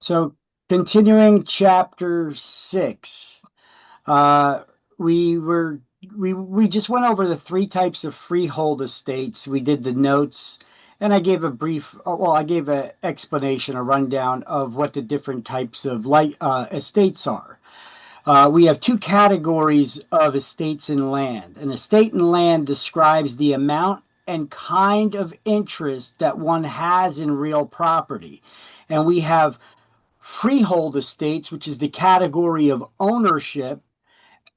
So continuing chapter 6, uh, we were we just went over the three types of freehold estates. We did the notes, and I gave a brief, well, I gave an explanation, a rundown of what the different types of estates are. We have two categories of estates in land. An estate in land describes the amount and kind of interest that one has in real property. And we have freehold estates, which is the category of ownership.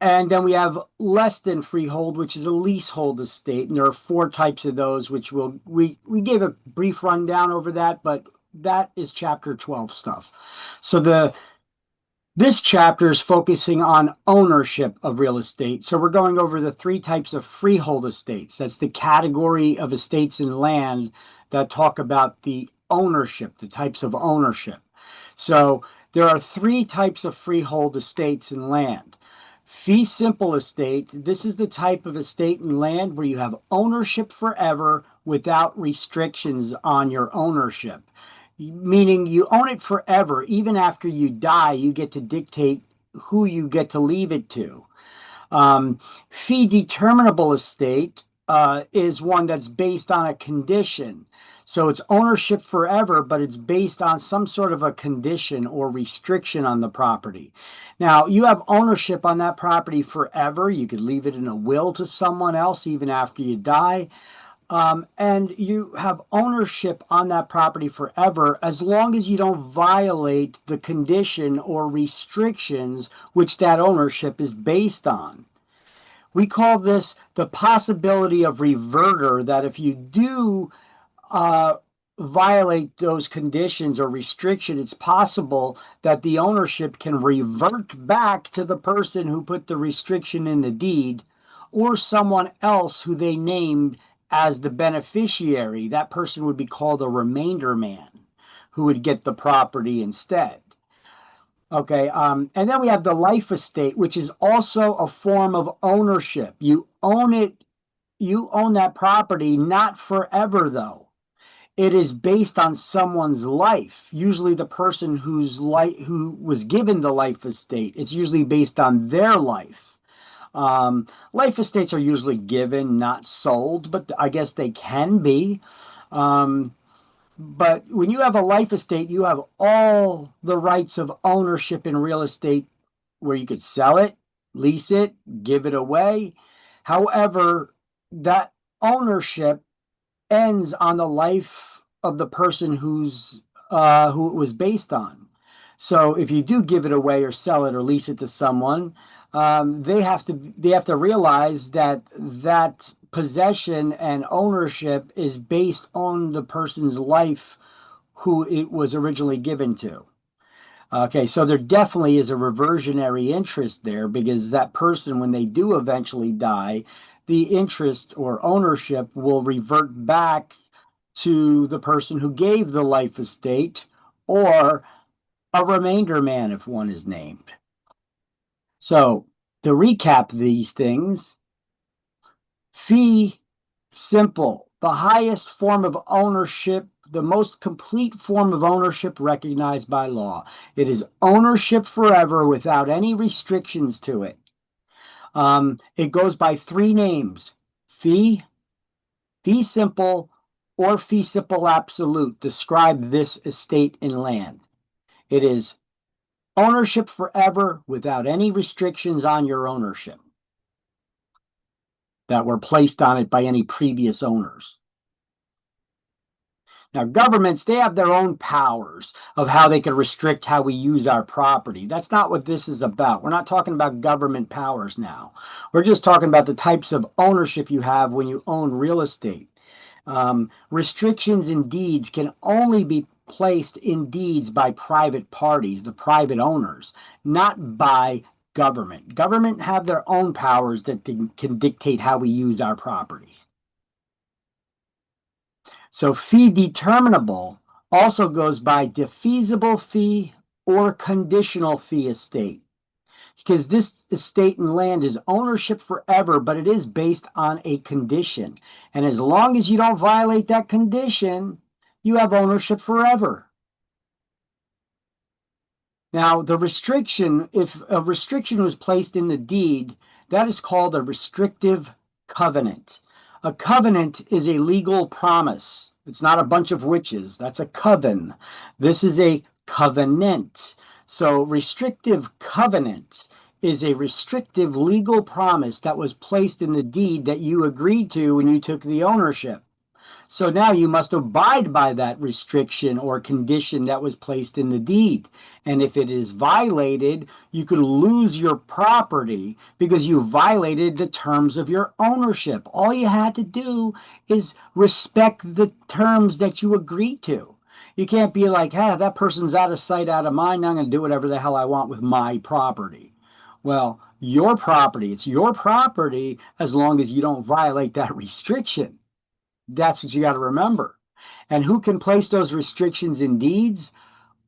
And then we have less than freehold, which is a leasehold estate. And there are four types of those, which we gave a brief rundown over that, but that is chapter 12 stuff. So this chapter is focusing on ownership of real estate. So we're going over the three types of freehold estates. That's the category of estates in land that talk about the ownership, the types of ownership. So there are three types of freehold estates in land. Fee simple estate, this is the type of estate in land where you have ownership forever without restrictions on your ownership. Meaning you own it forever. Even after you die, you get to dictate who you get to leave it to. Fee determinable estate is one that's based on a condition. So it's ownership forever, but it's based on some sort of a condition or restriction on the property. Now, you have ownership on that property forever. You could leave it in a will to someone else even after you die. And you have ownership on that property forever as long as you don't violate the condition or restrictions which that ownership is based on. We call this the possibility of reverter, that if you do uh, violate those conditions or restriction, it's possible that the ownership can revert back to the person who put the restriction in the deed or someone else who they named as the beneficiary. That person would be called a remainder man who would get the property instead. Okay, and then we have the life estate, which is also a form of ownership. You own it, you own that property, not forever though. It is based on someone's life, usually the person who was given the life estate. It's usually based on their life. Life estates are usually given, not sold, but I guess they can be. Um, but when you have a life estate, you have all the rights of ownership in real estate where you could sell it, lease it, give it away. However, that ownership ends on the life of the person who it was based on. So if you do give it away or sell it or lease it to someone, they have to realize that that possession and ownership is based on the person's life who it was originally given to. Okay, so there definitely is a reversionary interest there because that person, when they do eventually die, the interest or ownership will revert back to the person who gave the life estate or a remainder man if one is named. So to recap these things, fee simple, the highest form of ownership, the most complete form of ownership recognized by law. It is ownership forever without any restrictions to it. It goes by three names: fee, fee simple, or fee simple absolute. Describe this estate in land. It is ownership forever without any restrictions on your ownership that were placed on it by any previous owners. Now, governments, they have their own powers of how they can restrict how we use our property. That's not what this is about. We're not talking about government powers now. We're just talking about the types of ownership you have when you own real estate. Restrictions in deeds can only be placed in deeds by private parties, the private owners, not by government. Government have their own powers that can dictate how we use our property. So fee determinable also goes by defeasible fee or conditional fee estate, because this estate and land is ownership forever, but it is based on a condition. And as long as you don't violate that condition, you have ownership forever. Now, the restriction, if a restriction was placed in the deed, that is called a restrictive covenant. A covenant is a legal promise. It's not a bunch of witches. That's a coven. This is a covenant. So, restrictive covenant is a restrictive legal promise that was placed in the deed that you agreed to when you took the ownership. So now you must abide by that restriction or condition that was placed in the deed. And if it is violated, you could lose your property because you violated the terms of your ownership. All you had to do is respect the terms that you agreed to. You can't be like, hey, that person's out of sight, out of mind. I'm going to do whatever the hell I want with my property. Well, your property, it's your property as long as you don't violate that restriction. That's what you got to remember. And who can place those restrictions in deeds?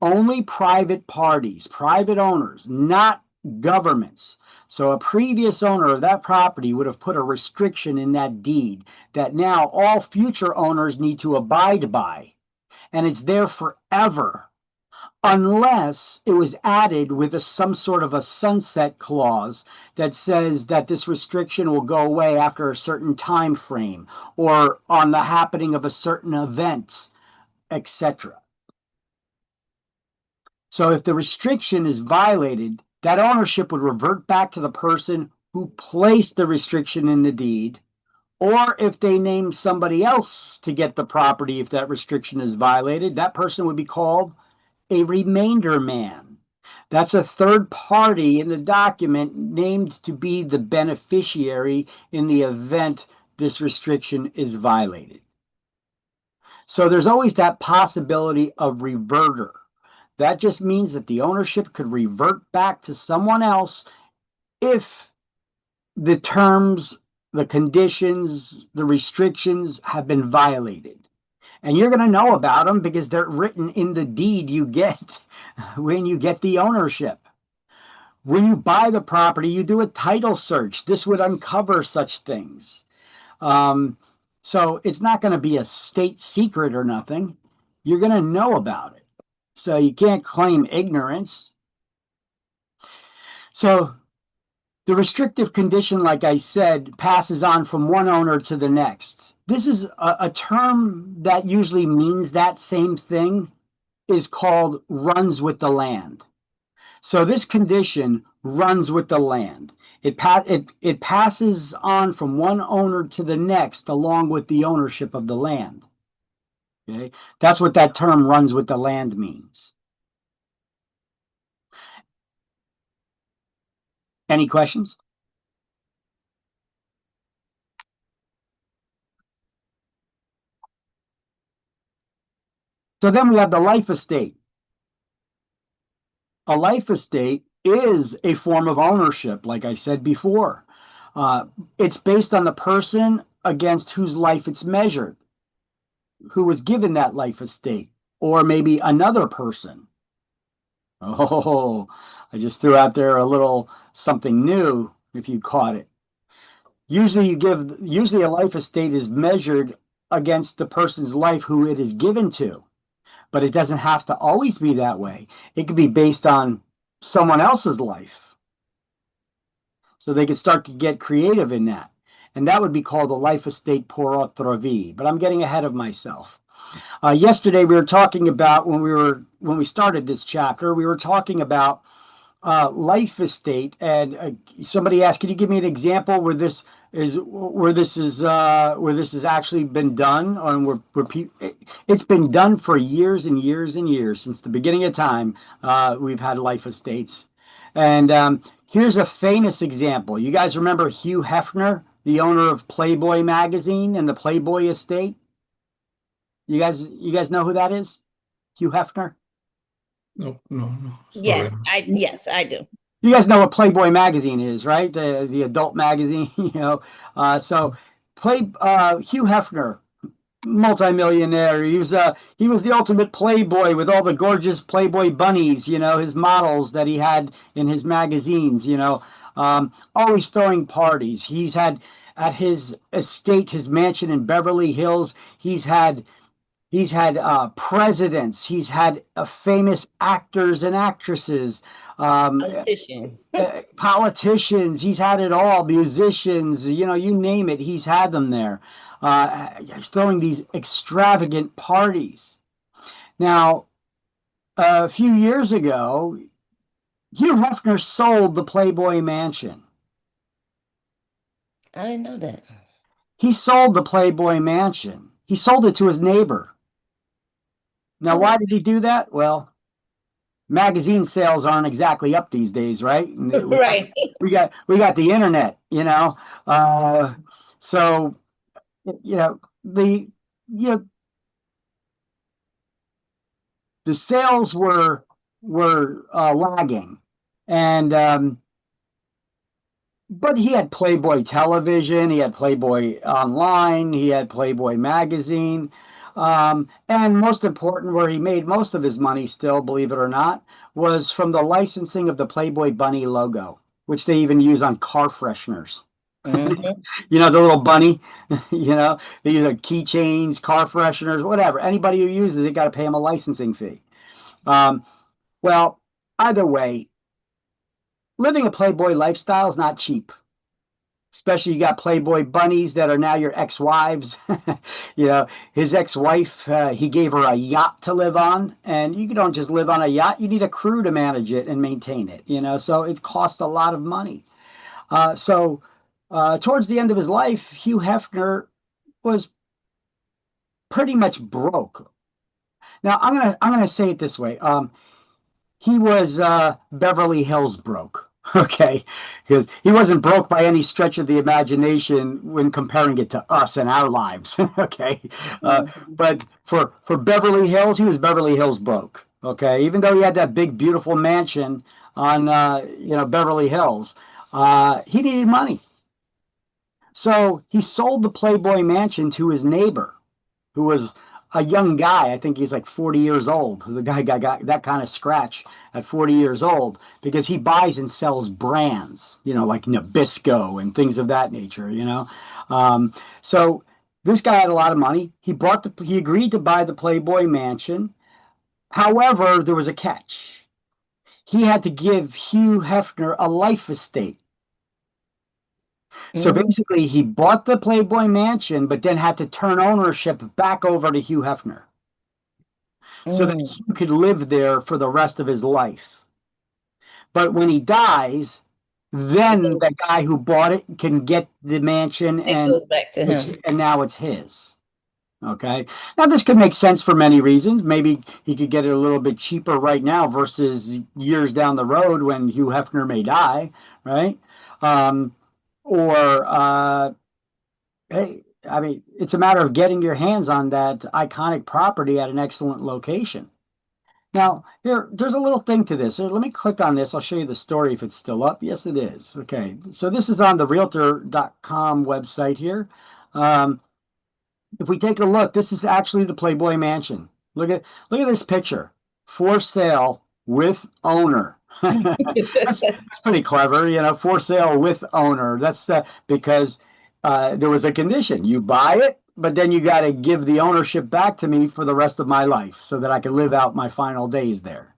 Only private parties, private owners, not governments. So a previous owner of that property would have put a restriction in that deed that now all future owners need to abide by. And it's there forever unless it was added with some sort of a sunset clause that says that this restriction will go away after a certain time frame or on the happening of a certain event, etc. So if the restriction is violated, that ownership would revert back to the person who placed the restriction in the deed, or if they name somebody else to get the property, if that restriction is violated, that person would be called a remainder man. That's a third party in the document named to be the beneficiary in the event this restriction is violated. So there's always that possibility of reverter. That just means that the ownership could revert back to someone else if the terms, the conditions, the restrictions have been violated. And you're going to know about them because they're written in the deed you get when you get the ownership. When you buy the property, you do a title search. This would uncover such things. So it's not going to be a state secret or nothing. You're going to know about it. So you can't claim ignorance. So the restrictive condition, like I said, passes on from one owner to the next. This is a term that usually means that same thing, is called runs with the land. So this condition runs with the land. It passes on from one owner to the next along with the ownership of the land. Okay? That's what that term runs with the land means. Any questions? So then we have the life estate. A life estate is a form of ownership, like I said before. It's based on the person against whose life it's measured, who was given that life estate, or maybe another person. Oh, I just threw out there a little something new if you caught it. Usually a life estate is measured against the person's life who it is given to, but it doesn't have to always be that way. It could be based on someone else's life. So they could start to get creative in that. And that would be called a life estate por otro vie. But I'm getting ahead of myself. Yesterday we were talking about when we started this chapter, we were talking about life estate, and somebody asked, "Can you give me an example where this has actually been done?" It's been done for years and years and years since the beginning of time. We've had life estates, and here's a famous example. You guys remember Hugh Hefner, the owner of Playboy magazine and the Playboy estate? You guys know who that is? Hugh Hefner? No, no, no. Sorry. Yes, I do. You guys know what Playboy magazine is, right? The adult magazine, So Hugh Hefner, multimillionaire. He was the ultimate playboy with all the gorgeous Playboy bunnies, his models that he had in his magazines, always throwing parties. He's had at his estate, his mansion in Beverly Hills, he's had He's had presidents. He's had famous actors and actresses, politicians. Politicians. He's had it all. Musicians. You name it. He's had them there, throwing these extravagant parties. Now, a few years ago, Hugh Hefner sold the Playboy Mansion. I didn't know that. He sold the Playboy Mansion. He sold it to his neighbor. Now, why did he do that? Well, magazine sales aren't exactly up these days, right? Right. We got the internet, so the the sales were lagging, and but he had Playboy television, he had Playboy online, he had Playboy magazine. And most important, where he made most of his money still, believe it or not, was from the licensing of the Playboy Bunny logo, which they even use on car fresheners. Mm-hmm. The little bunny, they use like keychains, car fresheners, whatever. Anybody who uses it got to pay him a licensing fee. Well, either way, living a Playboy lifestyle is not cheap. Especially you got Playboy bunnies that are now your ex-wives. His ex-wife, he gave her a yacht to live on, and you don't just live on a yacht. You need a crew to manage it and maintain it. So it costs a lot of money. So towards the end of his life, Hugh Hefner was pretty much broke. Now I'm gonna say it this way. He was Beverly Hills broke. Okay, because he wasn't broke by any stretch of the imagination when comparing it to us and our lives. Okay, but for Beverly Hills, he was Beverly Hills broke. Okay, even though he had that big, beautiful mansion on Beverly Hills, he needed money. So he sold the Playboy Mansion to his neighbor, who was a young guy. I think he's like 40 years old. The guy got that kind of scratch at 40 years old because he buys and sells brands, like Nabisco and things of that nature. So this guy had a lot of money. He agreed to buy the Playboy Mansion. However, there was a catch. He had to give Hugh Hefner a life estate. So basically, he bought the Playboy Mansion, but then had to turn ownership back over to Hugh Hefner so that he could live there for the rest of his life. But when he dies, then the guy who bought it can get the mansion, and goes back to him. And now it's his. Okay. Now this could make sense for many reasons. Maybe he could get it a little bit cheaper right now versus years down the road when Hugh Hefner may die, right? Hey, I mean, it's a matter of getting your hands on that iconic property at an excellent location. Now, there's a little thing to this. Let me click on this. I'll show you the story if it's still up. Yes, it is. Okay, so this is on the Realtor.com website here. If we take a look, this is actually the Playboy Mansion. Look at this picture. For sale with owner. that's pretty clever, for sale with owner. That's because there was a condition. You buy it, but then you got to give the ownership back to me for the rest of my life so that I can live out my final days there.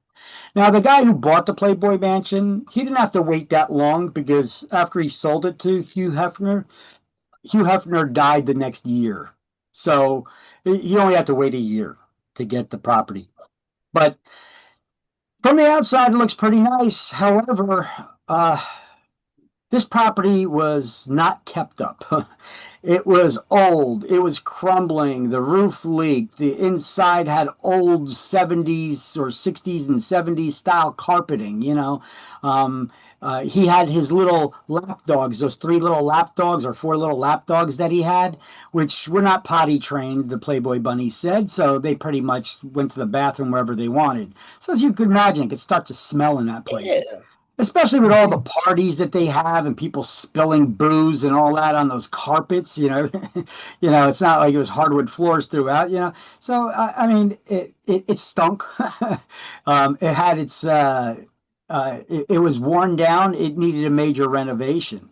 Now, the guy who bought the Playboy Mansion, he didn't have to wait that long because after he sold it to Hugh Hefner died the next year. So you only have to wait a year to get the property. But from the outside, it looks pretty nice. However, this property was not kept up. It was old. It was crumbling. The roof leaked. The inside had old 70s or 60s and 70s style carpeting, he had his little lap dogs, those 3 little lap dogs or 4 little lap dogs that he had, which were not potty trained, the Playboy Bunny said, so they pretty much went to the bathroom wherever they wanted. So as you could imagine, it could start to smell in that place. Yeah. Especially with all the parties that they have and people spilling booze and all that on those carpets, it's not like it was hardwood floors throughout, So, I mean, it stunk. It had its, it was worn down. It needed a major renovation.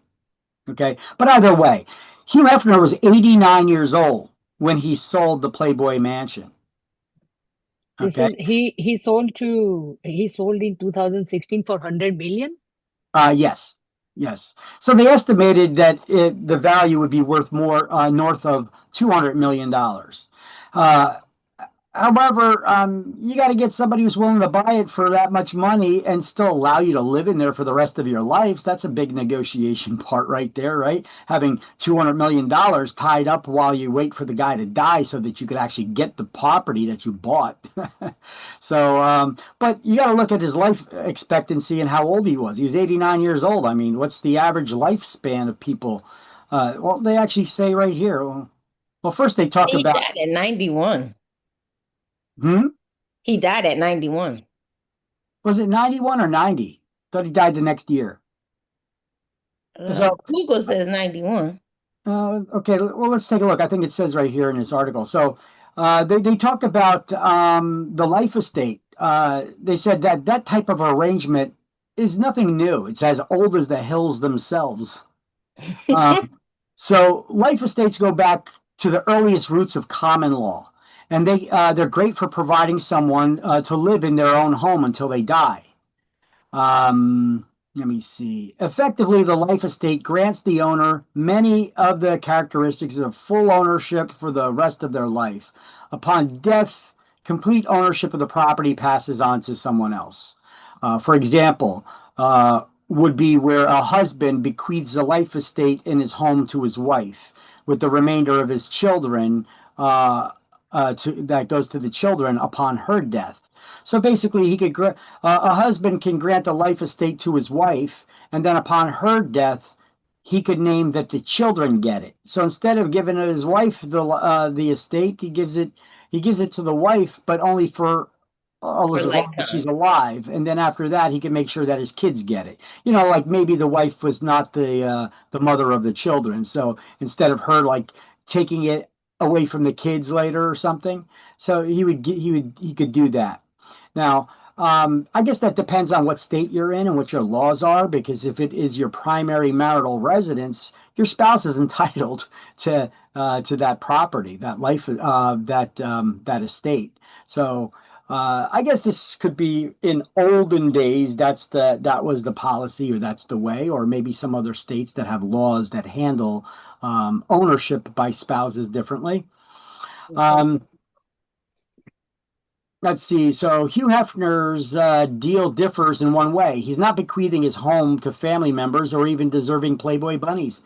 Okay. But either way, Hugh Hefner was 89 years old when he sold the Playboy Mansion. This Okay. is he sold in 2016 for 100 million. Yes, yes. So they estimated that the value would be worth more, north of $200 million. Uh, However, you got to get somebody who's willing to buy it for that much money and still allow you to live in there for the rest of your lives. That's a big negotiation part right there, right? Having $200 million tied up while you wait for the guy to die so that you could actually get the property that you bought. So, but you got to look at his life expectancy and how old he was. He was 89 years old. I mean, what's the average lifespan of people? Well, they actually say right here. Well, first they talk He about. died at 91. Hmm? He died at 91. Was it 91 or 90? Thought he died the next year. So, Google says 91. okay, well, let's take a look. I think it says right here in this article. So, they talk about the life estate. They said that that type of arrangement is nothing new. It's as old as the hills themselves. So, life estates go back to the earliest roots of common law, and they're great for providing someone to live in their own home until they die. Let me see. Effectively, the life estate grants the owner many of the characteristics of full ownership for the rest of their life. Upon death, complete ownership of the property passes on to someone else. For example, would be where a husband bequeaths the life estate in his home to his wife, with the remainder of his children that goes to the children upon her death. So basically, a husband can grant a life estate to his wife, and then upon her death, he could name that the children get it. So instead of giving his wife the estate, he gives it to the wife, but only for For as long as she's lifetime. alive, and then after that, he can make sure that his kids get it. You know, like maybe the wife was not the mother of the children, so instead of her like taking it away from the kids later or something, so he could do that. Now, I guess that depends on what state you're in and what your laws are, because if it is your primary marital residence, your spouse is entitled to that property, that life, that estate. So, I guess this could be in olden days. That was the policy, or that's the way, or maybe some other states that have laws that handle ownership by spouses differently. Um, Let's see. So Hugh Hefner's deal differs in one way. He's not bequeathing his home to family members or even deserving Playboy bunnies,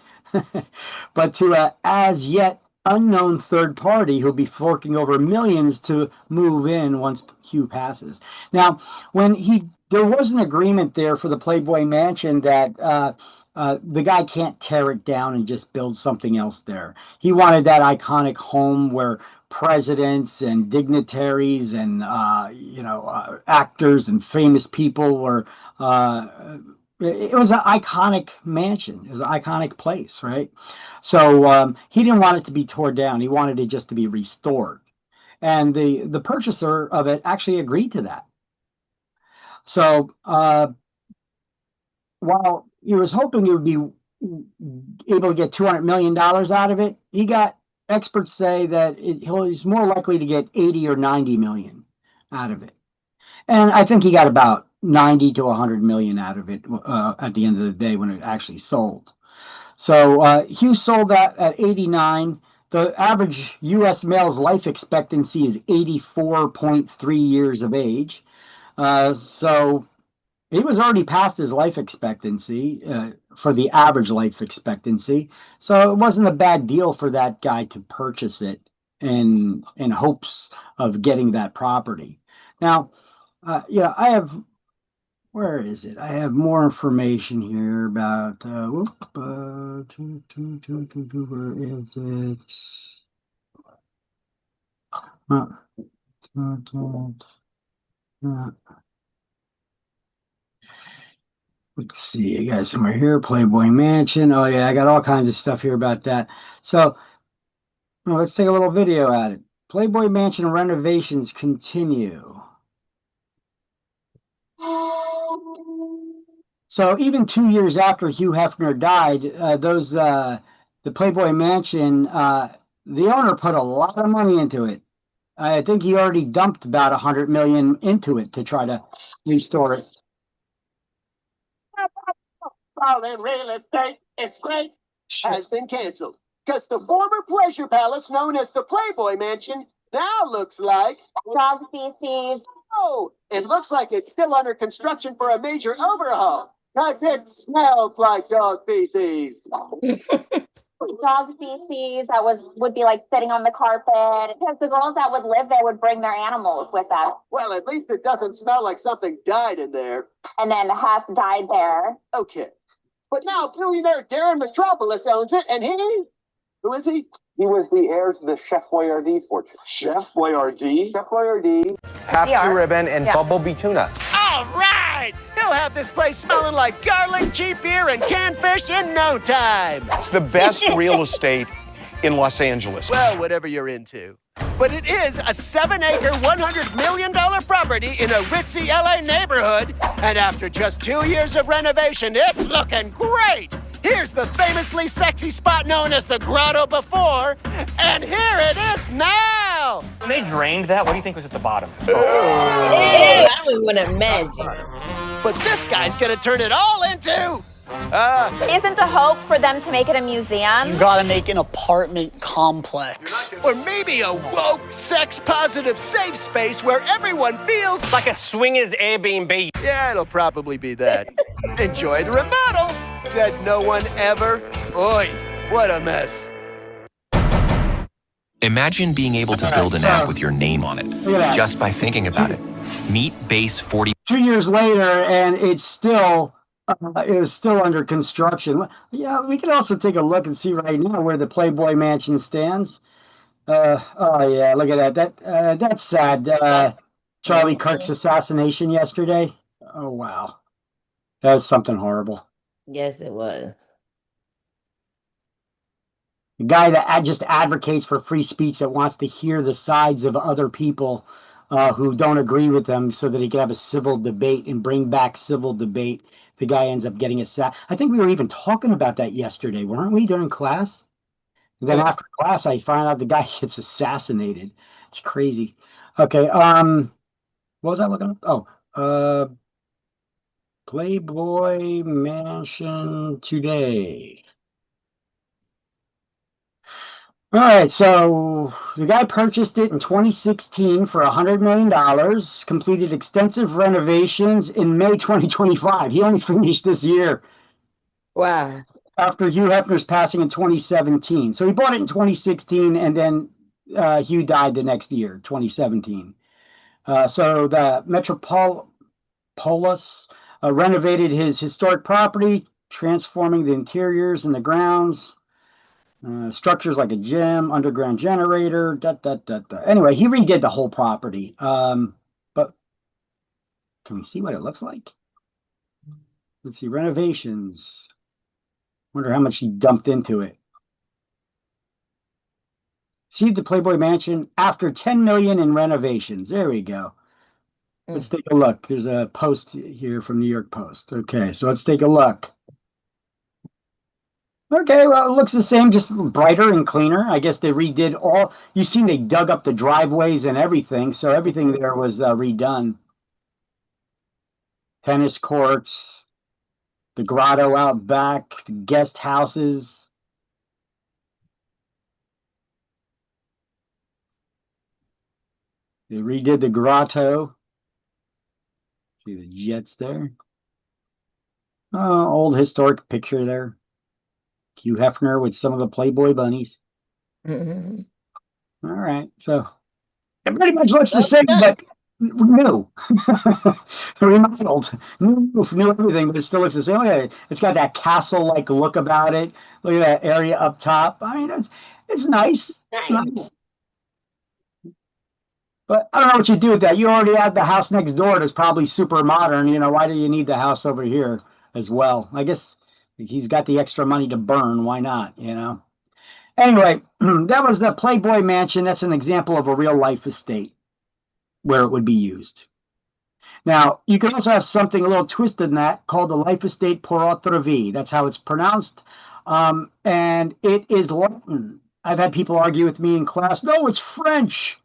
but to a as yet unknown third party who'll be forking over millions to move in once Hugh passes. Now, there was an agreement there for the Playboy Mansion that the guy can't tear it down and just build something else there. He wanted that iconic home where presidents and dignitaries and actors and famous people were. It was an iconic mansion. It was an iconic place, right? So he didn't want it to be torn down. He wanted it just to be restored, and the purchaser of it actually agreed to that. So while he was hoping he would be able to get $200 million out of it, experts say that he's more likely to get 80 or 90 million out of it. And I think he got about 90 to 100 million out of it at the end of the day when it actually sold. So Hugh sold that at 89. The average U.S. male's life expectancy is 84.3 years of age. So he was already past his life expectancy for the average life expectancy. So it wasn't a bad deal for that guy to purchase it in hopes of getting that property. Now, yeah, where is it? I have more information here about, where is it? Let's see, I got somewhere here, Playboy Mansion. Oh yeah, I got all kinds of stuff here about that. So let's take a little video at it. Playboy Mansion renovations continue. So even 2 years after Hugh Hefner died, the Playboy Mansion, the owner put a lot of money into it. I think he already dumped about 100 million into it to try to restore it. Falling real estate, it's great, has been canceled. Because the former pleasure palace known as the Playboy Mansion now looks like dog feces. Oh, it looks like it's still under construction for a major overhaul. Because it smells like dog feces. Dog feces that would be like sitting on the carpet. Because the girls that would live there would bring their animals with them. Well, at least it doesn't smell like something died in there. And then half died there. Okay. But now billionaire Darren Metropolis owns it, and who is he? He was the heir to the Chef Boyardee fortune. Chef Boyardee? Chef Boyardee. Happy Ribbon and Bumblebee Tuna. All right! He'll have this place smelling like garlic, cheap beer, and canned fish in no time. It's the best real estate in Los Angeles. Well, whatever you're into. But it is a 7-acre, $100 million property in a ritzy LA neighborhood. And after just 2 years of renovation, it's looking great. Here's the famously sexy spot known as the Grotto before, and here it is now. When they drained that, what do you think was at the bottom? I don't even imagine. But this guy's gonna turn it all into... Isn't the hope for them to make it a museum? You gotta make an apartment complex. Or maybe a woke, sex-positive safe space where everyone feels... Like a swingers Airbnb. Yeah, it'll probably be that. Enjoy the remodel, said no one ever. Oy, what a mess. Imagine being able to build an app with your name on it, just by thinking about it. Meet Base 40. 2 years later, and it's still... it was still under construction. Yeah, we can also take a look and see right now where the Playboy Mansion stands. Oh yeah, look at that. That's sad. Charlie Kirk's assassination yesterday. Oh wow, that was something horrible. Yes, it was. The guy that just advocates for free speech, that wants to hear the sides of other people who don't agree with them, so that he can have a civil debate and bring back civil debate. The guy ends up getting assassinated. I think we were even talking about that yesterday, weren't we, during class? And then after class, I find out the guy gets assassinated. It's crazy. Okay, what was I looking up? Oh, Playboy Mansion today. All right, so the guy purchased it in 2016 for $100 million, completed extensive renovations in May 2025. He only finished this year. Wow. After Hugh Hefner's passing in 2017. So he bought it in 2016, and then Hugh died the next year, 2017. So the Metropolis renovated his historic property, transforming the interiors and the grounds. Structures like a gym, underground generator, Anyway, he redid the whole property. But can we see what it looks like? Let's see, renovations. Wonder how much he dumped into it. See the Playboy Mansion after 10 million in renovations. There we go. Let's take a look. There's a post here from New York Post. Okay, so let's take a look. Okay, well, it looks the same, just brighter and cleaner. I guess they redid all... You've seen they dug up the driveways and everything, so everything there was redone. Tennis courts, the grotto out back, the guest houses. They redid the grotto. See the jets there. Old historic picture there. Hugh Hefner with some of the Playboy bunnies. Mm-hmm. All right, so it pretty much looks the same, but new, remodeled, new everything, but it still looks the same. Yeah, it's got that castle-like look about it. Look at that area up top. I mean, it's nice. It's nice. But I don't know what you do with that. You already have the house next door that's probably super modern. You know, why do you need the house over here as well? I guess he's got the extra money to burn. Why not, you know? Anyway, that was the Playboy Mansion. That's an example of a real-life estate where it would be used. Now, you can also have something a little twisted in that called the Life Estate Porotrevi. That's how it's pronounced. And it is Latin. I've had people argue with me in class, no, it's French.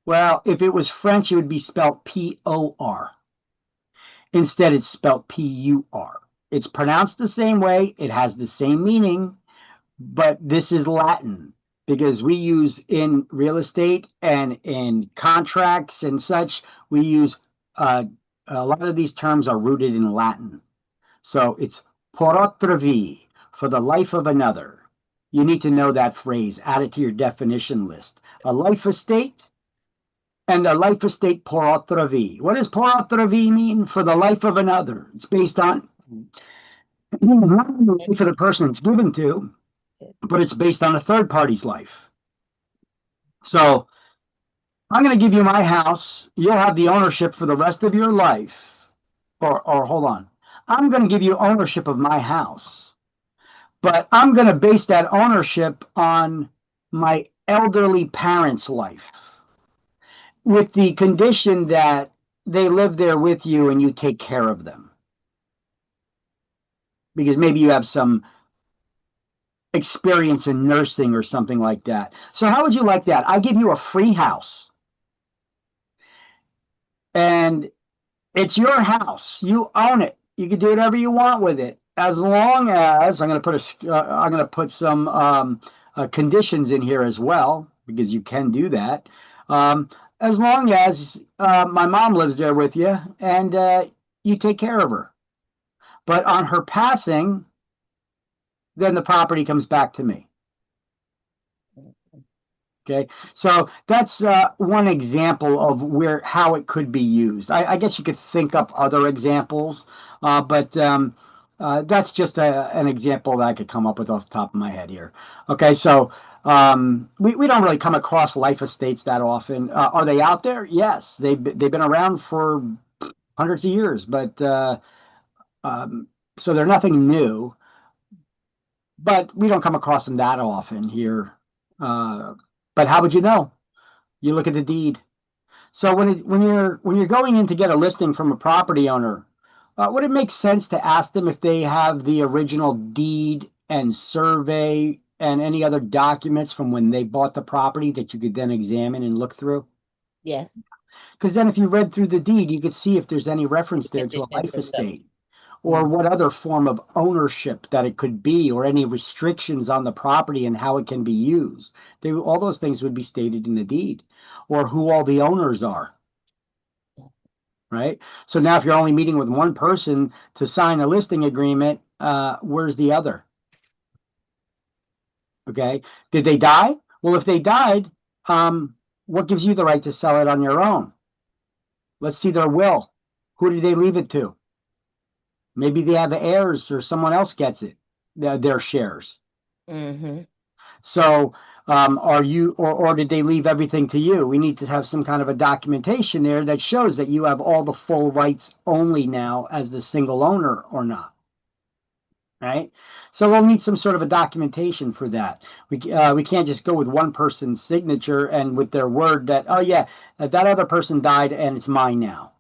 Well, if it was French, it would be spelled P-O-R. Instead, it's spelled P-U-R. It's pronounced the same way. It has the same meaning, but this is Latin because we use in real estate and in contracts and such, we use a lot of these terms are rooted in Latin. So it's por otra vie, for the life of another. You need to know that phrase, add it to your definition list. A life estate and a life estate por otra vie. What does por otra vie mean? For the life of another. It's based on not the life of the person it's given to, but it's based on a third party's life. So I'm going to give you my house. You'll have the ownership for the rest of your life. Or hold on. I'm going to give you ownership of my house, but I'm going to base that ownership on my elderly parents' life with the condition that they live there with you and you take care of them. Because maybe you have some experience in nursing or something like that. So how would you like that? I give you a free house. And it's your house. You own it. You can do whatever you want with it, as long as I'm going to put some conditions in here as well, because you can do that. As long as my mom lives there with you and you take care of her. But on her passing, then the property comes back to me. Okay, so that's one example of how it could be used. I guess you could think up other examples, but that's just an example that I could come up with off the top of my head here. Okay, so we don't really come across life estates that often. Are they out there? Yes, they've been around for hundreds of years, but so they're nothing new. But we don't come across them that often here. But how would you know? You look at the deed. So when you're going in to get a listing from a property owner, would it make sense to ask them if they have the original deed and survey and any other documents from when they bought the property that you could then examine and look through? Yes. Because then if you read through the deed, you could see if there's any reference there to a life estate or what other form of ownership that it could be, or any restrictions on the property and how it can be used. All those things would be stated in the deed, or who all the owners are. Right? So now if you're only meeting with one person to sign a listing agreement, where's the other? Okay. Did they die? Well, if they died, what gives you the right to sell it on your own? Let's see their will. Who did they leave it to? Maybe they have heirs or someone else gets it, their shares. Mm-hmm. So are you, or did they leave everything to you? We need to have some kind of a documentation there that shows that you have all the full rights only now as the single owner or not. Right? So we'll need some sort of a documentation for that. We can't just go with one person's signature and with their word that, oh yeah, that other person died and it's mine now.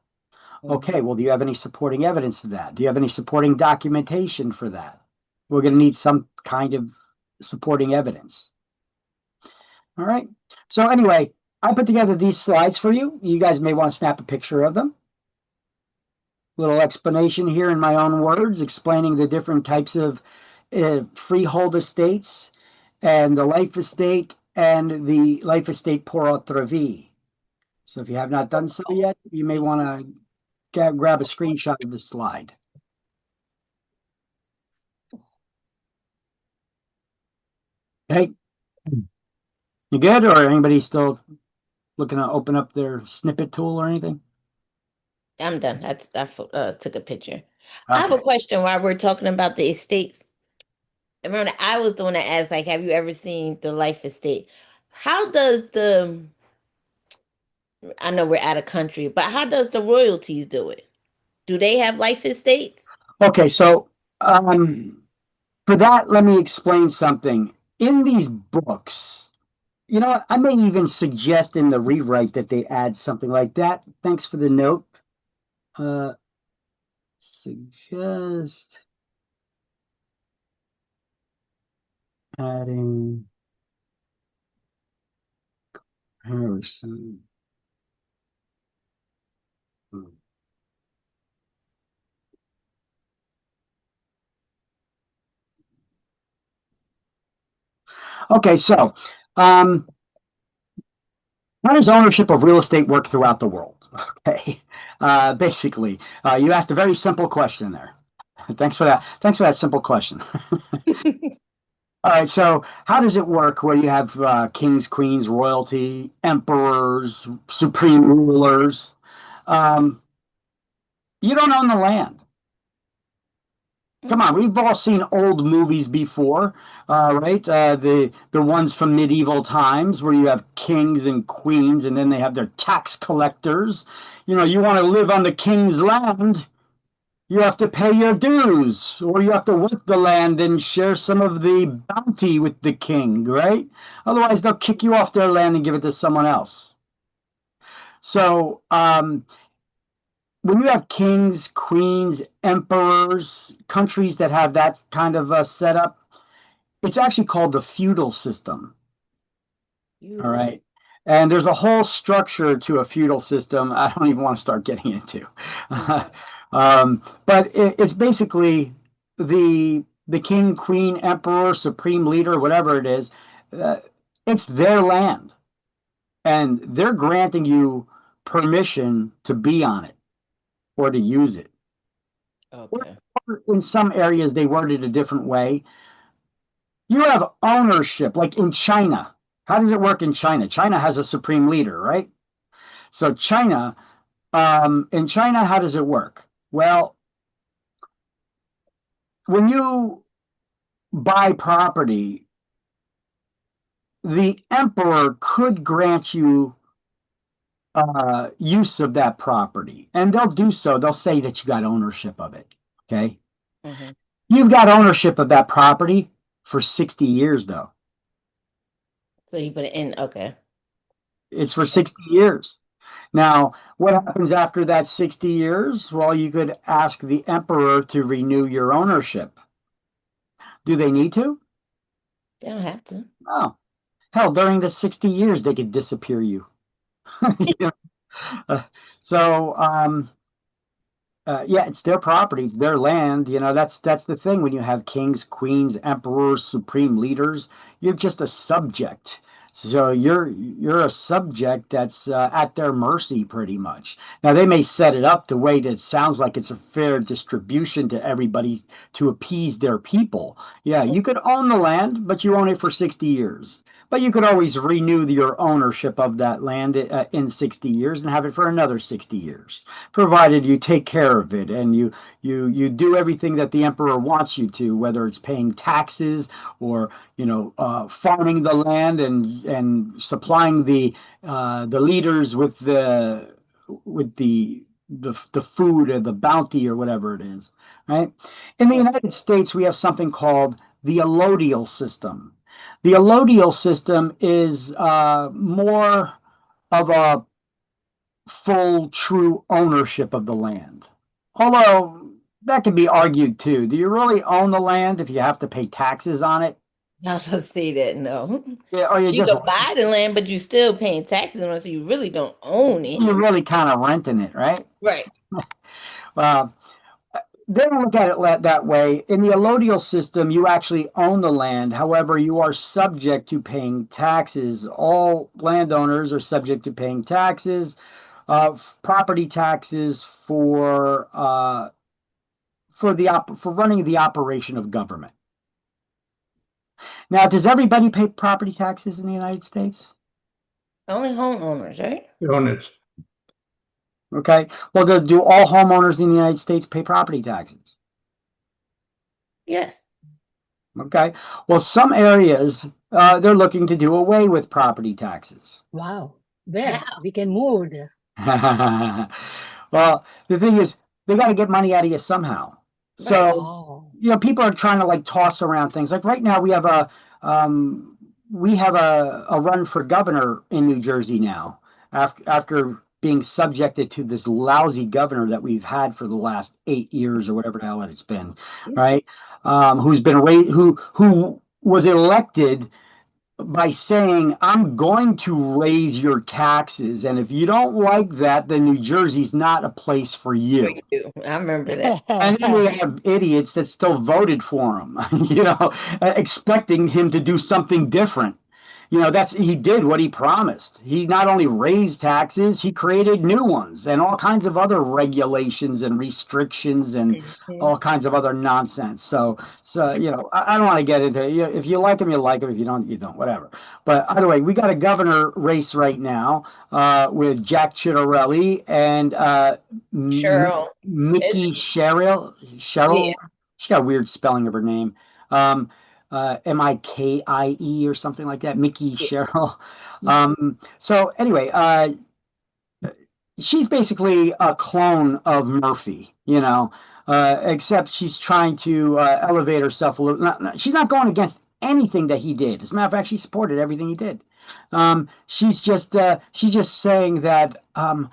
Okay, well, do you have any supporting evidence of that? Do you have any supporting documentation for that? We're going to need some kind of supporting evidence. All right. So anyway, I put together these slides for you. You guys may want to snap a picture of them. Little explanation here in my own words, explaining the different types of freehold estates and the life estate and the life estate por otra vie. So if you have not done so yet, you may want to grab a screenshot of this slide. Okay. You good? Or anybody still looking to open up their snippet tool or anything? I'm done. I took a picture. Okay. I have a question while we're talking about the estates. Remember, I was the one that asked, like, have you ever seen the life estate? How does I know we're out of country, but how does the royalties do it? Do they have life estates? Okay, so for that, let me explain something. In these books, you know what? I may even suggest in the rewrite that they add something like that. Thanks for the note. Suggest adding comparison. Okay, so how does ownership of real estate work throughout the world? Okay, basically, you asked a very simple question there. Thanks for that. Thanks for that simple question. All right, so how does it work where you have kings, queens, royalty, emperors, supreme rulers? You don't own the land. Come on, we've all seen old movies before, right? The ones from medieval times where you have kings and queens, and then they have their tax collectors. You know, you want to live on the king's land, you have to pay your dues, or you have to work the land and share some of the bounty with the king, right? Otherwise, they'll kick you off their land and give it to someone else. So, when you have kings, queens, emperors, countries that have that kind of setup, it's actually called the feudal system. All right. And there's a whole structure to a feudal system I don't even want to start getting into. But it's basically the king, queen, emperor, supreme leader, whatever it is, it's their land. And they're granting you permission to be on it or to use it. Okay. In some areas, they word it a different way. You have ownership, like in China. How does it work in China? China has a supreme leader, right? So in China, how does it work? Well, when you buy property, the emperor could grant you use of that property, and they'll do so. They'll say that you got ownership of it. Okay. Mm-hmm. You've got ownership of that property for 60 years, though. So you put it in, okay. It's for 60 years. Now, what happens after that 60 years? Well, you could ask the emperor to renew your ownership. Do they need to? They don't have to. No. Hell, during the 60 years, they could disappear you. Yeah, it's their property, it's their land. You know, that's the thing. When you have kings, queens, emperors, supreme leaders, you're just a subject. So you're a subject that's at their mercy, pretty much. Now they may set it up the way that it sounds like it's a fair distribution to everybody to appease their people. Yeah, you could own the land, but you own it for 60 years. But you could always renew your ownership of that land in 60 years and have it for another 60 years, provided you take care of it and you do everything that the emperor wants you to, whether it's paying taxes or farming the land and supplying the leaders with the food or the bounty or whatever it is, right? In the United States, we have something called the allodial system. The allodial system is more of a full, true ownership of the land. Although that can be argued too. Do you really own the land if you have to pay taxes on it? I'll just say that, no. Yeah, or you can buy the land, but you're still paying taxes on it, so you really don't own it. You're really kind of renting it, right? Right. They don't look at it that way. In the allodial system, you actually own the land. However, you are subject to paying taxes. All landowners are subject to paying taxes, property taxes for running the operation of government. Now, does everybody pay property taxes in the United States? Only homeowners, right? Owners. Okay. Well, do all homeowners in the United States pay property taxes? Yes. Okay. Well, some areas, they're looking to do away with property taxes. Wow. Where? We can move there. Well, the thing is, they got to get money out of you somehow. So, people are trying to toss around things. Like right now, we have a run for governor in New Jersey now after being subjected to this lousy governor that we've had for the last 8 years or whatever the hell it's been, right? Who was elected by saying, I'm going to raise your taxes. And if you don't like that, then New Jersey's not a place for you. I remember that. And then we have idiots that still voted for him, expecting him to do something different. He did what he promised. He not only raised taxes, he created new ones and all kinds of other regulations and restrictions and all kinds of other nonsense. So I don't want to get into it. If you like him, you like him. If you don't, you don't, whatever. But either way, we got a governor race right now with Jack Ciattarelli and Mikie Sherrill. Yeah. She got a weird spelling of her name. Mikie or something like that. Mikie Sherrill. So anyway, she's basically a clone of Murphy, except she's trying to elevate herself a little. She's not going against anything that he did. As a matter of fact, she supported everything he did. She's just saying that I'm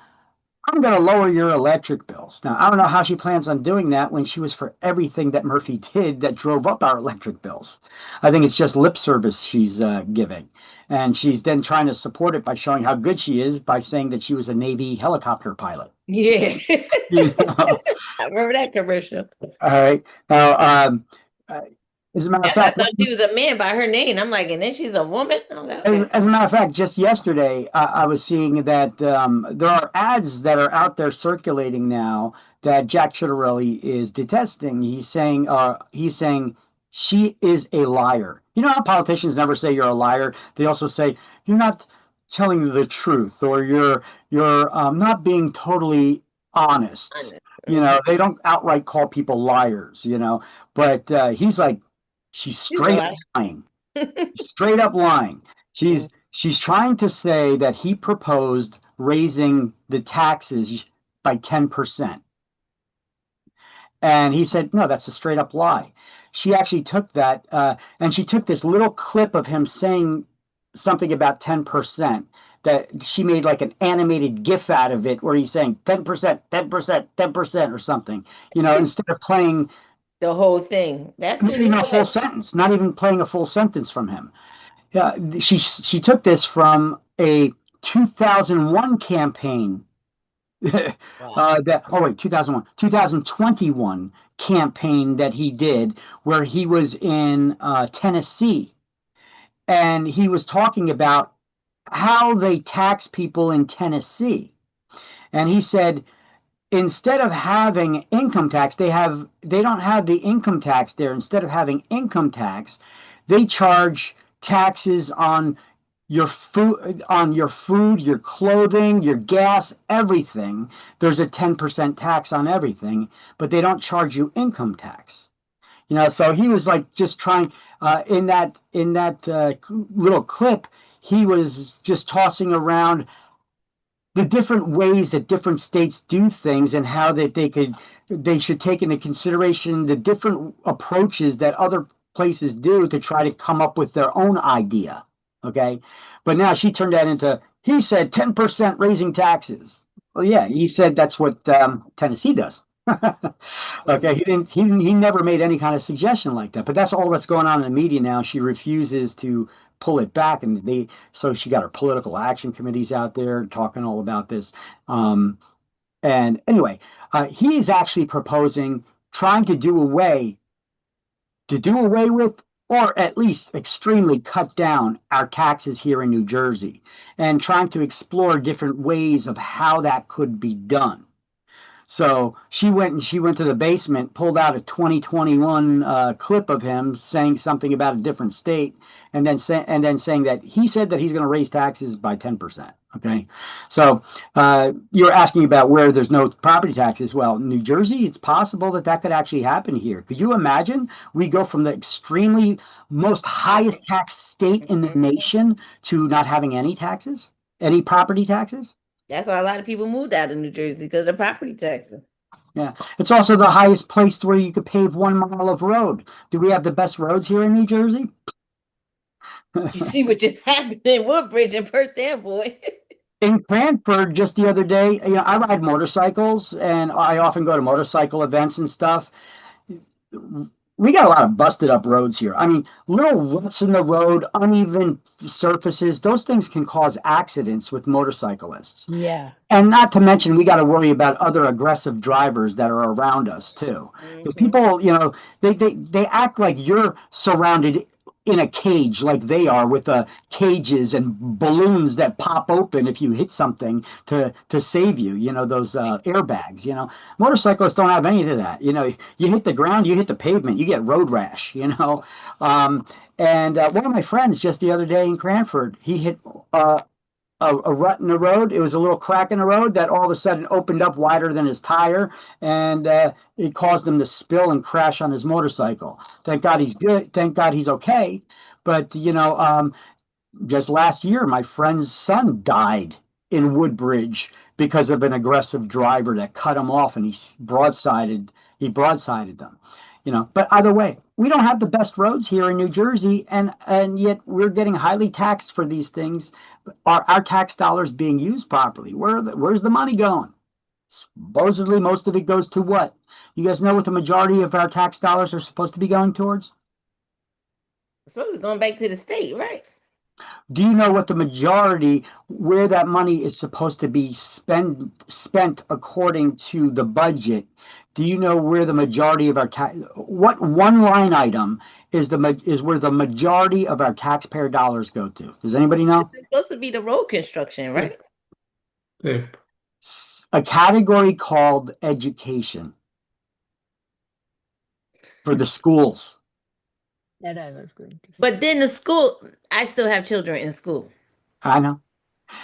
going to lower your electric bills. Now, I don't know how she plans on doing that when she was for everything that Murphy did that drove up our electric bills. I think it's just lip service she's giving. And she's then trying to support it by showing how good she is by saying that she was a Navy helicopter pilot. Yeah. I remember that commercial. All right. Now, as a matter of fact, I thought she was a man by her name. I'm like, and then she's a woman? As a matter of fact, just yesterday, I was seeing that there are ads that are out there circulating now that Jack Ciattarelli is detesting. He's saying she is a liar. You know how politicians never say you're a liar? They also say you're not telling the truth, or you're not being totally honest. They don't outright call people liars, but he's like, she's straight up lying. Straight up lying. She's trying to say that he proposed raising the taxes by 10%. And he said, no, that's a straight up lie. She actually took that and she took this little clip of him saying something about 10%, that she made like an animated GIF out of it where he's saying 10%, 10%, 10% or something, instead of playing the whole thing. That's not even a full sentence, not even playing a full sentence from him. She took this from a 2001 campaign. Wow. 2021 campaign that he did where he was in Tennessee. And he was talking about how they tax people in Tennessee. And he said, instead of having income tax, they don't have the income tax there. Instead of having income tax, they charge taxes on your food, your clothing, your gas, everything. There's a 10% tax on everything, but they don't charge you income tax. So he was like just trying in that little clip, he was just tossing around the different ways that different states do things and how that they should take into consideration the different approaches that other places do to try to come up with their own idea. Okay. But now she turned that into, he said 10% raising taxes. Well, yeah, he said that's what Tennessee does. Okay. He never made any kind of suggestion like that, but that's all that's going on in the media now. She refuses to pull it back, and so she got her political action committees out there talking all about this. And anyway, he is actually proposing trying to do away with, or at least extremely cut down our taxes here in New Jersey, and trying to explore different ways of how that could be done. So she went to the basement, pulled out a 2021 clip of him saying something about a different state, and then saying that he said that he's going to raise taxes by 10%. Okay, so you're asking about where there's no property taxes. Well, New Jersey, it's possible that could actually happen here. Could you imagine we go from the extremely most highest tax state in the nation to not having any taxes, any property taxes? That's why a lot of people moved out of New Jersey, because of the property taxes. Yeah. It's also the highest place where you could pave 1 mile of road. Do we have the best roads here in New Jersey? You see what just happened in Woodbridge and Perth Amboy. In Cranford, just the other day, I ride motorcycles, and I often go to motorcycle events and stuff. we got a lot of busted up roads here. I mean, little ruts in the road, uneven surfaces, those things can cause accidents with motorcyclists. Yeah. And not to mention, we got to worry about other aggressive drivers that are around us too. The people, you know, they act like you're surrounded in a cage, like they are, with cages and balloons that pop open if you hit something to save you. You know, those airbags. You know, motorcyclists don't have any of that. You know, you hit the ground, you hit the pavement, you get road rash. You know, and one of my friends just the other day in Cranford, he hit a rut in the road. It was a little crack in the road that all of a sudden opened up wider than his tire, and it caused him to spill and crash on his motorcycle. Thank God he's good. Thank God he's okay. But you know, just last year, my friend's son died in Woodbridge because of an aggressive driver that cut him off, and he broadsided them. You know, but either way, we don't have the best roads here in New Jersey, and yet we're getting highly taxed for these things. Are our tax dollars being used properly? Where's the money going? Supposedly, most of it goes to what? You guys know what the majority of our tax dollars are supposed to be going towards? It's supposed to be going back to the state, right? Do you know what the majority, where that money is supposed to be spent according to the budget? Do you know where the majority of our what one line item is where the majority of our taxpayer dollars go to? Does anybody know? This is supposed to be the road construction, right? Yep. A category called education for the schools. That I was going to say. But then the school, I still have children in school. I know.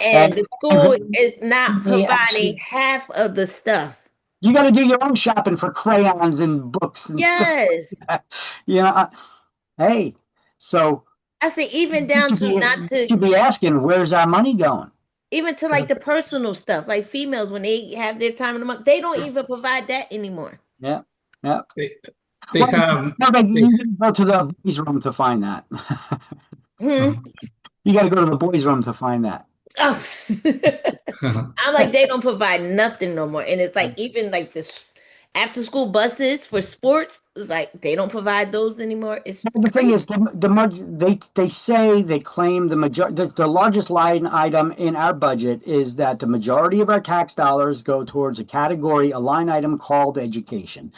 And the school is not providing half of the stuff. You got to do your own shopping for crayons and books and yes. stuff. You know, hey, so I say even down to not to be asking, where's our money going? Even to like the personal stuff, like females when they have their time in the month, they don't even provide that anymore. Yeah. They have. You go to the boys' room to find that. You got to go to the boys' room to find that. Oh, I'm like, they don't provide nothing no more. And it's like, even like this after school buses for sports, it's like they don't provide those anymore. It's the thing is, they claim the largest line item in our budget is that the majority of our tax dollars go towards a line item called education.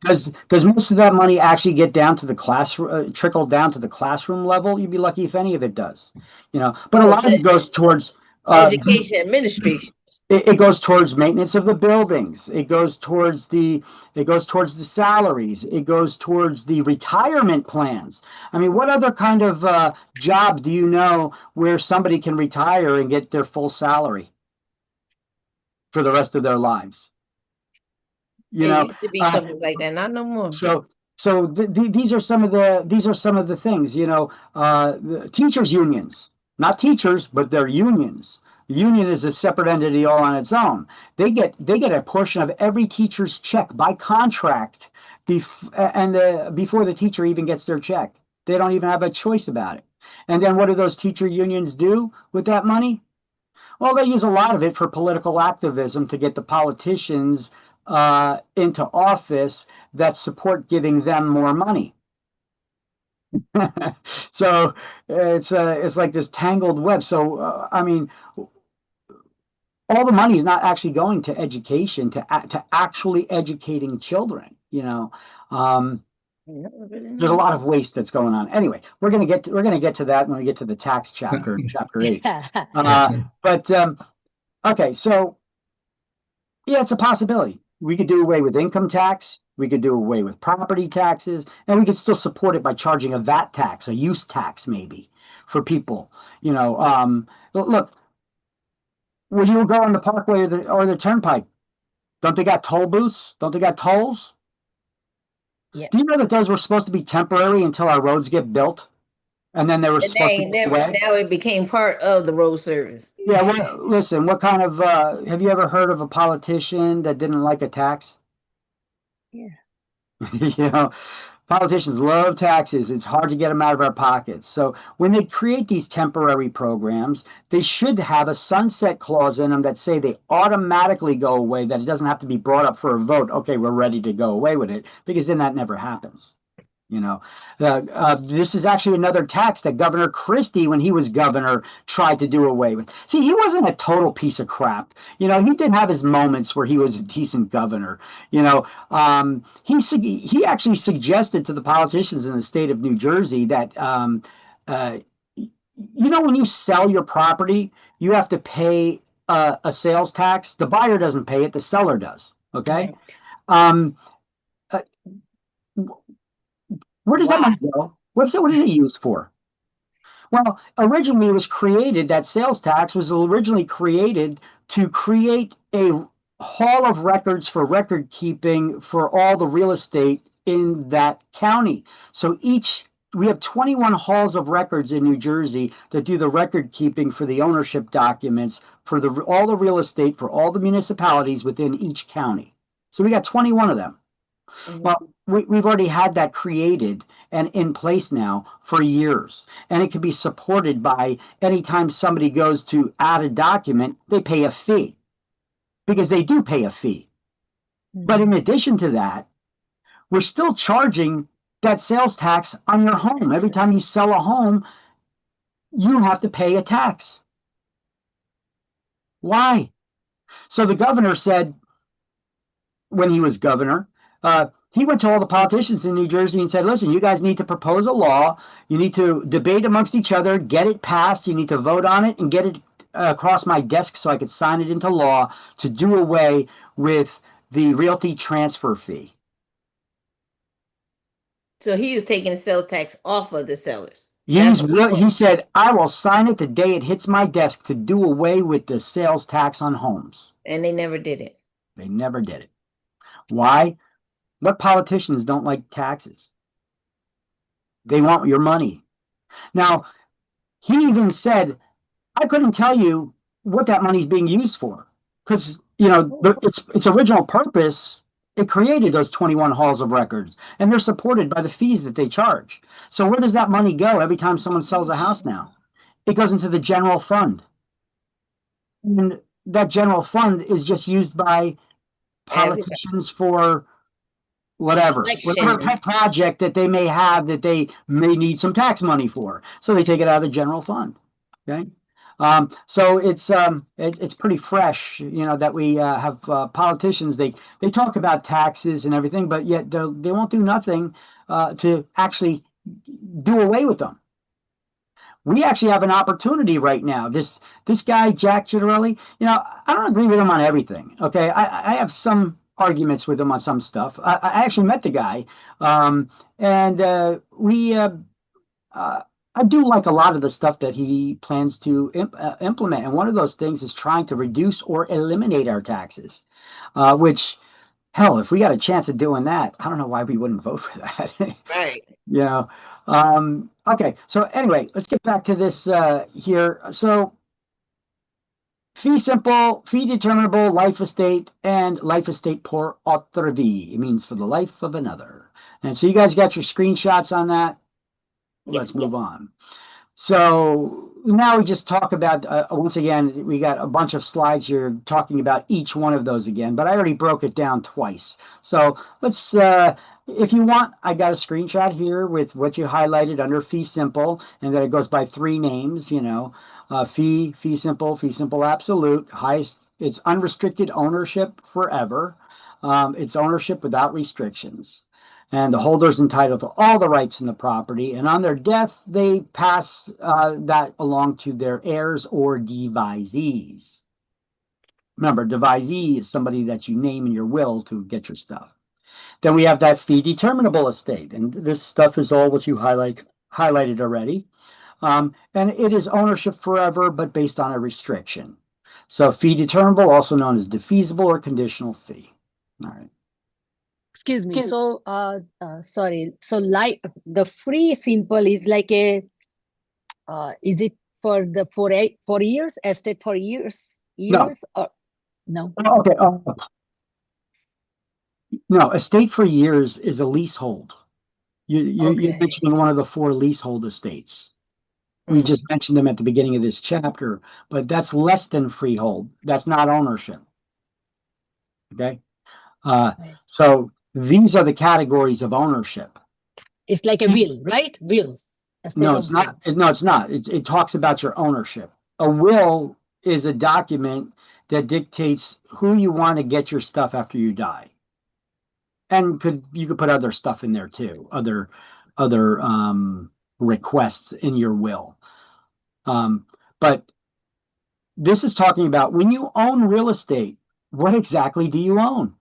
Does most of that money actually get down to the classroom, trickle down to the classroom level? You'd be lucky if any of it does, you know. But a lot of it goes towards education administration. It goes towards maintenance of the buildings. It goes towards the salaries. It goes towards the retirement plans. I mean, what other kind of job do you know where somebody can retire and get their full salary for the rest of their lives? You know, used to be something like that, not no more. So these are some of the things. You know, the teachers' unions, not teachers, but they're unions. The union is a separate entity all on its own. They get a portion of every teacher's check by contract, before the teacher even gets their check. They don't even have a choice about it. And then what do those teacher unions do with that money? Well, they use a lot of it for political activism to get the politicians into office that support giving them more money. So it's like this tangled web. So I mean, all the money is not actually going to education, to actually educating children. You know, there's a lot of waste that's going on. Anyway, we're gonna get to that when we get to the tax chapter, chapter 8. Okay, so yeah, it's a possibility. We could do away with income tax. We could do away with property taxes, and we could still support it by charging a VAT tax, a use tax, maybe, for people. You know, look. When you go on the Parkway or the Turnpike, don't they got toll booths? Don't they got tolls? Yeah. Do you know that those were supposed to be temporary until our roads get built? And then they were supposed to go away? Now it became part of the road service. Yeah, well, listen, what kind of, have you ever heard of a politician that didn't like a tax? Yeah. You know, politicians love taxes. It's hard to get them out of our pockets. So when they create these temporary programs, they should have a sunset clause in them that say they automatically go away, that it doesn't have to be brought up for a vote. Okay, we're ready to go away with it, because then that never happens. This is actually another tax that Governor Christie, when he was governor, tried to do away with. See, he wasn't a total piece of crap. He did have his moments where he was a decent governor. He actually suggested to the politicians in the state of New Jersey that when you sell your property, you have to pay a sales tax. The buyer doesn't pay it; the seller does. Okay. Right. Where does that money go? What is it used for? Well, originally it was created, that sales tax was originally created to create a hall of records for record keeping for all the real estate in that county. So we have 21 halls of records in New Jersey that do the record keeping for the ownership documents for all the real estate for all the municipalities within each county. So we got 21 of them. Mm-hmm. Well, we've already had that created and in place now for years. And it can be supported by anytime somebody goes to add a document, they pay a fee because they do pay a fee. Mm-hmm. But in addition to that, we're still charging that sales tax on your home. Every time you sell a home, you have to pay a tax. Why? So the governor said, when he was governor, he went to all the politicians in New Jersey and said, listen, you guys need to propose a law. You need to debate amongst each other, get it passed. You need to vote on it and get it across my desk so I could sign it into law to do away with the realty transfer fee. So he was taking the sales tax off of the sellers. He said, I will sign it the day it hits my desk to do away with the sales tax on homes. And they never did it. They never did it. Why? What politicians don't like taxes? They want your money. Now, he even said, I couldn't tell you what that money is being used for because, its original purpose, it created those 21 halls of records, and they're supported by the fees that they charge. So where does that money go every time someone sells a house now? It goes into the general fund. And that general fund is just used by politicians for whatever pet project that they may have that they may need some tax money for. So they take it out of the general fund. Okay. So it's pretty fresh, that we have politicians. They talk about taxes and everything, but yet they won't do nothing to actually do away with them. We actually have an opportunity right now. This guy, Jack Ciattarelli, I don't agree with him on everything. Okay. I have some arguments with him on some stuff. I actually met the guy. I do like a lot of the stuff that he plans to implement. And one of those things is trying to reduce or eliminate our taxes, which, hell, if we got a chance of doing that, I don't know why we wouldn't vote for that. Right. Okay. So anyway, let's get back to this here. So fee simple, fee determinable, life estate, and life estate por otra vie. It means for the life of another. And so you guys got your screenshots on that. Let's move on. So now we just talk about, once again, we got a bunch of slides here talking about each one of those again, but I already broke it down twice. So let's, if you want, I got a screenshot here with what you highlighted under fee simple, and then it goes by 3 names, fee simple absolute, highest, it's unrestricted ownership forever. It's ownership without restrictions. And the holder is entitled to all the rights in the property. And on their death, they pass that along to their heirs or devisees. Remember, devisee is somebody that you name in your will to get your stuff. Then we have that fee determinable estate. And this stuff is all what you highlighted already. And it is ownership forever, but based on a restriction. So fee determinable, also known as defeasible or conditional fee. All right. Excuse me. So, sorry. So, like the free simple is like a, is it for the 4 years, estate for years, No. or no? Okay. No, estate for years is a leasehold. You're mentioning one of the 4 leasehold estates. We just mentioned them at the beginning of this chapter, but that's less than freehold. That's not ownership. Okay. So these are the categories of ownership. It's like a will, right? Will. No, it's not. No, it's not. It talks about your ownership. A will is a document that dictates who you want to get your stuff after you die. And you could put other stuff in there too, other requests in your will. But this is talking about when you own real estate, what exactly do you own?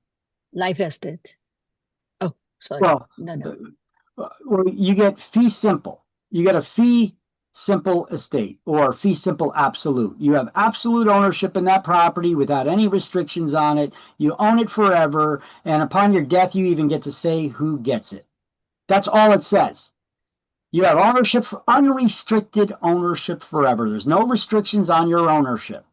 Life estate. Oh, sorry. Well, no. Well, you get fee simple. You get a fee simple estate or fee simple absolute. You have absolute ownership in that property without any restrictions on it. You own it forever, and upon your death, you even get to say who gets it. That's all it says. You have ownership, unrestricted ownership forever. There's no restrictions on your ownership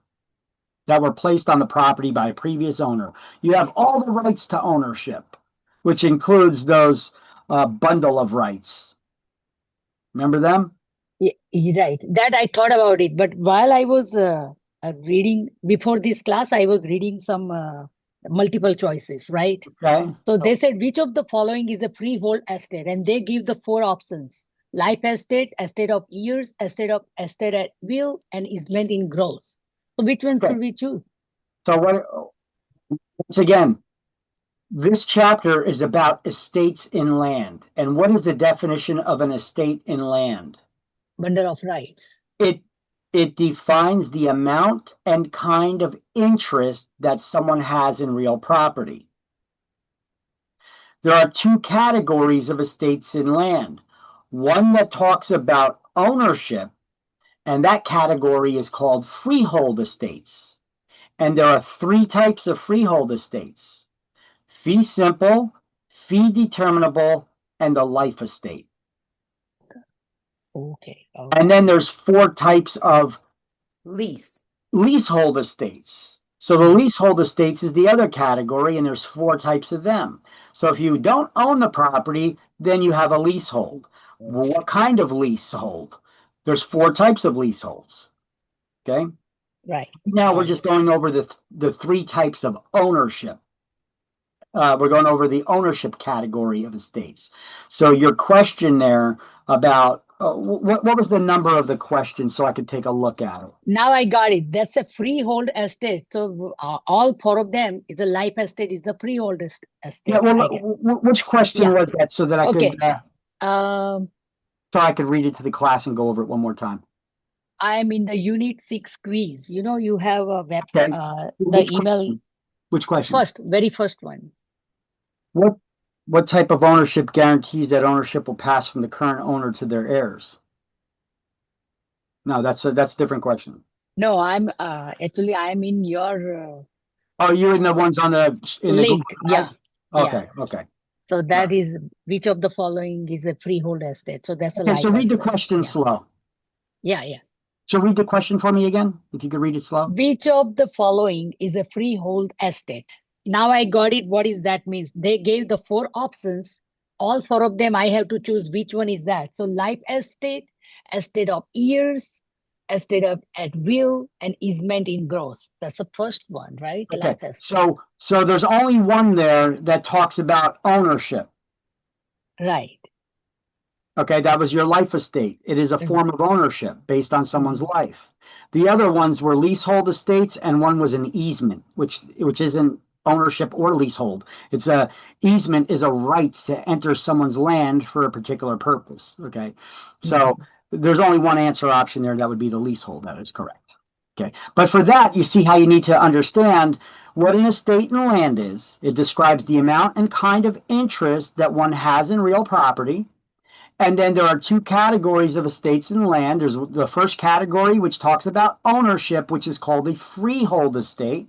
that were placed on the property by a previous owner. You have all the rights to ownership, which includes those bundle of rights. Remember them? Yeah, right. That I thought about it, but while I was reading before this class, I was reading some multiple choices, right? Okay. So they said which of the following is a freehold estate, and they give the 4 options: life estate, estate of years, estate at will, and easement in gross. So which one should we choose? So once again, this chapter is about estates in land. And what is the definition of an estate in land? Bundle of rights. It defines the amount and kind of interest that someone has in real property. There are 2 categories of estates in land. One that talks about ownership, and that category is called freehold estates. And there are 3 types of freehold estates: fee simple, fee determinable, and a life estate. Okay. And then there's 4 types of leasehold estates. So the leasehold estates is the other category, and there's 4 types of them. So if you don't own the property, then you have a leasehold. Well, what kind of leasehold? There's 4 types of leaseholds. Okay. Right. Now we're just going over the 3 types of ownership. We're going over the ownership category of estates. So your question there about what was the number of the question, so I could take a look at it? Now I got it. That's a freehold estate. So all 4 of them is a life estate, is the freehold estate. Yeah. Well, which question was that, so that I could so I could read it to the class and go over it one more time? I'm in the Unit 6 quiz. You know, you have a website, the email. Which question? Very first one. What type of ownership guarantees that ownership will pass from the current owner to their heirs? No, that's a different question. No, I'm actually I'm in your. Oh, you're in the ones on the link. Yeah. Okay. Okay. So that is which of the following is a freehold estate? So that's a life so read the estate. question slow. Yeah. So read the question for me again, if you could read it slow. Which of the following is a freehold estate? Now I got it. What is that means? They gave the 4 options. All 4 of them, I have to choose which one is that. So life estate, estate of years, estate at will, and easement in gross. That's the first one, right? Okay. Life estate. So there's only one there that talks about ownership. Right. Okay, that was your life estate. It is a form of ownership based on someone's life. The other ones were leasehold estates, and one was an easement, which isn't ownership or leasehold. It's a easement is a right to enter someone's land for a particular purpose. Okay, so there's only one answer option there. That would be the leasehold. That is correct. Okay, but for that, you see how you need to understand what an estate in land is. It describes the amount and kind of interest that one has in real property. And then there are 2 categories of estates in land. There's the first category, which talks about ownership, which is called a freehold estate.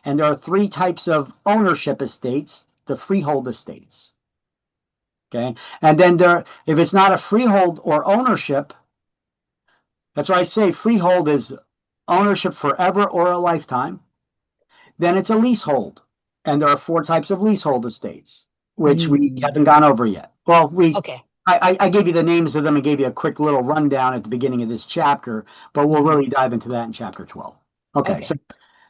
And there are 3 types of ownership estates, the freehold estates. Okay. And then if it's not a freehold or ownership, that's why I say freehold is ownership forever or a lifetime. Then it's a leasehold. And there are 4 types of leasehold estates, which we haven't gone over yet. Well, I gave you the names of them and gave you a quick little rundown at the beginning of this chapter, but we'll really dive into that in chapter 12. Okay. So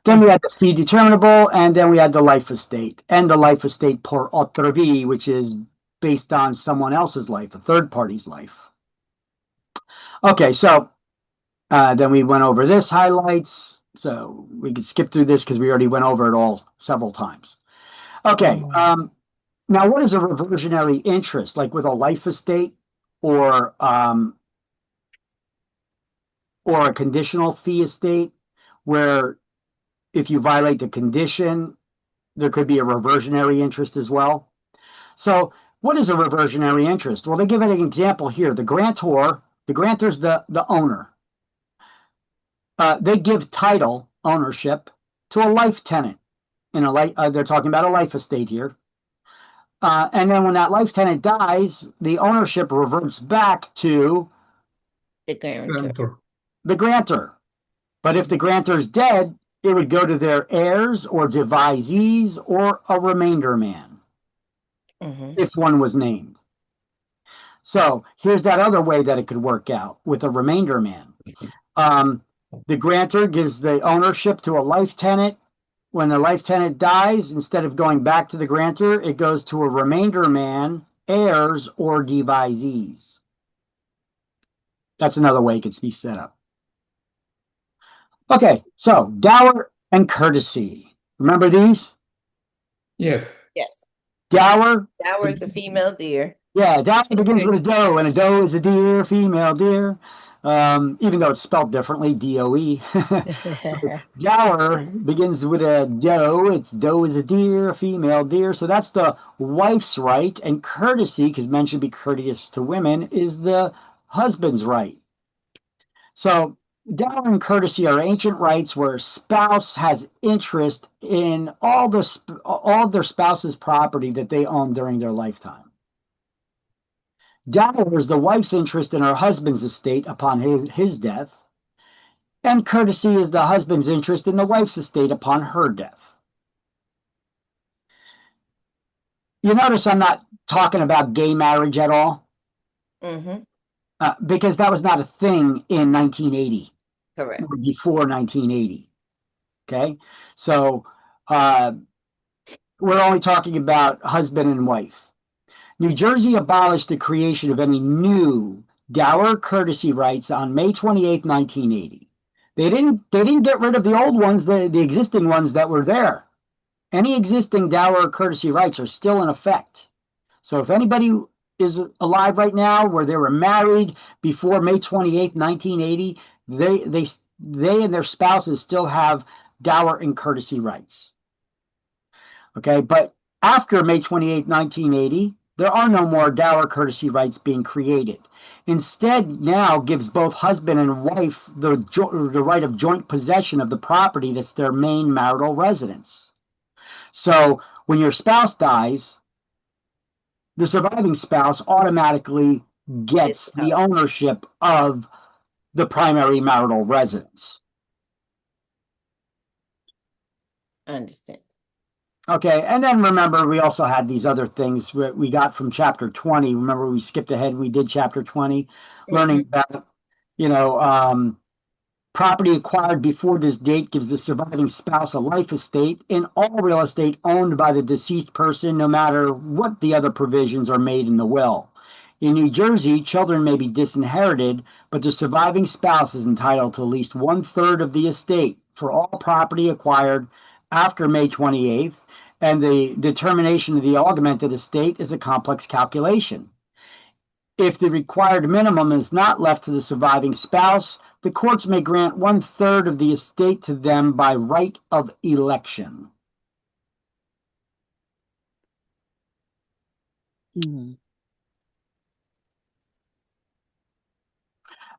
then we had the fee determinable, and then we had the life estate, and the life estate por otro vi, which is based on someone else's life, a third party's life. Okay, so then we went over this highlights. So we could skip through this because we already went over it all several times. Okay, now what is a reversionary interest, like with a life estate or a conditional fee estate, where if you violate the condition, there could be a reversionary interest as well. So what is a reversionary interest? Well, they give it an example here. The grantor's the owner. They give title ownership to a life tenant in a life. They're talking about a life estate here. And then when that life tenant dies, the ownership reverts back to The guarantor. Grantor. the grantor. But if the grantor is dead, it would go to their heirs or devisees or a remainder man, if one was named. So here's that other way that it could work out with a remainder man. The grantor gives the ownership to a life tenant. When the life tenant dies, instead of going back to the grantor, it goes to a remainder man, heirs, or devisees. That's another way it could be set up. Okay, so dower and courtesy. Remember these? Yes. Yes. Dower. Dower is the female deer. Yeah, dower begins with a doe, and a doe is a deer, female deer. Even though it's spelled differently, D-O-E. So dower begins with a doe. It's doe is a deer, a female deer. So that's the wife's right. And courtesy, because men should be courteous to women, is the husband's right. So dower and courtesy are ancient rights where a spouse has interest in all of their spouse's property that they own during their lifetime. Dower is the wife's interest in her husband's estate upon his death, and courtesy is the husband's interest in the wife's estate upon her death. You notice I'm not talking about gay marriage at all, because that was not a thing in 1980. Correct. Or before 1980. Okay, so we're only talking about husband and wife. New Jersey abolished the creation of any new dower courtesy rights on May 28, 1980. They didn't get rid of the old ones, the existing ones that were there. Any existing dower courtesy rights are still in effect. So if anybody is alive right now where they were married before May 28, 1980, they and their spouses still have dower and courtesy rights. Okay, but after May 28, 1980, there are no more dower courtesy rights being created. Instead, now gives both husband and wife the right of joint possession of the property that's their main marital residence. So when your spouse dies, the surviving spouse automatically gets the ownership of the primary marital residence. I understand. Okay, and then remember, we also had these other things we got from chapter 20. Remember, we skipped ahead. We did chapter 20, learning about, property acquired before this date gives the surviving spouse a life estate in all real estate owned by the deceased person, no matter what the other provisions are made in the will. In New Jersey, children may be disinherited, but the surviving spouse is entitled to at least 1/3 of the estate for all property acquired after May 28th, and the determination of the augmented estate is a complex calculation. If the required minimum is not left to the surviving spouse, the courts may grant 1/3 of the estate to them by right of election.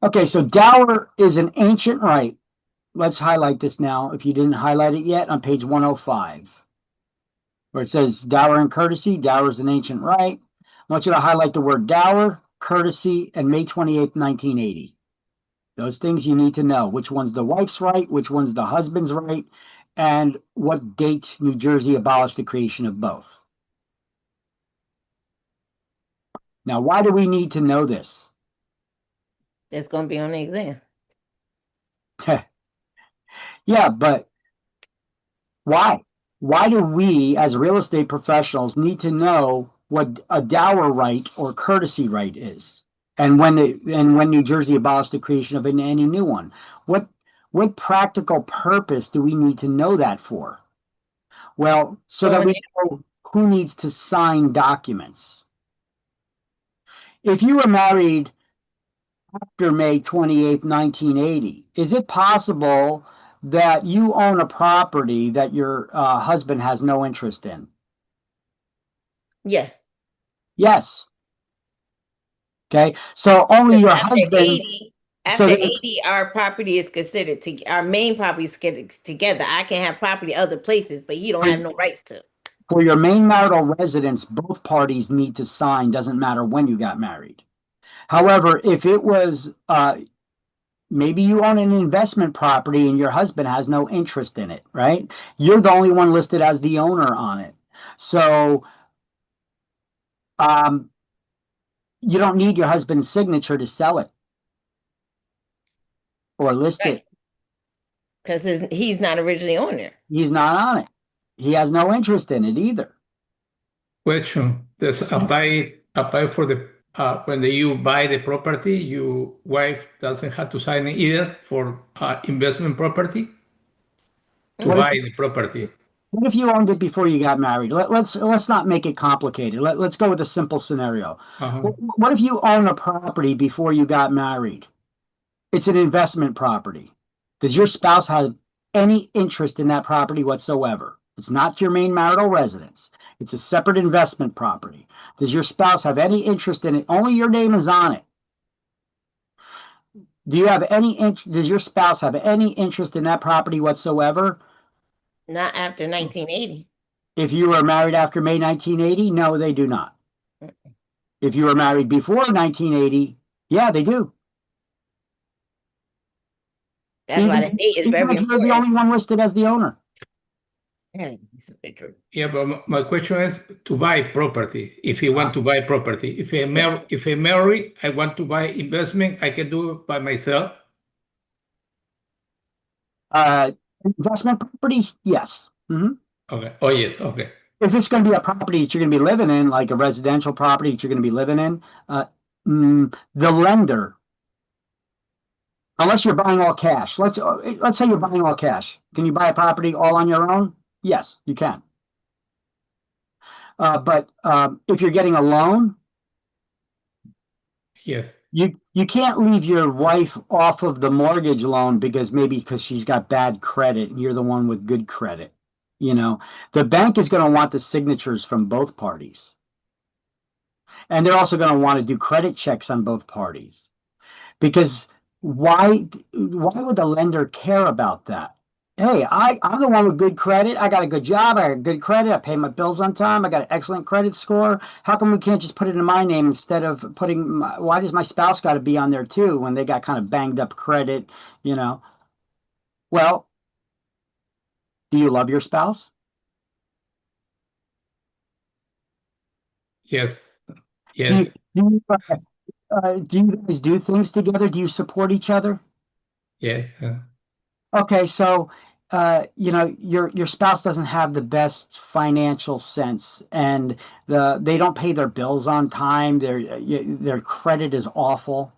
Okay, so dower is an ancient right. Let's highlight this now, if you didn't highlight it yet, on page 105, where it says dower and courtesy. Dower is an ancient right. I want you to highlight the word dower, courtesy, and May 28th, 1980. Those things you need to know. Which one's the wife's right, which one's the husband's right, and what date New Jersey abolished the creation of both. Now, why do we need to know this? It's going to be on the exam. Yeah, but why? Why do we, as real estate professionals, need to know what a dower right or courtesy right is, and when New Jersey abolished the creation of any new one. What practical purpose do we need to know that for? Well, so that we know who needs to sign documents. If you were married after May 28th, 1980, is it possible that you own a property that your husband has no interest in? Yes. Yes. Okay, so only your After husband. 80, after So 80, our property is considered our main property is together. I can have property other places, but you don't have no rights to. For your main marital residence, both parties need to sign. Doesn't matter when you got married. However, if it was maybe you own an investment property and your husband has no interest in it, right? You're the only one listed as the owner on it. So you don't need your husband's signature to sell it or list it. Because he's not originally on there. He's not on it. He has no interest in it either. Question: does apply for the when you buy the property, your wife doesn't have to sign it either for investment property to buy the property? What if you owned it before you got married? Let's not make it complicated. Let's go with a simple scenario. What if you own a property before you got married? It's an investment property. Does your spouse have any interest in that property whatsoever? It's not your main marital residence. It's a separate investment property. Does your spouse have any interest in it? Only your name is on it. Does your spouse have any interest in that property whatsoever? Not after 1980. If you were married after May 1980, no, they do not. If you were married before 1980, yeah, they do. That's why the date is very important. You're the only one listed as the owner. Yeah, but my question is to buy property. If you want to buy property, if I marry, I want to buy investment, I can do it by myself. Investment property, yes. Mm-hmm. Okay. Oh, yes. Okay. If it's going to be a property that you're going to be living in, like a residential property that you're going to be living in, the lender, unless you're buying all cash. Let's say you're buying all cash. Can you buy a property all on your own? Yes, you can. But if you're getting a loan, yes, you can't leave your wife off of the mortgage loan because she's got bad credit and you're the one with good credit. You know, the bank is going to want the signatures from both parties. And they're also going to want to do credit checks on both parties. Because why would the lender care about that? Hey, I'm the one with good credit. I got a good job. I got good credit. I pay my bills on time. I got an excellent credit score. How come we can't just put it in my name instead of why does my spouse got to be on there too when they got kind of banged up credit, you know? Well, do you love your spouse? Yes. Yes. Do you guys do things together? Do you support each other? Yes. Okay, so your spouse doesn't have the best financial sense, and they don't pay their bills on time. Their credit is awful.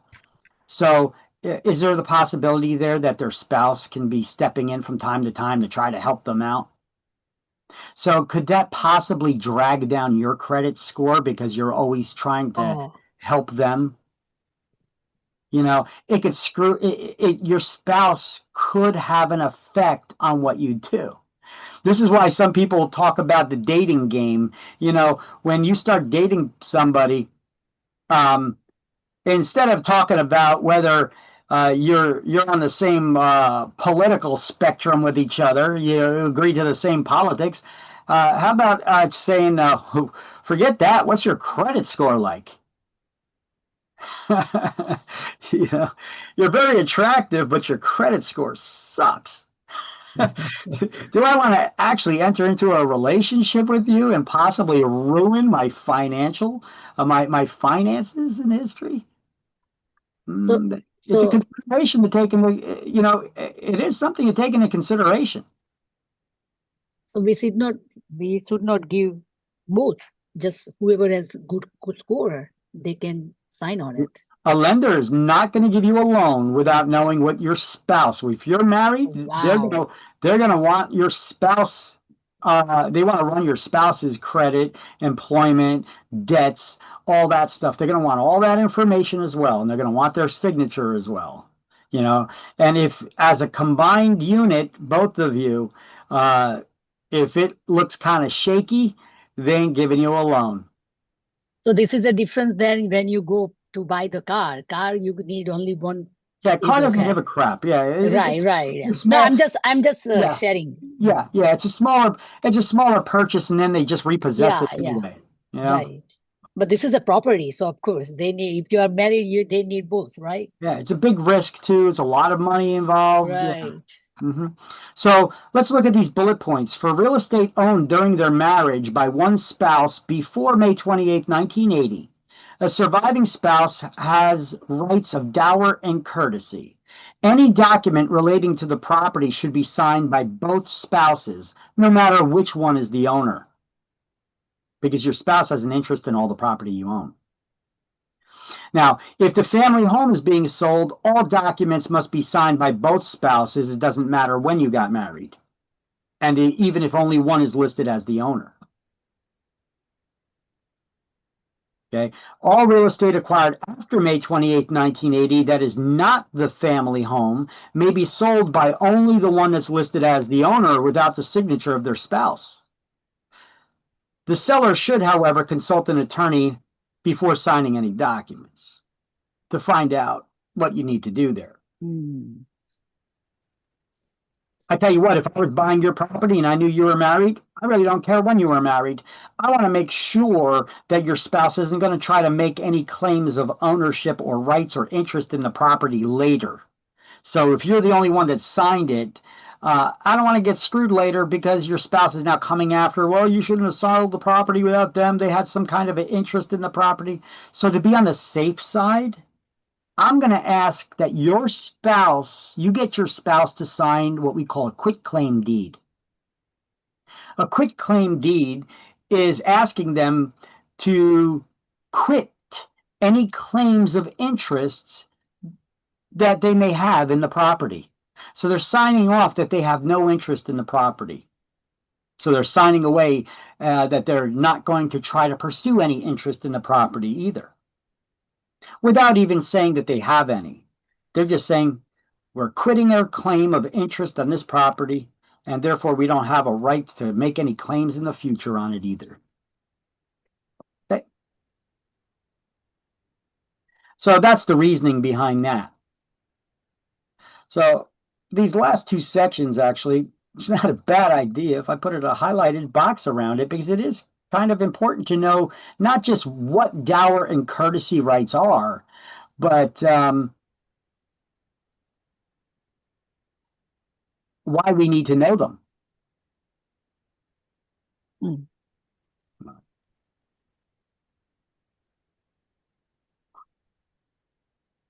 So, is there the possibility there that their spouse can be stepping in from time to time to try to help them out? So, could that possibly drag down your credit score because you're always trying to help them? You know, it could your spouse could have an effect on what you do. This is why some people talk about the dating game. You know, when you start dating somebody, instead of talking about whether you're on the same political spectrum with each other, you agree to the same politics, how about saying, forget that, what's your credit score like? You know, you're very attractive, but your credit score sucks. Do I want to actually enter into a relationship with you and possibly ruin my my finances in history? It's a consideration to take into, you know, it is something to take into consideration. So we should not give both just whoever has good score, they can sign on it. A lender is not going to give you a loan without knowing what your spouse. If you're married, Wow. they're going to want your spouse. They want to run your spouse's credit, employment, debts, all that stuff. They're going to want all that information as well, and they're going to want their signature as well. You know, and if as a combined unit, both of you, if it looks kind of shaky, they ain't giving you a loan. So this is the difference then when you go to buy the car. Car, you need only one. Yeah, car is doesn't okay. give a crap. Yeah, Right. it's No, small. I'm just Yeah. sharing. Yeah, it's a smaller purchase, and then they just repossess it anyway. You know? Right. But this is a property, so of course they need. If you are married, they need both, right? Yeah, it's a big risk too. It's a lot of money involved. Right. Yeah. So let's look at these bullet points. For real estate owned during their marriage by one spouse before May 28, 1980, a surviving spouse has rights of dower and courtesy. Any document relating to the property should be signed by both spouses, no matter which one is the owner, because your spouse has an interest in all the property you own. Now, if the family home is being sold, all documents must be signed by both spouses. It doesn't matter when you got married, and even if only one is listed as the owner. Okay. All real estate acquired after May 28, 1980, that is not the family home, may be sold by only the one that's listed as the owner without the signature of their spouse. The seller should, however, consult an attorney before signing any documents to find out what you need to do there. I tell you what, if I was buying your property and I knew you were married, I really don't care when you were married. I want to make sure that your spouse isn't going to try to make any claims of ownership or rights or interest in the property later. So if you're the only one that signed it, I don't want to get screwed later because your spouse is now coming after, well, you shouldn't have sold the property without them. They had some kind of an interest in the property. So to be on the safe side, I'm going to ask that you get your spouse to sign what we call a quitclaim deed. A quitclaim deed is asking them to quit any claims of interests that they may have in the property. So they're signing off that they have no interest in the property. So they're signing away that they're not going to try to pursue any interest in the property either, without even saying that they have any. They're just saying, we're quitting our claim of interest on this property, and therefore we don't have a right to make any claims in the future on it either. Okay. So that's the reasoning behind that. So these last two sections, actually, it's not a bad idea if I put a highlighted box around it, because it is kind of important to know not just what dower and courtesy rights are, but why we need to know them.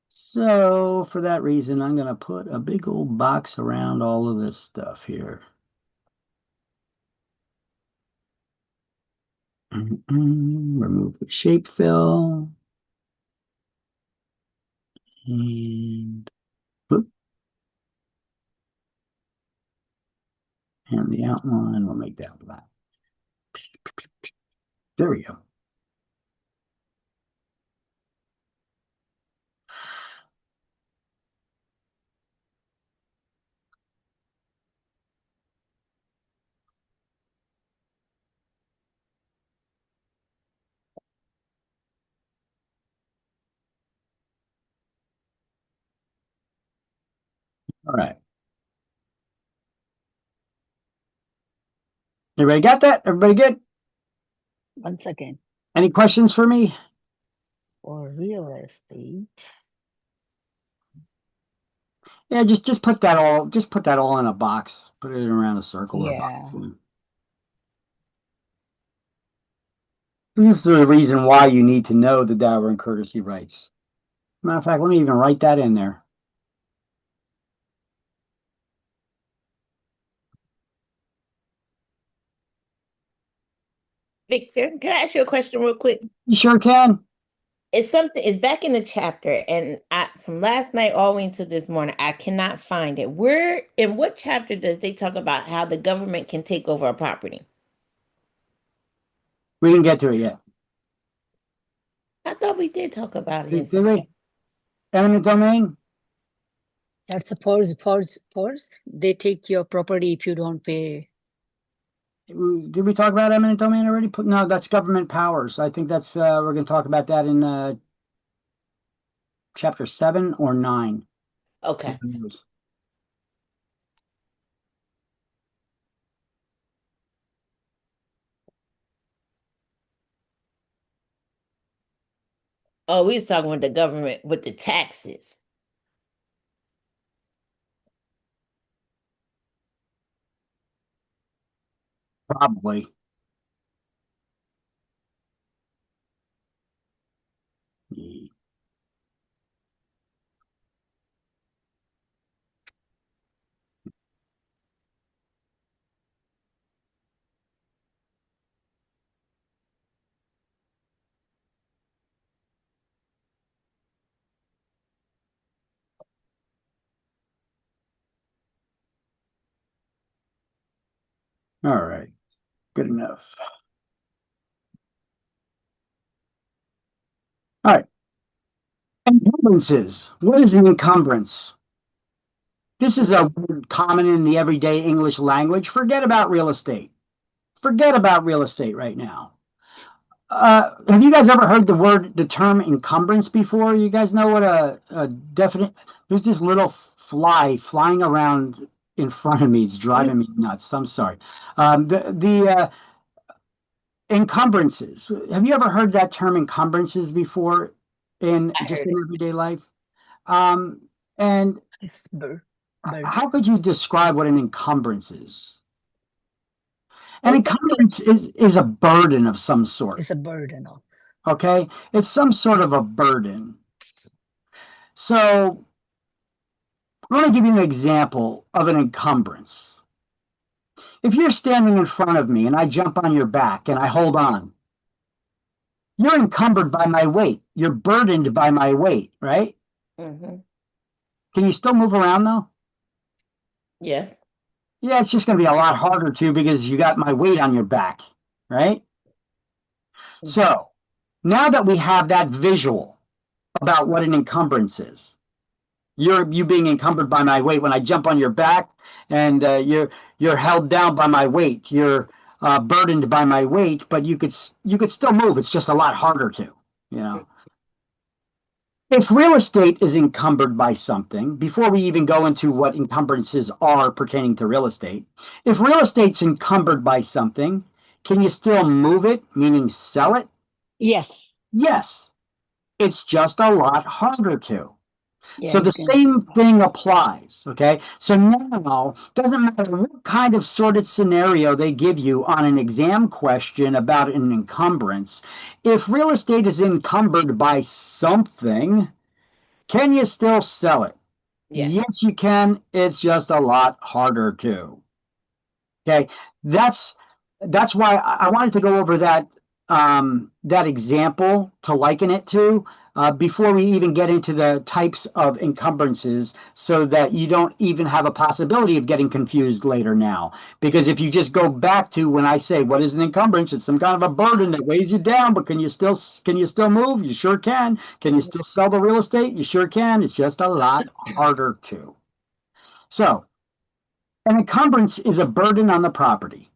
So for that reason, I'm going to put a big old box around all of this stuff here. Remove the shape fill. And whoop. And the outline, we'll make that black. There we go. All right. Everybody got that? Everybody good? 1 second. Any questions for me? For real estate. Yeah, just put that all in a box. Put it around a circle or box. This is the reason why you need to know the dower and courtesy rights. Matter of fact, let me even write that in there. Victor, can I ask you a question real quick? You sure can. It's back in the chapter, and from last night all the way into this morning, I cannot find it. Where in what chapter does they talk about how the government can take over a property? We didn't get to it yet. I thought we did talk about it. Did we? Eminent domain? That's a force. They take your property if you don't pay. Did we talk about eminent domain already? No, that's government powers. I think that's we're going to talk about that in chapter 7 or 9. Okay. Oh, we was talking with the government with the taxes. Probably. All right. Good enough. All right. Encumbrances. What is an encumbrance? This is a word common in the everyday English language. Forget about real estate. Forget about real estate right now. Have you guys ever heard the term encumbrance before? You guys know what a definite, there's this little fly flying around in front of me. It's driving me nuts. I'm sorry. The encumbrances. Have you ever heard that term encumbrances before in everyday life? And how could you describe what an encumbrance is? An encumbrance is a burden of some sort. It's a burden. Okay? It's some sort of a burden. So, I'm going to give you an example of an encumbrance. If you're standing in front of me and I jump on your back and I hold on, you're encumbered by my weight. You're burdened by my weight, right? Mm-hmm. Can you still move around, though? Yes. Yeah, it's just going to be a lot harder to because you got my weight on your back, right? Mm-hmm. So now that we have that visual about what an encumbrance is, you being encumbered by my weight when I jump on your back, and you're held down by my weight. You're burdened by my weight, but you could still move. It's just a lot harder to, you know. If real estate is encumbered by something, before we even go into what encumbrances are pertaining to real estate, if real estate's encumbered by something, can you still move it, meaning sell it? Yes. Yes. It's just a lot harder to. Yeah, so the same thing applies, okay? So now, doesn't matter what kind of sorted scenario they give you on an exam question about an encumbrance, if real estate is encumbered by something, can you still sell it? Yeah. Yes, you can. It's just a lot harder to. Okay, that's why I wanted to go over that that example to liken it to. Before we even get into the types of encumbrances, so that you don't even have a possibility of getting confused later now. Because if you just go back to when I say, what is an encumbrance? It's some kind of a burden that weighs you down, but can you still move? You sure can. Can you still sell the real estate? You sure can. It's just a lot harder to. So, an encumbrance is a burden on the property.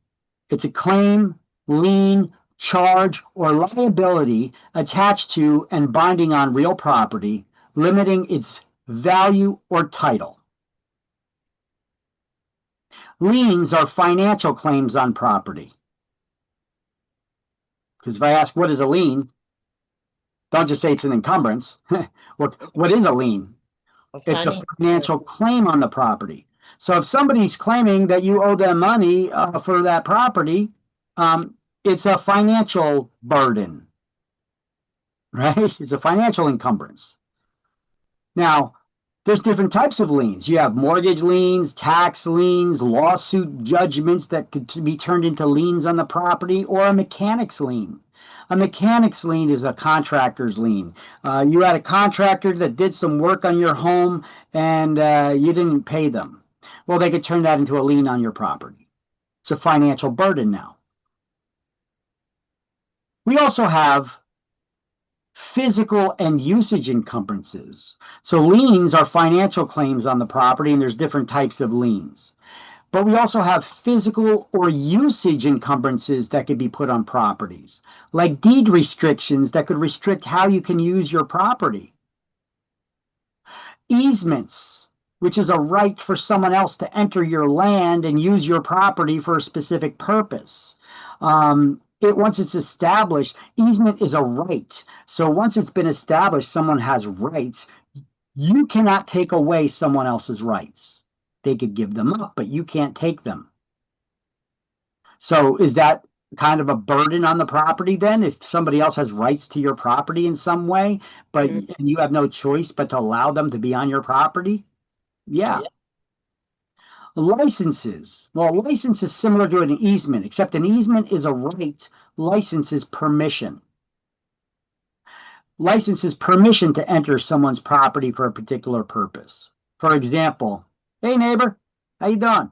It's a claim, lien, charge, or liability attached to and binding on real property, limiting its value or title. Liens are financial claims on property. Because if I ask, what is a lien? Don't just say it's an encumbrance. What is a lien? It's a financial claim on the property. So if somebody's claiming that you owe them money for that property, it's a financial burden, right? It's a financial encumbrance. Now, There's different types of liens. You have mortgage liens, tax liens, lawsuit judgments that could be turned into liens on the property, or a mechanic's lien. A mechanic's lien is a contractor's lien. You had a contractor that did some work on your home and you didn't pay them. Well, they could turn that into a lien on your property. It's a financial burden now. We also have physical and usage encumbrances. So liens are financial claims on the property, and there's different types of liens. But we also have physical or usage encumbrances that could be put on properties, like deed restrictions that could restrict how you can use your property. Easements, which is a right for someone else to enter your land and use your property for a specific purpose. Once it's established, easement is a right. So once it's been established, someone has rights. You cannot take away someone else's rights. They could give them up, but you can't take them. So is that kind of a burden on the property then? If somebody else has rights to your property in some way, but you have no choice but to allow them to be on your property? Yeah. Licenses. Well, a license is similar to an easement, except an easement is a right. License is permission. License is permission to enter someone's property for a particular purpose. For example, hey neighbor, how you doing?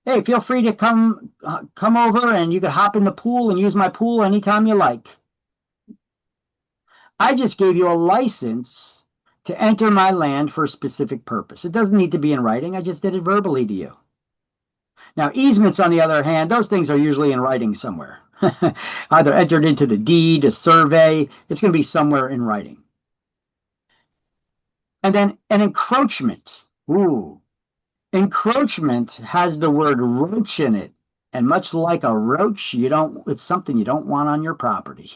Hey, feel free to come over and you can hop in the pool and use my pool anytime you like. I just gave you a license to enter my land for a specific purpose. It doesn't need to be in writing. I just did it verbally to you. Now, easements, on the other hand, those things are usually in writing somewhere. Either entered into the deed, a survey. It's going to be somewhere in writing. And then an encroachment. Ooh. Encroachment has the word roach in it. And much like a roach, it's something you don't want on your property.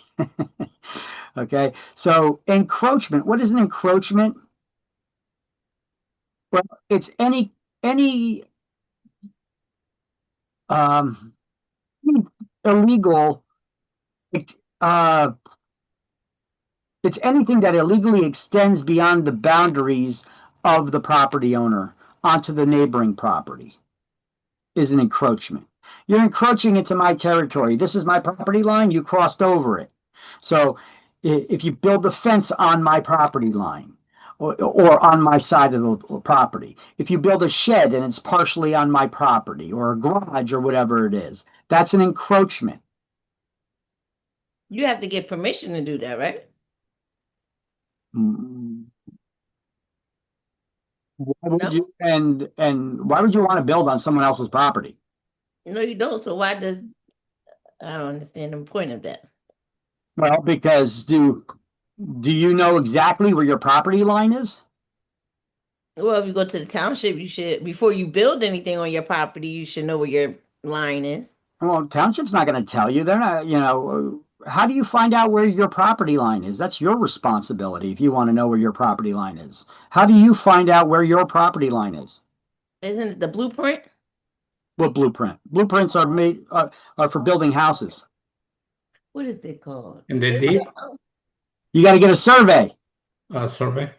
Okay, so encroachment. What is an encroachment? Well, it's any illegal. It's anything that illegally extends beyond the boundaries of the property owner onto the neighboring property. Is an encroachment. You're encroaching into my territory. This is my property line. You crossed over it. So if you build the fence on my property line or on my side of the property, if you build a shed and it's partially on my property or a garage or whatever it is, that's an encroachment. You have to get permission to do that, right? Why would you, and why would you want to build on someone else's property? No, you don't. So I don't understand the point of that. Well, because do you know exactly where your property line is? Well, if you go to the township, you should, before you build anything on your property, you should know where your line is. Well, township's not going to tell you. They're not, how do you find out where your property line is? That's your responsibility if you want to know where your property line is. How do you find out where your property line is? Isn't it the blueprint? What blueprint? Blueprints are made are for building houses. What is it called? And the deed? You got to get a survey. A survey?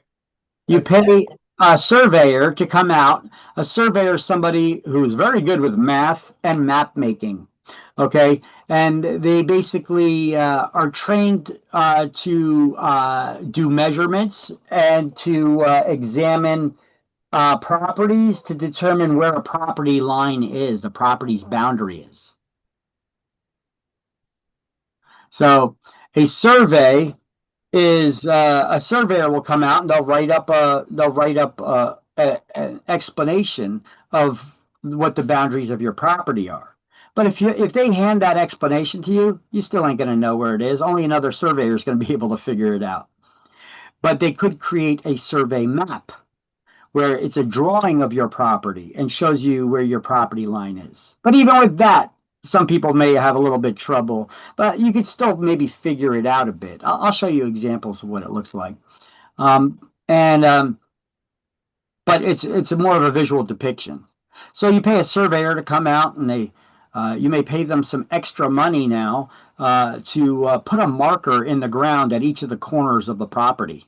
You pay a surveyor to come out. A surveyor is somebody who is very good with math and map making. Okay, and they basically are trained to do measurements and to examine properties to determine where a property line is, a property's boundary is. So a survey is a surveyor will come out and they'll write up an explanation of what the boundaries of your property are. But if they hand that explanation to you, you still ain't going to know where it is. Only another surveyor is going to be able to figure it out. But they could create a survey map where it's a drawing of your property and shows you where your property line is. But even with that, some people may have a little bit trouble, but you could still maybe figure it out a bit. I'll show you examples of what it looks like. But it's more of a visual depiction. So you pay a surveyor to come out, and you may pay them some extra money now to put a marker in the ground at each of the corners of the property.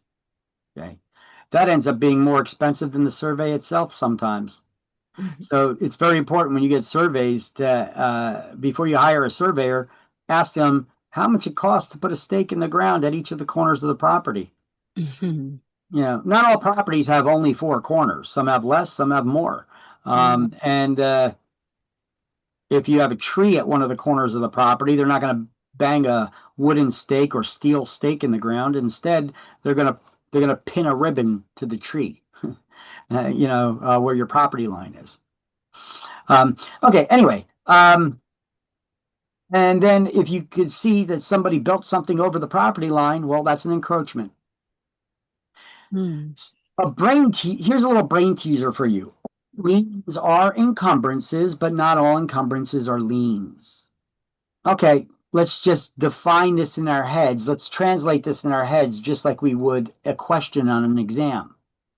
Okay, that ends up being more expensive than the survey itself sometimes. So it's very important when you get surveys to, before you hire a surveyor, ask them how much it costs to put a stake in the ground at each of the corners of the property. You know, not all properties have only 4 corners. Some have less, some have more. And if you have a tree at one of the corners of the property, they're not going to bang a wooden stake or steel stake in the ground. Instead, they're going to pin a ribbon to the tree, you know, where your property line is. Okay, anyway. And then if you could see that somebody built something over the property line, well, that's an encroachment. Here's a little brain teaser for you. Liens are encumbrances, but not all encumbrances are liens. Okay, let's just define this in our heads. Let's translate this in our heads just like we would a question on an exam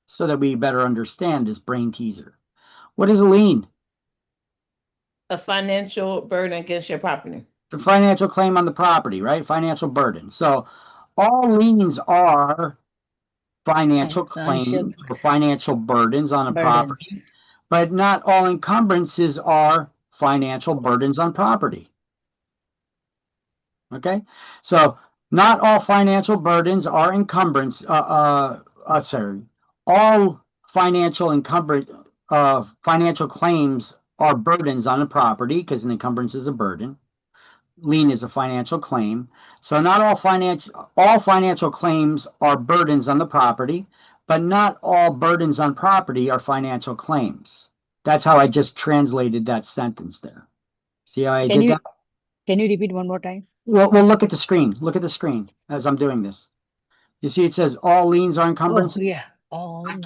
so that we better understand this brain teaser. What is a lien? A financial burden against your property. The financial claim on the property, right? Financial burden. So all liens are financial claims or financial burdens on a property, but not all encumbrances are financial burdens on property. Okay, so not all financial burdens are encumbrance. Sorry, all financial financial claims are burdens on a property because an encumbrance is a burden. Lien is a financial claim. So not all financial claims are burdens on the property, but not all burdens on property are financial claims. That's how I just translated that sentence there. See how I did that? Can you repeat one more time? Well, look at the screen. Look at the screen as I'm doing this. You see, it says all liens are encumbrances. Oh, yeah.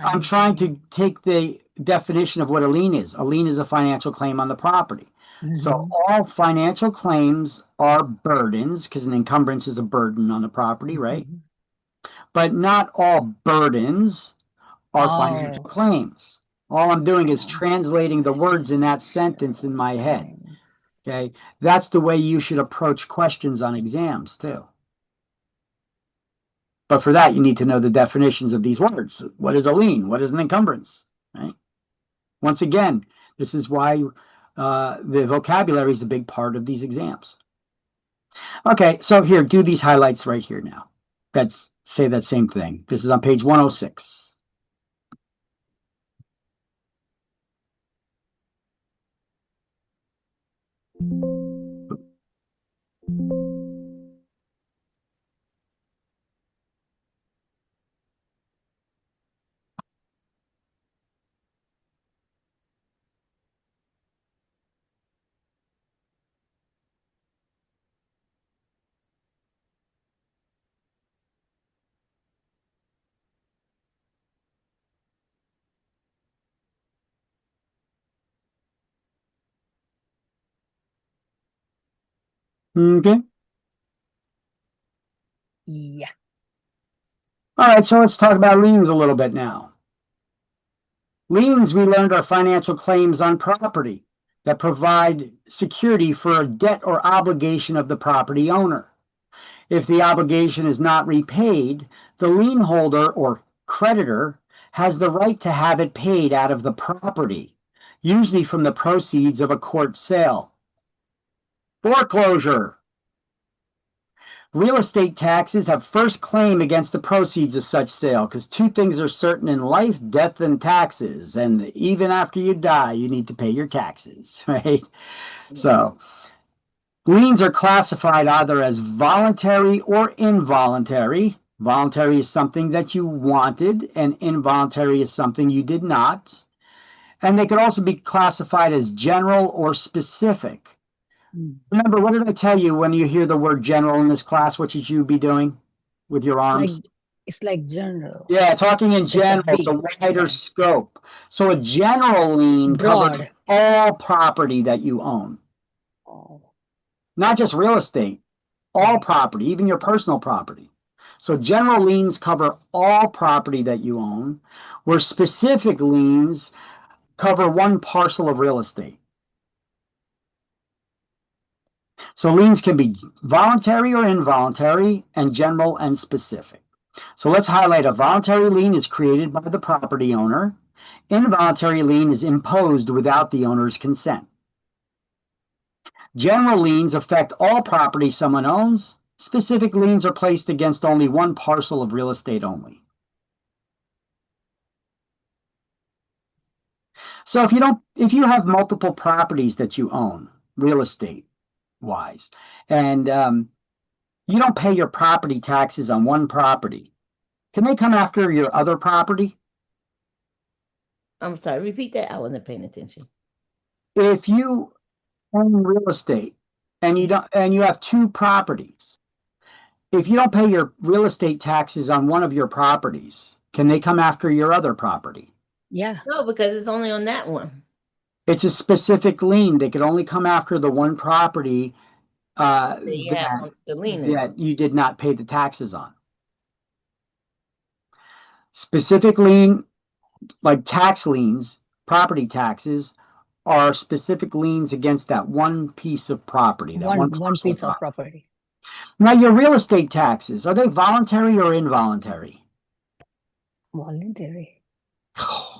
I'm trying to take the definition of what a lien is. A lien is a financial claim on the property. So all financial claims are burdens because an encumbrance is a burden on the property, right? But not all burdens are financial claims. All I'm doing is translating the words in that sentence in my head. Okay, that's the way you should approach questions on exams too. But for that, you need to know the definitions of these words. What is a lien? What is an encumbrance? Right? Once again, this is why the vocabulary is a big part of these exams. Okay, so here, do these highlights right here now. Let's say that same thing. This is on page 106. Okay. Yeah. All right, so let's talk about liens a little bit now. Liens, we learned, are financial claims on property that provide security for a debt or obligation of the property owner. If the obligation is not repaid, the lien holder or creditor has the right to have it paid out of the property, usually from the proceeds of a court sale. Foreclosure. Real estate taxes have first claim against the proceeds of such sale because 2 things are certain in life: death and taxes. And even after you die, you need to pay your taxes, right? So liens are classified either as voluntary or involuntary. Voluntary is something that you wanted, and involuntary is something you did not. And they could also be classified as general or specific. Remember, what did I tell you when you hear the word general in this class? What should you be doing with your arms? It's like general. Yeah, talking in general, it's a wider scope. So a general lien covers all property that you own. Not just real estate, all property, even your personal property. So general liens cover all property that you own, where specific liens cover one parcel of real estate. So liens can be voluntary or involuntary, and general and specific. So let's highlight a voluntary lien is created by the property owner. Involuntary lien is imposed without the owner's consent. General liens affect all property someone owns. Specific liens are placed against only one parcel of real estate only. So if you have multiple properties that you own, real estate wise, and you don't pay your property taxes on one property, can they come after your other property? I'm sorry, repeat that. I wasn't paying attention. If you own real estate and you have two properties, if you don't pay your real estate taxes on one of your properties, can they come after your other property? Yeah. No, because it's only on that one. It's a specific lien. They could only come after the one property That you have on the lien in. that you did not pay the taxes on. Specific lien, like tax liens, property taxes, are specific liens against that one piece of property. That One parcel piece of property. Now, your real estate taxes, are they voluntary or involuntary? Voluntary.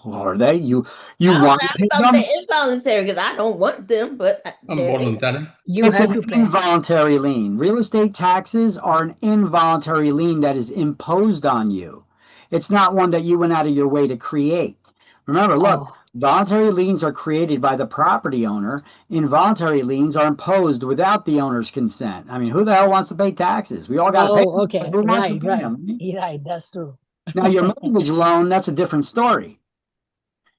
Are they? You I want was to pay about them? the involuntary because I don't want them, but Voluntary. You It's have an to pay. involuntary lien. Real estate taxes are an involuntary lien that is imposed on you. It's not one that you went out of your way to create. Remember, look, Oh. voluntary liens are created by the property owner. Involuntary liens are imposed without the owner's consent. I mean, who the hell wants to pay taxes? We all got to pay them, Okay. but who wants to Right, pay right. them? Right, that's true. Now, your mortgage loan, that's a different story.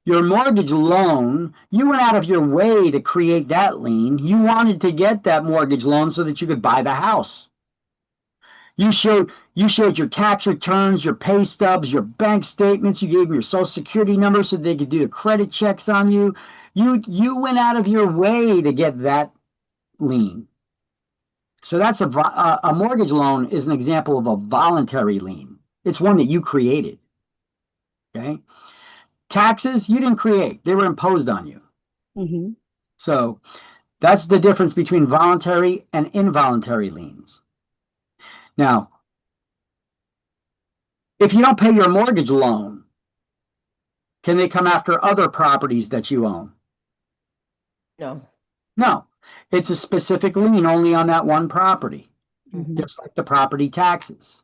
Your mortgage loan, you went out of your way to create that lien. You wanted to get that mortgage loan so that you could buy the house. You showed your tax returns, your pay stubs, your bank statements. You gave them your social security number so they could do the credit checks on you. You went out of your way to get that lien. So that's a mortgage loan is an example of a voluntary lien. It's one that you created. Okay. Taxes you didn't create; they were imposed on you. Mm-hmm. So that's the difference between voluntary and involuntary liens. Now, if you don't pay your mortgage loan, can they come after other properties that you own? no. No. It's a specific lien only on that one property, Mm-hmm. just like the property taxes.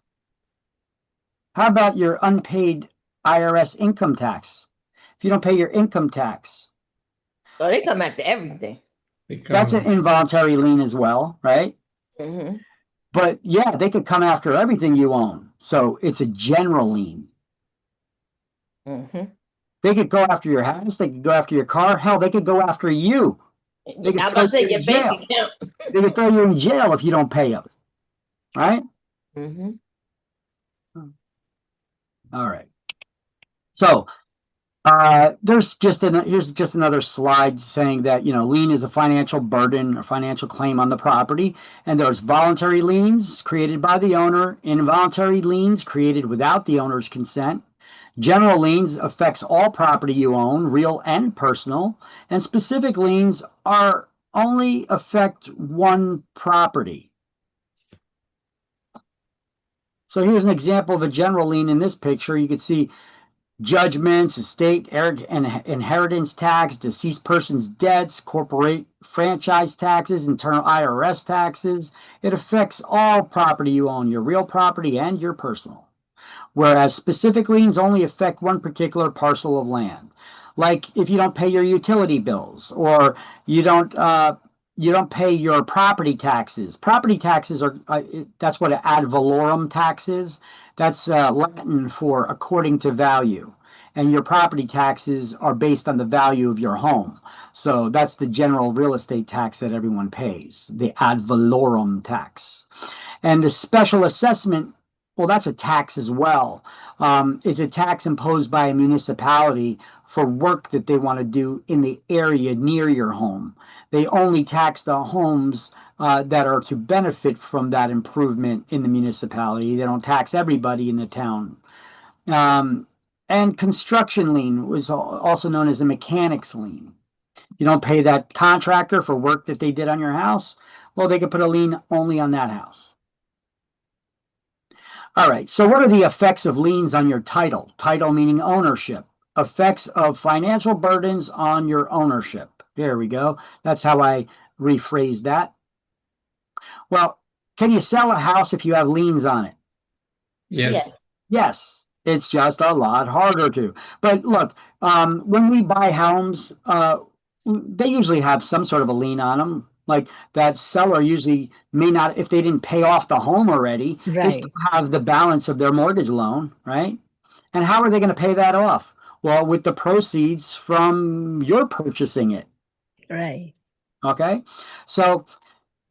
How about your unpaid IRS income tax? If you don't pay your income tax, Oh, they come after everything. that's an involuntary lien as well, right? Mm-hmm. But yeah, they could come after everything you own. So it's a general lien. Mm-hmm. They could go after your house. They could go after your car. Hell, they could go after you. They could I'm about to throw say you your in bank jail. account. They could throw you in jail if you don't pay them. Right? Mm-hmm. All right. So here's just another slide saying that, lien is a financial burden or financial claim on the property. And there's voluntary liens created by the owner, involuntary liens created without the owner's consent. General liens affects all property you own, real and personal, and specific liens are only affect one property. So here's an example of a general lien in this picture. You can see judgments, estate and inheritance tax, deceased person's debts, corporate franchise taxes, internal IRS taxes. It affects all property you own, your real property and your personal. Whereas specific liens only affect one particular parcel of land. Like if you don't pay your utility bills or you don't pay your property taxes. Property taxes are that's what an ad valorem tax is. That's Latin for according to value. And your property taxes are based on the value of your home. So that's the general real estate tax that everyone pays, the ad valorem tax. And the special assessment, well, that's a tax as well. It's a tax imposed by a municipality for work that they want to do in the area near your home. They only tax the homes that are to benefit from that improvement in the municipality. They don't tax everybody in the town. And construction lien was also known as a mechanics lien. You don't pay that contractor for work that they did on your house, well, they could put a lien only on that house. All right. So what are the effects of liens on your title? Title meaning ownership. Effects of financial burdens on your ownership. There we go. That's how I rephrase that. Well, can you sell a house if you have liens on it? Yes. Yes. It's just a lot harder to. But look, when we buy homes, they usually have some sort of a lien on them. Like that seller usually may not, if they didn't pay off the home already, they Right. still have the balance of their mortgage loan, right? And how are they going to pay that off? Well, with the proceeds from your purchasing it. Right. Okay. So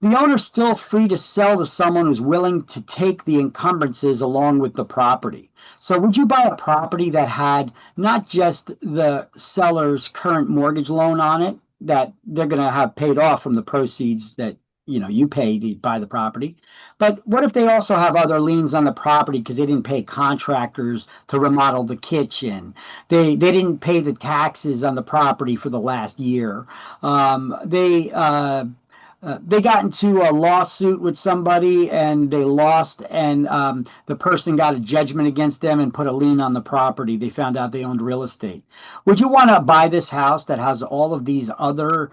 the owner's still free to sell to someone who's willing to take the encumbrances along with the property. So would you buy a property that had not just the seller's current mortgage loan on it that they're going to have paid off from the proceeds that you pay to buy the property, but what if they also have other liens on the property because they didn't pay contractors to remodel the kitchen, they didn't pay the taxes on the property for the last year, they got into a lawsuit with somebody and they lost, and the person got a judgment against them and put a lien on the property. They found out they owned real estate. Would you want to buy this house that has all of these other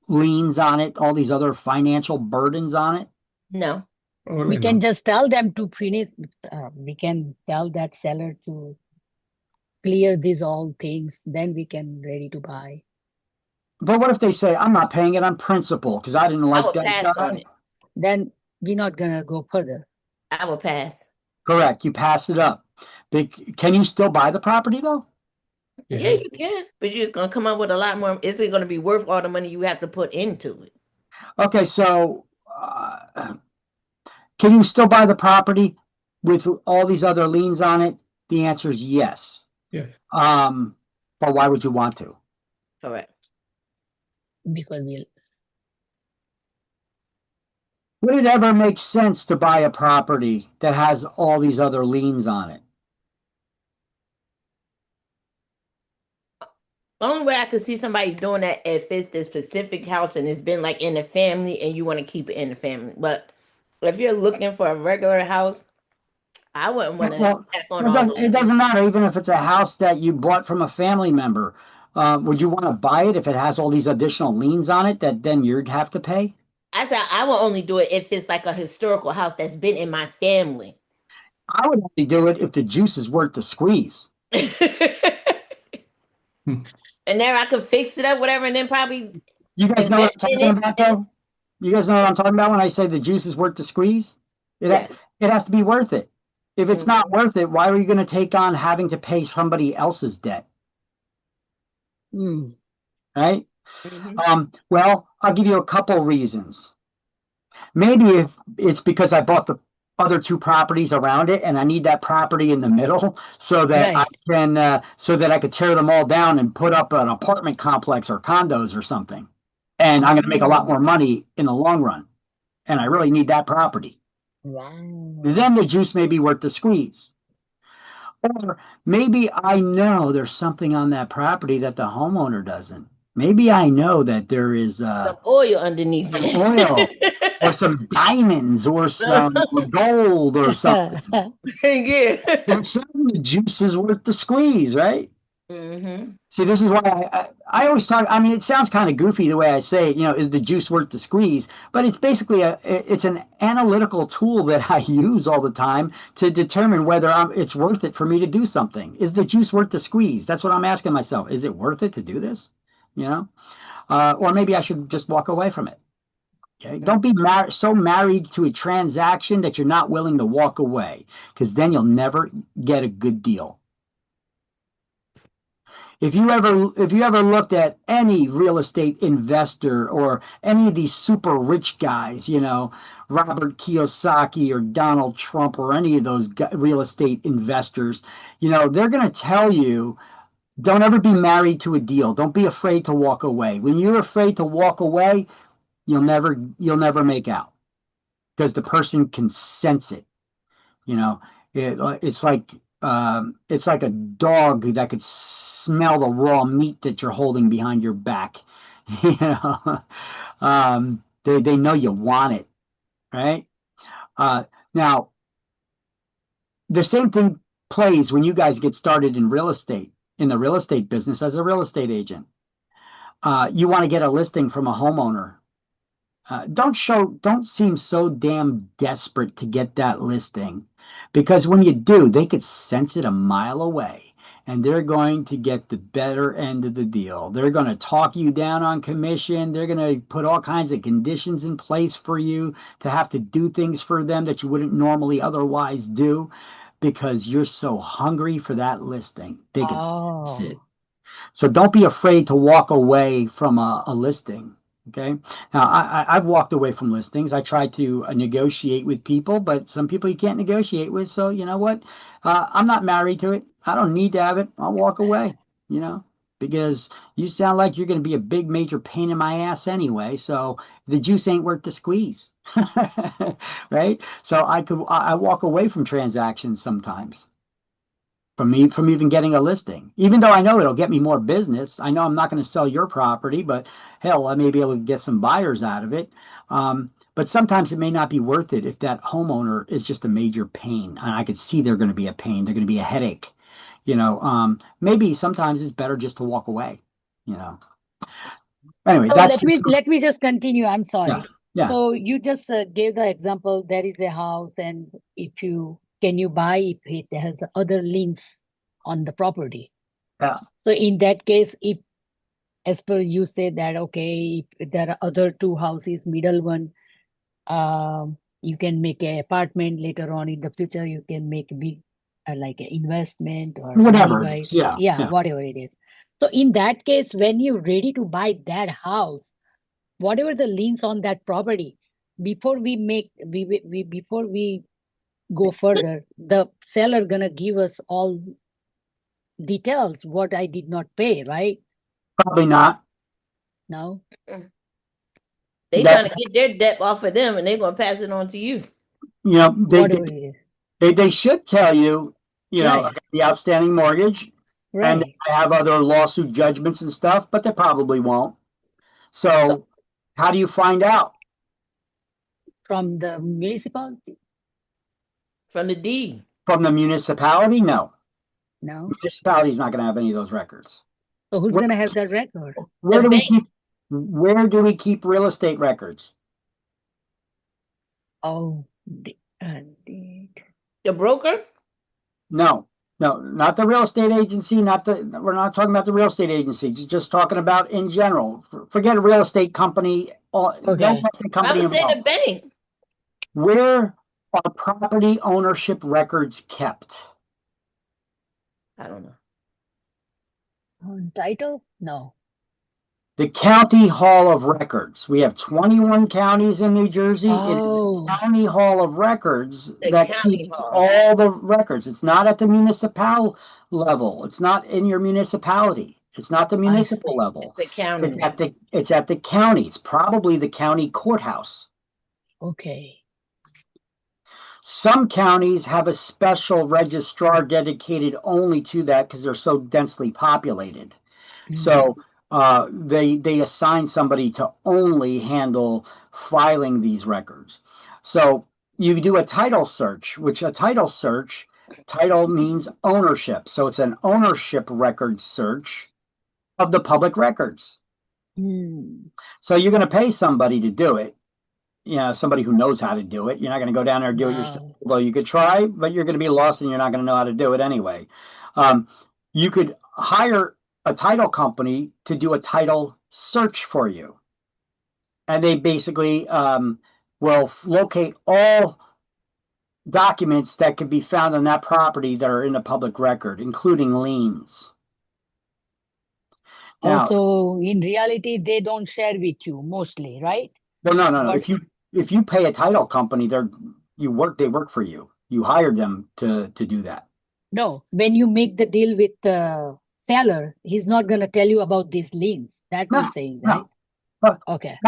liens on it, all these other financial burdens on it? No. We can just tell them to finish. We can tell that seller to clear these all things. Then we can ready to buy. But what if they say, I'm not paying it on principal because I didn't I like will that pass guy? on it. Then we're not gonna go further. I will pass. Correct. You pass it up. Can you still buy the property though? Yeah, you can, but you're just gonna come up with a lot more. Is it gonna be worth all the money you have to put into it? Okay, so can you still buy the property with all these other liens on it? The answer is yes. Yes. But why would you want to? Correct. Because Would it ever make sense to buy a property that has all these other liens on it? The only way I could see somebody doing that if it's the specific house and it's been like in the family and you want to keep it in the family. But if you're looking for a regular house, I wouldn't want to check on all those. It doesn't matter, even if it's a house that you bought from a family member. Would you want to buy it if it has all these additional liens on it that then you'd have to pay? I said I will only do it if it's like a historical house that's been in my family. I would only do it if the juice is worth the squeeze. And then I could fix it up, whatever, and then probably. You guys know what I'm talking about, though? You guys know what I'm talking about when I say the juice is worth the squeeze? It has to be worth it. If it's not worth it, why are you going to take on having to pay somebody else's debt? Right? Well, I'll give you a couple reasons. Maybe if it's because I bought the other two properties around it and I need that property in the middle so that I could tear them all down and put up an apartment complex or condos or something. And I'm going to make a lot more money in the long run. And I really need that property. Wow. Then the juice may be worth the squeeze. Or maybe I know there's something on that property that the homeowner doesn't. Maybe I know that there is some oil underneath it. Oil, or some diamonds, or some gold, or something. Yeah. And suddenly the juice is worth the squeeze, right? See, this is why I always talk. I mean, it sounds kind of goofy the way I say it. Is the juice worth the squeeze? But it's basically it's an analytical tool that I use all the time to determine whether it's worth it for me to do something. Is the juice worth the squeeze? That's what I'm asking myself. Is it worth it to do this? Or maybe I should just walk away from it. Okay, don't be so married to a transaction that you're not willing to walk away, because then you'll never get a good deal. If you ever looked at any real estate investor or any of these super rich guys, Robert Kiyosaki or Donald Trump or any of those real estate investors, they're going to tell you, don't ever be married to a deal. Don't be afraid to walk away. When you're afraid to walk away, you'll never make out, because the person can sense it. It's like a dog that could smell the raw meat that you're holding behind your back. They know you want it, right? Now, the same thing plays when you guys get started in real estate, in the real estate business as a real estate agent. You want to get a listing from a homeowner. Don't seem so damn desperate to get that listing, because when you do, they could sense it a mile away, and they're going to get the better end of the deal. They're going to talk you down on commission. They're going to put all kinds of conditions in place for you to have to do things for them that you wouldn't normally otherwise do, because you're so hungry for that listing. They can sense it. So don't be afraid to walk away from a listing. Okay. Now, I've walked away from listings. I try to negotiate with people, but some people you can't negotiate with. So you know what? I'm not married to it. I don't need to have it. I'll walk away, because you sound like you're going to be a big major pain in my ass anyway. So the juice ain't worth the squeeze. Right. So I walk away from transactions sometimes. From even getting a listing, even though I know it'll get me more business. I know I'm not going to sell your property, but hell, I may be able to get some buyers out of it. But sometimes it may not be worth it if that homeowner is just a major pain, and I could see they're going to be a pain. They're going to be a headache. Maybe sometimes it's better just to walk away. Anyway, So that's let me just continue. I'm sorry. Yeah. So you just gave the example. There is a house, and can you buy if it has other liens on the property? Yeah. So in that case, if, as per you say that, okay, if there are other two houses, middle one, you can make an apartment later on in the future. You can make big, like an investment or Whatever money it is. buy. Yeah. Whatever it is. So in that case, when you're ready to buy that house, whatever the liens on that property, before we go further, the seller gonna give us all details what I did not pay, right? Probably not. No. They trying to get their debt off of them, and they're gonna pass it on to you. Whatever it is. They should tell you, Right. the outstanding mortgage, and Right. I have other lawsuit judgments and stuff, but they probably won't. So how do you find out? From the municipality? From the deed. From the municipality? No. No. Municipality's not going to have any of those records. So who's gonna have that record? Where do we keep real estate records? Oh, the broker? No, not the real estate agency. We're not talking about the real estate agency. Just talking about in general. Forget a real estate company. No real estate company I would say involved. the bank. Where are property ownership records kept? I don't know. On title? No. The County Hall of Records. We have 21 counties in New Jersey. It is the County Hall of Records that keeps all the records. It's not at the municipal level. It's not in your municipality. It's not the municipal level. It's the county. It's at the counties, probably the county courthouse. Okay. Some counties have a special registrar dedicated only to that because they're so densely populated. So they assign somebody to only handle filing these records. So you do a title search, title means ownership. So it's an ownership record search of the public records. So you're going to pay somebody to do it. Somebody who knows how to do it. You're not going to go down there and do it yourself. Well, you could try, but you're going to be lost and you're not going to know how to do it anyway. You could hire a title company to do a title search for you. And they basically will locate all documents that can be found on that property that are in the public record, including liens. Now, also, in reality, they don't share with you mostly, right? Well, no. If you pay a title company, they work for you. You hired them to do that. No, when you make the deal with the seller, he's not going to tell you about these liens. That you're saying, right? Okay.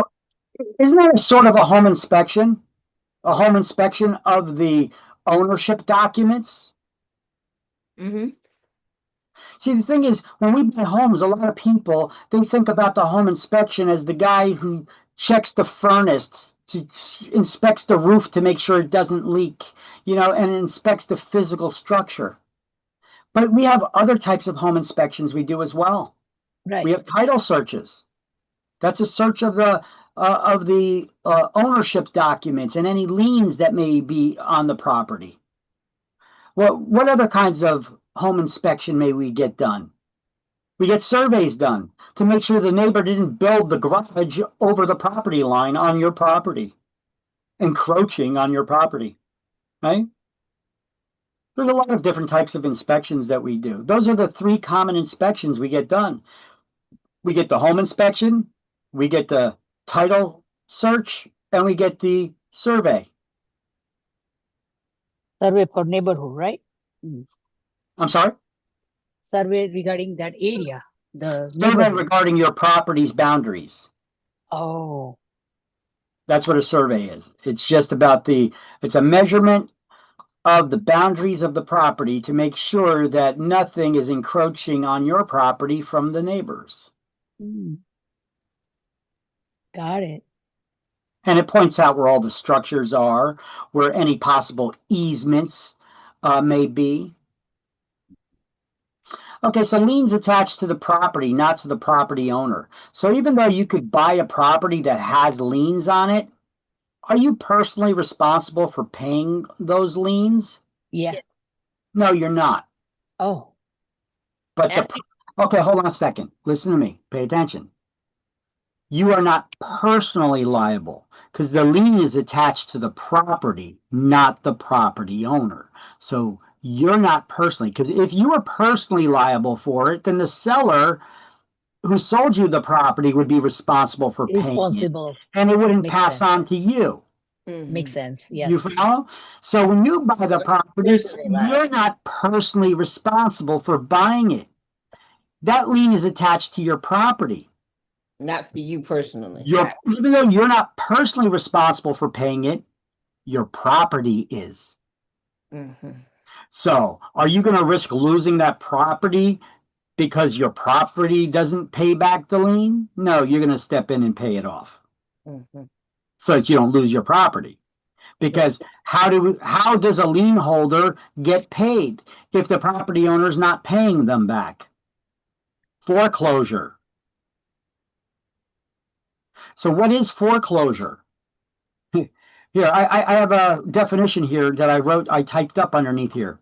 Isn't that a sort of a home inspection? A home inspection of the ownership documents? Mm-hmm. See, the thing is, when we buy homes, a lot of people, they think about the home inspection as the guy who checks the furnace inspects the roof to make sure it doesn't leak, and inspects the physical structure. But we have other types of home inspections we do as well. Right. We have title searches. That's a search of the ownership documents and any liens that may be on the property. Well, what other kinds of home inspection may we get done? We get surveys done to make sure the neighbor didn't build the garage over the property line on your property, encroaching on your property, right? There's a lot of different types of inspections that we do. Those are the 3 common inspections we get done. We get the home inspection, we get the title search, and we get the survey. Survey for neighborhood, right? I'm sorry? Survey regarding that area. The Survey neighborhood. regarding your property's boundaries. Oh, That's what a survey is. It's just about it's a measurement of the boundaries of the property to make sure that nothing is encroaching on your property from the neighbors. got it. And it points out where all the structures are, where any possible easements may be. Okay, so liens attached to the property, not to the property owner. So even though you could buy a property that has liens on it, are you personally responsible for paying those liens? Yeah. No, you're not. Oh, But okay, hold on a second. Listen to me. Pay attention. You are not personally liable because the lien is attached to the property, not the property owner. So you're not personally, because if you were personally liable for it, then the seller who sold you the property would be responsible for paying it, responsible. and it wouldn't Makes pass sense. on to you. Makes sense. Yes. You follow? So when you buy the property, personally liable. you're not personally responsible for buying it. That lien is attached to your property. Not to you personally. Even though you're not personally responsible for paying it, your property is. So are you going to risk losing that property because your property doesn't pay back the lien? No, you're going to step in and pay it off so that you don't lose your property. Because how does a lien holder get paid if the property owner's not paying them back? Foreclosure. So what is foreclosure? Here, I have a definition here that I typed up underneath here.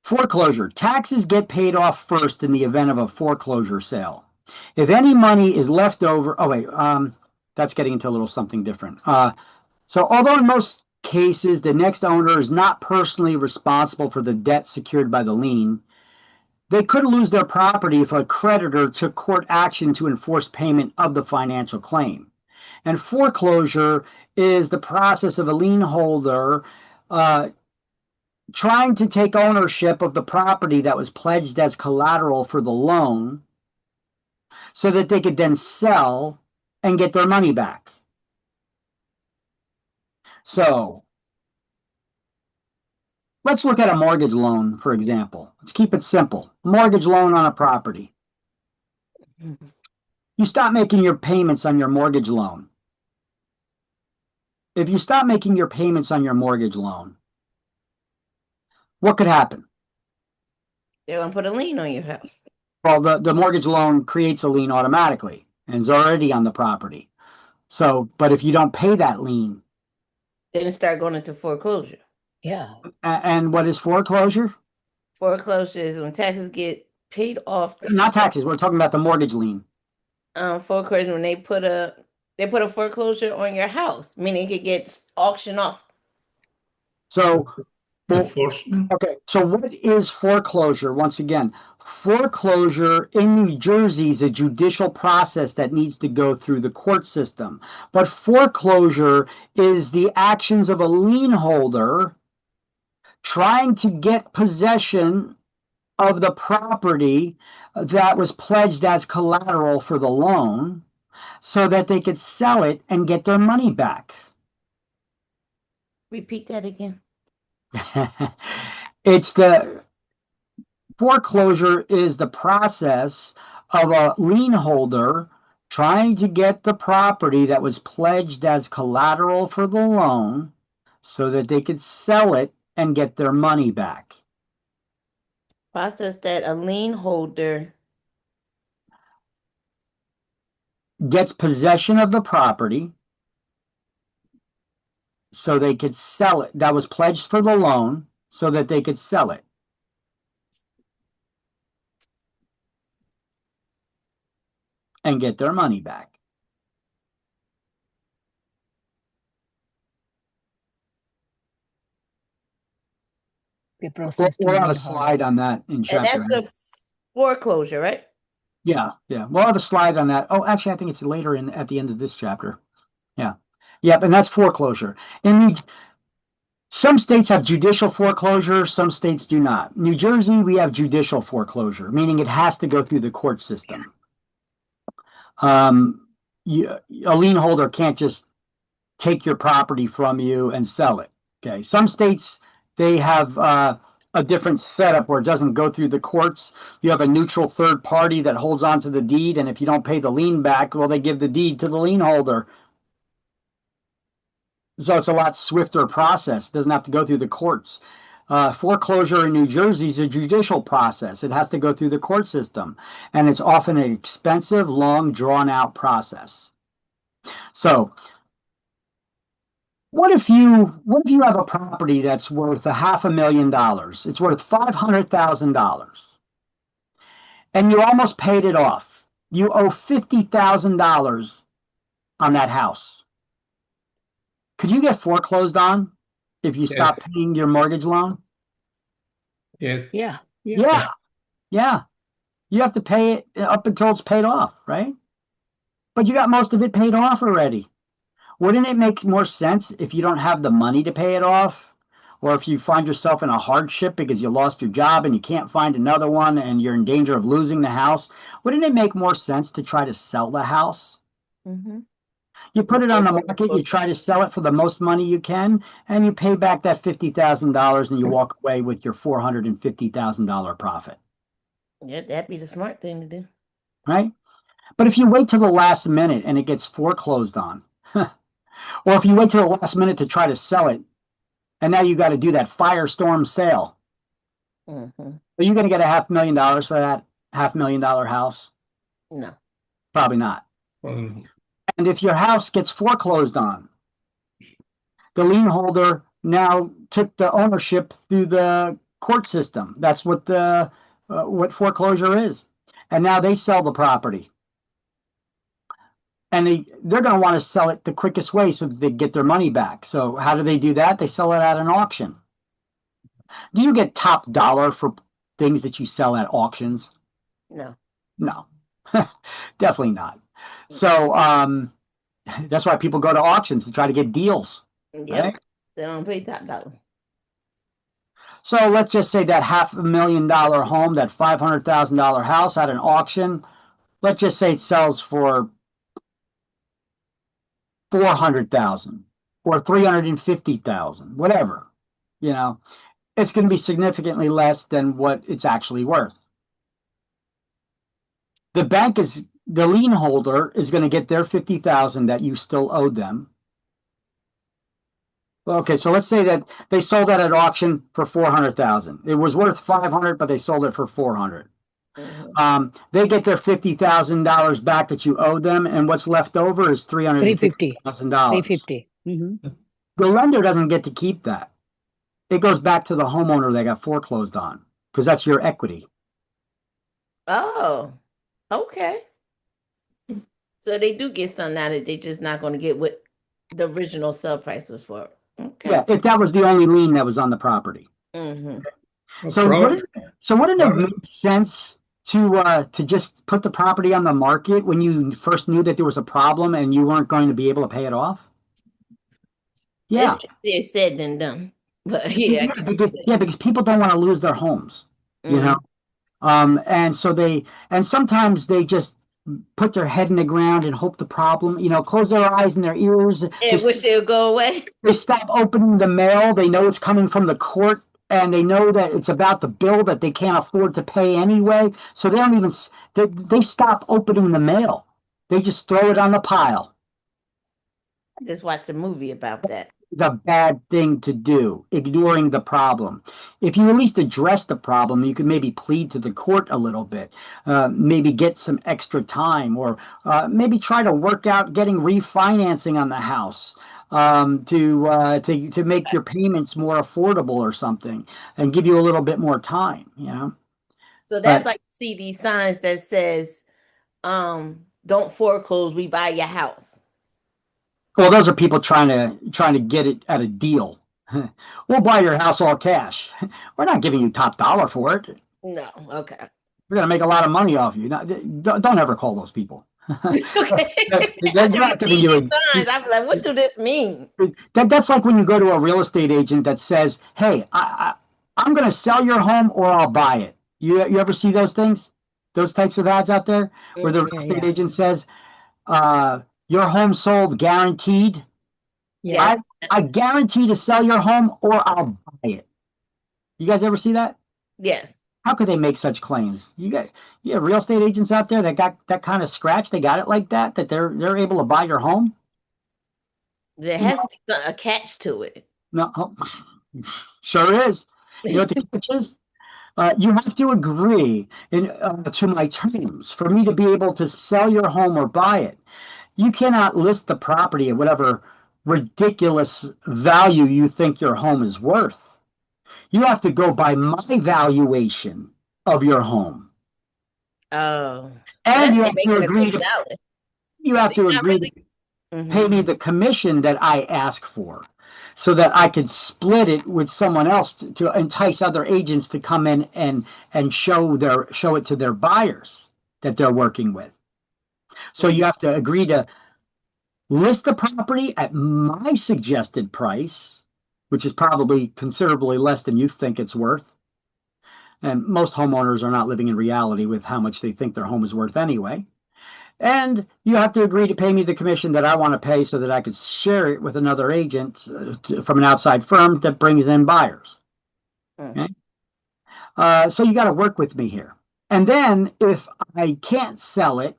Foreclosure. Taxes get paid off first in the event of a foreclosure sale. If any money is left over, that's getting into a little something different. So although in most cases the next owner is not personally responsible for the debt secured by the lien, they could lose their property if a creditor took court action to enforce payment of the financial claim. And foreclosure is the process of a lien holder trying to take ownership of the property that was pledged as collateral for the loan so that they could then sell and get their money back. So let's look at a mortgage loan, for example. Let's keep it simple. Mortgage loan on a property. You stop making your payments on your mortgage loan. If you stop making your payments on your mortgage loan, what could happen? They're going to put a lien on your house. Well, the mortgage loan creates a lien automatically and is already on the property. So, but if you don't pay that lien, Then start going into foreclosure. Yeah. and what is foreclosure? Foreclosure is when taxes get paid off. Not taxes. We're talking about the mortgage lien. Foreclosure when they put a foreclosure on your house, meaning it gets auctioned off. So, Enforcement. okay. So what is foreclosure? Once again, foreclosure in New Jersey is a judicial process that needs to go through the court system. But foreclosure is the actions of a lien holder trying to get possession of the property that was pledged as collateral for the loan so that they could sell it and get their money back. Repeat that again. Foreclosure is the process of a lien holder trying to get the property that was pledged as collateral for the loan so that they could sell it and get their money back. Process that a lien holder Gets possession of the property so they could sell it. That was pledged for the loan so that they could sell it. And get their money back. The process to We'll have a lien slide holder. on that in and chapter. that's a foreclosure, right? Yeah. We'll have a slide on that. Oh, actually, I think it's later at the end of this chapter. Yeah. Yep, and that's foreclosure. And some states have judicial foreclosure, some states do not. New Jersey, we have judicial foreclosure, meaning it has to go through the court system. A lien holder can't just take your property from you and sell it. Okay. Some states, they have a different setup where it doesn't go through the courts. You have a neutral third party that holds on to the deed, and if you don't pay the lien back, well, they give the deed to the lien holder. So it's a lot swifter process. It doesn't have to go through the courts. Foreclosure in New Jersey is a judicial process. It has to go through the court system, and it's often an expensive, long, drawn-out process. So what if you have a property that's worth $500,000? It's worth $500,000, and you almost paid it off. You owe $50,000 on that house. Could you get foreclosed on if you stop paying your mortgage loan? Yes. Yeah. Yeah. You have to pay it up until it's paid off, right? But you got most of it paid off already. Wouldn't it make more sense if you don't have the money to pay it off? Or if you find yourself in a hardship because you lost your job and you can't find another one and you're in danger of losing the house? Wouldn't it make more sense to try to sell the house? Mm-hmm. You put it on the market, you try to sell it for the most money you can, and you pay back that $50,000 and you walk away with your $450,000 profit. Yeah, that'd be the smart thing to do. Right? But if you wait till the last minute and it gets foreclosed on, or if you wait till the last minute to try to sell it, and now you got to do that firestorm sale, Mm-hmm. are you going to get $500,000 for that $500,000 house? No. Probably not. And if your house gets foreclosed on, the lien holder now took the ownership through the court system. That's what what foreclosure is. And now they sell the property. And they're going to want to sell it the quickest way so that they get their money back. So how do they do that? They sell it at an auction. Do you get top dollar for things that you sell at auctions? No. No, definitely not. So that's why people go to auctions to try to get deals. Yep. Right? They don't pay top dollar. So let's just say that $500,000 home, that $500,000 house at an auction, let's just say it sells for $400,000 or $350,000, whatever. It's going to be significantly less than what it's actually worth. The lien holder is going to get their $50,000 that you still owe them. Okay, so let's say that they sold that at auction for $400,000. It was worth $500,000, but they sold it for $400,000. Mm-hmm. They get their $50,000 back that you owe them, and what's left over is $350,000. $350. Mm-hmm. The lender doesn't get to keep that. It goes back to the homeowner that got foreclosed on, because that's your equity. Oh, okay. So they do get some now that they're just not going to get what the original sale price was for. Okay. Yeah, if that was the only lien that was on the property. Mm-hmm. So wouldn't it make sense to just put the property on the market when you first knew that there was a problem and you weren't going to be able to pay it off? Yeah. It's easier said than done. But yeah. Because people don't want to lose their homes, you know? And sometimes they just put their head in the ground and hope the problem, close their eyes and their ears. And wish it would go away. They stop opening the mail. They know it's coming from the court, and they know that it's about the bill that they can't afford to pay anyway. So they don't even, they stop opening the mail. They just throw it on the pile. I just watched a movie about that. It's a bad thing to do, ignoring the problem. If you at least address the problem, you can maybe plead to the court a little bit, maybe get some extra time, or maybe try to work out getting refinancing on the house to make your payments more affordable or something, and give you a little bit more time. So that's like you see these signs that says, "Don't foreclose, we buy your house." Well, those are people trying to get it at a deal. We'll buy your house all cash. We're not giving you top dollar for it. No, okay. We're going to make a lot of money off you. Don't ever call those people. Okay. They're not giving you signs. I'm like, what do this mean? That's like when you go to a real estate agent that says, "Hey, I'm going to sell your home or I'll buy it." You ever see those things? Those types of ads out there where the real estate agent says, "Your home sold guaranteed." Yes. I guarantee to sell your home or I'll buy it. You guys ever see that? Yes. How could they make such claims? You have real estate agents out there that got that kind of scratch. They got it like that they're able to buy your home. There has to be a catch to it. No, sure is. You know what the catch is? You have to agree to my terms for me to be able to sell your home or buy it. You cannot list the property at whatever ridiculous value you think your home is worth. You have to go by my valuation of your home. Oh. And you have to agree to pay me the commission that I ask for, so that I could split it with someone else to entice other agents to come in and show it to their buyers that they're working with. So you have to agree to list the property at my suggested price, which is probably considerably less than you think it's worth. And most homeowners are not living in reality with how much they think their home is worth anyway. And you have to agree to pay me the commission that I want to pay so that I could share it with another agent from an outside firm that brings in buyers. Okay? So you got to work with me here. And then if I can't sell it,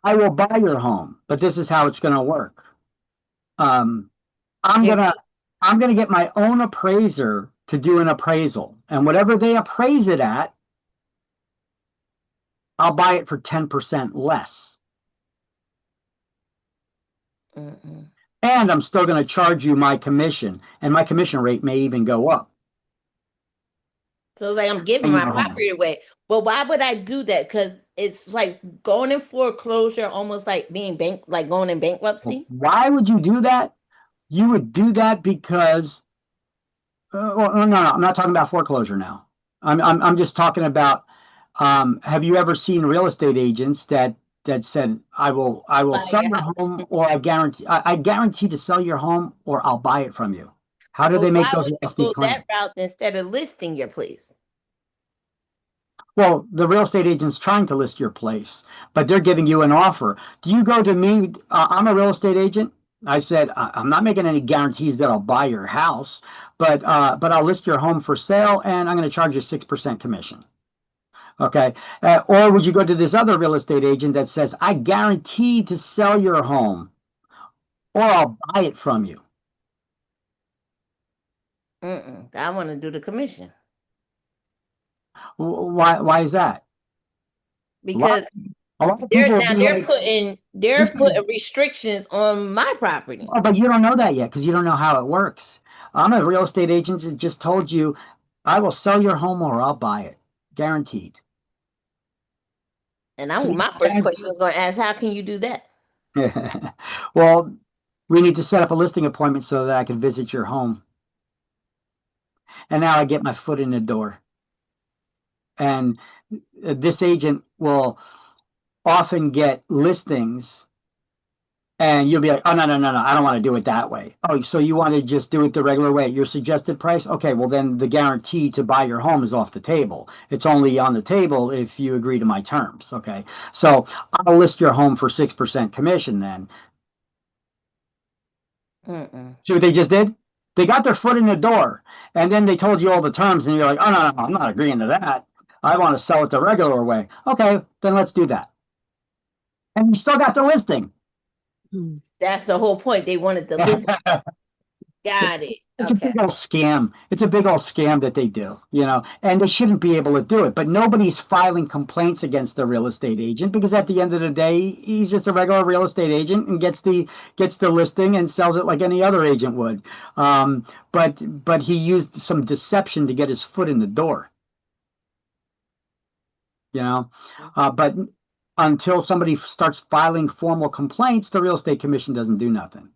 I will buy your home, but this is how it's going to work. I'm gonna get my own appraiser to do an appraisal, and whatever they appraise it at, I'll buy it for 10% less. And I'm still going to charge you my commission, and my commission rate may even go up. So it's like I'm giving my property away. But why would I do that? Because it's like going in foreclosure, almost like being going in bankruptcy. Why would you do that? You would do that because, no, I'm not talking about foreclosure now. I'm just talking about. Have you ever seen real estate agents that said, "I will sell your home, or I guarantee to sell your home, or I'll buy it from you"? How do they make those lofty claims? That route instead of listing your place? Well, the real estate agent's trying to list your place, but they're giving you an offer. Do you go to me? I'm a real estate agent. I said, I'm not making any guarantees that I'll buy your house, but I'll list your home for sale, and I'm going to charge you 6% commission. Okay. Or would you go to this other real estate agent that says, "I guarantee to sell your home, or I'll buy it from you"? I want to do the commission. Why is that? Because they're putting restrictions on my property. Oh, but you don't know that yet because you don't know how it works. I'm a real estate agent that just told you, "I will sell your home or I'll buy it, guaranteed." And my first question is going to ask, how can you do that? Well, we need to set up a listing appointment so that I can visit your home. And now I get my foot in the door. And this agent will often get listings, and you'll be like, "Oh, no, I don't want to do it that way." "Oh, so you want to just do it the regular way at your suggested price?" "Okay, well then the guarantee to buy your home is off the table. It's only on the table if you agree to my terms." Okay, so I'll list your home for 6% commission then. See what they just did? They got their foot in the door, and then they told you all the terms, and you're like, "Oh, no, I'm not agreeing to that. I want to sell it the regular way." "Okay, then let's do that." And you still got the listing. That's the whole point. They wanted the list. Got it. It's a big old scam. It's a big old scam that they do, and they shouldn't be able to do it. But nobody's filing complaints against the real estate agent because at the end of the day, he's just a regular real estate agent and gets the listing and sells it like any other agent would. But he used some deception to get his foot in the door. But until somebody starts filing formal complaints, the real estate commission doesn't do nothing.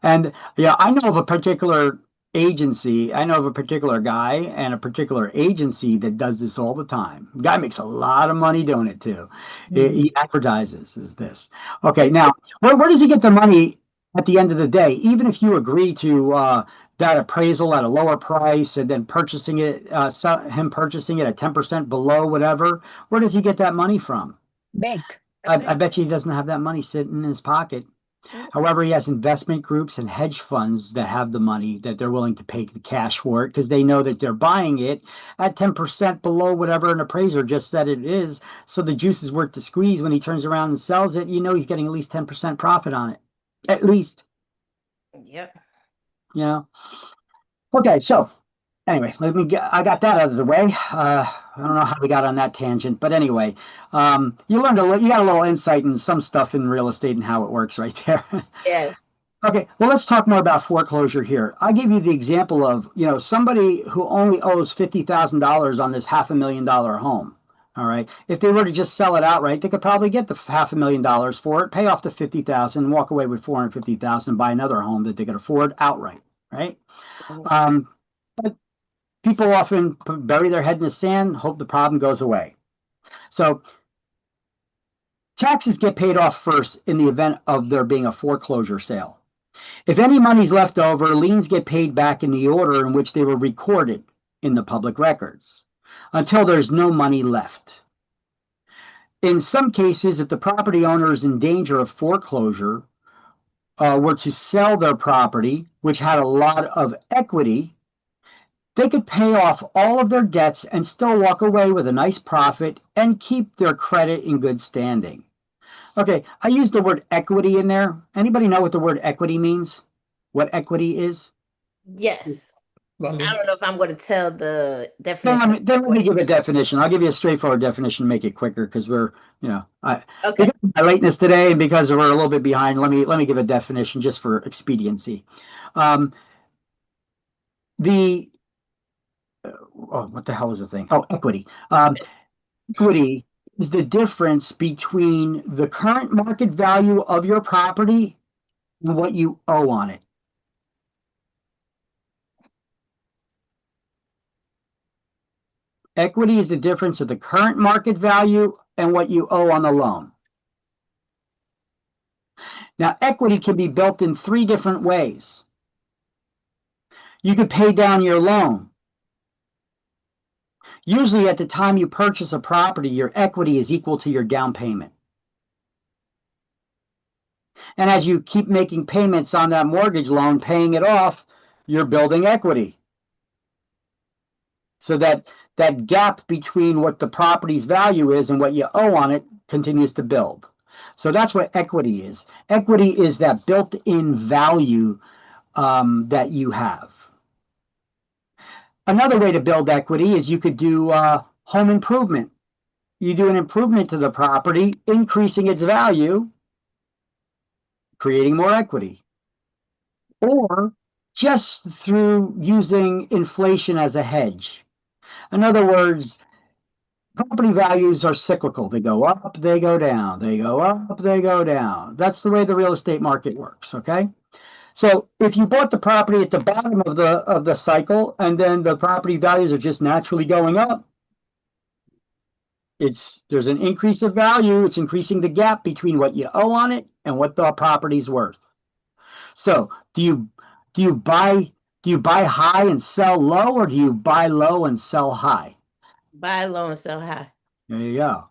And I know of a particular agency, I know of a particular guy and a particular agency that does this all the time. The guy makes a lot of money doing it too. He advertises as this. Okay, now where does he get the money at the end of the day? Even if you agree to that appraisal at a lower price and then purchasing it at 10% below whatever, where does he get that money from? Bank. I bet you he doesn't have that money sitting in his pocket. However, he has investment groups and hedge funds that have the money that they're willing to pay the cash for it because they know that they're buying it at 10% below whatever an appraiser just said it is. So the juice is worth the squeeze when he turns around and sells it. He's getting at least 10% profit on it. At least. Yep. Okay, so anyway, I got that out of the way. I don't know how we got on that tangent, but anyway, you got a little insight in some stuff in real estate and how it works right there. Yeah. Okay, well, let's talk more about foreclosure here. I gave you the example of, somebody who only owes $50,000 on this $500,000 home. All right. If they were to just sell it outright, they could probably get the $500,000 for it, pay off the $50,000, and walk away with $450,000, buy another home that they could afford outright. Right. But people often bury their head in the sand, hope the problem goes away. So taxes get paid off first in the event of there being a foreclosure sale. If any money's left over, liens get paid back in the order in which they were recorded in the public records until there's no money left. In some cases, if the property owner is in danger of foreclosure, were to sell their property, which had a lot of equity, they could pay off all of their debts and still walk away with a nice profit and keep their credit in good standing. Okay, I used the word equity in there. Anybody know what the word equity means? What equity is? Yes. I don't know if I'm going to tell the definition. Then let me give a definition. I'll give you a straightforward definition, make it quicker because we're, because of my lateness today and because we're a little bit behind. Let me give a definition just for expediency. What the hell is the thing? Oh, equity. Equity is the difference between the current market value of your property and what you owe on it. Equity is the difference of the current market value and what you owe on the loan. Now, equity can be built in three different ways. You could pay down your loan. Usually at the time you purchase a property, your equity is equal to your down payment. And as you keep making payments on that mortgage loan, paying it off, you're building equity. So that gap between what the property's value is and what you owe on it continues to build. So that's what equity is. Equity is that built-in value that you have. Another way to build equity is you could do home improvement. You do an improvement to the property, increasing its value, creating more equity. Or just through using inflation as a hedge. In other words, property values are cyclical. They go up, they go down. They go up, they go down. That's the way the real estate market works, okay? So if you bought the property at the bottom of the cycle and then the property values are just naturally going up, there's an increase of value. It's increasing the gap between what you owe on it and what the property's worth. So do you buy high and sell low, or do you buy low and sell high? Buy low and sell high. There you go.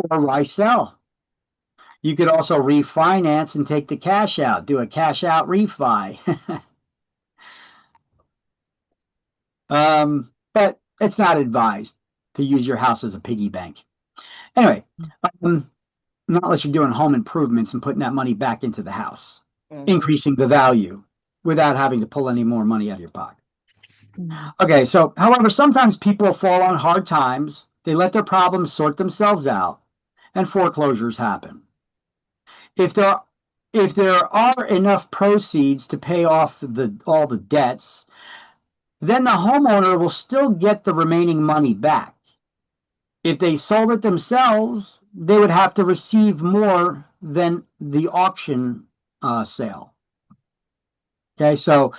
Or why sell? You could also refinance and take the cash out, do a cash out refi. But it's not advised to use your house as a piggy bank. Anyway, Not unless you're doing home improvements and putting that money back into the house, Mhm. increasing the value without having to pull any more money out of your pocket. Mm. Okay, so however, sometimes people fall on hard times, they let their problems sort themselves out, and foreclosures happen. If there are enough proceeds to pay off all the debts, then the homeowner will still get the remaining money back. If they sold it themselves, they would have to receive more than the auction sale. Okay, so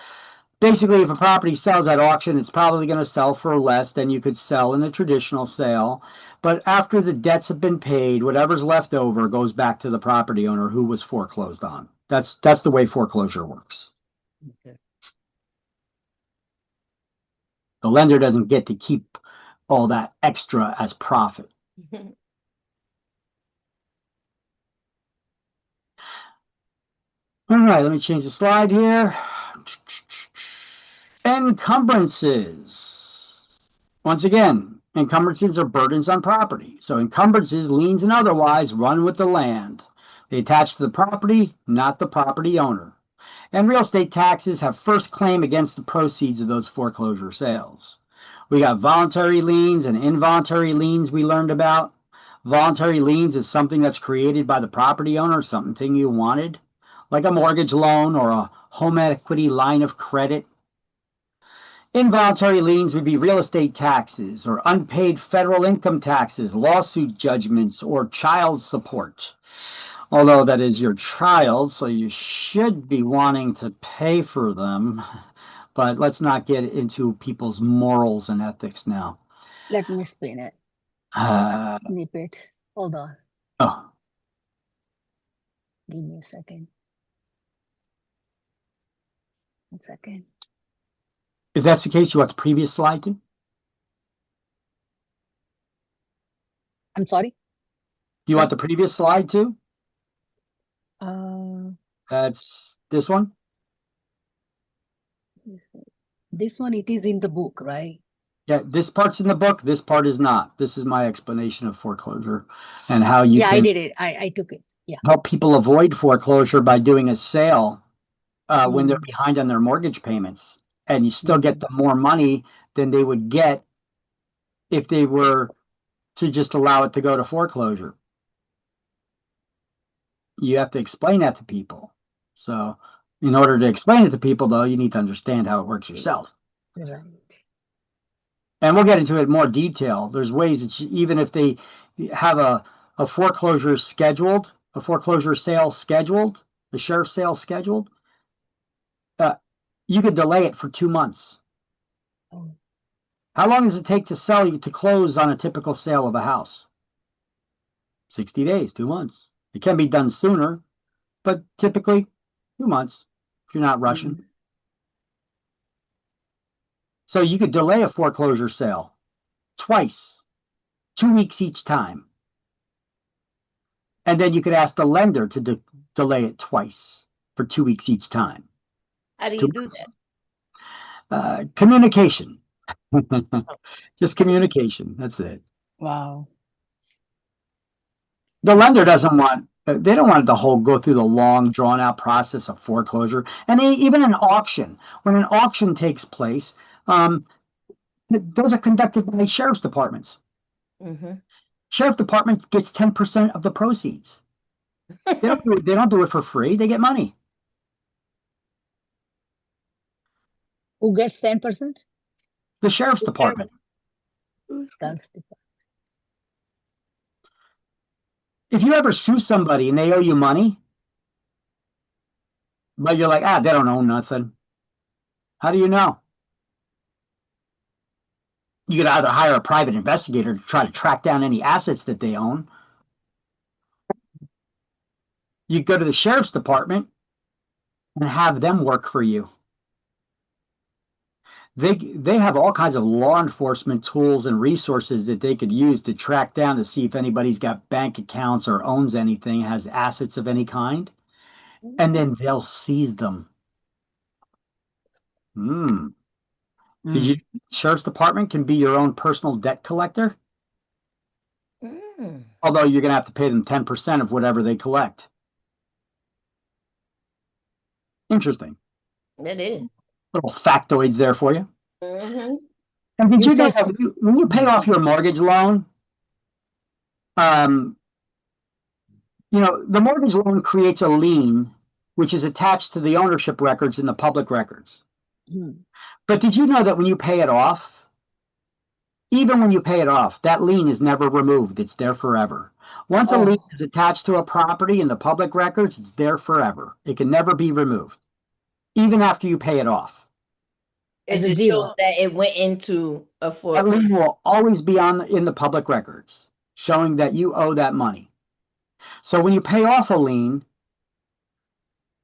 basically, if a property sells at auction, it's probably going to sell for less than you could sell in a traditional sale. But after the debts have been paid, whatever's left over goes back to the property owner who was foreclosed on. That's the way foreclosure works. Okay. The lender doesn't get to keep all that extra as profit. All right, let me change the slide here. Encumbrances. Once again, encumbrances are burdens on property. So encumbrances, liens, and otherwise run with the land. They attach to the property, not the property owner. And real estate taxes have first claim against the proceeds of those foreclosure sales. We got voluntary liens and involuntary liens we learned about. Voluntary liens is something that's created by the property owner, something you wanted, like a mortgage loan or a home equity line of credit. Involuntary liens would be real estate taxes or unpaid federal income taxes, lawsuit judgments, or child support. Although that is your child, so you should be wanting to pay for them. But let's not get into people's morals and ethics now. Let me spin it. Snip it. Hold on. Oh, Give me a second. 1 second. if that's the case, you want the previous slide too? I'm sorry? Do you want the previous slide too? That's this one? This one, it is in the book, right? Yeah, this part's in the book. This part is not. This is my explanation of foreclosure and how you Yeah, I can did it. I took it. Yeah. help people avoid foreclosure by doing a sale when they're behind on their mortgage payments. And you still get them more money than they would get if they were to just allow it to go to foreclosure. You have to explain that to people. So in order to explain it to people, though, you need to understand how it works yourself. Right. And we'll get into it in more detail. There's ways that even if they have a foreclosure scheduled, a foreclosure sale scheduled, the sheriff's sale scheduled, you could delay it for 2 months. Oh. How long does it take to close on a typical sale of a house? 60 days, 2 months. It can be done sooner, but typically 2 months if you're not rushing. So you could delay a foreclosure sale twice, 2 weeks each time. And then you could ask the lender to delay it twice for 2 weeks each time. How do you do that? Communication. Just communication. That's it. Wow. The lender doesn't want, they don't want go through the long, drawn out process of foreclosure. And even an auction, when an auction takes place, those are conducted by sheriff's departments. Sheriff department gets 10% of the proceeds. They don't do it for free. They get money. Who gets 10%? The sheriff's department. That's the If you ever sue somebody and they owe you money, but you're like, they don't owe nothing. How do you know? You could either hire a private investigator to try to track down any assets that they own. You go to the sheriff's department and have them work for you. They have all kinds of law enforcement tools and resources that they could use to track down to see if anybody's got bank accounts or owns anything, has assets of any kind, and then they'll seize them. Sheriff's department can be your own personal debt collector. Although you're going to have to pay them 10% of whatever they collect. Interesting. It is. Little factoids there for you. Mm-hmm. And did You you know said- that when you pay off your mortgage loan, the mortgage loan creates a lien, which is attached to the ownership records in the public records. But did you know that when you pay it off, even when you pay it off, that lien is never removed. It's there forever. Once a lien is attached to a property in the public records, it's there forever. It can never be removed, even after you pay it off. It As a just zero. shows that it went into a That lien will always be in the public records, showing that you owe that money. So when you pay off a lien,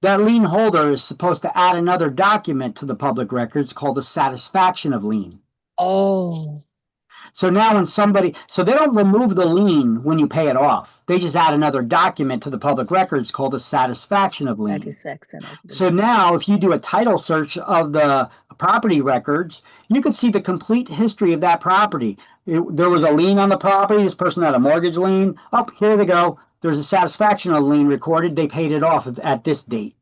that lien holder is supposed to add another document to the public records called a satisfaction of lien. Oh, So now so they don't remove the lien when you pay it off. They just add another document to the public records called a satisfaction of lien. satisfaction. So now if you do a title search of the property records, you can see the complete history of that property. There was a lien on the property. This person had a mortgage lien. Oh, here they go. There's a satisfaction of lien recorded. They paid it off at this date.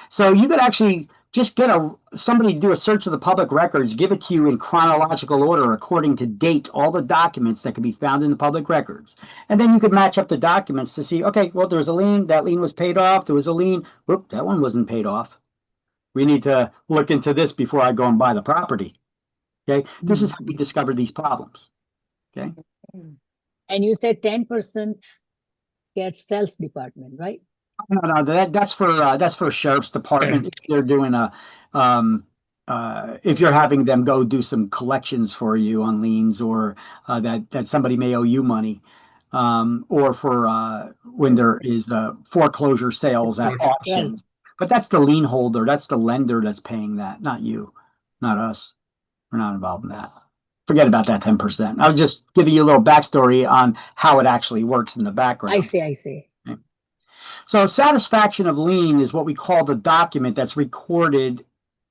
So you could actually just get somebody to do a search of the public records, give it to you in chronological order according to date, all the documents that can be found in the public records. And then you could match up the documents to see, okay, well, there was a lien, that lien was paid off, there was a lien, whoop, that one wasn't paid off. We need to look into this before I go and buy the property. Okay, this is how we discover these problems. Okay. And you said 10% gets sales department, right? No, that's for sheriff's department. If they're doing if you're having them go do some collections for you on liens, or that somebody may owe you money, or for when there is foreclosure sales at auctions. But that's the lien holder, that's the lender that's paying that, not you, not us. We're not involved in that. Forget about that 10%. I was just giving you a little backstory on how it actually works in the background. I see. So satisfaction of lien is what we call the document that's recorded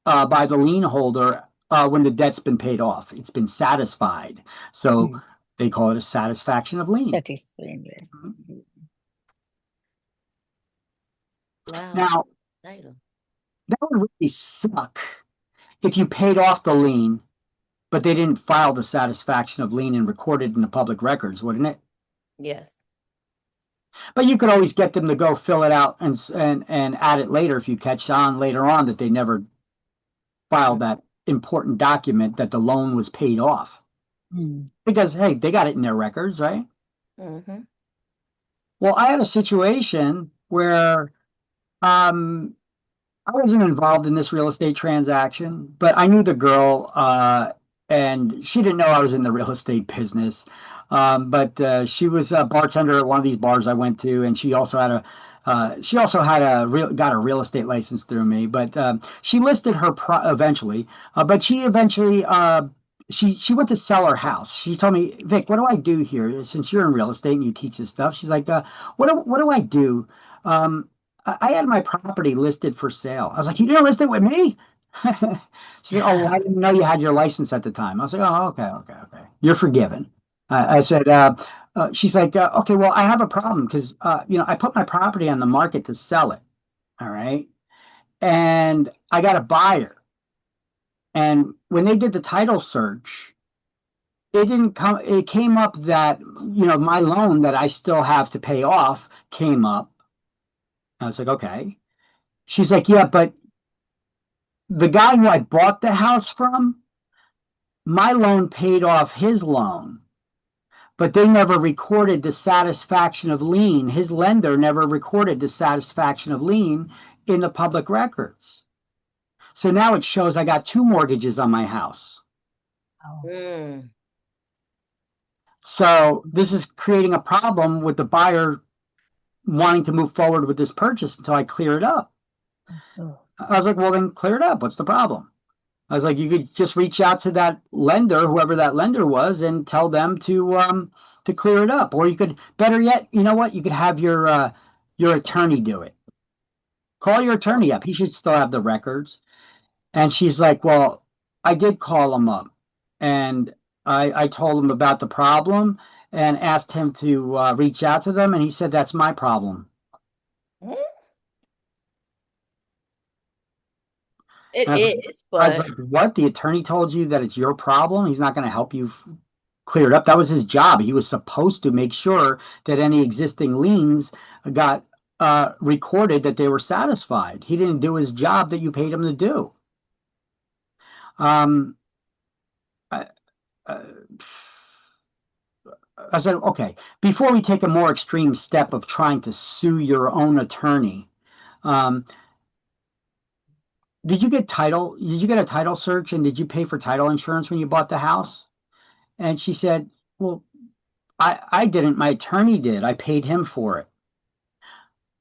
by the lien holder when the debt's been paid off. It's been satisfied. So they call it a satisfaction of lien. That is very Wow. Now, Title. that would really suck if you paid off the lien, but they didn't file the satisfaction of lien and record it in the public records, wouldn't it? Yes. But you could always get them to go fill it out and add it later if you catch on later on that they never filed that important document that the loan was paid off. Because, hey, they got it in their records, right? Mm-hmm. Well, I had a situation where I wasn't involved in this real estate transaction, but I knew the girl, and she didn't know I was in the real estate business. But she was a bartender at one of these bars I went to, and she also had got a real estate license through me. But she listed her eventually. But she eventually she went to sell her house. She told me, Vic, what do I do here? Since you're in real estate and you teach this stuff, she's like, what do I do? I had my property listed for sale. I was like, you didn't list it with me? She said, oh, well, I didn't know you had your license at the time. I was like, oh, okay. You're forgiven. I said, she's like, okay, well, I have a problem because, I put my property on the market to sell it. All right. And I got a buyer. And when they did the title search, it came up that, my loan that I still have to pay off came up. I was like, okay. She's like, yeah, but the guy who I bought the house from, my loan paid off his loan. But they never recorded the satisfaction of lien. His lender never recorded the satisfaction of lien in the public records. So now it shows I got 2 mortgages on my house. So this is creating a problem with the buyer wanting to move forward with this purchase until I clear it up. I was like, well, then clear it up. What's the problem? I was like, you could just reach out to that lender, whoever that lender was, and tell them to clear it up. Or you could, better yet, you know what? You could have your attorney do it. Call your attorney up. He should still have the records. And she's like, well, I did call him up, and I told him about the problem, and asked him to reach out to them, and he said, "That's my problem." It is, I was but like, "What? The attorney told you that it's your problem? He's not going to help you clear it up." That was his job. He was supposed to make sure that any existing liens got recorded, that they were satisfied. He didn't do his job that you paid him to do. Um, I, I said, okay, before we take a more extreme step of trying to sue your own attorney, did you get a title search, and did you pay for title insurance when you bought the house? And she said, well, I didn't. My attorney did. I paid him for it.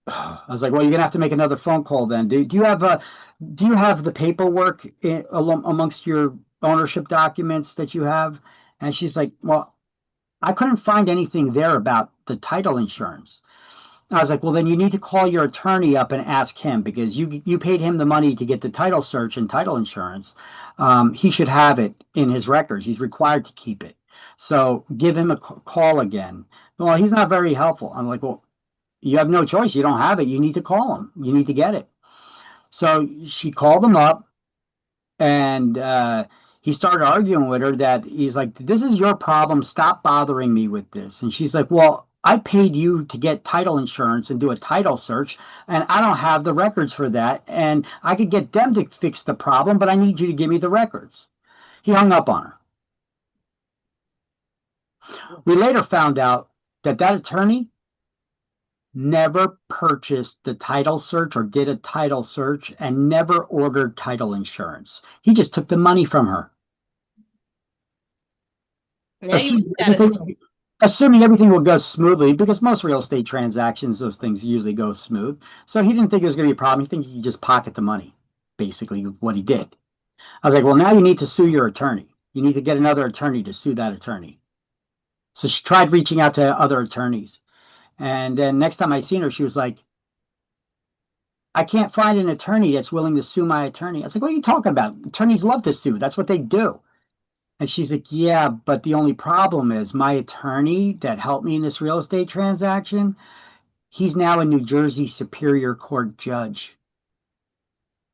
I was like, well, you're gonna have to make another phone call then. Do you have the paperwork amongst your ownership documents that you have? And she's like, well, I couldn't find anything there about the title insurance. I was like, well, then you need to call your attorney up and ask him, because you paid him the money to get the title search and title insurance. He should have it in his records. He's required to keep it. So give him a call again. Well, he's not very helpful. I'm like, well, you have no choice. You don't have it. You need to call him. You need to get it. So she called him up, and he started arguing with her that he's like, this is your problem. Stop bothering me with this. And she's like, well, I paid you to get title insurance and do a title search, and I don't have the records for that. And I could get them to fix the problem, but I need you to give me the records. He hung up on her. We later found out that attorney never purchased the title search or did a title search, and never ordered title insurance. He just took the money from her. Assuming everything will go smoothly, because most real estate transactions, those things usually go smooth. So he didn't think it was going to be a problem. He think he could just pocket the money, basically what he did. I was like, well, now you need to sue your attorney. You need to get another attorney to sue that attorney. So she tried reaching out to other attorneys. And then next time I seen her, she was like, I can't find an attorney that's willing to sue my attorney. I was like, what are you talking about? Attorneys love to sue. That's what they do. And she's like, yeah, but the only problem is my attorney that helped me in this real estate transaction, he's now a New Jersey Superior Court judge.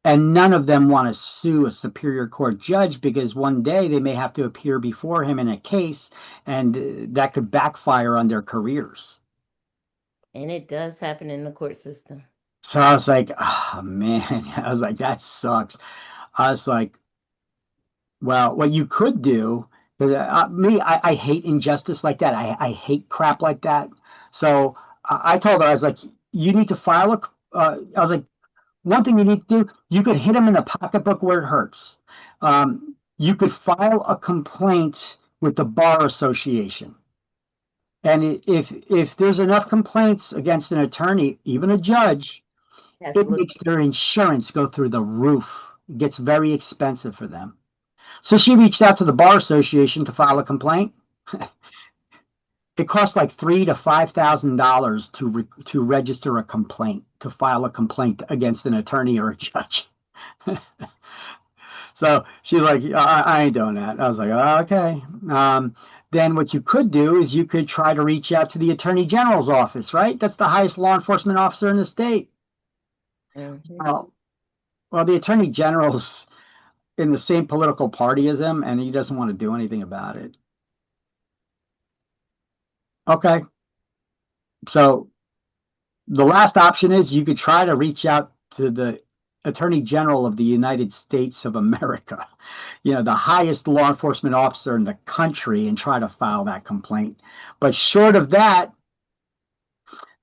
And none of them want to sue a Superior Court judge, because one day they may have to appear before him in a case, and that could backfire on their careers. And it does happen in the court system. So I was like, oh, man. I was like, that sucks. I was like, well, what you could do, I hate injustice like that. I hate crap like that. So I told her, I was like, you need to file I was like, one thing you need to do, you could hit him in the pocketbook where it hurts. You could file a complaint with the Bar Association. And if there's enough complaints against an attorney, even a judge, it makes their insurance go through the roof. It gets very expensive for them. So she reached out to the Bar Association to file a complaint. It costs like $3,000 to $5,000 to register a complaint, to file a complaint against an attorney or a judge. So she's like, I ain't doing that. I was like, oh, okay. Then what you could do is you could try to reach out to the Attorney General's office, right? That's the highest law enforcement officer in the state. Mm-hmm. Well, the Attorney General's in the same political party as him, and he doesn't want to do anything about it. Okay. So the last option is you could try to reach out to the Attorney General of the United States of America, the highest law enforcement officer in the country, and try to file that complaint. But short of that,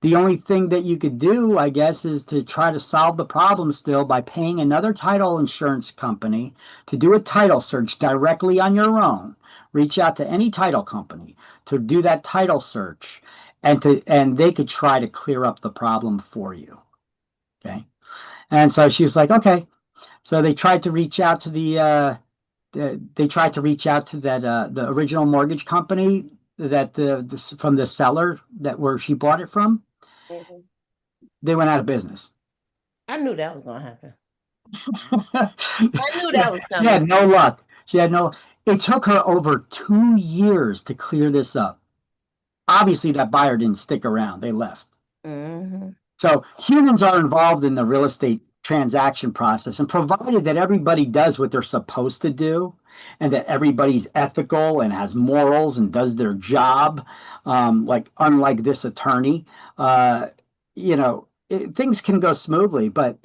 the only thing that you could do, I guess, is to try to solve the problem still by paying another title insurance company to do a title search directly on your own. Reach out to any title company to do that title search, and they could try to clear up the problem for you. Okay. And so she was like, okay. So they tried to reach out to the original mortgage company that from the seller where she bought it from. Mm-hmm. They went out of business. I knew that was going to happen. I knew that was coming. She had no luck. It took her over 2 years to clear this up. obviously that buyer didn't stick around. They left. Mm-hmm. So humans are involved in the real estate transaction process, and provided that everybody does what they're supposed to do and that everybody's ethical and has morals and does their job, like unlike this attorney, things can go smoothly, but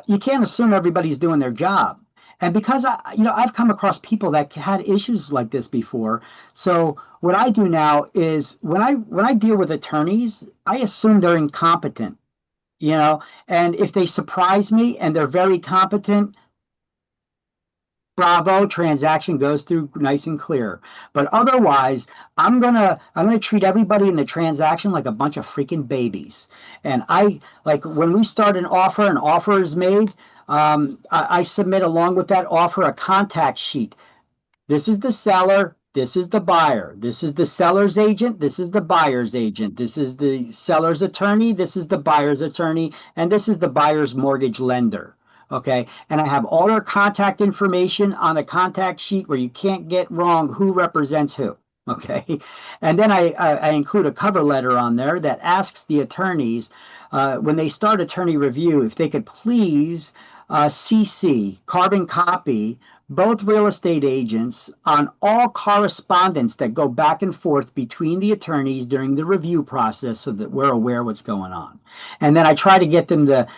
you can't assume everybody's doing their job. And because I've come across people that had issues like this before. So what I do now is when I deal with attorneys, I assume they're incompetent, and if they surprise me and they're very competent, bravo, transaction goes through nice and clear. But otherwise, I'm gonna treat everybody in the transaction like a bunch of freaking babies. And I like when we start an offer is made. I submit along with that offer a contact sheet. This is the seller. This is the buyer. This is the seller's agent. This is the buyer's agent. This is the seller's attorney. This is the buyer's attorney. And this is the buyer's mortgage lender. Okay. And I have all their contact information on a contact sheet where you can't get wrong who represents who. Okay. And then I include a cover letter on there that asks the attorneys when they start attorney review if they could please CC, carbon copy, both real estate agents on all correspondence that go back and forth between the attorneys during the review process so that we're aware what's going on. And then I try to get them to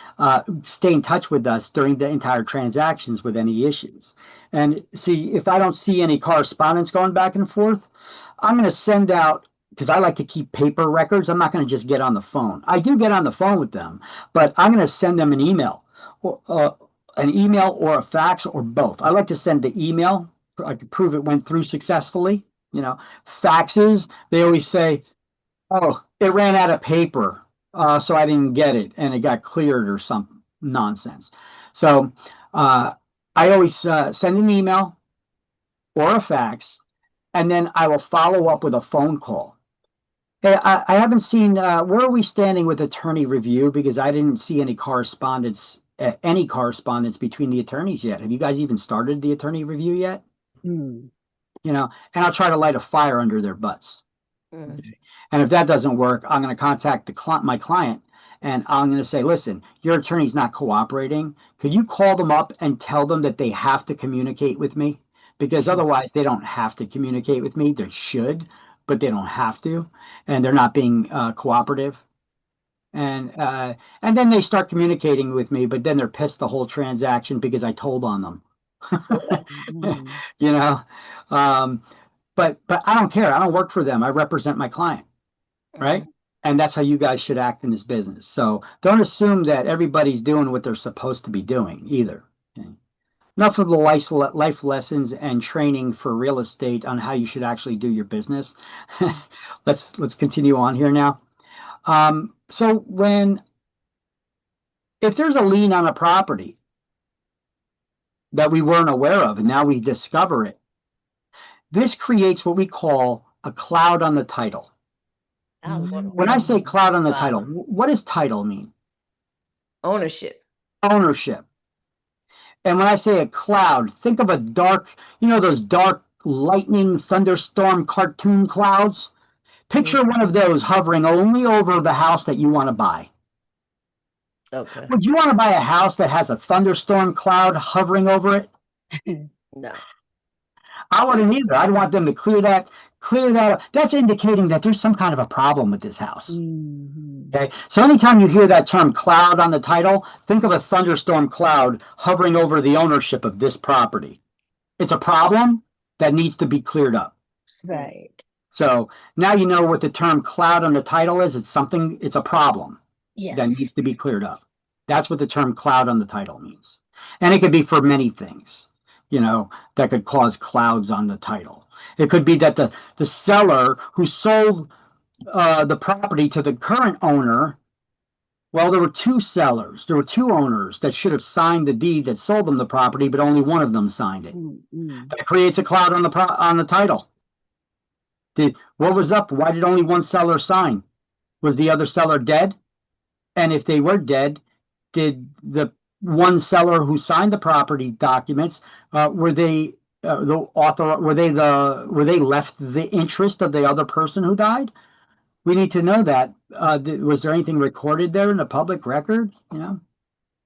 stay in touch with us during the entire transactions with any issues. And see, if I don't see any correspondence going back and forth, I'm going to send out, because I like to keep paper records. I'm not going to just get on the phone. I do get on the phone with them, but I'm going to send them an email. An email or a fax or both. I like to send the email. I can prove it went through successfully. Faxes, they always say, oh, it ran out of paper, so I didn't get it, and it got cleared or some nonsense. So I always send an email or a fax, and then I will follow up with a phone call. Hey, I haven't seen, where are we standing with attorney review? Because I didn't see any correspondence between the attorneys yet. Have you guys even started the attorney review yet? And I'll try to light a fire under their butts. Okay. And if that doesn't work, I'm going to contact my client and I'm going to say, listen, your attorney's not cooperating. Could you call them up and tell them that they have to communicate with me? Because otherwise they don't have to communicate with me. They should, but they don't have to. And they're not being cooperative. And then they start communicating with me, but then they're pissed the whole transaction because I told on them. But I don't care. I don't work for them. I represent my client, right? And that's how you guys should act in this business. So don't assume that everybody's doing what they're supposed to be doing either. Okay? Enough of the life lessons and training for real estate on how you should actually do your business. Let's continue on here now. So if there's a lien on a property that we weren't aware of and now we discover it, this creates what we call a cloud on the title. When I say cloud on the title, what does title mean? Ownership. Ownership. And when I say a cloud, think of a dark, those dark lightning thunderstorm cartoon clouds. Picture one of those hovering only over the house that you want to buy. Okay. Would you want to buy a house that has a thunderstorm cloud hovering over it? No. I wouldn't either. I'd want them to clear that up. That's indicating that there's some kind of a problem with this house. Okay. So anytime you hear that term cloud on the title, think of a thunderstorm cloud hovering over the ownership of this property. It's a problem that needs to be cleared up. Right. So now you know what the term cloud on the title is. It's a problem that needs to be cleared up. That's what the term cloud on the title means. And it could be for many things, that could cause clouds on the title. It could be that the seller who sold the property to the current owner, well, there were two sellers. There were two owners that should have signed the deed that sold them the property, but only one of them signed it. That creates a cloud on the title. What was up? Why did only one seller sign? Was the other seller dead? And if they were dead, did the one seller who signed the property documents were they the author? Were they left the interest of the other person who died? We need to know that. Was there anything recorded there in the public record?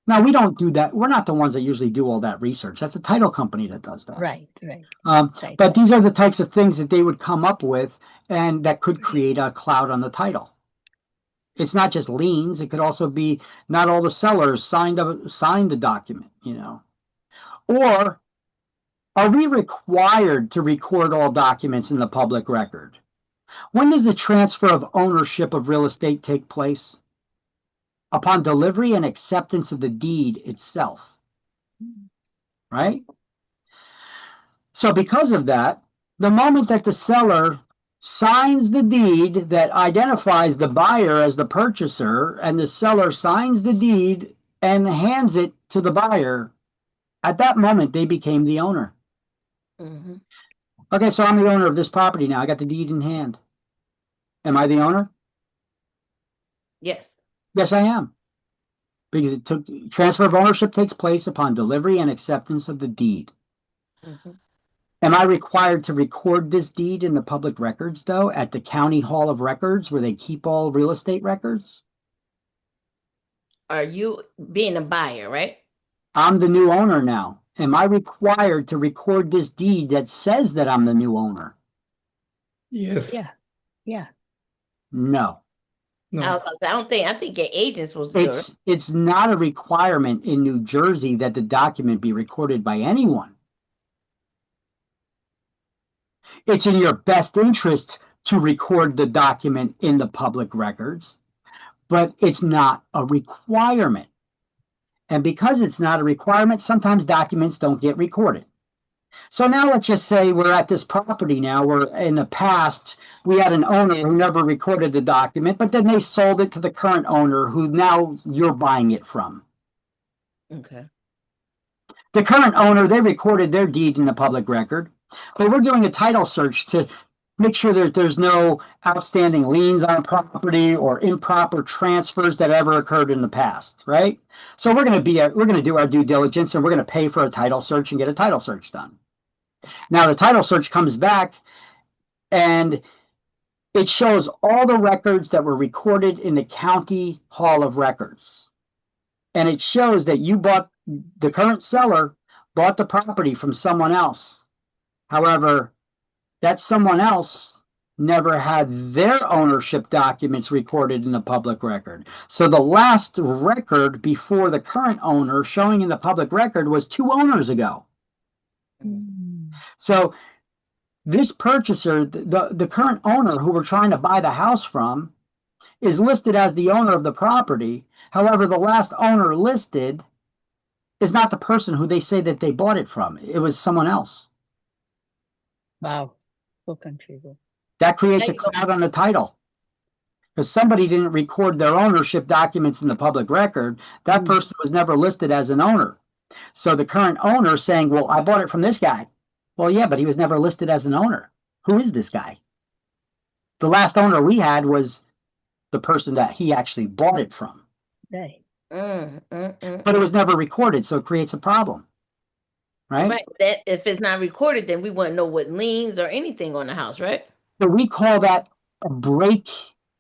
Now, we don't do that. We're not the ones that usually do all that research. That's a title company that does that. Right. But these are the types of things that they would come up with, and that could create a cloud on the title. It's not just liens. It could also be not all the sellers signed the document, Or are we required to record all documents in the public record? When does the transfer of ownership of real estate take place? Upon delivery and acceptance of the deed itself. Right? So because of that, the moment that the seller signs the deed that identifies the buyer as the purchaser, and the seller signs the deed and hands it to the buyer, at that moment they became the owner. Mm-hmm. Okay, so I'm the owner of this property now. I got the deed in hand. Am I the owner? Yes. Yes, I am. Because transfer of ownership takes place upon delivery and acceptance of the deed. Mm-hmm. Am I required to record this deed in the public records, though, at the county hall of records where they keep all real estate records? Are you being a buyer, right? I'm the new owner now. Am I required to record this deed that says that I'm the new owner? Yes. Yeah. No. I think your agent's supposed to do it. It's not a requirement in New Jersey that the document be recorded by anyone. It's in your best interest to record the document in the public records, but it's not a requirement. And because it's not a requirement, sometimes documents don't get recorded. So now let's just say we're at this property now where in the past we had an owner who never recorded the document, but then they sold it to the current owner who now you're buying it from. Okay. The current owner, they recorded their deed in the public record, but we're doing a title search to make sure that there's no outstanding liens on property or improper transfers that ever occurred in the past, right? So we're going to do our due diligence, and we're going to pay for a title search and get a title search done. Now the title search comes back and it shows all the records that were recorded in the county hall of records. And it shows that the current seller bought the property from someone else. However, that someone else never had their ownership documents recorded in the public record. So the last record before the current owner showing in the public record was 2 owners ago. So this purchaser, the current owner who we're trying to buy the house from, is listed as the owner of the property. However, the last owner listed is not the person who they say that they bought it from. It was someone else. Wow. So confusing. That creates a cloud on the title. Because somebody didn't record their ownership documents in the public record, that person was never listed as an owner. So the current owner saying, well, I bought it from this guy. Well, yeah, but he was never listed as an owner. Who is this guy? The last owner we had was the person that he actually bought it from. Right. But it was never recorded, so it creates a problem. Right? Right. That if it's not recorded, then we wouldn't know what liens or anything on the house, right? So we call that a break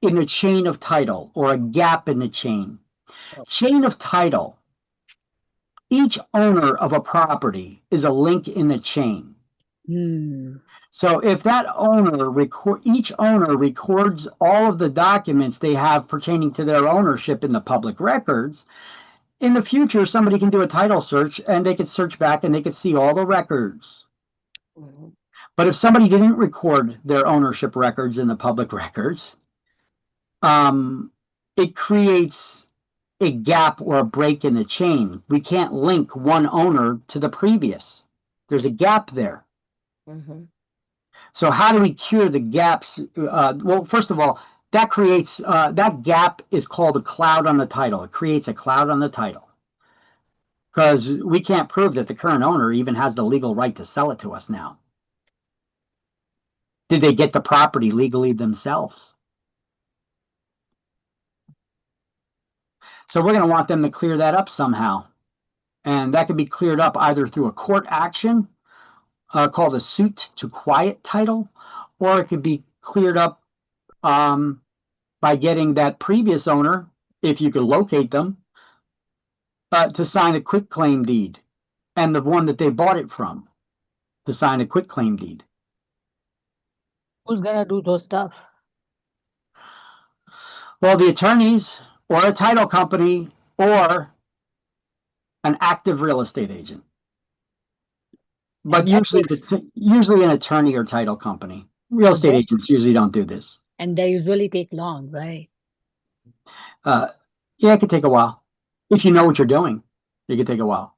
in the chain of title, or a gap in the chain. Chain of title. Each owner of a property is a link in the chain. So if that each owner records all of the documents they have pertaining to their ownership in the public records, in the future, somebody can do a title search and they could search back and they could see all the records. But if somebody didn't record their ownership records in the public records, it creates a gap or a break in the chain. We can't link one owner to the previous. There's a gap there. So how do we cure the gaps? Well, first of all, that creates that gap is called a cloud on the title. It creates a cloud on the title because we can't prove that the current owner even has the legal right to sell it to us now. Did they get the property legally themselves? So we're going to want them to clear that up somehow. And that could be cleared up either through a court action called a suit to quiet title, or it could be cleared up by getting that previous owner, if you could locate them, to sign a quitclaim deed, and the one that they bought it from to sign a quitclaim deed. Who's gonna do those stuff? Well, the attorneys or a title company or an active real estate agent. But usually an attorney or title company. Real estate agents usually don't do this. And they usually take long, right? Yeah, it could take a while. If you know what you're doing, it could take a while.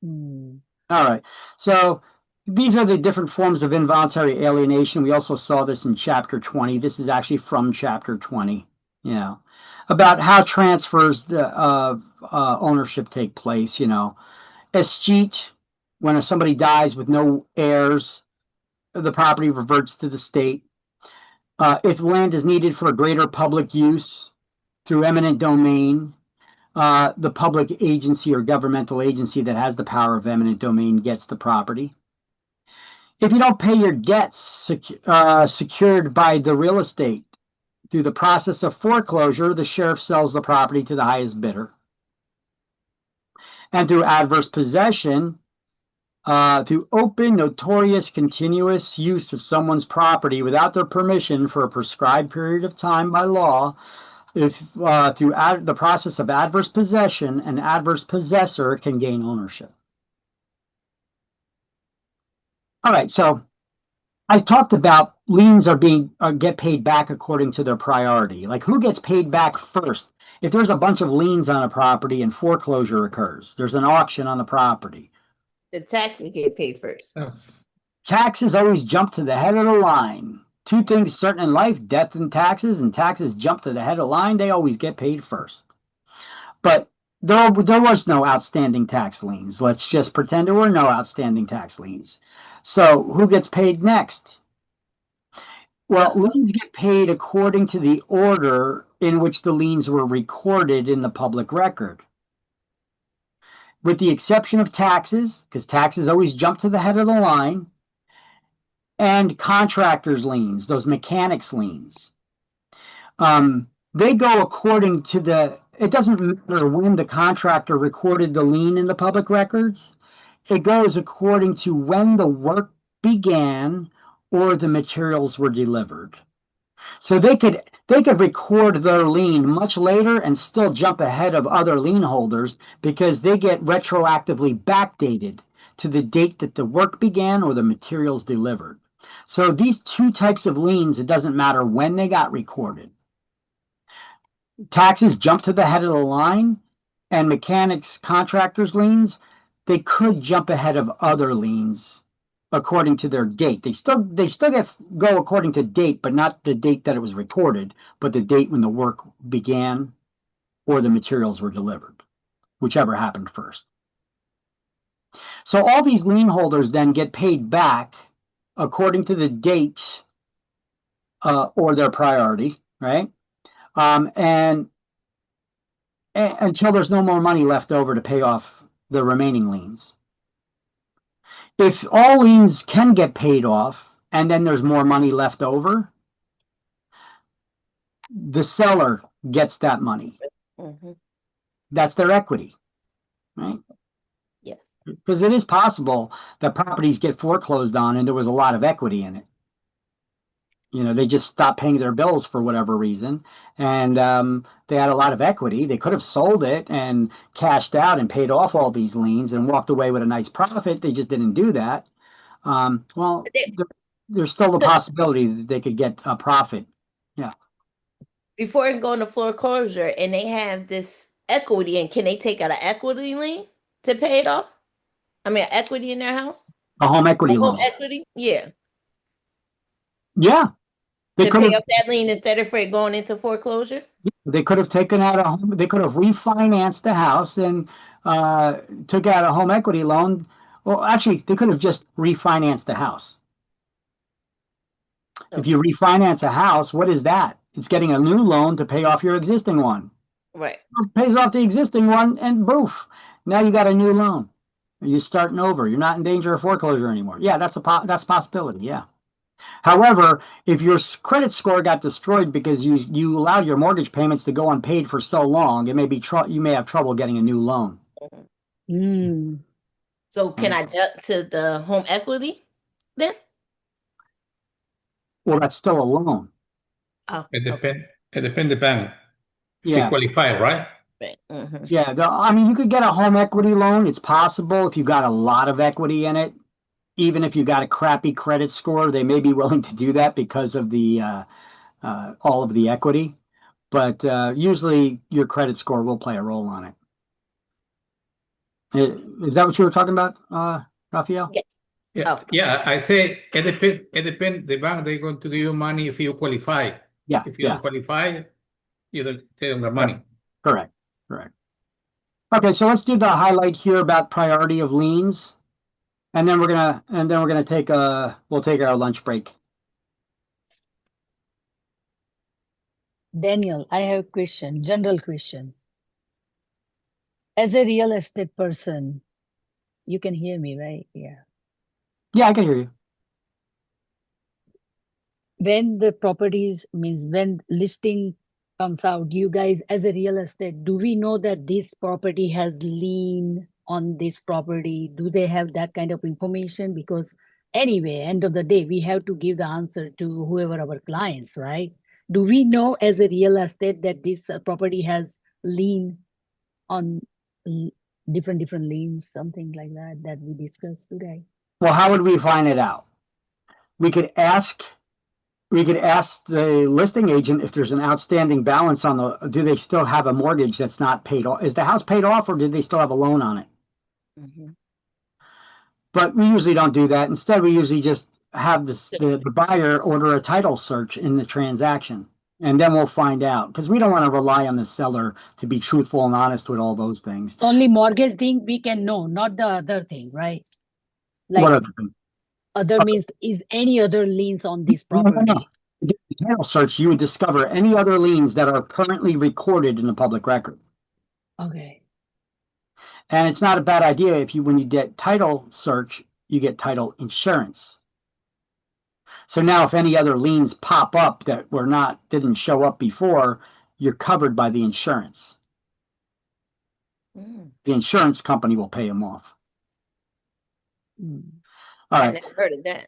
All right. So these are the different forms of involuntary alienation. We also saw this in chapter 20. This is actually from chapter 20, about how transfers of ownership take place, Escheat, when somebody dies with no heirs, the property reverts to the state. If land is needed for a greater public use through eminent domain, the public agency or governmental agency that has the power of eminent domain gets the property. If you don't pay your debts secured by the real estate through the process of foreclosure, the sheriff sells the property to the highest bidder. And through adverse possession, through open, notorious, continuous use of someone's property without their permission for a prescribed period of time by law, if through the process of adverse possession, an adverse possessor can gain ownership. All right, so I talked about liens get paid back according to their priority. Like, who gets paid back first? If there's a bunch of liens on a property and foreclosure occurs, there's an auction on the property. The taxes get paid first. Yes. Taxes always jump to the head of the line. Two things certain in life, death and taxes jump to the head of the line. They always get paid first. But there was no outstanding tax liens. Let's just pretend there were no outstanding tax liens. So who gets paid next? Well, liens get paid according to the order in which the liens were recorded in the public record. With the exception of taxes, because taxes always jump to the head of the line, and contractors' liens, those mechanics liens. They go according to it doesn't matter when the contractor recorded the lien in the public records. It goes according to when the work began or the materials were delivered. So they could record their lien much later and still jump ahead of other lien holders because they get retroactively backdated to the date that the work began or the materials delivered. So these two types of liens, it doesn't matter when they got recorded. Taxes jump to the head of the line, and mechanics, contractors' liens, they could jump ahead of other liens according to their date. They still go according to date, but not the date that it was recorded, but the date when the work began or the materials were delivered, whichever happened first. So all these lien holders then get paid back according to the date or their priority, right? And until there's no more money left over to pay off the remaining liens. If all liens can get paid off and then there's more money left over, the seller gets that money. Mm-hmm. That's their equity, right? Yes. Because it is possible that properties get foreclosed on and there was a lot of equity in it. They just stopped paying their bills for whatever reason, and they had a lot of equity. They could have sold it and cashed out and paid off all these liens and walked away with a nice profit. They just didn't do that. There's still the possibility that they could get a profit. Yeah. Before going to foreclosure, and they have this equity, and can they take out an equity lien to pay it off? I mean, equity in their house? A home equity loan. Home equity? Yeah. Yeah. To pay off that lien instead of it going into foreclosure? They could have taken out a home, they could have refinanced the house and took out a home equity loan. Well, actually, they could have just refinanced the house. Okay. If you refinance a house, what is that? It's getting a new loan to pay off your existing one. Right. It pays off the existing one, and boof, now you got a new loan. You're starting over. You're not in danger of foreclosure anymore. Yeah, that's a possibility. Yeah. However, if your credit score got destroyed because you allowed your mortgage payments to go unpaid for so long, it may be you may have trouble getting a new loan. Mm. So can I jump to the home equity then? Well, that's still a loan. Oh, It depends the bank. If you Yeah. qualify, right? Mm-hmm. Yeah, I mean, you could get a home equity loan. It's possible if you got a lot of equity in it. Even if you got a crappy credit score, they may be willing to do that because of the all of the equity. But usually, your credit score will play a role on it. Is that what you were talking about, Rafael? Yes. Yeah, Oh. yeah. I say it depends. It depends. The bank they're going to give you money if you qualify. Yeah, If you don't qualify, they don't get money. Correct. Okay, so let's do the highlight here about priority of liens, and then we're gonna take we'll take our lunch break. Daniel, I have a question, general question. As a real estate person, you can hear me, right? Yeah. Yeah, I can hear you. When the properties means when listing comes out, you guys as a real estate, do we know that this property has lien on this property? Do they have that kind of information? Because anyway, end of the day, we have to give the answer to whoever our clients, right? Do we know as a real estate that this property has lien on different liens, something like that we discussed today? Well, how would we find it out? We could ask the listing agent if there's an outstanding balance on do they still have a mortgage that's not paid off? Is the house paid off or did they still have a loan on it? Mm-hmm. But we usually don't do that. Instead, we usually just have the buyer order a title search in the transaction. And then we'll find out because we don't want to rely on the seller to be truthful and honest with all those things. Only mortgage thing we can know, not the other thing, right? Like what other thing? Other means is any other liens on this property? No. The title search, you would discover any other liens that are currently recorded in the public record. Okay. And it's not a bad idea if when you get title search, you get title insurance. So now if any other liens pop up that didn't show up before, you're covered by the insurance. The insurance company will pay them off. All right. I never heard of that.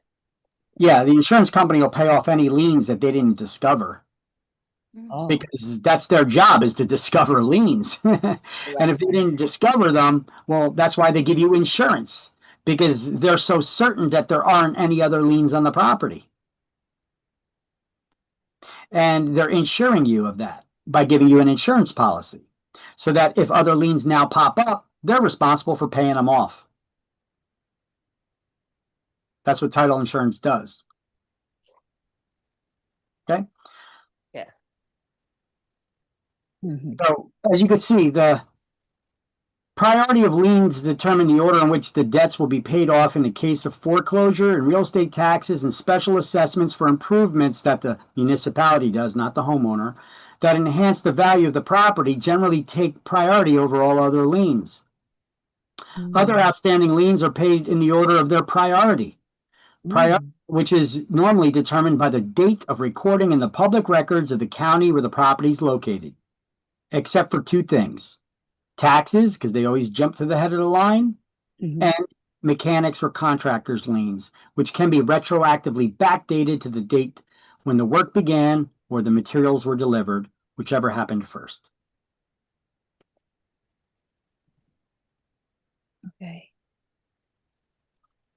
Yeah, the insurance company will pay off any liens that they didn't discover. Oh. Because that's their job, is to discover liens. And if they didn't discover them, well, that's why they give you insurance, because they're so certain that there aren't any other liens on the property. And they're insuring you of that by giving you an insurance policy, so that if other liens now pop up, they're responsible for paying them off. That's what title insurance does. Okay? Yeah. Mm-hmm. So, as you can see, the priority of liens determine the order in which the debts will be paid off in the case of foreclosure and real estate taxes and special assessments for improvements that the municipality does, not the homeowner, that enhance the value of the property generally take priority over all other liens. Mm-hmm. Other outstanding liens are paid in the order of their priority, which is normally determined by the date of recording in the public records of the county where the property is located, except for two things: taxes, because they always jump to the head of the line, and mechanics or contractors liens, which can be retroactively backdated to the date when the work began or the materials were delivered, whichever happened first. Okay.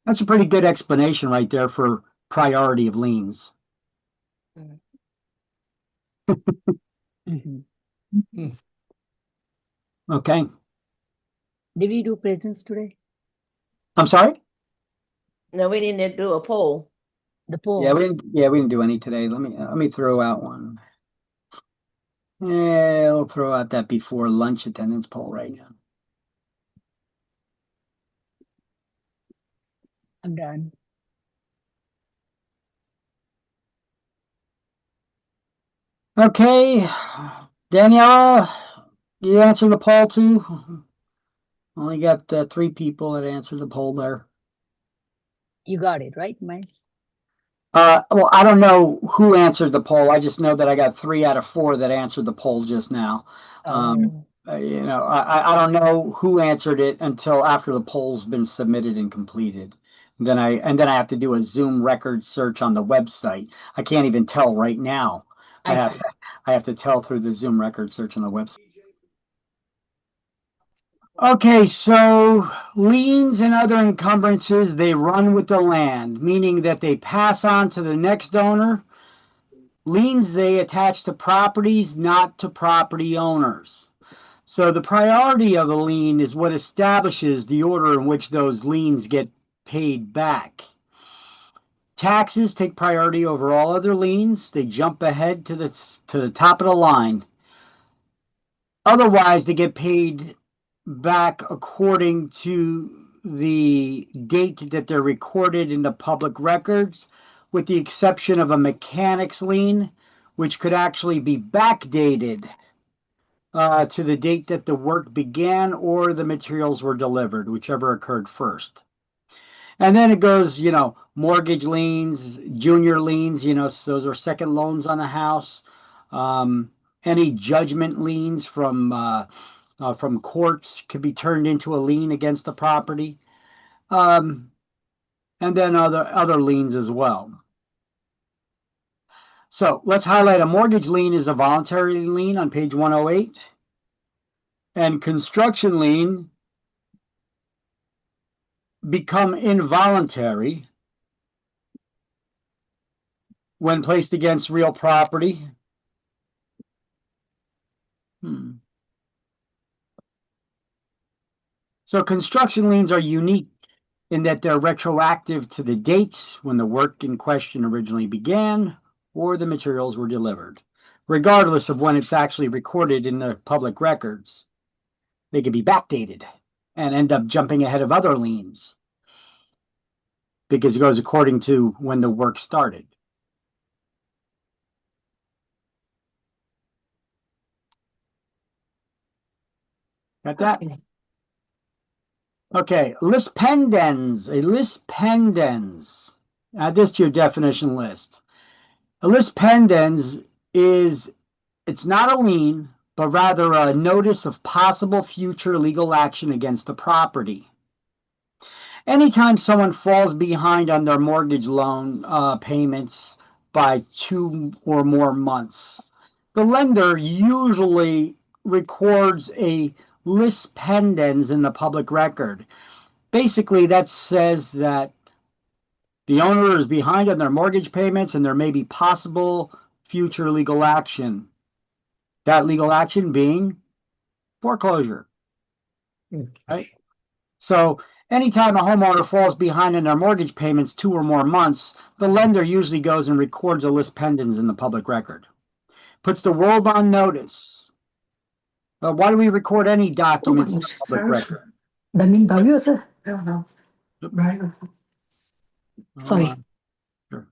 That's a pretty good explanation right there for priority of liens. Okay. Did we do presents today? I'm sorry? No, we didn't do a poll. The poll. Yeah, we didn't do any today. Let me throw out one. Yeah, we'll throw out that before lunch attendance poll right now. I'm done. Okay, Danielle, you answer the poll too? Only got 3 people that answered the poll there. You got it, right, Mike? Well, I don't know who answered the poll. I just know that I got 3 out of 4 that answered the poll just now. I don't know who answered it until after the poll's been submitted and completed. Then I have to do a Zoom record search on the website. I can't even tell right now. I have to tell through the Zoom record search on the website. Okay, so liens and other encumbrances, they run with the land, meaning that they pass on to the next owner. Liens, they attach to properties, not to property owners. So the priority of a lien is what establishes the order in which those liens get paid back. Taxes take priority over all other liens. They jump ahead to the top of the line. Otherwise, they get paid back according to the date that they're recorded in the public records, with the exception of a mechanics lien, which could actually be backdated to the date that the work began or the materials were delivered, whichever occurred first. And then it goes, mortgage liens, junior liens, those are second loans on a house. Any judgment liens from courts could be turned into a lien against the property. And then other liens as well. So let's highlight a mortgage lien is a voluntary lien on page 108. And construction lien become involuntary when placed against real property. So construction liens are unique in that they're retroactive to the dates when the work in question originally began or the materials were delivered, regardless of when it's actually recorded in the public records. They could be backdated and end up jumping ahead of other liens because it goes according to when the work started. Got that? Okay, lis pendens, a lis pendens. Add this to your definition list. A lis pendens it's not a lien, but rather a notice of possible future legal action against the property. Anytime someone falls behind on their mortgage loan payments by 2 or more months, the lender usually records a lis pendens in the public record. Basically, that says that the owner is behind on their mortgage payments and there may be possible future legal action. That legal action being foreclosure. Right? So anytime a homeowner falls behind on their mortgage payments 2 or more months, the lender usually goes and records a lis pendens in the public record. Puts the world on notice. Why do we record any documents in the public record? Sorry. Sure.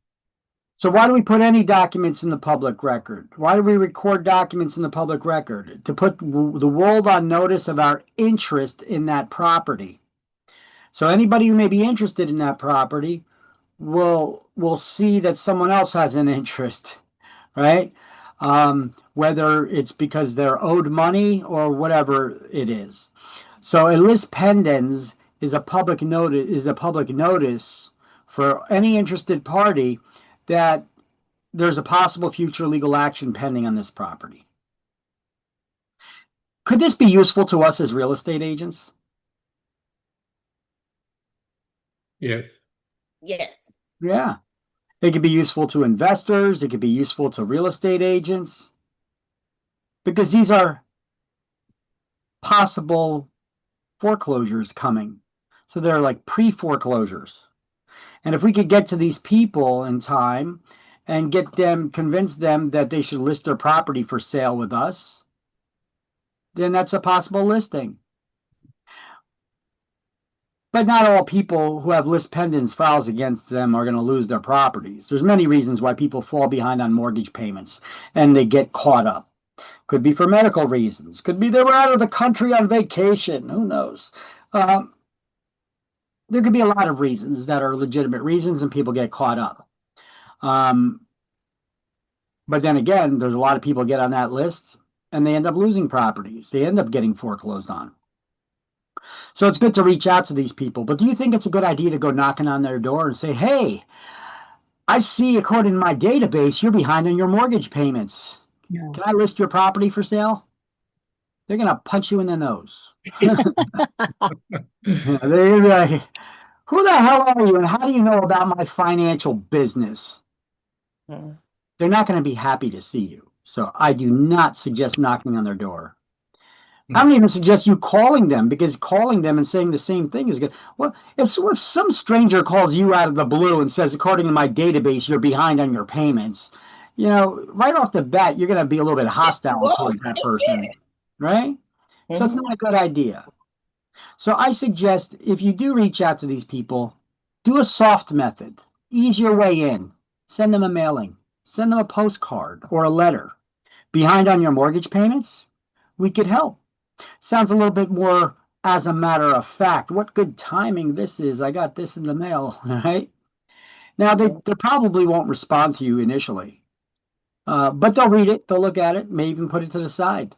So why do we put any documents in the public record? Why do we record documents in the public record? To put the world on notice of our interest in that property. So anybody who may be interested in that property will see that someone else has an interest, right? Whether it's because they're owed money or whatever it is. So a lis pendens is a public notice for any interested party that there's a possible future legal action pending on this property. Could this be useful to us as real estate agents? Yes. Yes. Yeah. It could be useful to investors. It could be useful to real estate agents. Because these are possible foreclosures coming. So they're like pre-foreclosures. And if we could get to these people in time and convince them that they should list their property for sale with us, then that's a possible listing. But not all people who have lis pendens files against them are going to lose their properties. There's many reasons why people fall behind on mortgage payments and they get caught up. Could be for medical reasons. Could be they were out of the country on vacation. Who knows? There could be a lot of reasons that are legitimate reasons and people get caught up. But then again, there's a lot of people get on that list and they end up losing properties. They end up getting foreclosed on. So it's good to reach out to these people. But do you think it's a good idea to go knocking on their door and say, hey, I see according to my database, you're behind on your mortgage payments. No. Can I list your property for sale? They're going to punch you in the nose. They're like, who the hell are you and how do you know about my financial business? They're not going to be happy to see you. So I do not suggest knocking on their door. I don't even suggest you calling them, because calling them and saying the same thing is good. Well, if some stranger calls you out of the blue and says, according to my database, you're behind on your payments, you know, right off the bat, you're going to be a little bit hostile towards that person, right? So it's not a good idea. So I suggest if you do reach out to these people, do a soft method. Ease your way in. Send them a mailing. Send them a postcard or a letter. Behind on your mortgage payments? We could help. Sounds a little bit more as a matter of fact. What good timing this is. I got this in the mail, right? Now, they probably won't respond to you initially. But they'll read it. They'll look at it. May even put it to the side.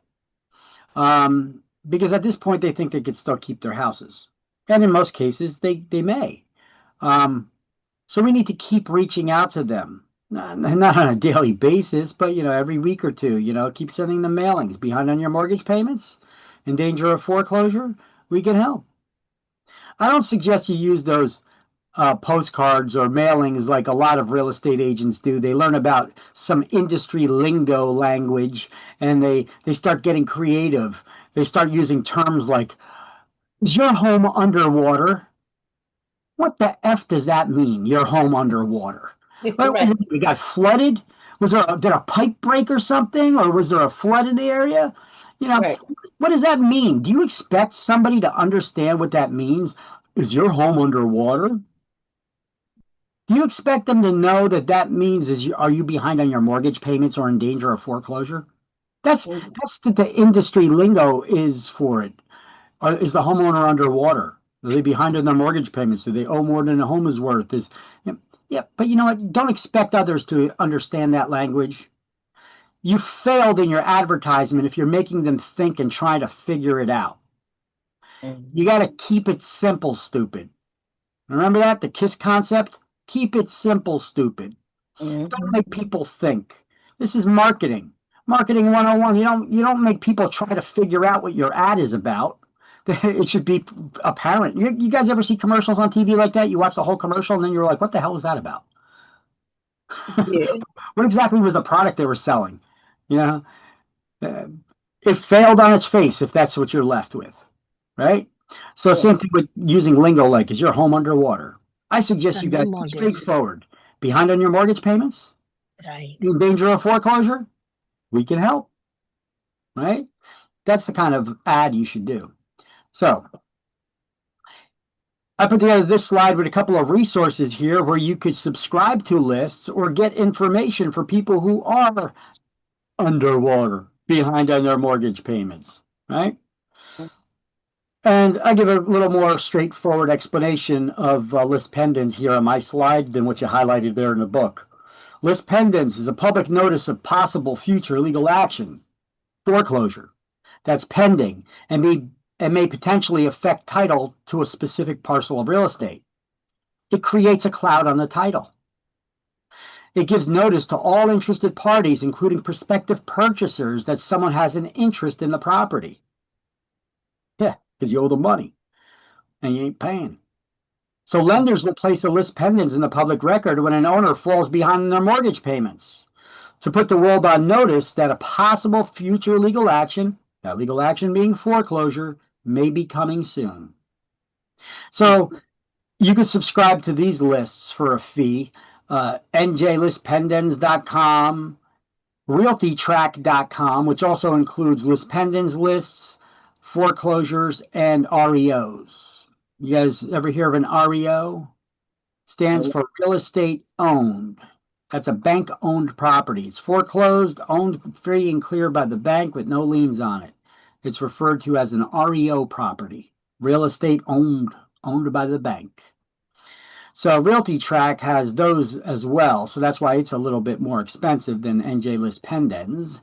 Because at this point, they think they could still keep their houses. And in most cases, they may. So we need to keep reaching out to them. Not on a daily basis, but, you know, every week or two, you know, keep sending them mailings. Behind on your mortgage payments? In danger of foreclosure? We can help. I don't suggest you use those postcards or mailings like a lot of real estate agents do. They learn about some industry lingo language and they start getting creative. They start using terms like, is your home underwater? What the F does that mean, your home underwater? Right. You got flooded? Did a pipe break or something? Or was there a flood in the area? You know, What does that mean? Do you expect somebody to understand what that means? Is your home underwater? Do you expect them to know that that means are you behind on your mortgage payments or in danger of foreclosure? That's the industry lingo is for it. Is the homeowner underwater? Are they behind on their mortgage payments? Do they owe more than the home is worth? Yeah, but you know what? Don't expect others to understand that language. You failed in your advertisement if you're making them think and trying to figure it out. You got to keep it simple, stupid. Remember that? The KISS concept? Keep it simple, stupid. Don't make people think. This is marketing. Marketing 101. You don't make people try to figure out what your ad is about. It should be apparent. You guys ever see commercials on TV like that? You watch the whole commercial and then you're like, what the hell is that about? Yeah. What exactly was the product they were selling? You know, it failed on its face if that's what you're left with, right? So same thing with using lingo like, is your home underwater? I suggest you guys be straightforward. Behind on your mortgage payments? Right. In danger of foreclosure? We can help, right? That's the kind of ad you should do. So I put together this slide with a couple of resources here where you could subscribe to lists or get information for people who are underwater, behind on their mortgage payments, right? And I give a little more straightforward explanation of list pendants here on my slide than what you highlighted there in the book. List pendants is a public notice of possible future legal action, foreclosure, that's pending and may potentially affect title to a specific parcel of real estate. It creates a cloud on the title. It gives notice to all interested parties, including prospective purchasers, that someone has an interest in the property. Yeah, because you owe them money and you ain't paying. So lenders will place a list pendants in the public record when an owner falls behind in their mortgage payments to put the world on notice that a possible future legal action, that legal action being foreclosure, may be coming soon. So you can subscribe to these lists for a fee. njlistpendants.com, realtytrack.com, which also includes list pendants lists, foreclosures, and REOs. You guys ever hear of an REO? Stands for real estate owned. That's a bank-owned property. It's foreclosed, owned free and clear by the bank with no liens on it. It's referred to as an REO property, real estate owned by the bank. So Realty Track has those as well. So that's why it's a little bit more expensive than NJ List Pendens.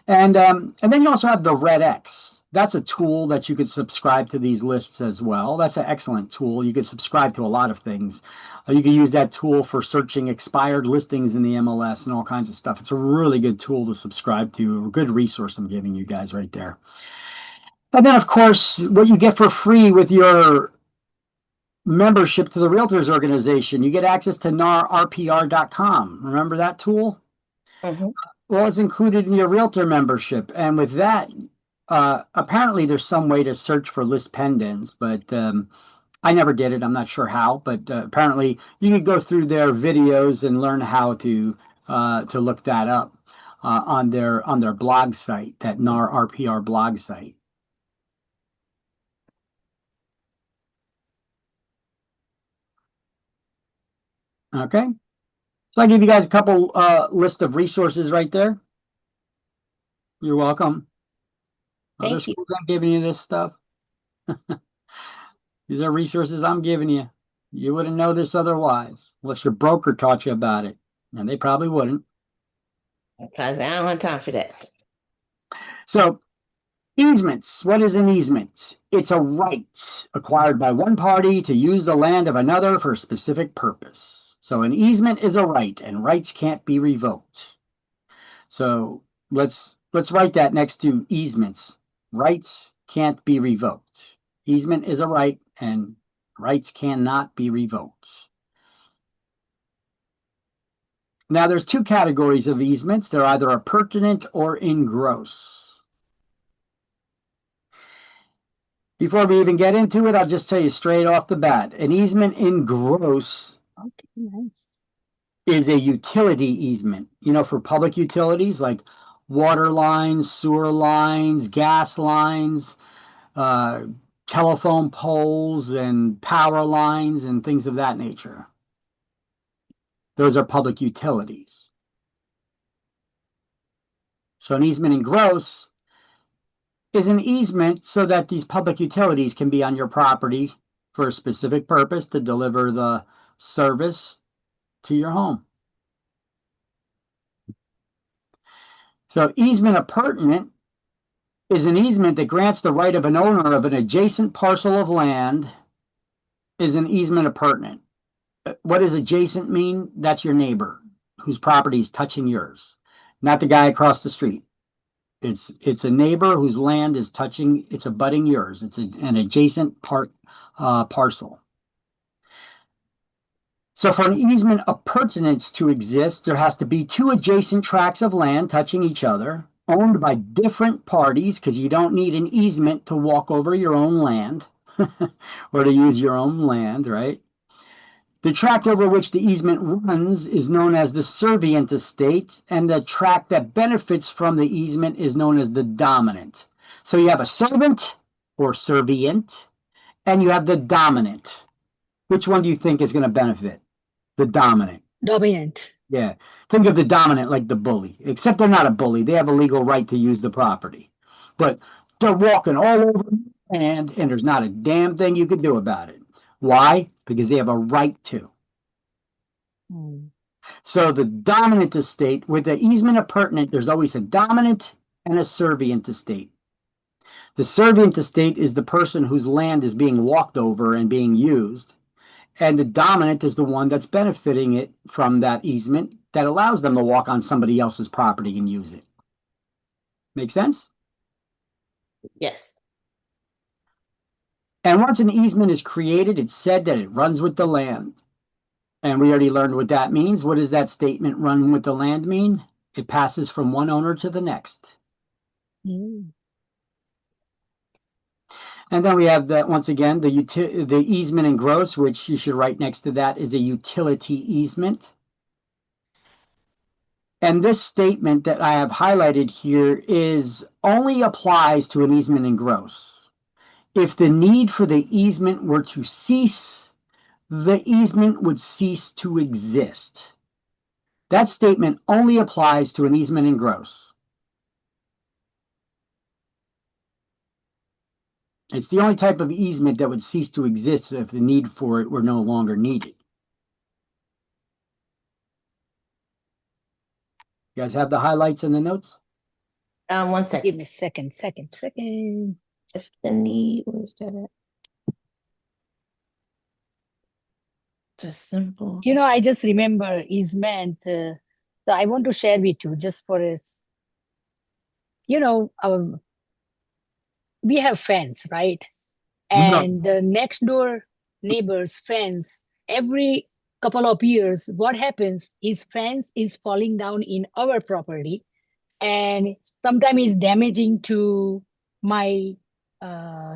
And then you also have the Red X. That's a tool that you could subscribe to these lists as well. That's an excellent tool. You could subscribe to a lot of things. You can use that tool for searching expired listings in the MLS and all kinds of stuff. It's a really good tool to subscribe to. A good resource I'm giving you guys right there. And then, of course, what you get for free with your membership to the Realtors Organization, you get access to narrpr.com. Remember that tool? Mm-hmm. Well, it's included in your Realtor membership. And with that, apparently there's some way to search for list pendants, but I never did it. I'm not sure how, but apparently you can go through their videos and learn how to look that up on their blog site, that NAR-RPR blog site. Okay, so I give you guys a couple list of resources right there. You're welcome. Other Thank you. schools aren't giving you this stuff. These are resources I'm giving you. You wouldn't know this otherwise, unless your broker taught you about it, and they probably wouldn't. Because I don't have time for that. So, easements. What is an easement? It's a right acquired by one party to use the land of another for a specific purpose. So an easement is a right, and rights can't be revoked. So let's write that next to easements. Rights can't be revoked. Easement is a right, and rights cannot be revoked. Now, there's two categories of easements. They're either appurtenant or engross. Before we even get into it, I'll just tell you straight off the bat. An easement engross is a utility easement, for public utilities like water lines, sewer lines, gas lines, telephone poles, and power lines, and things of that nature. Those are public utilities. So an easement engross is an easement so that these public utilities can be on your property for a specific purpose to deliver the service to your home. So easement appurtenant is an easement that grants the right of an owner of an adjacent parcel of land is an easement appurtenant. What does adjacent mean? That's your neighbor whose property is touching yours, not the guy across the street. It's a neighbor whose land is touching, it's abutting yours. It's an adjacent parcel. So for an easement appurtenance to exist, there has to be two adjacent tracts of land touching each other, owned by different parties, because you don't need an easement to walk over your own land or to use your own land, right? The tract over which the easement runs is known as the servient estate, and the tract that benefits from the easement is known as the dominant. So you have a servant or servient, and you have the dominant. Which one do you think is going to benefit? The dominant. Dominant. Yeah. Think of the dominant like the bully, except they're not a bully. They have a legal right to use the property. But they're walking all over and there's not a damn thing you could do about it. Why? Because they have a right to. So the dominant estate, with the easement appurtenant, there's always a dominant and a servient estate. The servient estate is the person whose land is being walked over and being used. And the dominant is the one that's benefiting it from that easement that allows them to walk on somebody else's property and use it. Make sense? Yes. And once an easement is created, it's said that it runs with the land. And we already learned what that means. What does that statement, run with the land, mean? It passes from one owner to the next. And then we have that, once again, the easement engross, which you should write next to that, is a utility easement. And this statement that I have highlighted here only applies to an easement engross. If the need for the easement were to cease, the easement would cease to exist. That statement only applies to an easement engross. It's the only type of easement that would cease to exist if the need for it were no longer needed. You guys have the highlights in the notes? 1 Give second. me a second. If the need, where's that at? Just simple. You know, I just remember easement. So I want to share with you just for us. You know, we have fence, right? And the next door neighbor's fence, every couple of years, what happens? His fence is falling down in our property, and sometimes it's damaging to my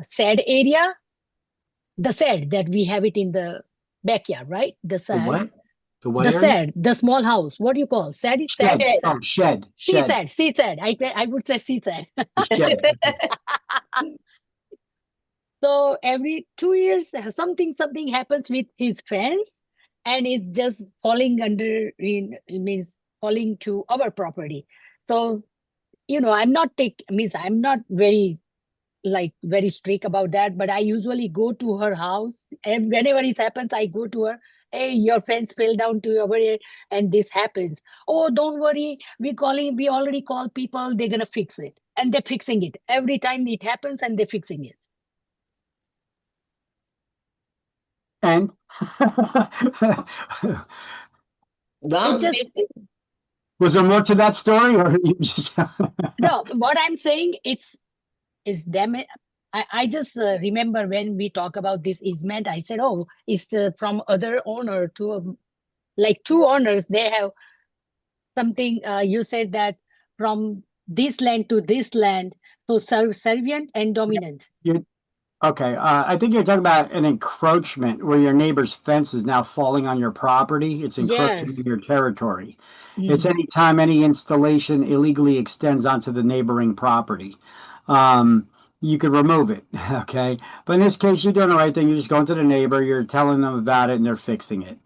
shed area, the shed that we have it in the backyard, right? The The shed. what? The what The area? shed, the small house. What do you call shed? Shed. Shed. Oh, shed. Sea Shed. shed. I would say sea shed. Shed. So every 2 years, something happens with his fence, and it's just falling under it means falling to our property. So I'm not very strict about that, but I usually go to her house, and whenever it happens, I go to her. Hey, your fence fell down to our area, and this happens. Oh, don't worry, we already called people. They're gonna fix it, and they're fixing it every time it happens, and they're fixing it. And Long just- was there more to that story, or you just? No, what I'm saying, it's damage. I just remember when we talk about this easement, I said, oh, it's from other owner to like two owners. They have something. You said that from this land to this land, so servient and dominant. Okay, I think you're talking about an encroachment where your neighbor's fence is now falling on your property. It's encroaching Yes. in your territory. Mm. It's any time any installation illegally extends onto the neighboring property. You could remove it, okay? But in this case, you're doing the right thing. You're just going to the neighbor, you're telling them about it, and they're fixing it.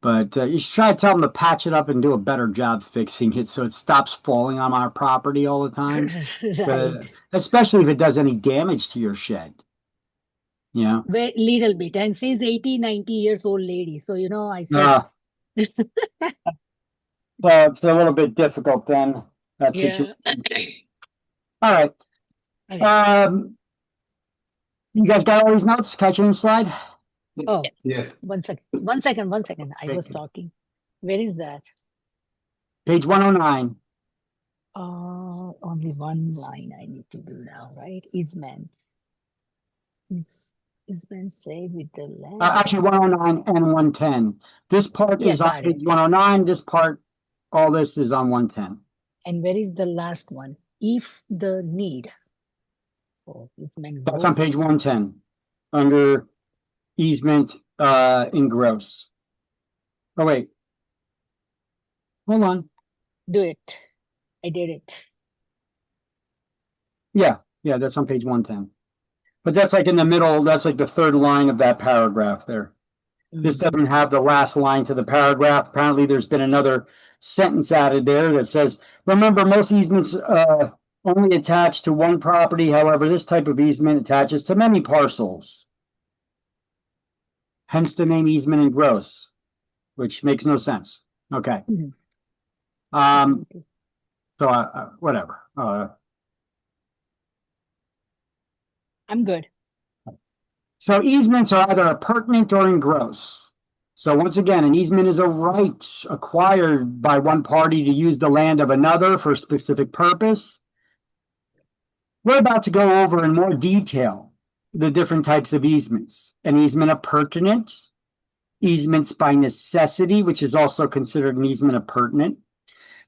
But you should try to tell them to patch it up and do a better job fixing it so it stops falling on our property all the time, Right. especially if it does any damage to your shed. Yeah. Very little bit. And she's 80, 90 years old lady. So, I said, Well, it's a little bit difficult then. That yeah. situation. All right. Okay. You guys got all these notes? Catch any slide? Oh, Yeah. one second. I was Okay. talking. Where is that? Page 109. Only one line I need to do now, right? Easement. Easement saved with the land. Actually, 109 and 110. This part Yeah, is on got it. page 109. This part, all this is on 110. And where is the last one? If the need. Oh, easement. That's on page grows. 110 under easement in gross. Oh, wait. Hold on. Do it. I did it. Yeah, that's on page 110. But that's like in the middle, that's like the third line of that paragraph there. This doesn't have the last line to the paragraph. Apparently, there's been another sentence added there that says, remember, most easements only attach to one property. However, this type of easement attaches to many parcels. Hence the name easement in gross, which makes no sense. Okay. Mhm. So whatever. I'm good. So easements are either appurtenant or in gross. So once again, an easement is a right acquired by one party to use the land of another for a specific purpose. We're about to go over in more detail the different types of easements. An easement appurtenant, easements by necessity, which is also considered an easement appurtenant,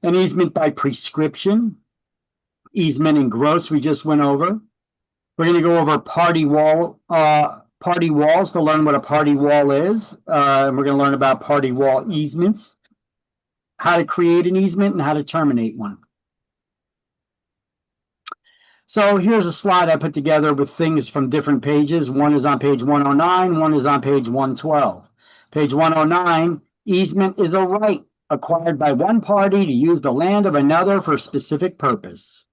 an easement by prescription, easement in gross we just went over. We're going to go over party walls to learn what a party wall is. And we're going to learn about party wall easements, how to create an easement, and how to terminate one. So here's a slide I put together with things from different pages. One is on page 109, one is on page 112. Page 109, easement is a right acquired by one party to use the land of another for a specific purpose.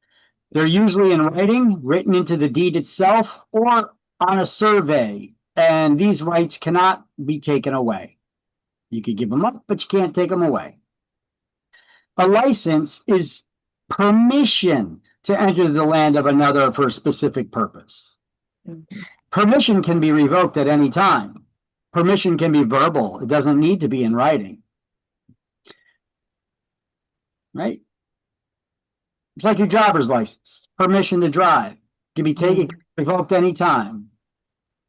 They're usually in writing, written into the deed itself, or on a survey, and these rights cannot be taken away. You could give them up, but you can't take them away. A license is permission to enter the land of another for a specific purpose. Permission can be revoked at any time. Permission can be verbal. It doesn't need to be in writing. Right? It's like your driver's license. Permission to drive can be taken, revoked any time.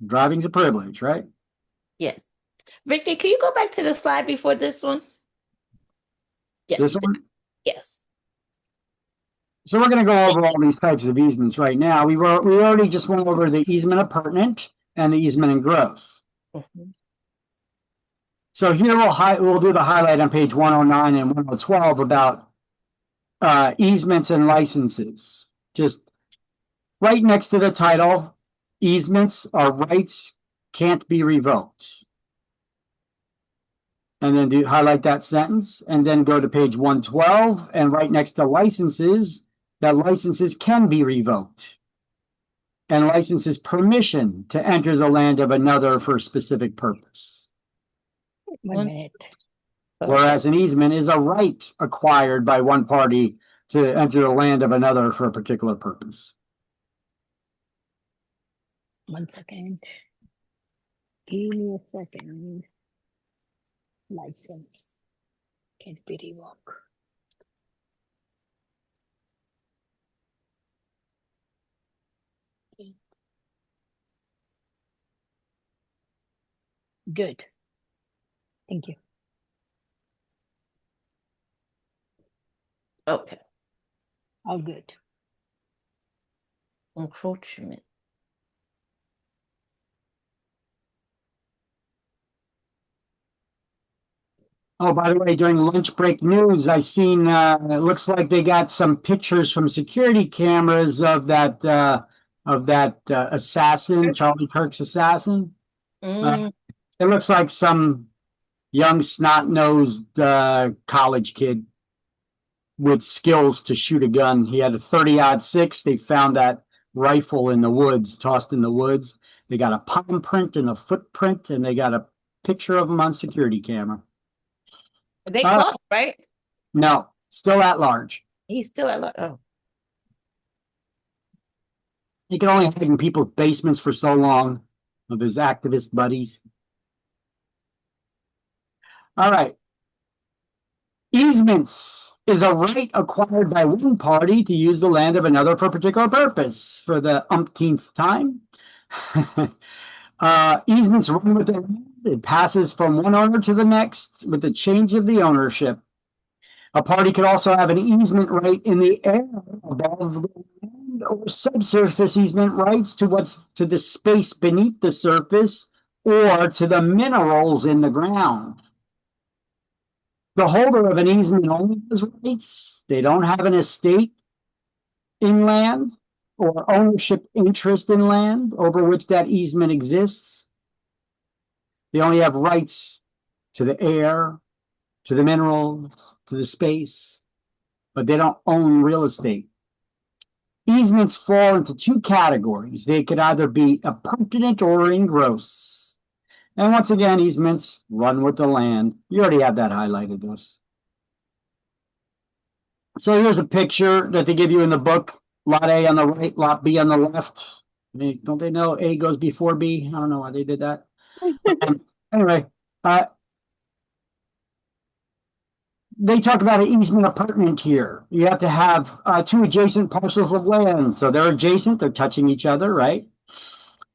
Driving's a privilege, right? Yes. Victor, can you go back to the slide before this one? Yes. This one? Yes. So we're going to go over all these types of easements right now. We already just went over the easement appurtenant and the easement in gross. So here we'll do the highlight on page 109 and 112 about easements and licenses. Just right next to the title, easements are rights can't be revoked. And then highlight that sentence and then go to page 112 and right next to licenses, that licenses can be revoked. And licenses permission to enter the land of another for a specific purpose. 1 minute. Whereas an easement is a right acquired by one party to enter the land of another for a particular purpose. 1 second. Give me a second. License can't be revoked. Okay. Good. Thank you. Okay. All good. Encroachment. Oh, by the way, during lunch break news, I seen it looks like they got some pictures from security cameras of that assassin, Charlie Kirk's assassin. It looks like some young snot-nosed college kid with skills to shoot a gun. He had a 30-06. They found that rifle in the woods, tossed in the woods. They got a palm print and a footprint, and they got a picture of him on security camera. They caught, right? No, still at large. He's still at large. Oh. He can only hide in people's basements for so long of his activist buddies. All right. Easements is a right acquired by one party to use the land of another for a particular purpose for the umpteenth time. Easements run with the land. It passes from one owner to the next with the change of the ownership. A party could also have an easement right in the air above the land or subsurface easement rights to the space beneath the surface or to the minerals in the ground. The holder of an easement only has rights. They don't have an estate in land or ownership interest in land over which that easement exists. They only have rights to the air, to the minerals, to the space, but they don't own real estate. Easements fall into two categories. They could either be appurtenant or in gross. And once again, easements run with the land. You already have that highlighted, those. So here's a picture that they give you in the book. Lot A on the right, lot B on the left. Don't they know A goes before B? I don't know why they did that. Anyway, they talk about an easement appurtenant here. You have to have two adjacent parcels of land. So they're adjacent, they're touching each other, right?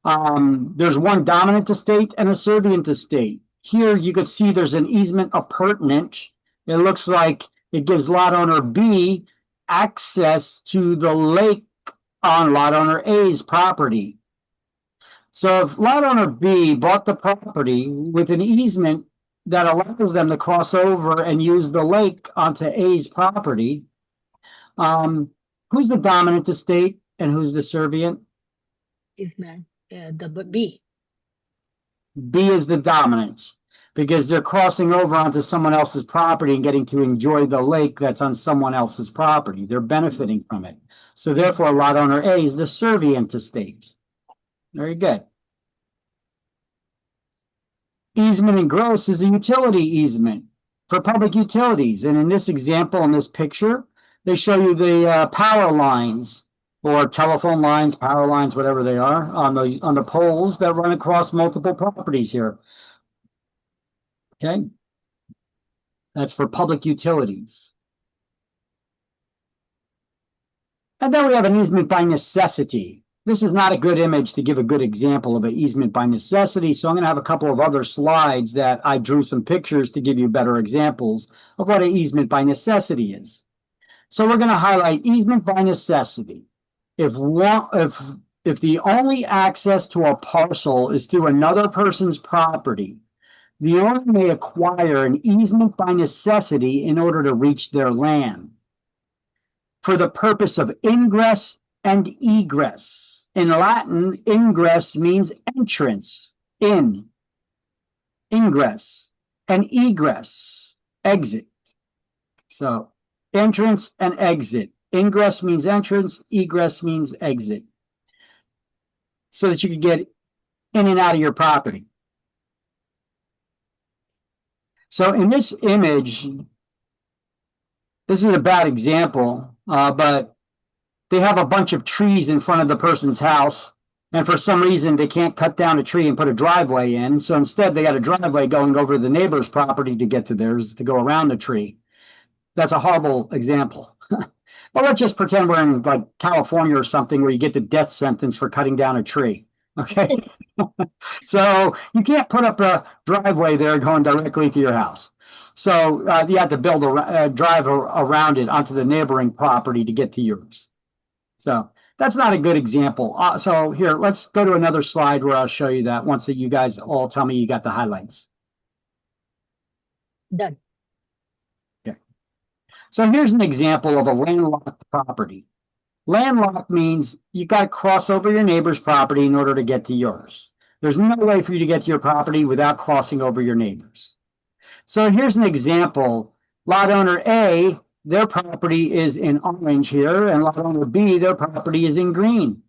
There's one dominant estate and a servient estate. Here you can see there's an easement appurtenant. It looks like it gives lot owner B access to the lake on lot owner A's property. So if lot owner B bought the property with an easement that allows them to cross over and use the lake onto A's property, who's the dominant estate and who's the servient? Easement, the B. B is the dominant because they're crossing over onto someone else's property and getting to enjoy the lake that's on someone else's property. They're benefiting from it. So therefore, lot owner A is the servient estate. Very good. Easement in gross is a utility easement. for public utilities. And in this example, in this picture, they show you the power lines or telephone lines, power lines, whatever they are, on the poles that run across multiple properties here. Okay. That's for public utilities. And then we have an easement by necessity. This is not a good image to give a good example of an easement by necessity, so I'm going to have a couple of other slides that I drew some pictures to give you better examples of what an easement by necessity is. So we're going to highlight easement by necessity. If the only access to a parcel is through another person's property, the owner may acquire an easement by necessity in order to reach their land for the purpose of ingress and egress. In Latin, ingress means entrance, ingress, and egress, exit. So entrance and exit. Ingress means entrance, egress means exit. So that you can get in and out of your property. So in this image, this is a bad example, but they have a bunch of trees in front of the person's house, and for some reason they can't cut down a tree and put a driveway in. So instead they got a driveway going over the neighbor's property to get to theirs, to go around the tree. That's a horrible example. But let's just pretend we're in like California or something where you get the death sentence for cutting down a tree. Okay. So you can't put up a driveway there going directly to your house. So you have to build a drive around it onto the neighboring property to get to yours. So that's not a good example. So here, let's go to another slide where I'll show you that once you guys all tell me you got the highlights. Done. Okay. So here's an example of a landlocked property. Landlocked means you got to cross over your neighbor's property in order to get to yours. There's no way for you to get to your property without crossing over your neighbor's. So here's an example. Lot owner A, their property is in orange here, and lot owner B, their property is in green.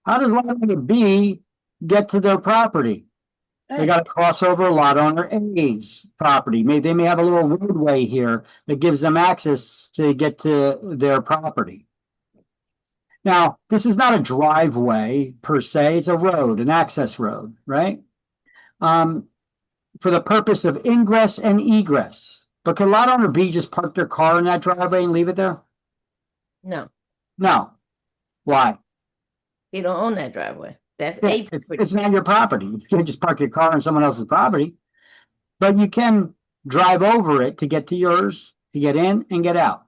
How does lot owner B get to their property? They got to cross over lot owner A's property. They may have a little roadway here that gives them access to get to their property. Now, this is not a driveway per se, it's a road, an access road, right? For the purpose of ingress and egress. But can lot owner B just park their car in that driveway and leave it there? No, No. Why? you don't own that driveway. That's Yeah, it's not your property. You can't just park your car on someone else's property. But you can drive over it to get to yours, to get in and get out.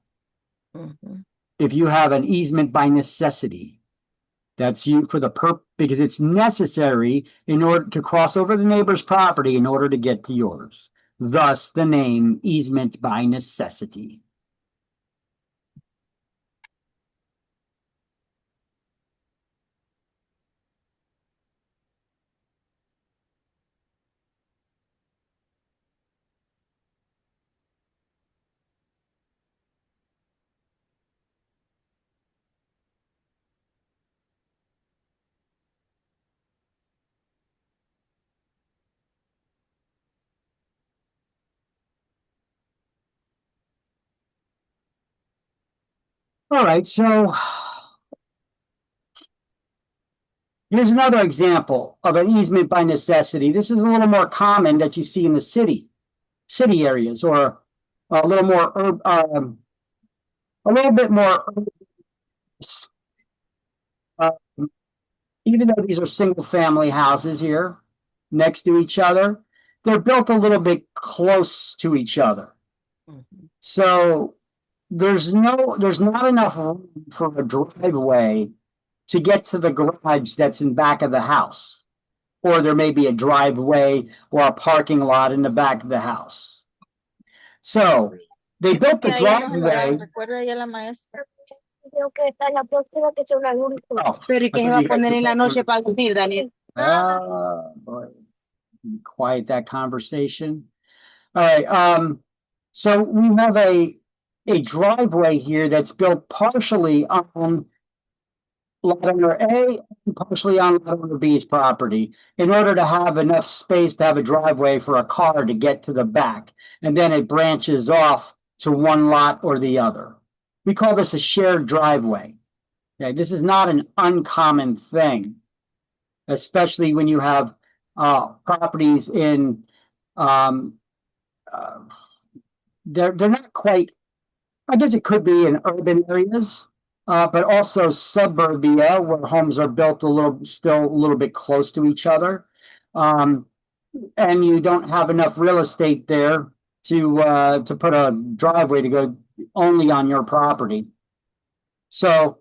Mhm. If you have an easement by necessity, that's you for the because it's necessary in order to cross over the neighbor's property in order to get to yours. Thus, the name easement by necessity. All right, so here's another example of an easement by necessity. This is a little more common that you see in the city areas, or a little more, a little bit more. Even though these are single-family houses here next to each other, they're built a little bit close to each other. Mhm. So there's not enough room for a driveway to get to the garage that's in back of the house. Or there may be a driveway or a parking lot in the back of the house. So they built the driveway. Creo que esta es la próxima que se inaugura. Oh, Pero ¿y qué se va a poner en la noche para dormir, Daniel? boy. Quiet that conversation. All right. So we have a driveway here that's built partially on lot owner A and partially on lot owner B's property in order to have enough space to have a driveway for a car to get to the back. And then it branches off to one lot or the other. We call this a shared driveway. Okay, this is not an uncommon thing, especially when you have properties in they're not quite, I guess it could be in urban areas, but also suburbia where homes are built still a little bit close to each other. And you don't have enough real estate there to put a driveway to go only on your property. So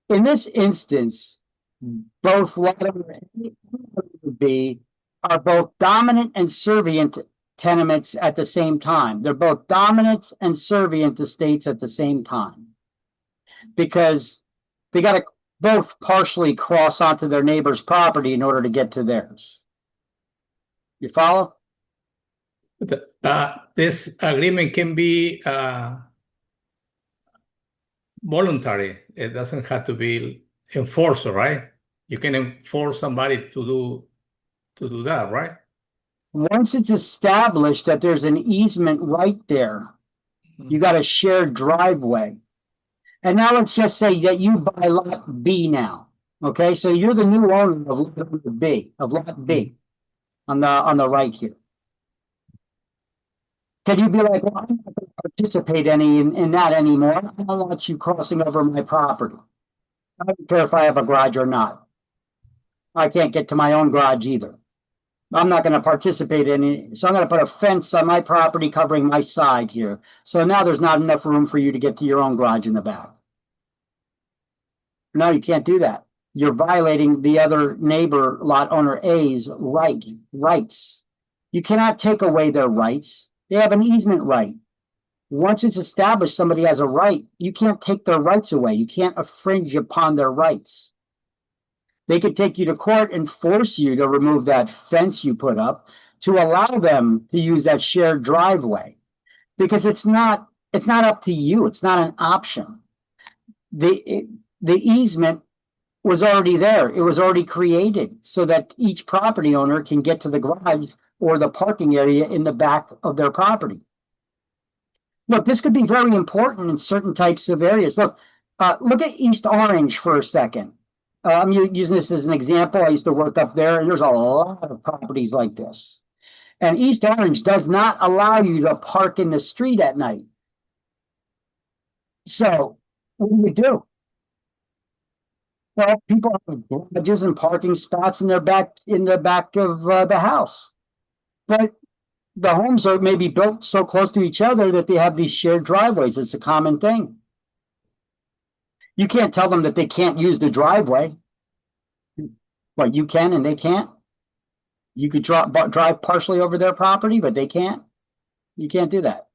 in this instance, both lot owner A and lot owner B are both dominant and servient tenements at the same time. They're both dominant and servient estates at the same time because they got to both partially cross onto their neighbor's property in order to get to theirs. You follow? This agreement can be voluntary. It doesn't have to be enforced, right? You can enforce somebody to do that, right? Once it's established that there's an easement right there, you got a shared driveway. And now let's just say that you buy lot B now. Okay, so you're the new owner of lot B, on the right here. Can you be like, well, I'm not going to participate in that anymore. I don't want you crossing over my property. I don't care if I have a garage or not. I can't get to my own garage either. I'm not going to participate in it. So I'm going to put a fence on my property covering my side here. So now there's not enough room for you to get to your own garage in the back. No, you can't do that. You're violating the other neighbor lot owner A's rights. You cannot take away their rights. They have an easement right. Once it's established somebody has a right, you can't take their rights away. You can't infringe upon their rights. They could take you to court and force you to remove that fence you put up to allow them to use that shared driveway, because it's not up to you. It's not an option. The easement was already there. It was already created so that each property owner can get to the garage or the parking area in the back of their property. Look, this could be very important in certain types of areas. Look at East Orange for a second. I'm using this as an example. I used to work up there, and there's a lot of properties like this. And East Orange does not allow you to park in the street at night. So what do? Well, people have garages and parking spots in the back of the house. But the homes are maybe built so close to each other that they have these shared driveways. It's a common thing. You can't tell them that they can't use the driveway. But you can and they can't. You could drive partially over their property, but they can't. You can't do that.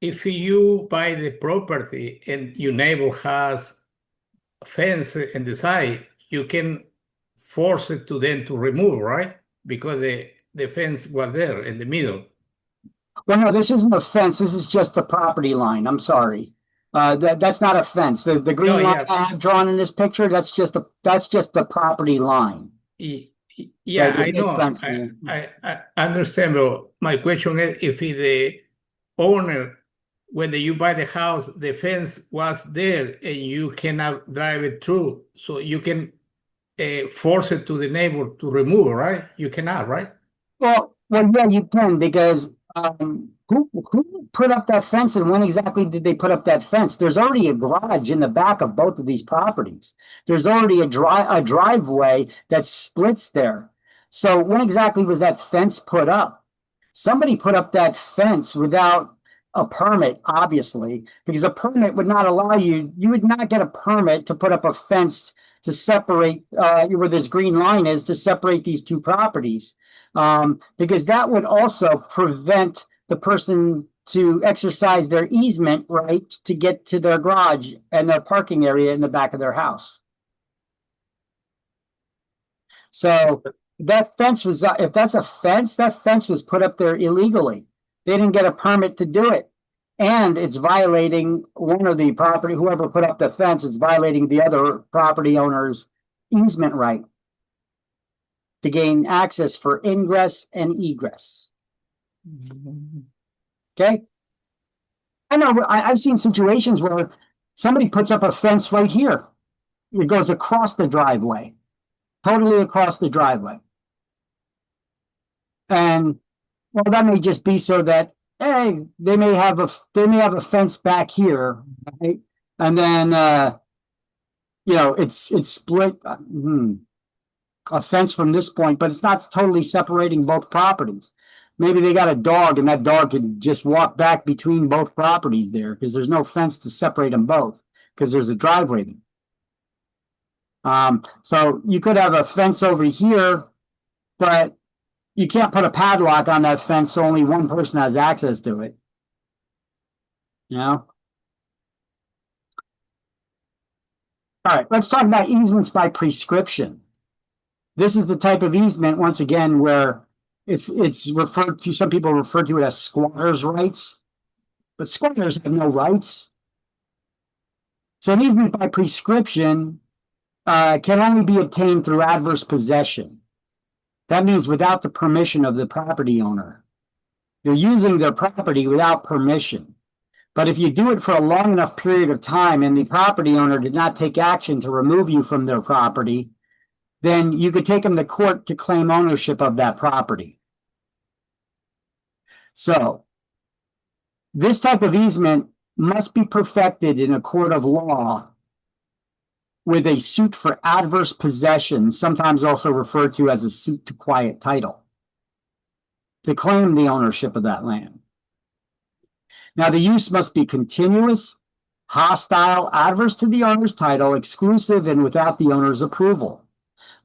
If you buy the property and your neighbor has a fence in the side, you can force it to them to remove, right? Because the fence was there in the middle. Well, no, this isn't a fence. This is just the property line. I'm sorry. That's not a fence. The green line I have drawn in this picture, that's just the property line. Yeah, I know. I understand, but my question is, if the owner, when you buy the house, the fence was there and you cannot drive it through, so you can force it to the neighbor to remove, right? You cannot, right? Well, yeah, you can, because who put up that fence and when exactly did they put up that fence? There's already a garage in the back of both of these properties. There's already a driveway that splits there. So when exactly was that fence put up? Somebody put up that fence without a permit, obviously, because a permit would not allow you would not get a permit to put up a fence to separate where this green line is, to separate these two properties. Because that would also prevent the person to exercise their easement right to get to their garage and their parking area in the back of their house. So that fence was, if that's a fence, that fence was put up there illegally. They didn't get a permit to do it. and it's violating one of the property, whoever put up the fence is violating the other property owner's easement right to gain access for ingress and egress. Okay? I know I've seen situations where somebody puts up a fence right here. It goes across the driveway, totally across the driveway. And well, that may just be so that, hey, they may have a fence back here, right? And then it's split a fence from this point, but it's not totally separating both properties. Maybe they got a dog, and that dog can just walk back between both properties there because there's no fence to separate them both because there's a driveway there. So you could have a fence over here, but you can't put a padlock on that fence so only one person has access to it. You know? All right, let's talk about easements by prescription. This is the type of easement, once again, where it's referred to, some people refer to it as squatters' rights, but squatters have no rights. So an easement by prescription can only be obtained through adverse possession. That means without the permission of the property owner. You're using their property without permission. But if you do it for a long enough period of time and the property owner did not take action to remove you from their property, then you could take them to court to claim ownership of that property. So this type of easement must be perfected in a court of law with a suit for adverse possession, sometimes also referred to as a suit to quiet title, to claim the ownership of that land. Now, the use must be continuous, hostile, adverse to the owner's title, exclusive, and without the owner's approval.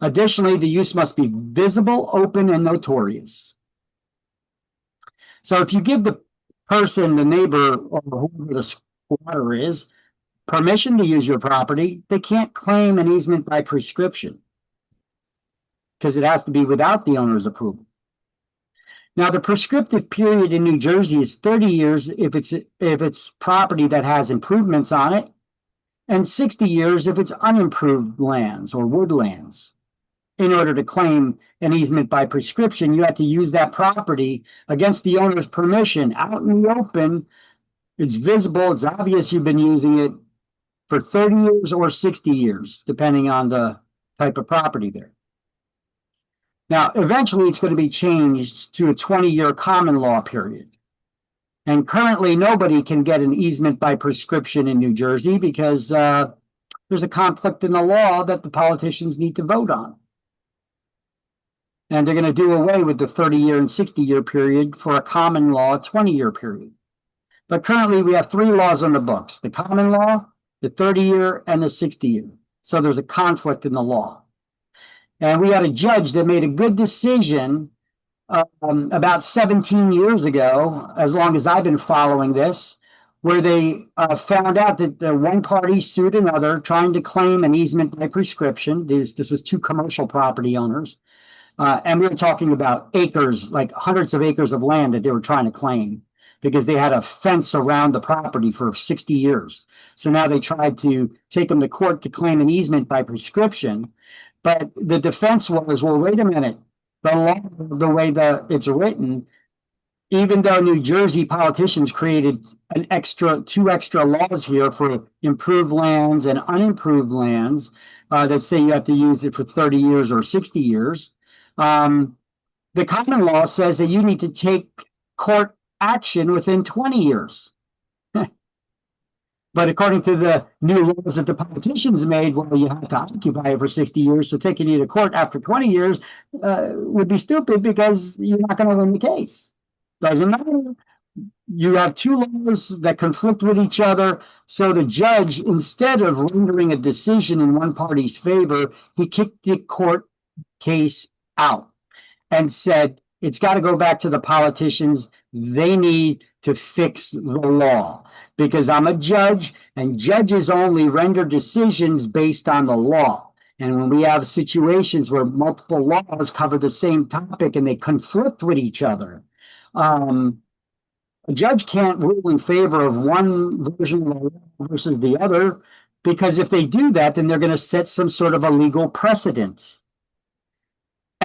Additionally, the use must be visible, open, and notorious. So if you give the person, the neighbor, or whoever the squatter is, permission to use your property, they can't claim an easement by prescription because it has to be without the owner's approval. Now, the prescriptive period in New Jersey is 30 years if it's property that has improvements on it, and 60 years if it's unimproved lands or woodlands. In order to claim an easement by prescription, you have to use that property against the owner's permission out in the open. It's visible, it's obvious you've been using it for 30 years or 60 years, depending on the type of property there. Now, eventually it's going to be changed to a 20-year common law period. And currently nobody can get an easement by prescription in New Jersey because there's a conflict in the law that the politicians need to vote on. And they're going to do away with the 30-year and 60-year period for a common law 20-year period. But currently we have three laws on the books: the common law, the 30-year, and the 60-year. So there's a conflict in the law. And we had a judge that made a good decision about 17 years ago, as long as I've been following this, where they found out that one party sued another trying to claim an easement by prescription. This was two commercial property owners. And we were talking about acres, like hundreds of acres of land that they were trying to claim because they had a fence around the property for 60 years. So now they tried to take them to court to claim an easement by prescription. But the defense was, well, wait a minute. The law, the way that it's written, even though New Jersey politicians created two extra laws here for improved lands and unimproved lands that say you have to use it for 30 years or 60 years, the common law says that you need to take court action within 20 years. But according to the new laws that the politicians made, well, you have to occupy it for 60 years, so taking you to court after 20 years would be stupid because you're not going to win the case. Doesn't matter. You have two laws that conflict with each other, so the judge, instead of rendering a decision in one party's favor, he kicked the court case out and said, it's got to go back to the politicians. They need to fix the law because I'm a judge and judges only render decisions based on the law. And when we have situations where multiple laws cover the same topic and they conflict with each other, A judge can't rule in favor of one version of the law versus the other, because if they do that, then they're going to set some sort of a legal precedent.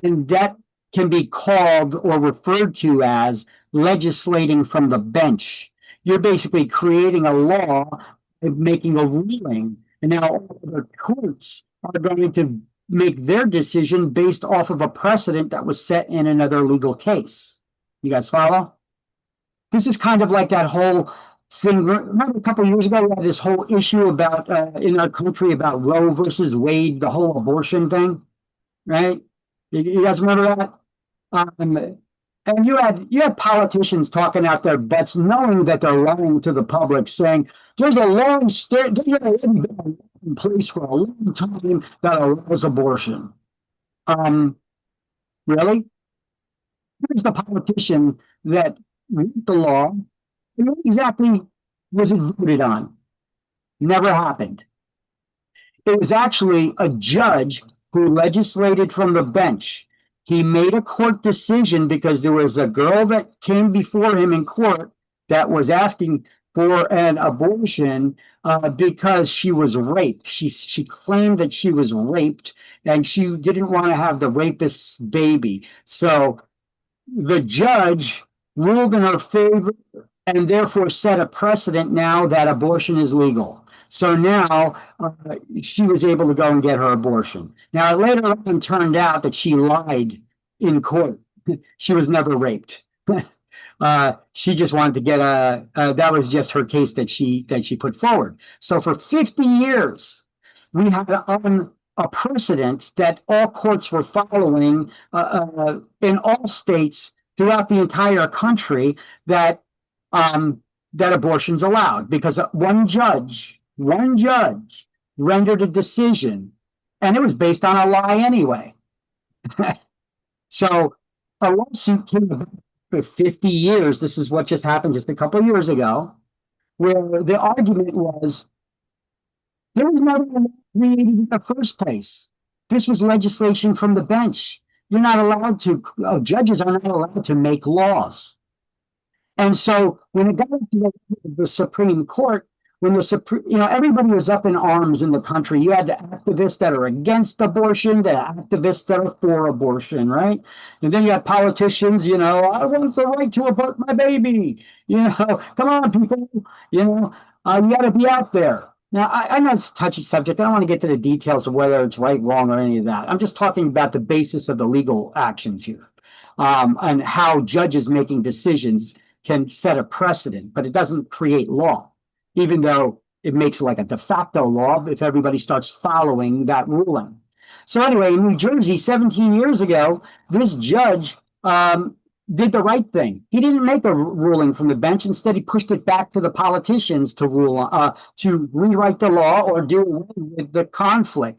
And that can be called or referred to as legislating from the bench. You're basically creating a law and making a ruling. And now all the courts are going to make their decision based off of a precedent that was set in another legal case. You guys follow? This is kind of like that whole thing. Remember a couple of years ago, we had this whole issue about in our country about Roe versus Wade, the whole abortion thing, right? You guys remember that? And you had politicians talking out their butts, knowing that they're lying to the public, saying there's a long been in place for a long time that allows abortion. Really? Here's the politician that wrote the law, and what exactly was it voted on? Never happened. It was actually a judge who legislated from the bench. He made a court decision because there was a girl that came before him in court that was asking for an abortion because she was raped. She claimed that she was raped and she didn't want to have the rapist's baby. So the judge ruled in her favor and therefore set a precedent now that abortion is legal. So now she was able to go and get her abortion. Now, it later on turned out that she lied in court. She was never raped. She just wanted to get that was just her case that she put forward. So for 50 years, we had a precedent that all courts were following in all states throughout the entire country that abortion's allowed because one judge rendered a decision, and it was based on a lie anyway. So a lawsuit came about for 50 years. This is what just happened just a couple of years ago, where the argument was there was never a law created in the first place. This was legislation from the bench. You're not allowed to, judges are not allowed to make laws. And so when it got to the Supreme Court, when everybody was up in arms in the country. You had the activists that are against abortion, the activists that are for abortion, right? And then you had politicians, I want the right to abort my baby. Come on, people, you got to be out there. Now, I know it's a touchy subject. I don't want to get to the details of whether it's right, wrong, or any of that. I'm just talking about the basis of the legal actions here, and how judges making decisions can set a precedent, but it doesn't create law, even though it makes like a de facto law if everybody starts following that ruling. So anyway, in New Jersey, 17 years ago, this judge did the right thing. He didn't make a ruling from the bench. Instead, he pushed it back to the politicians to rule, to rewrite the law or deal with the conflict.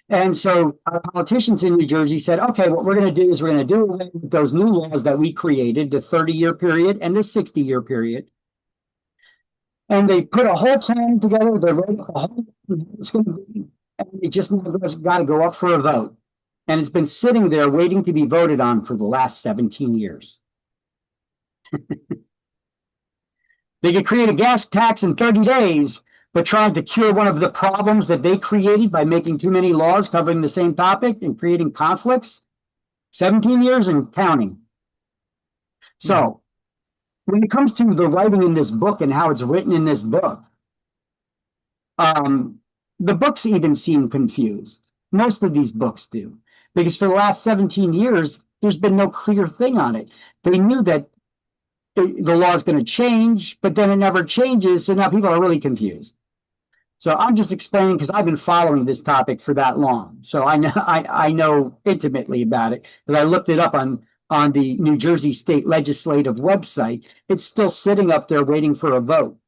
And so our politicians in New Jersey said, okay, what we're going to do is we're going to do away with those new laws that we created, the 30-year period and the 60-year period. And they put a whole plan together. They wrote up a whole it's going to be, and it just got to go up for a vote. And it's been sitting there waiting to be voted on for the last 17 years. They could create a gas tax in 30 days, but trying to cure one of the problems that they created by making too many laws covering the same topic and creating conflicts, 17 years and counting. So when it comes to the writing in this book and how it's written in this book, the books even seem confused. Most of these books do, because for the last 17 years, there's been no clear thing on it. They knew that the law is going to change, but then it never changes, so now people are really confused. So I'm just explaining because I've been following this topic for that long. So I know intimately about it, because I looked it up on the New Jersey State Legislative website. It's still sitting up there waiting for a vote.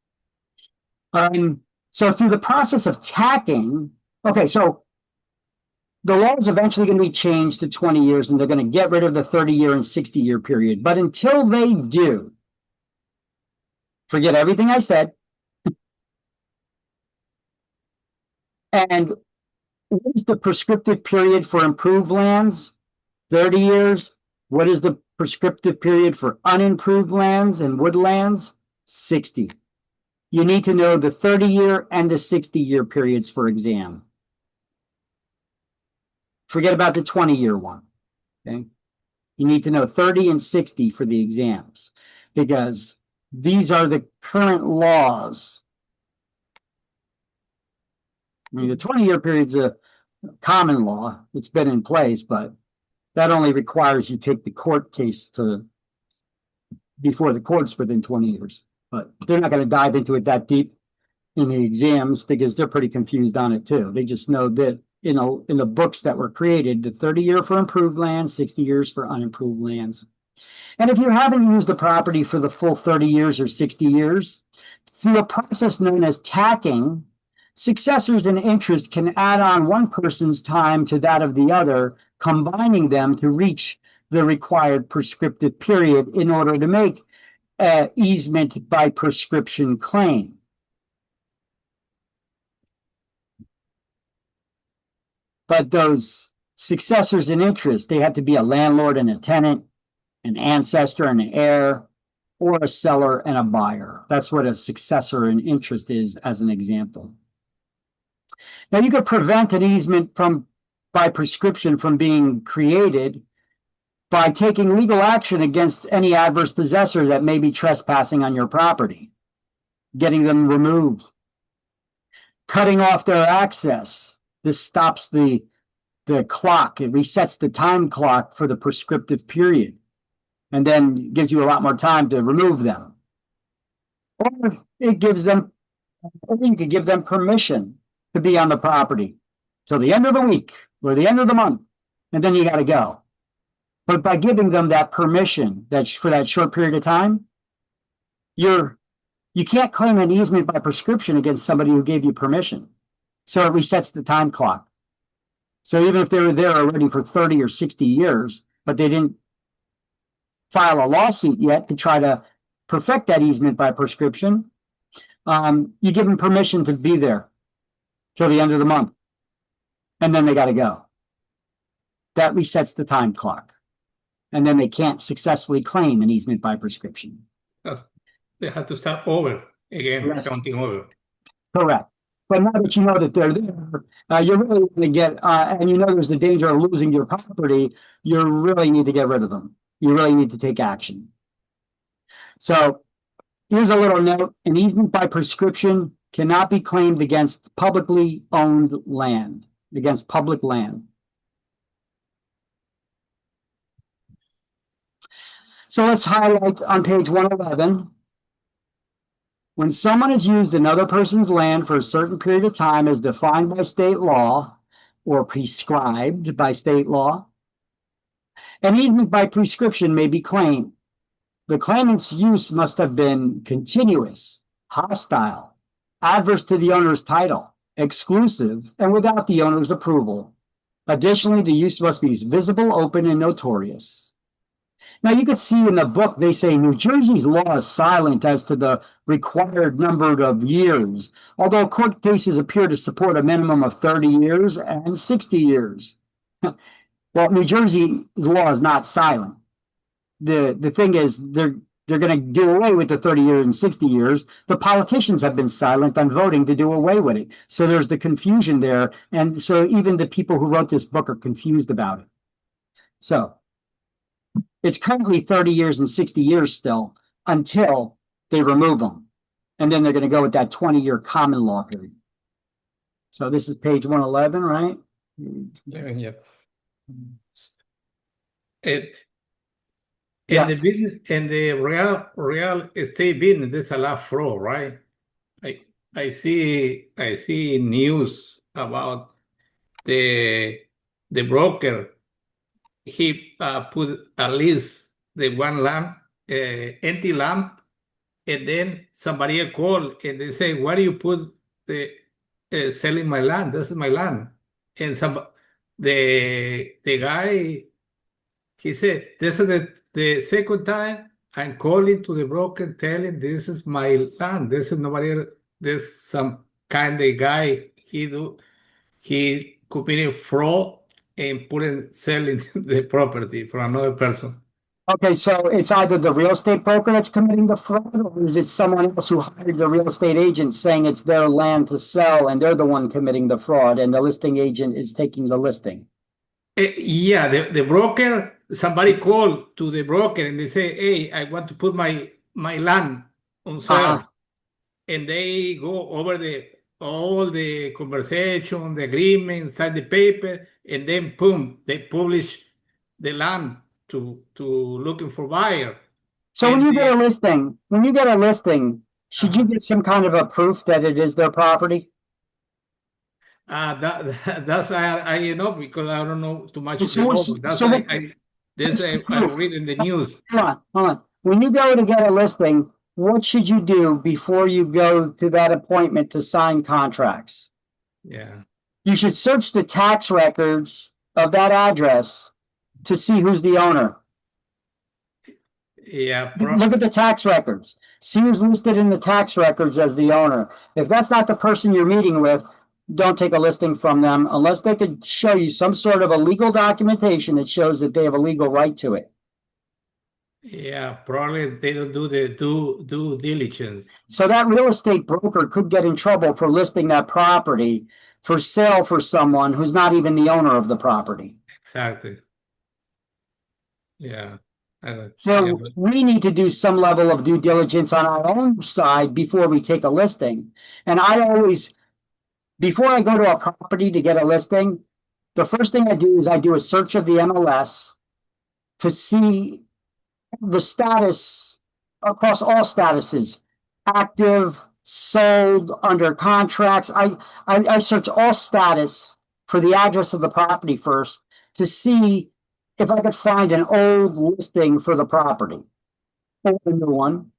So through the process of tacking, okay, so the law is eventually going to be changed to 20 years, and they're going to get rid of the 30-year and 60-year period. But until they do, forget everything I said. And what is the prescriptive period for improved lands? 30 years. What is the prescriptive period for unimproved lands and woodlands, 60. You need to know the 30-year and the 60-year periods for exam. Forget about the 20-year one, okay? You need to know 30 and 60 for the exams because these are the current laws. I mean, the 20-year period's a common law. It's been in place, but that only requires you take the court case before the courts within 20 years. But they're not going to dive into it that deep in the exams because they're pretty confused on it too. They just know that, you know, in the books that were created, the 30-year for improved lands, 60 years for unimproved lands. And if you haven't used the property for the full 30 years or 60 years, through a process known as tacking, successors in interest can add on one person's time to that of the other, combining them to reach the required prescriptive period in order to make easement by prescription claim. But those successors in interest, they have to be a landlord and a tenant, an ancestor and an heir, or a seller and a buyer. That's what a successor in interest is, as an example. Now, you could prevent an easement by prescription from being created by taking legal action against any adverse possessor that may be trespassing on your property, getting them removed, cutting off their access. This stops the clock. It resets the time clock for the prescriptive period and then gives you a lot more time to remove them. Or it gives them, or you could give them permission to be on the property till the end of the week or the end of the month, and then you got to go. But by giving them that permission for that short period of time, you can't claim an easement by prescription against somebody who gave you permission. So it resets the time clock. So even if they were there already for 30 or 60 years, but they didn't file a lawsuit yet to try to perfect that easement by prescription, you give them permission to be there till the end of the month, and then they got to go. That resets the time clock, and then they can't successfully claim an easement by prescription. They have to start over again, Yes. counting over. Correct. But now that you know that they're there, you're really going to get, and you know there's the danger of losing your property, you really need to get rid of them. You really need to take action. So here's a little note. An easement by prescription cannot be claimed against publicly owned land, against public land. So let's highlight on page 111. When someone has used another person's land for a certain period of time as defined by state law or prescribed by state law, an easement by prescription may be claimed. The claimant's use must have been continuous, hostile, adverse to the owner's title, exclusive, and without the owner's approval. Additionally, the use must be visible, open, and notorious. Now, you can see in the book, they say New Jersey's law is silent as to the required number of years, although court cases appear to support a minimum of 30 years and 60 years. Well, New Jersey's law is not silent. The thing is, they're going to do away with the 30 years and 60 years. The politicians have been silent on voting to do away with it. So there's the confusion there. And so even the people who wrote this book are confused about it. So it's currently 30 years and 60 years still until they remove them. And then they're going to go with that 20-year common law period. So this is page 111, right? Yep. In the real estate business, there's a lot of fraud, right? I see news about the broker. He put at least the one lamp, empty lamp, and then somebody called and they say, "Why do you put the selling my land? This is my land." And the guy, he said, "This is the second time I'm calling to the broker telling this is my land. This is nobody else. There's some kind of guy he committed fraud and selling the property for another person." Okay, so it's either the real estate broker that's committing the fraud, or is it someone else who hired the real estate agent saying it's their land to sell and they're the one committing the fraud and the listing agent is taking the listing? Yeah, the broker, somebody called to the broker and they say, hey, I want to put my land on sale. And they go over all the conversation, the agreement, sign the paper, and then boom, they publish the land to looking for buyer. So when you get a listing, should you get some kind of a proof that it is their property? That's I because I don't know too much. So I read in the news. Hold on. When you go to get a listing, what should you do before you go to that appointment to sign contracts? Yeah. You should search the tax records of that address to see who's the owner. Yeah. Look at the tax records. See who's listed in the tax records as the owner. If that's not the person you're meeting with, don't take a listing from them unless they could show you some sort of a legal documentation that shows that they have a legal right to it. Yeah, probably they don't do the due diligence. So that real estate broker could get in trouble for listing that property for sale for someone who's not even the owner of the property. Exactly. Yeah. So we need to do some level of due diligence on our own side before we take a listing. And before I go to a property to get a listing, the first thing I do is I do a search of the MLS to see the status across all statuses, active, sold, under contracts. I search all status for the address of the property first to see if I could find an old listing for the property or a new one.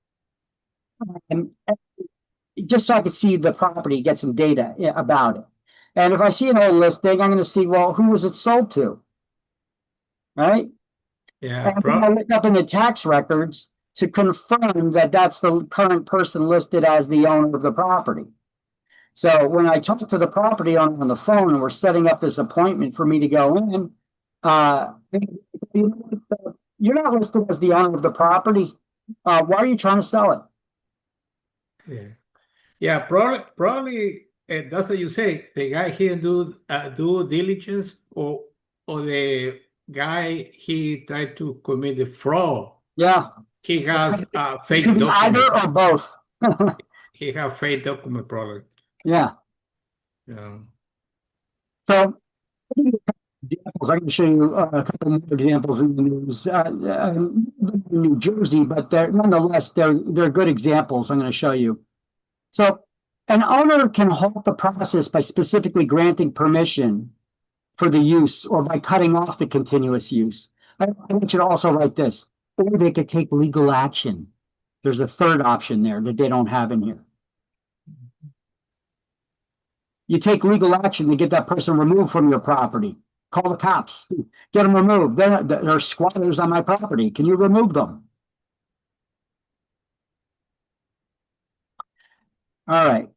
And just so I could see the property, get some data about it. And if I see an old listing, I'm going to see, well, who was it sold to? Right? Yeah. And I look up in the tax records to confirm that that's the current person listed as the owner of the property. So when I talk to the property owner on the phone and we're setting up this appointment for me to go in, you're not listed as the owner of the property. Why are you trying to sell it? Yeah. Yeah, probably that's what you say. The guy he didn't do due diligence, or the guy he tried to commit the fraud. Yeah, he has fake document. Either or both. He has fake document probably. Yeah. Yeah. So I can show you a couple more examples in the news. New Jersey, but nonetheless they're good examples. I'm going to show you. So an owner can halt the process by specifically granting permission for the use or by cutting off the continuous use. I want you to also write this, or they could take legal action. There's a third option there that they don't have in here. You take legal action to get that person removed from your property. Call the cops, get them removed. They're squatters on my property. Can you remove them? All right.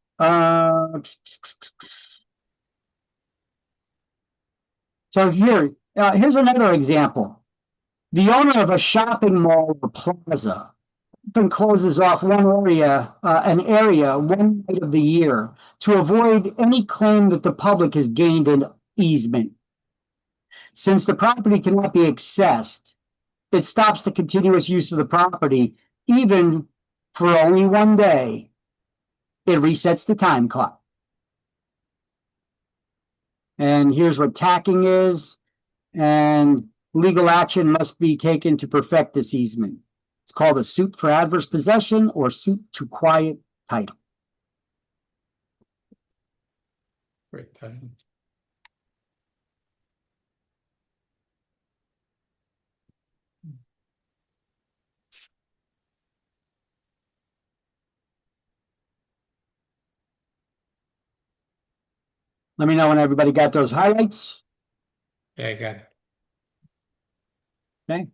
So here's another example. The owner of a shopping mall or plaza often closes off an area one night of the year to avoid any claim that the public has gained an easement. Since the property cannot be accessed, it stops the continuous use of the property, even for only one day. It resets the time clock. And here's what tacking is. And legal action must be taken to perfect this easement. It's called a suit for adverse possession or suit to quiet title. Great title. Let me know when everybody got those highlights. Yeah, I got it. Okay.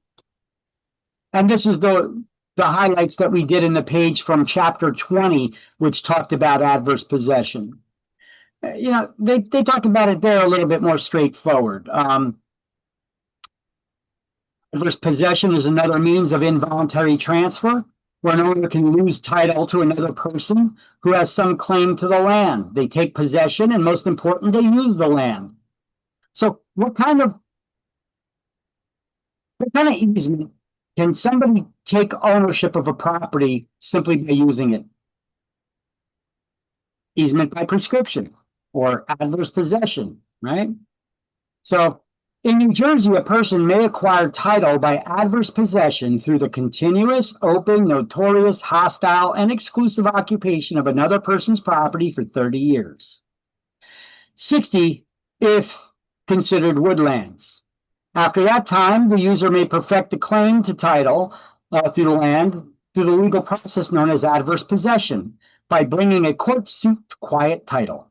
And this is the highlights that we did in the page from chapter 20, which talked about adverse possession. They talked about it there a little bit more straightforward. Adverse possession is another means of involuntary transfer, where an owner can lose title to another person who has some claim to the land. They take possession, and most important, they use the land. So what kind of easement can somebody take ownership of a property simply by using it? Easement by prescription or adverse possession, right? So in New Jersey, a person may acquire title by adverse possession through the continuous, open, notorious, hostile, and exclusive occupation of another person's property for 30 years. 60 if considered woodlands. After that time, the user may perfect a claim to title through the land through the legal process known as adverse possession by bringing a court suit to quiet title.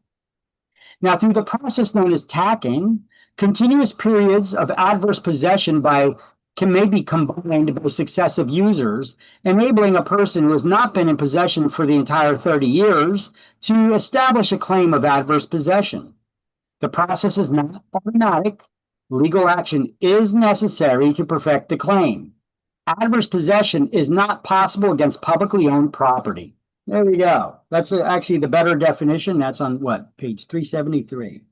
Now, through the process known as tacking, continuous periods of adverse possession may be combined by successive users, enabling a person who has not been in possession for the entire 30 years to establish a claim of adverse possession. The process is not automatic. Legal action is necessary to perfect the claim. Adverse possession is not possible against publicly owned property. There we go. That's actually the better definition. That's on what? Page 373.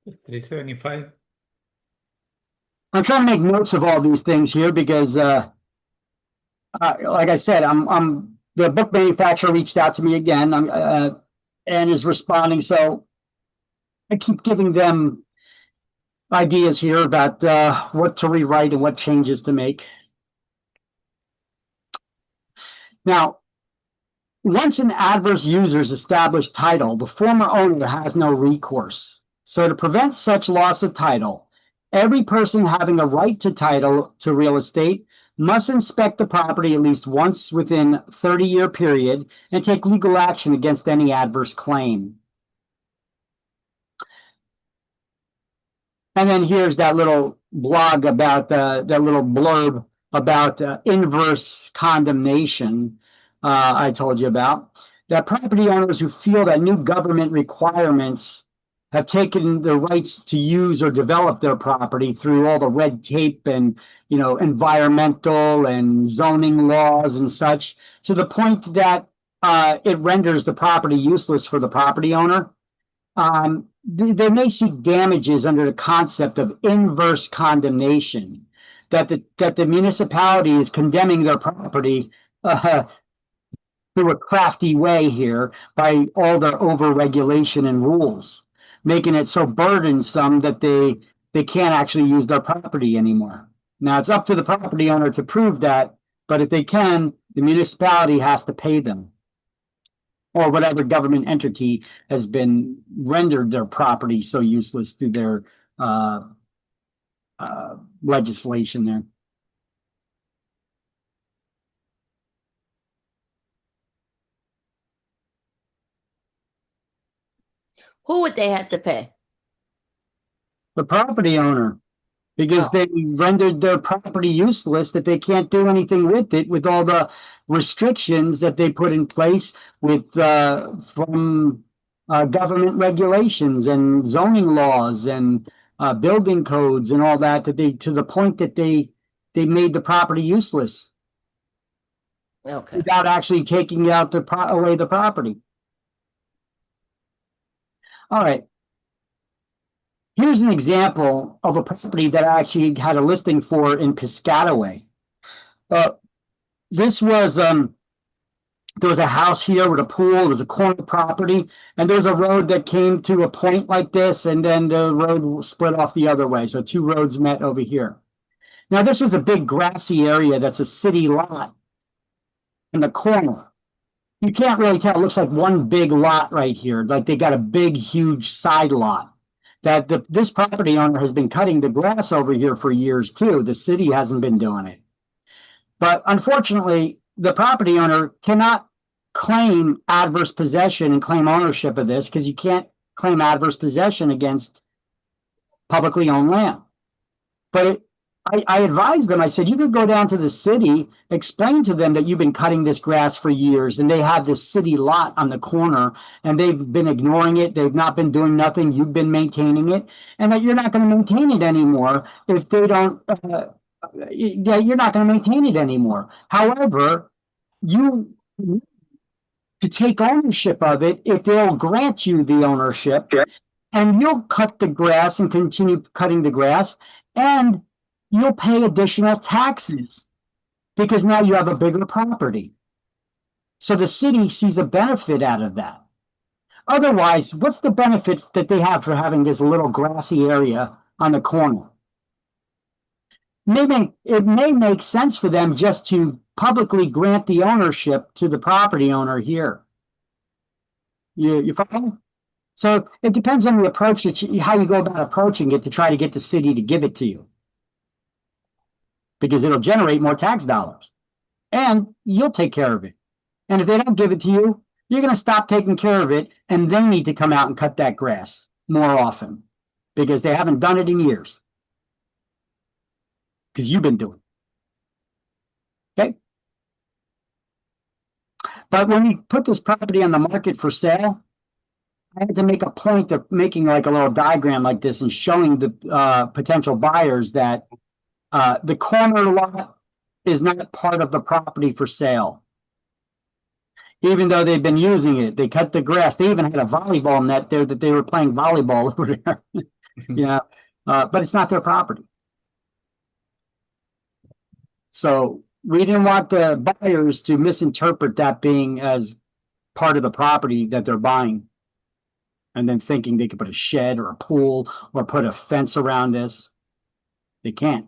375. I'm trying to make notes of all these things here because, like I said, the book manufacturer reached out to me again and is responding. So I keep giving them ideas here about what to rewrite and what changes to make. Now, once an adverse user's established title, the former owner has no recourse. So to prevent such loss of title, every person having a right to title to real estate must inspect the property at least once within a 30-year period and take legal action against any adverse claim. And then here's that little blog about that little blurb about inverse condemnation I told you about. That property owners who feel that new government requirements have taken the rights to use or develop their property through all the red tape and, environmental and zoning laws and such, to the point that it renders the property useless for the property owner. They may seek damages under the concept of inverse condemnation, that the municipality is condemning their property through a crafty way here by all their over-regulation and rules, making it so burdensome that they can't actually use their property anymore. Now, it's up to the property owner to prove that, but if they can, the municipality has to pay them, or whatever government entity has been rendered their property so useless through their legislation there. Who would they have to pay? The property owner, because they rendered their property useless, that they can't do anything with it, with all the restrictions that they put in place with from government regulations and zoning laws and building codes and all that, to the point that they made the property useless. Okay. Without actually taking out away the property. All right. Here's an example of a property that I actually had a listing for in Piscataway. This was, there was a house here with a pool. It was a corner property, and there's a road that came to a point like this, and then the road split off the other way. So two roads met over here. Now, this was a big grassy area that's a city lot in the corner. You can't really tell. It looks like one big lot right here. Like they got a big, huge side lot. That this property owner has been cutting the grass over here for years too. The city hasn't been doing it. But unfortunately, the property owner cannot claim adverse possession and claim ownership of this, because you can't claim adverse possession against publicly owned land. But I advised them, I said, you could go down to the city, explain to them that you've been cutting this grass for years and they have this city lot on the corner and they've been ignoring it. They've not been doing nothing. You've been maintaining it, and that you're not going to maintain it anymore if they don't, yeah, you're not going to maintain it anymore. However, you to take ownership of it if they'll grant you the ownership, and you'll cut the grass and continue cutting the grass, and you'll pay additional taxes because now you have a bigger property. So the city sees a benefit out of that. Otherwise, what's the benefit that they have for having this little grassy area on the corner? Maybe it may make sense for them just to publicly grant the ownership to the property owner here. You follow? So it depends on the approach that how you go about approaching it to try to get the city to give it to you, because it'll generate more tax dollars and you'll take care of it. And if they don't give it to you, you're going to stop taking care of it, and they need to come out and cut that grass more often because they haven't done it in years. Because you've been doing it. Okay? But when you put this property on the market for sale, I had to make a point of making like a little diagram like this and showing the potential buyers that the corner lot is not part of the property for sale. Even though they've been using it, they cut the grass. They even had a volleyball net there that they were playing volleyball over there. But it's not their property. So we didn't want the buyers to misinterpret that being as part of the property that they're buying, and then thinking they could put a shed or a pool or put a fence around this. They can't.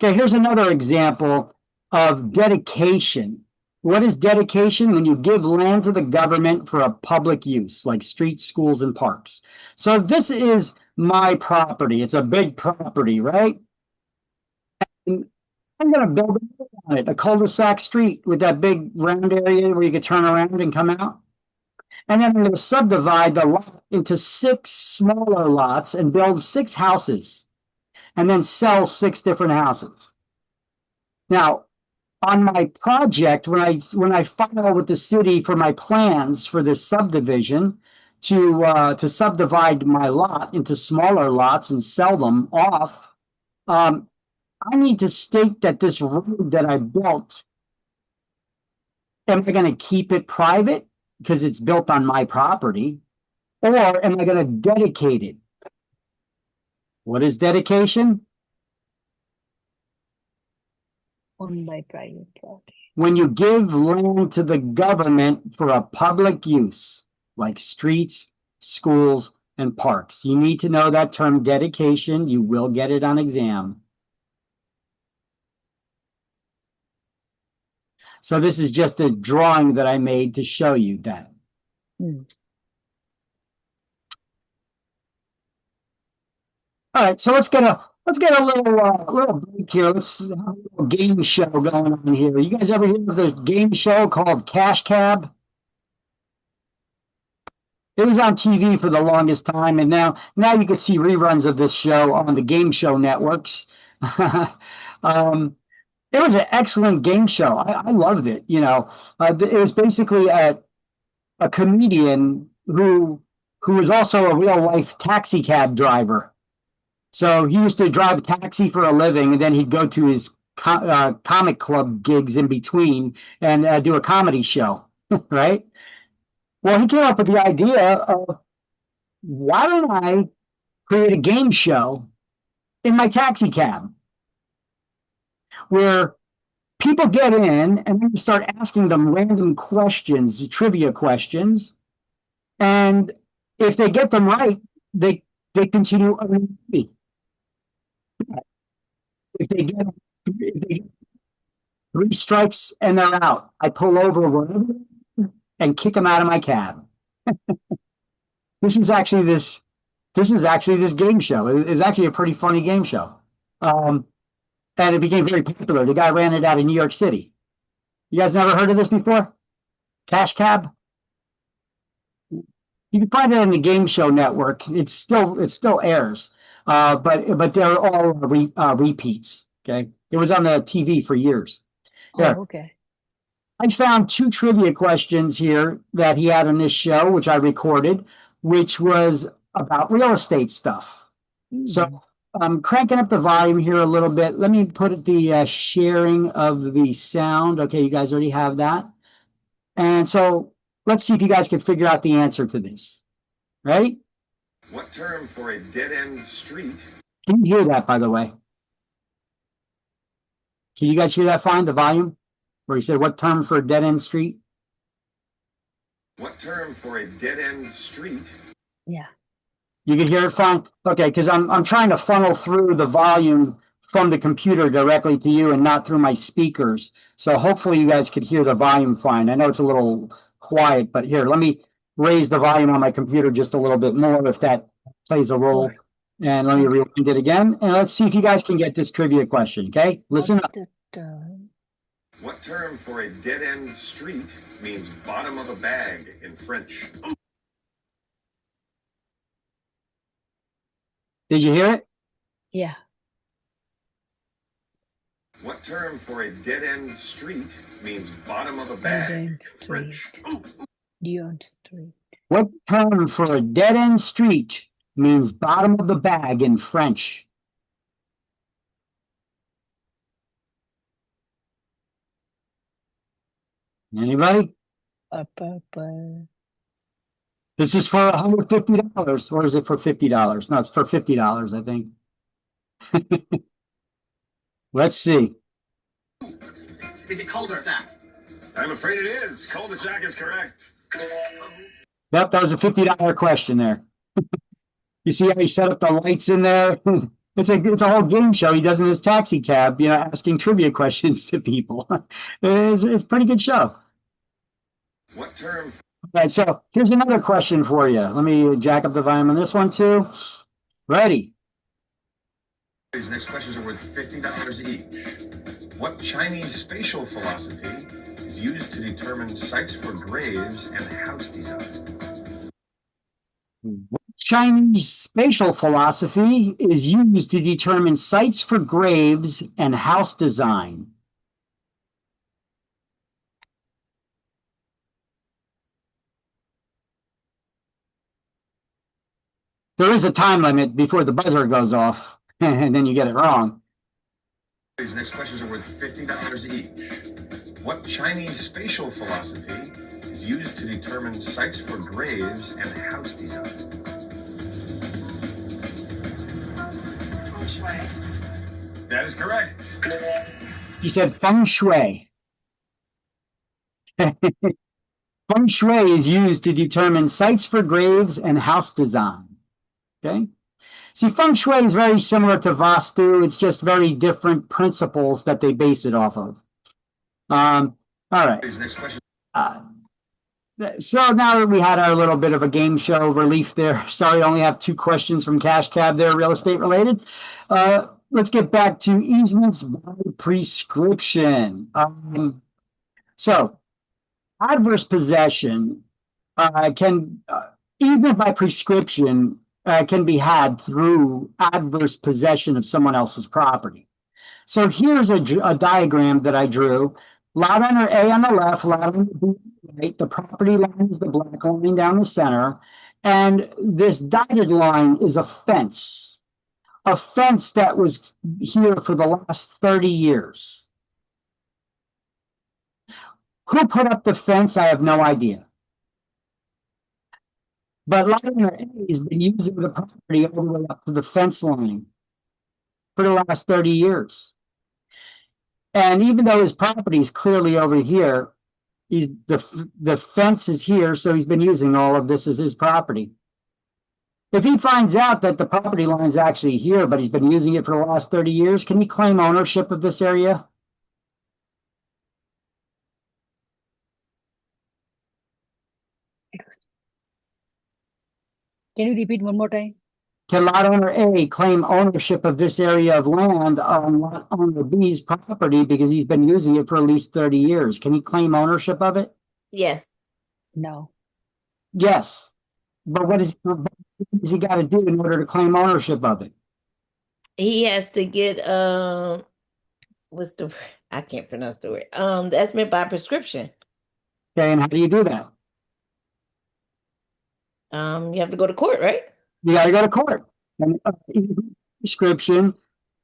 Okay, here's another example of dedication. What is dedication? When you give land to the government for a public use, like streets, schools, and parks. So this is my property. It's a big property, right? And I'm going to build on it, a cul-de-sac street with that big round area where you could turn around and come out. And then I'm going to subdivide the lot into 6 smaller lots and build 6 houses, and then sell 6 different houses. Now, on my project, when I file with the city for my plans for this subdivision to subdivide my lot into smaller lots and sell them off, I need to state that this road that I built, am I going to keep it private because it's built on my property, or am I going to dedicate it? What is dedication? On my private property. When you give land to the government for a public use, like streets, schools, and parks. You need to know that term dedication. You will get it on exam. So this is just a drawing that I made to show you that. All right, so let's get a little break here. Let's have a little game show going on here. You guys ever hear of the game show called Cash Cab? It was on TV for the longest time, and now you can see reruns of this show on the game show networks. It was an excellent game show. I loved it. You know, it was basically a comedian who was also a real life taxi cab driver. So he used to drive a taxi for a living, and then he'd go to his comic club gigs in between and do a comedy show, right? Well, he came up with the idea of, why don't I create a game show in my taxi cab where people get in and then you start asking them random questions, trivia questions, and if they get them right, they continue earning money. If they get 3 strikes and they're out, I pull over wherever and kick them out of my cab. This is actually this game show. It's actually a pretty funny game show. And it became very popular. The guy ran it out of New York City. You guys never heard of this before? Cash Cab? You can find it on the Game Show Network. It still airs. but they're all repeats. Okay, it was on the TV for years. Oh, okay. I found 2 trivia questions here that he had on this show, which I recorded, which was about real estate stuff. So I'm cranking up the volume here a little bit. Let me put the sharing of the sound. Okay, you guys already have that. And so let's see if you guys can figure out the answer to this. Right? What term for a dead-end street? Can you hear that, by the way? Can you guys hear that fine, the volume? Where he said, what term for a dead-end street? What term for a dead-end street? Yeah. You can hear it fine? Okay, because I'm trying to funnel through the volume from the computer directly to you and not through my speakers. So hopefully you guys could hear the volume fine. I know it's a little quiet, but here, let me raise the volume on my computer just a little bit more if that plays a role. And let me rewind it again. And let's see if you guys can get this trivia question, okay? Listen up. What term for a dead-end street means bottom of a bag in French? Did you hear it? Yeah. What term for a dead-end street means bottom of a bag in French? Dead street. What term for a dead-end street means bottom of the bag in French? Anybody? This is for $150, or is it for $50? No, it's for $50, I think. Let's see. Is it cul-de-sac? I'm afraid it is. Cul-de-sac is correct. Yep, that was a $50 question there. You see how he set up the lights in there? It's a whole game show he does in his taxi cab, asking trivia questions to people. It's a pretty good show. What term? All right, so here's another question for you. Let me jack up the volume on this one too. Ready? These next questions are worth $50 each. What Chinese spatial philosophy is used to determine sites for graves and house design? What Chinese spatial philosophy is used to determine sites for graves and house design? There is a time limit before the buzzer goes off, and then you get it wrong. These next questions are worth $50 each. What Chinese spatial philosophy is used to determine sites for graves and house design? Feng Shui. That is correct. He said feng shui. Feng shui is used to determine sites for graves and house design. Okay. See, feng shui is very similar to Vastu. It's just very different principles that they base it off of. All right. Next question. So now that we had our little bit of a game show relief there, sorry, I only have 2 questions from Cash Cab there, real estate related. Let's get back to easements by prescription. So adverse possession easement by prescription can be had through adverse possession of someone else's property. So here's a diagram that I drew. Lot owner A on the left, lot owner B on the right. The property line is the black line down the center. And this dotted line is a fence that was here for the last 30 years. Who put up the fence? I have no idea. But lot owner A has been using the property all the way up to the fence line for the last 30 years. And even though his property is clearly over here, the fence is here, so he's been using all of this as his property. If he finds out that the property line is actually here, but he's been using it for the last 30 years, can he claim ownership of this area? Can you repeat one more time? Can lot owner A claim ownership of this area of land on lot owner B's property because he's been using it for at least 30 years? Can he claim ownership of it? Yes. No. Yes. But what has he got to do in order to claim ownership of it? he has to get what's the I can't pronounce the word. The estimate by prescription. Okay, and how do you do that? You have to go to court, right? You got to go to court. And prescription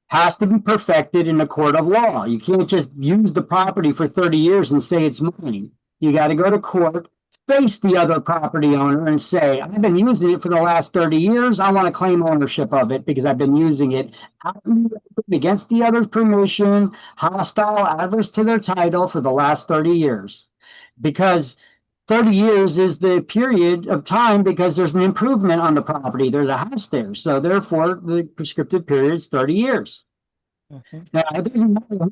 has to be perfected in a court of law. You can't just use the property for 30 years and say it's mine. You got to go to court, face the other property owner and say, I've been using it for the last 30 years. I want to claim ownership of it because I've been using it against the other's permission, hostile, adverse to their title for the last 30 years. Because 30 years is the period of time because there's an improvement on the property. There's a house there. So therefore, the prescriptive period is 30 years. Now, it doesn't matter who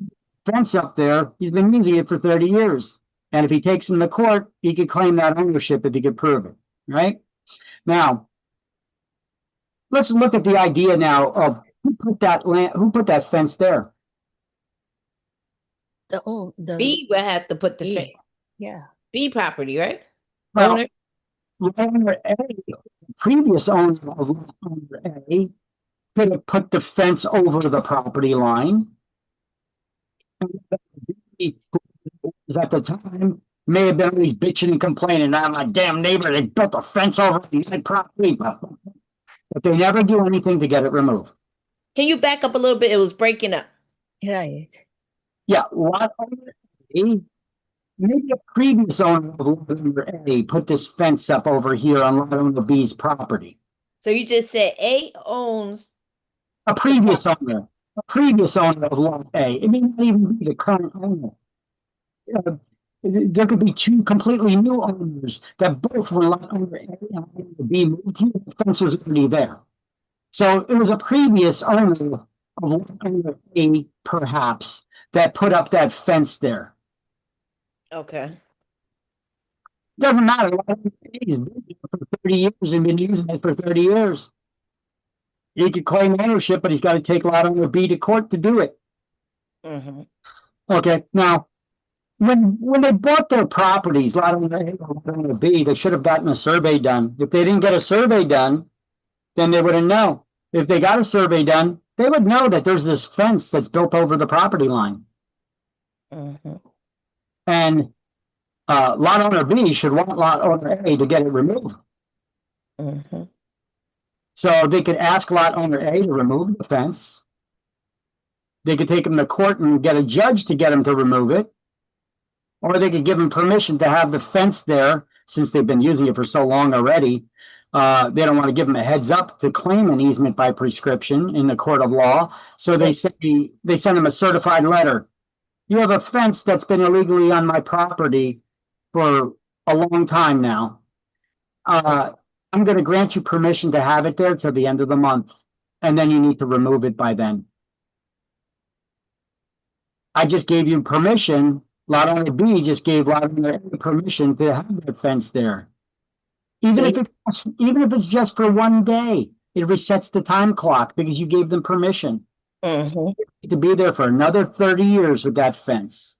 fence up there. He's been using it for 30 years. And if he takes him to court, he could claim that ownership if he could prove it, right? Now, let's look at the idea now of who put that fence there. The B will have to put the fence. Yeah. B property, right? Well, Owner. Owner A, previous owner of owner A, could have put the fence over the property line. At the time, may have been always bitching and complaining. I'm a damn neighbor. They built a fence over my property, but they never do anything to get it removed. Can you back up a little bit? It was breaking up. Right. Yeah, lot owner A, maybe a previous owner of lot owner A put this fence up over here on lot owner B's property. So you just said A owns a previous owner of lot A. It may not even be the current owner. There could be two completely new owners that both were lot owner A and lot owner B moved here. The fence was already there. So it was a previous owner of lot owner A, perhaps, that put up that fence there. Okay. Doesn't matter. Lot owner A has been here for 30 years and been using it for 30 years. He could claim ownership, but he's got to take lot owner B to court to do it. Okay, now, when they bought their properties, lot owner A or lot owner B, they should have gotten a survey done. If they didn't get a survey done, then they wouldn't know. If they got a survey done, they would know that there's this fence that's built over the property line. And lot owner B should want lot owner A to get it removed. So they could ask lot owner A to remove the fence. They could take him to court and get a judge to get him to remove it. Or they could give him permission to have the fence there, since they've been using it for so long already. They don't want to give him a heads up to claim an easement by prescription in the court of law. So they send him a certified letter. You have a fence that's been illegally on my property for a long time now. I'm going to grant you permission to have it there till the end of the month, and then you need to remove it by then. I just gave you permission. Lot owner B just gave lot owner A permission to have that fence there. Even if it's just for one day, it resets the time clock because you gave them permission to be there for another 30 years with that fence.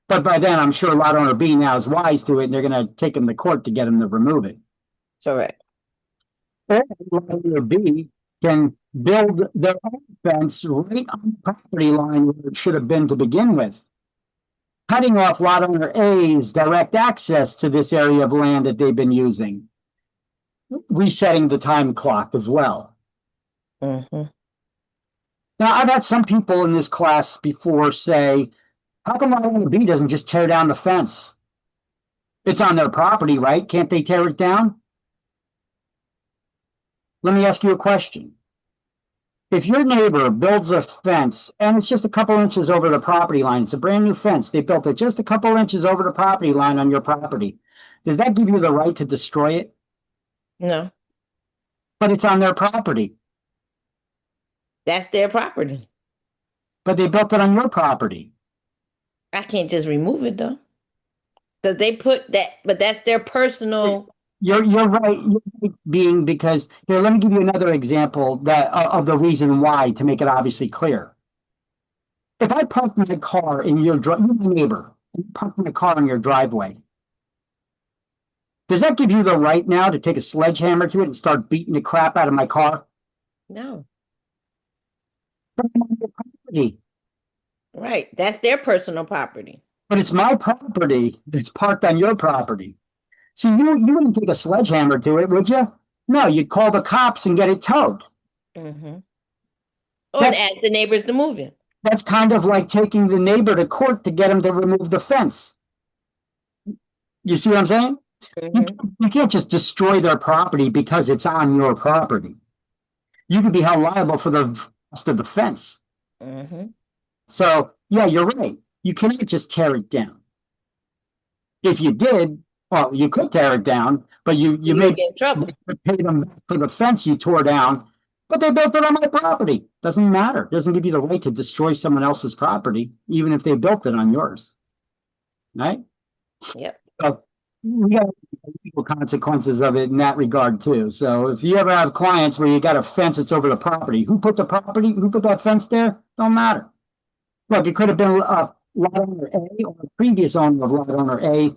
But by then, I'm sure lot owner B now is wise to it, and they're going to take him to court to get him to remove it. Correct. Or lot owner B can build their own fence right on the property line where it should have been to begin with, cutting off lot owner A's direct access to this area of land that they've been using, resetting the time clock as well. Now, I've had some people in this class before say, how come lot owner B doesn't just tear down the fence? It's on their property, right? Can't they tear it down? Let me ask you a question. If your neighbor builds a fence and it's just a couple inches over the property line, it's a brand new fence, they built it just a couple inches over the property line on your property, does that give you the right to destroy it? No. But it's on their property. That's their property. But they built it on your property. I can't just remove it though. Because they put that, but that's their personal. You're right, being because here, let me give you another example that of the reason why, to make it obviously clear. If I park my car in your you're my neighbor, and you park my car in your driveway, does that give you the right now to take a sledgehammer to it and start beating the crap out of my car? No. But I'm on your property. Right. That's their personal property. But it's my property that's parked on your property. See, you wouldn't take a sledgehammer to it, would you? No, you'd call the cops and get it towed. Mm-hmm. Or ask the neighbors to move it. That's kind of like taking the neighbor to court to get him to remove the fence. You see what I'm saying? Mm-hmm. You can't just destroy their property because it's on your property. You could be held liable for the cost of the fence. Mm-hmm. So, yeah, you're right. You cannot just tear it down. If you did, well, you could tear it down, but you may get in trouble. Pay them for the fence you tore down, but they built it on my property. Doesn't matter. Doesn't give you the right to destroy someone else's property, even if they built it on yours. Right? Yep. So we got legal consequences of it in that regard too. So if you ever have clients where you got a fence that's over the property, who put that fence there? Don't matter. Look, it could have been lot owner A or a previous owner of lot owner A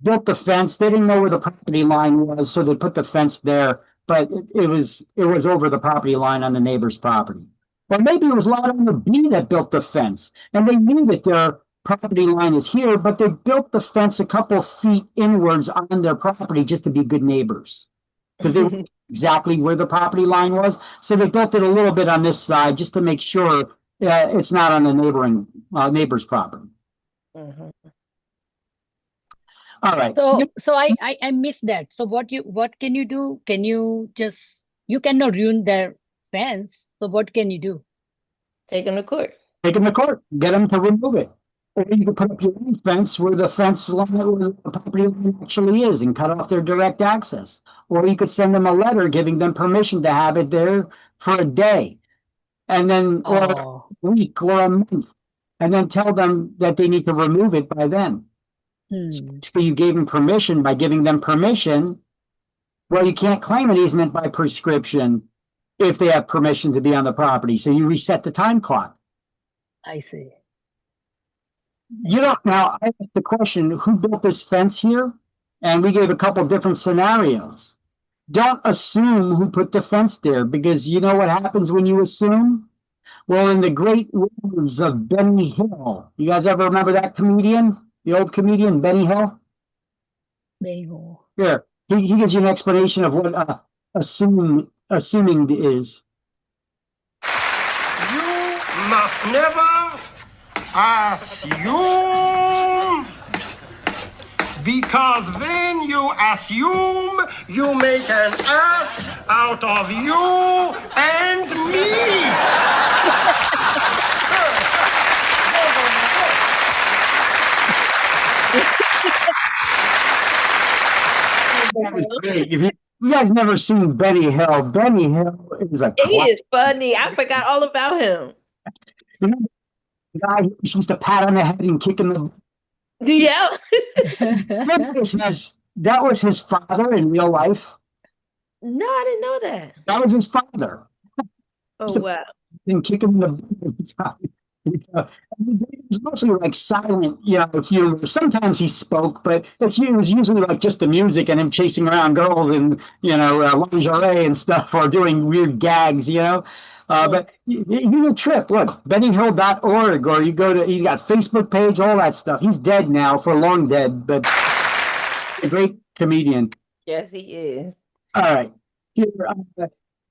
built the fence. They didn't know where the property line was, so they put the fence there. But it was over the property line on the neighbor's property. Or maybe it was lot owner B that built the fence, and they knew that their property line is here, but they built the fence a couple feet inwards on their property just to be good neighbors, because they knew exactly where the property line was. So they built it a little bit on this side just to make sure it's not on the neighbor's property. Mm-hmm. All right. So I missed that. So what can you do? Can you cannot ruin their fence. So what can you do? Take them to court. Take them to court. Get them to remove it. Or you can put up your own fence where the fence line, where the property line actually is, and cut off their direct access. Or you could send them a letter giving them permission to have it there for a day, and then or a week or a month, and then tell them that they need to remove it by then. So you gave them permission by giving them permission. Well, you can't claim an easement by prescription if they have permission to be on the property. So you reset the time clock. I see. Now I asked the question, who built this fence here? And we gave a couple different scenarios. Don't assume who put the fence there, because you know what happens when you assume? Well, in the great words of Benny Hill, you guys ever remember that comedian? The old comedian, Benny Hill? Benny Hill. Yeah. He gives you an explanation of what assuming is. You must never assume, because when you assume, you make an ass out of you and me. That was great. If you guys never seen Benny Hill, Benny Hill is a He is funny. I forgot all about him. Remember the guy who used to pat on the head and kick in the... Yeah. That was his father in real life. No, I didn't know that. That was his father. Oh, wow. And kick him in the... It was mostly like silent, humor. Sometimes he spoke, but it was usually like just the music and him chasing around girls in, lingerie and stuff, or doing weird gags, But he's a trip. Look, BennyHill.org, or he's got Facebook page, all that stuff. He's dead now, for long dead, but a great comedian. Yes, he is. All right.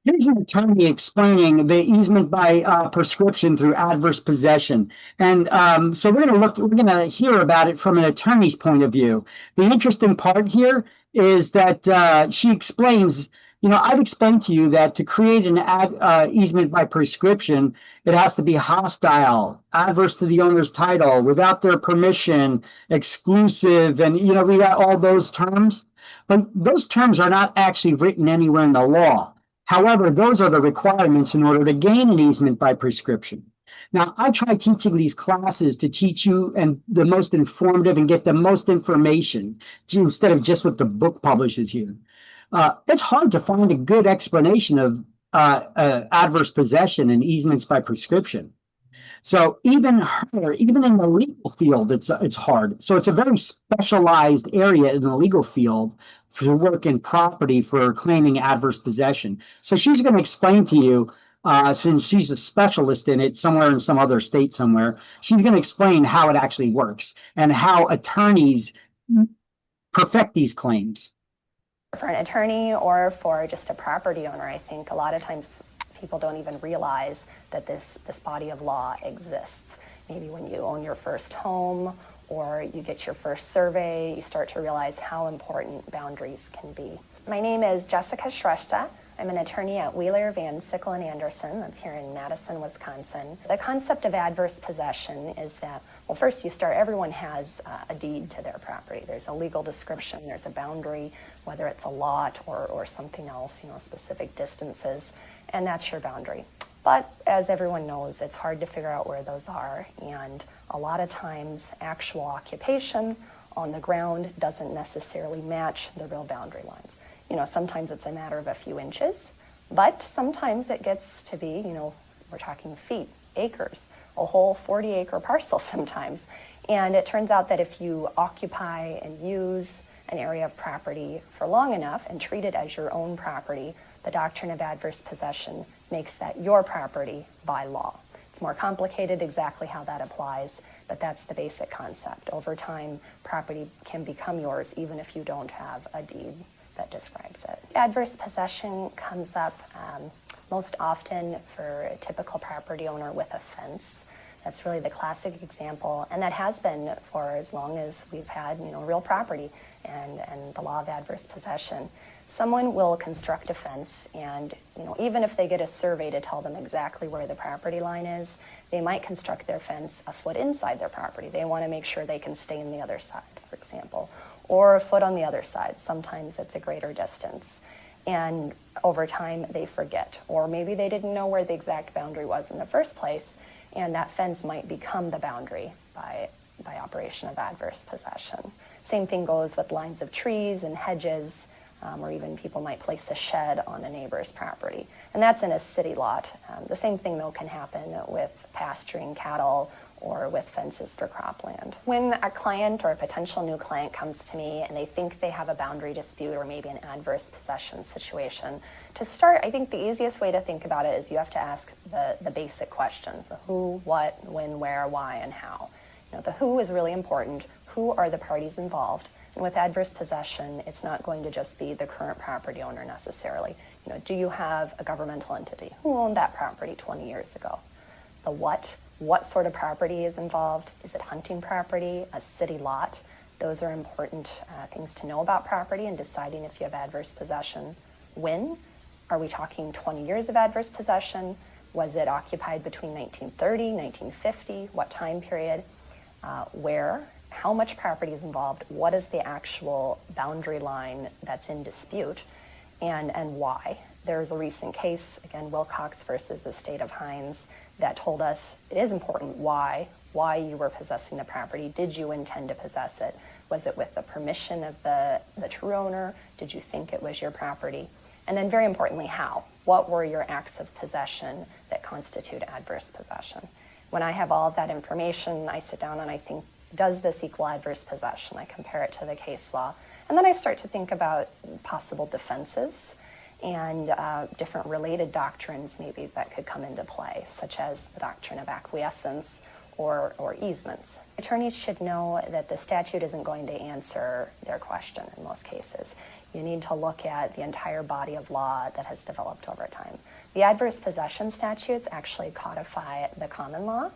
Here's an attorney explaining the easement by prescription through adverse possession. And so we're going to hear about it from an attorney's point of view. The interesting part here is that she explains, I've explained to you that to create an easement by prescription, it has to be hostile, adverse to the owner's title, without their permission, exclusive, and, we got all those terms. But those terms are not actually written anywhere in the law. However, those are the requirements in order to gain an easement by prescription. Now, I try teaching these classes to teach you and the most informative and get the most information instead of just what the book publishes here. It's hard to find a good explanation of adverse possession and easements by prescription. So even in the legal field, it's hard. So it's a very specialized area in the legal field for work in property for claiming adverse possession. So she's going to explain to you since she's a specialist in it somewhere in some other state somewhere, she's going to explain how it actually works and how attorneys perfect these claims. For an attorney or for just a property owner, I think a lot of times people don't even realize that this body of law exists. Maybe when you own your first home or you get your first survey, you start to realize how important boundaries can be. My name is Jessica Shrestha. I'm an attorney at Wheeler, Van Sickle, and Anderson. That's here in Madison, Wisconsin. The concept of adverse possession is that, well, first you start, everyone has a deed to their property. There's a legal description, there's a boundary, whether it's a lot or something else, specific distances, and that's your boundary. But as everyone knows, it's hard to figure out where those are, and a lot of times actual occupation on the ground doesn't necessarily match the real boundary lines. Sometimes it's a matter of a few inches, but sometimes it gets to be, we're talking feet, acres, a whole 40-acre parcel sometimes. And it turns out that if you occupy and use an area of property for long enough and treat it as your own property, the doctrine of adverse possession makes that your property by law. It's more complicated exactly how that applies, but that's the basic concept. Over time, property can become yours even if you don't have a deed that describes it. Adverse possession comes up most often for a typical property owner with a fence. That's really the classic example, and that has been for as long as we've had real property and the law of adverse possession. Someone will construct a fence, and even if they get a survey to tell them exactly where the property line is, they might construct their fence a foot inside their property. They want to make sure they can stay on the other side, for example, or a foot on the other side. Sometimes it's a greater distance. And over time, they forget. Or maybe they didn't know where the exact boundary was in the first place, and that fence might become the boundary by operation of adverse possession. Same thing goes with lines of trees and hedges, or even people might place a shed on a neighbor's property. And that's in a city lot. The same thing, though, can happen with pasturing cattle or with fences for cropland. When a client or a potential new client comes to me and they think they have a boundary dispute or maybe an adverse possession situation, to start, I think the easiest way to think about it is you have to ask the basic questions: the who, what, when, where, why, and how. The who is really important. Who are the parties involved? And with adverse possession, it's not going to just be the current property owner necessarily. Do you have a governmental entity? Who owned that property 20 years ago? The what sort of property is involved? Is it hunting property, a city lot? Those are important things to know about property and deciding if you have adverse possession. When? Are we talking 20 years of adverse possession? Was it occupied between 1930, 1950? What time period? Where? How much property is involved? What is the actual boundary line that's in dispute? And why? There's a recent case, again, Wilcox versus the state of Hines, that told us it is important why you were possessing the property. Did you intend to possess it? Was it with the permission of the true owner? Did you think it was your property? And then very importantly, how? What were your acts of possession that constitute adverse possession? When I have all of that information, I sit down and I think, does this equal adverse possession? I compare it to the case law. And then I start to think about possible defenses and different related doctrines maybe that could come into play, such as the doctrine of acquiescence or easements. Attorneys should know that the statute isn't going to answer their question in most cases. You need to look at the entire body of law that has developed over time. The adverse possession statutes actually codify the common law,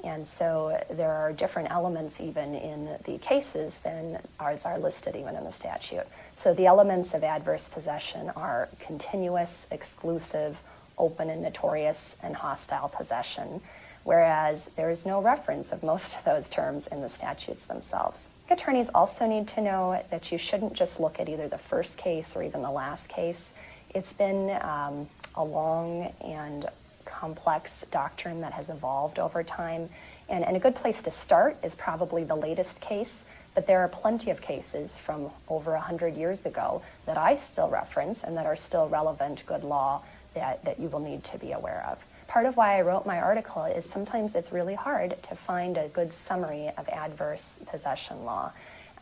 and so there are different elements even in the cases than ours are listed even in the statute. So the elements of adverse possession are continuous, exclusive, open and notorious, and hostile possession, whereas there is no reference of most of those terms in the statutes themselves. Attorneys also need to know that you shouldn't just look at either the first case or even the last case. It's been a long and complex doctrine that has evolved over time, and a good place to start is probably the latest case, but there are plenty of cases from over 100 years ago that I still reference and that are still relevant good law that you will need to be aware of. Part of why I wrote my article is sometimes it's really hard to find a good summary of adverse possession law.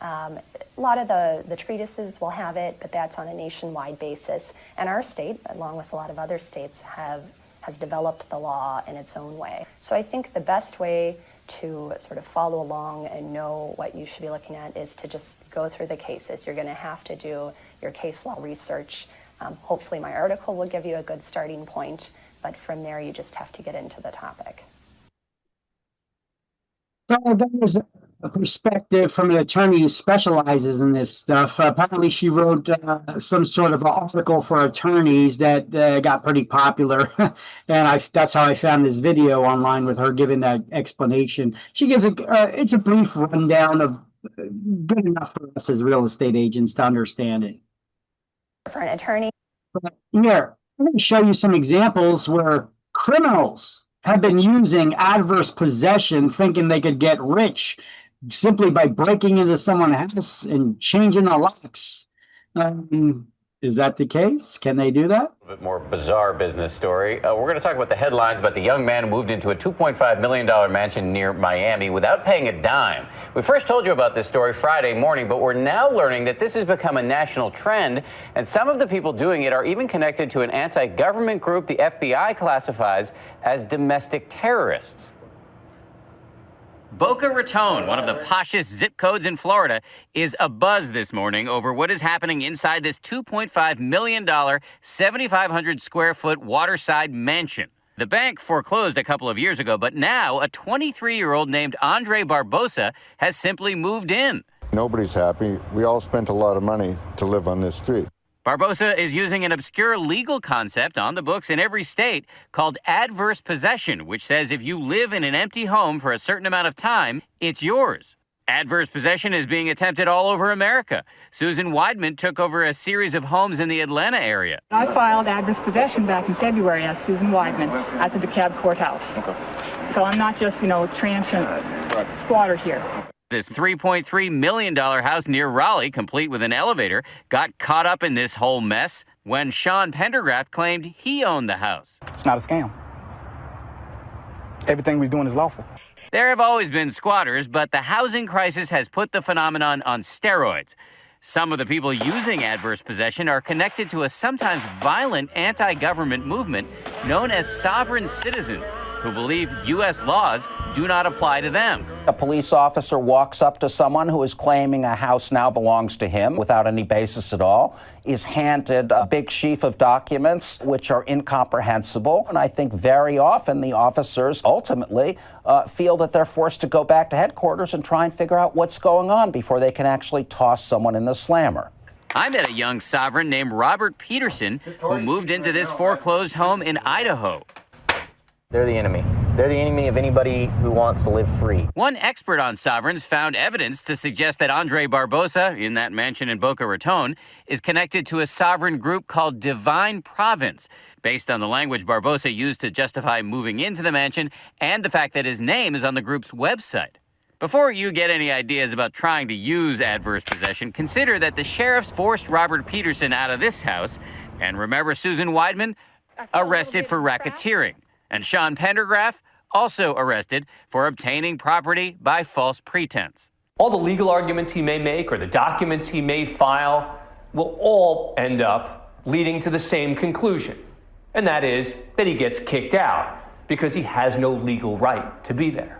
A lot of the treatises will have it, but that's on a nationwide basis. And our state, along with a lot of other states, have has developed the law in its own way. So I think the best way to sort of follow along and know what you should be looking at is to just go through the cases. You're going to have to do your case law research. Hopefully my article will give you a good starting point, but from there you just have to get into the topic. So that was a perspective from an attorney who specializes in this stuff. Apparently she wrote some sort of article for attorneys that got pretty popular. And that's how I found this video online with her giving that explanation. She gives it's a brief rundown of good enough for us as real estate agents to understand it. For an attorney. But here, I'm going to show you some examples where criminals have been using adverse possession thinking they could get rich simply by breaking into someone's house and changing the locks. Is that the case? Can they do that? A bit more bizarre business story. We're going to talk about the headlines about the young man who moved into a $2.5 million mansion near Miami without paying a dime. We first told you about this story Friday morning, but we're now learning that this has become a national trend, and some of the people doing it are even connected to an anti-government group the FBI classifies as domestic terrorists. Boca Raton, one of the poshest zip codes in Florida, is abuzz this morning over what is happening inside this $2.5 million, 7,500 square foot waterside mansion. The bank foreclosed a couple of years ago, but now a 23-year-old named Andre Barbosa has simply moved in. Nobody's happy. We all spent a lot of money to live on this street. Barbosa is using an obscure legal concept on the books in every state called adverse possession, which says if you live in an empty home for a certain amount of time, it's yours. Adverse possession is being attempted all over America. Susan Weidman took over a series of homes in the Atlanta area. I filed adverse possession back in February as Susan Weidman at the DeKalb courthouse. So I'm not just, transient squatter here. This $3.3 million house near Raleigh, complete with an elevator, got caught up in this whole mess when Sean Pendergraft claimed he owned the house. It's not a scam. Everything we're doing is lawful. There have always been squatters, but the housing crisis has put the phenomenon on steroids. Some of the people using adverse possession are connected to a sometimes violent anti-government movement known as sovereign citizens, who believe U.S. laws do not apply to them. A police officer walks up to someone who is claiming a house now belongs to him without any basis at all, is handed a big sheaf of documents which are incomprehensible. And I think very often the officers ultimately feel that they're forced to go back to headquarters and try and figure out what's going on before they can actually toss someone in the slammer. I met a young sovereign named Robert Peterson who moved into this foreclosed home in Idaho. They're the enemy. They're the enemy of anybody who wants to live free. One expert on sovereigns found evidence to suggest that Andre Barbosa, in that mansion in Boca Raton, is connected to a sovereign group called Divine Province, based on the language Barbosa used to justify moving into the mansion and the fact that his name is on the group's website. Before you get any ideas about trying to use adverse possession, consider that the sheriffs forced Robert Peterson out of this house, and remember Susan Weidman, arrested for racketeering. And Sean Pendergraft, also arrested for obtaining property by false pretense. All the legal arguments he may make or the documents he may file will all end up leading to the same conclusion, and that is that he gets kicked out because he has no legal right to be there.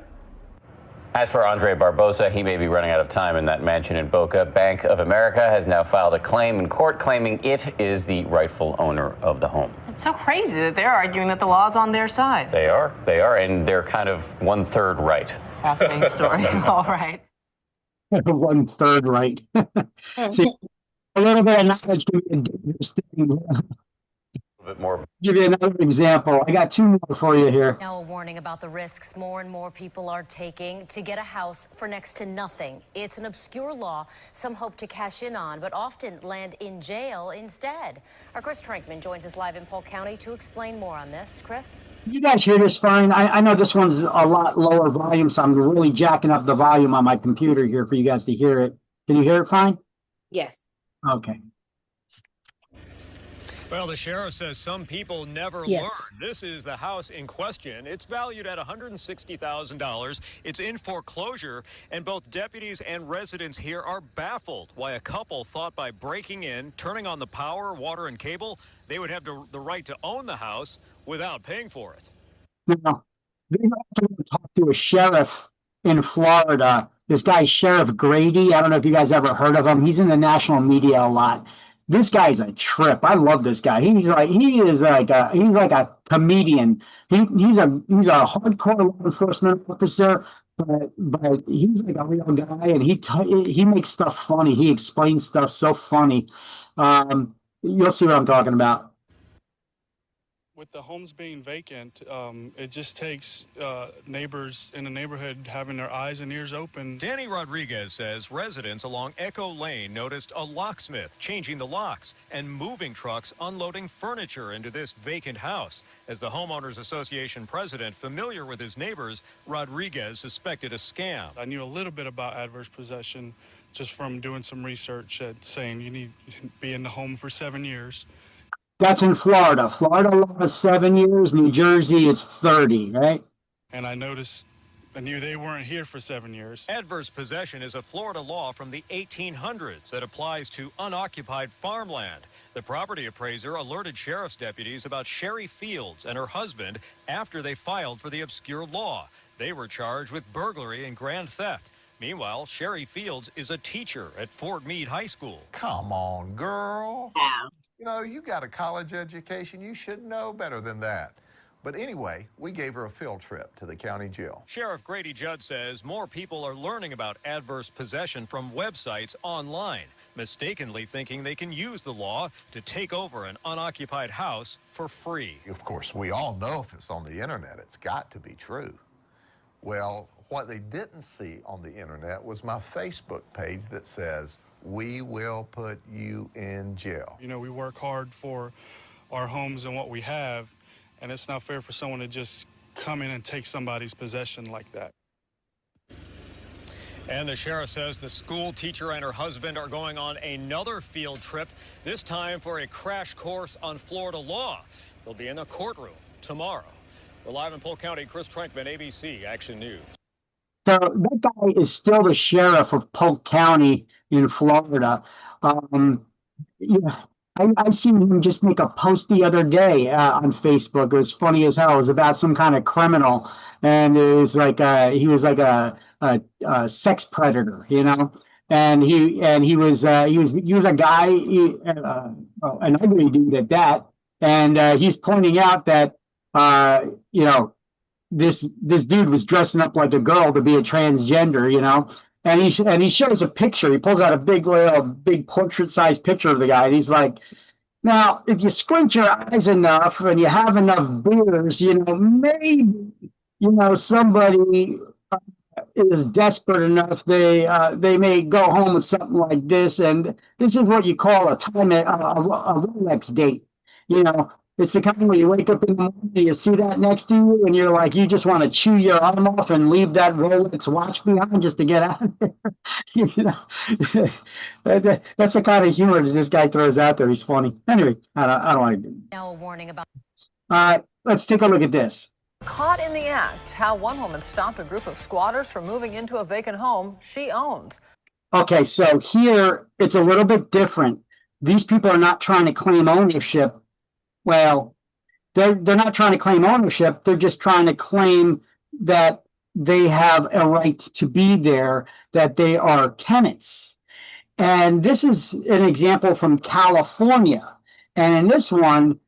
As for Andre Barbosa, he may be running out of time in that mansion in Boca. Bank of America has now filed a claim in court claiming it is the rightful owner of the home. It's so crazy that they're arguing that the law's on their side. They are, and they're kind of 1/3 right. Fascinating story. All right. 1/3 right. See, a little bit of knowledge can be a dangerous thing. Bit more. Give you another example. I got two more for you here. Now a warning about the risks more and more people are taking to get a house for next to nothing. It's an obscure law some hope to cash in on, but often land in jail instead. Our Chris Trankman joins us live in Polk County to explain more on this. Chris? You guys hear this fine? I know this one's a lot lower volume, so I'm really jacking up the volume on my computer here for you guys to hear it. Can you hear it fine? Yes. Okay. Well, the sheriff says some people never Yes. learn. This is the house in question. It's valued at $160,000. It's in foreclosure, and both deputies and residents here are baffled why a couple thought by breaking in, turning on the power, water, and cable, they would have the right to own the house without paying for it. Now, they also talked to a sheriff in Florida. This guy, Sheriff Grady. I don't know if you guys ever heard of him. He's in the national media a lot. This guy's a trip. I love this guy. He's like a comedian. He's a hardcore law enforcement officer, but he's like a real guy, and he makes stuff funny. He explains stuff so funny. You'll see what I'm talking about. With the homes being vacant, it just takes neighbors in the neighborhood having their eyes and ears open. Danny Rodriguez says residents along Echo Lane noticed a locksmith changing the locks and moving trucks unloading furniture into this vacant house. As the Homeowners Association president, familiar with his neighbors, Rodriguez suspected a scam. I knew a little bit about adverse possession just from doing some research saying you need to be in the home for 7 years. That's in Florida. Florida law is 7 years. New Jersey, it's 30, right? And I knew they weren't here for 7 years. Adverse possession is a Florida law from the 1800s that applies to unoccupied farmland. The property appraiser alerted sheriff's deputies about Sherry Fields and her husband after they filed for the obscure law. They were charged with burglary and grand theft. Meanwhile, Sherry Fields is a teacher at Fort Meade High School. Come on, girl. You know, you got a college education. You should know better than that. But anyway, we gave her a field trip to the county jail. Sheriff Grady Judd says more people are learning about adverse possession from websites online, mistakenly thinking they can use the law to take over an unoccupied house for free. Of course, we all know if it's on the internet, it's got to be true. Well, what they didn't see on the internet was my Facebook page that says, "We will put you in jail." You know, we work hard for our homes and what we have, and it's not fair for someone to just come in and take somebody's possession like that. And the sheriff says the school teacher and her husband are going on another field trip, this time for a crash course on Florida law. They'll be in a courtroom tomorrow. We're live in Polk County. Chris Trenkman, ABC Action News. So that guy is still the sheriff of Polk County in Florida. Yeah, I seen him just make a post the other day on Facebook. It was funny as hell. It was about some kind of criminal, and it was like he was like a sex predator, you know. And he was a guy, an ugly dude at that. And he's pointing out that you know, this dude was dressing up like a girl to be a transgender, you know. And he shows a picture. He pulls out a big portrait-sized picture of the guy, and he's like, "Now, if you squint your eyes enough and you have enough beers, you know, maybe, you know, somebody is desperate enough. They may go home with something like this, and this is what you call a Rolex date, you know." It's the kind where you wake up in the morning, you see that next to you, and you're like, you just want to chew your arm off and leave that Rolex watch behind just to get out of there. You know, that's the kind of humor that this guy throws out there. He's funny. Anyway, I don't want to do. Now a warning about. Let's take a look at this. Caught in the act, how one woman stopped a group of squatters from moving into a vacant home she owns. Okay, so here it's a little bit different. These people are not trying to claim ownership. Well, they're not trying to claim ownership. They're just trying to claim that they have a right to be there, that they are tenants. And this is an example from California. And in this one,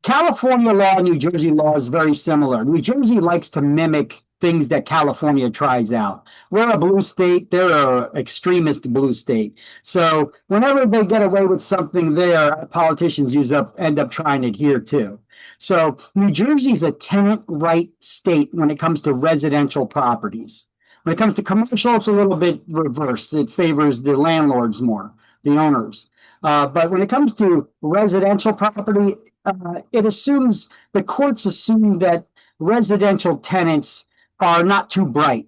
California law and New Jersey law is very similar. New Jersey likes to mimic things that California tries out. We're a blue state. They're an extremist blue state. So whenever they get away with something there, politicians end up trying it here too. So New Jersey's a tenant right state when it comes to residential properties. When it comes to commercial, it's a little bit reversed. It favors the landlords more, the owners. But when it comes to residential property, the courts assume that residential tenants are not too bright.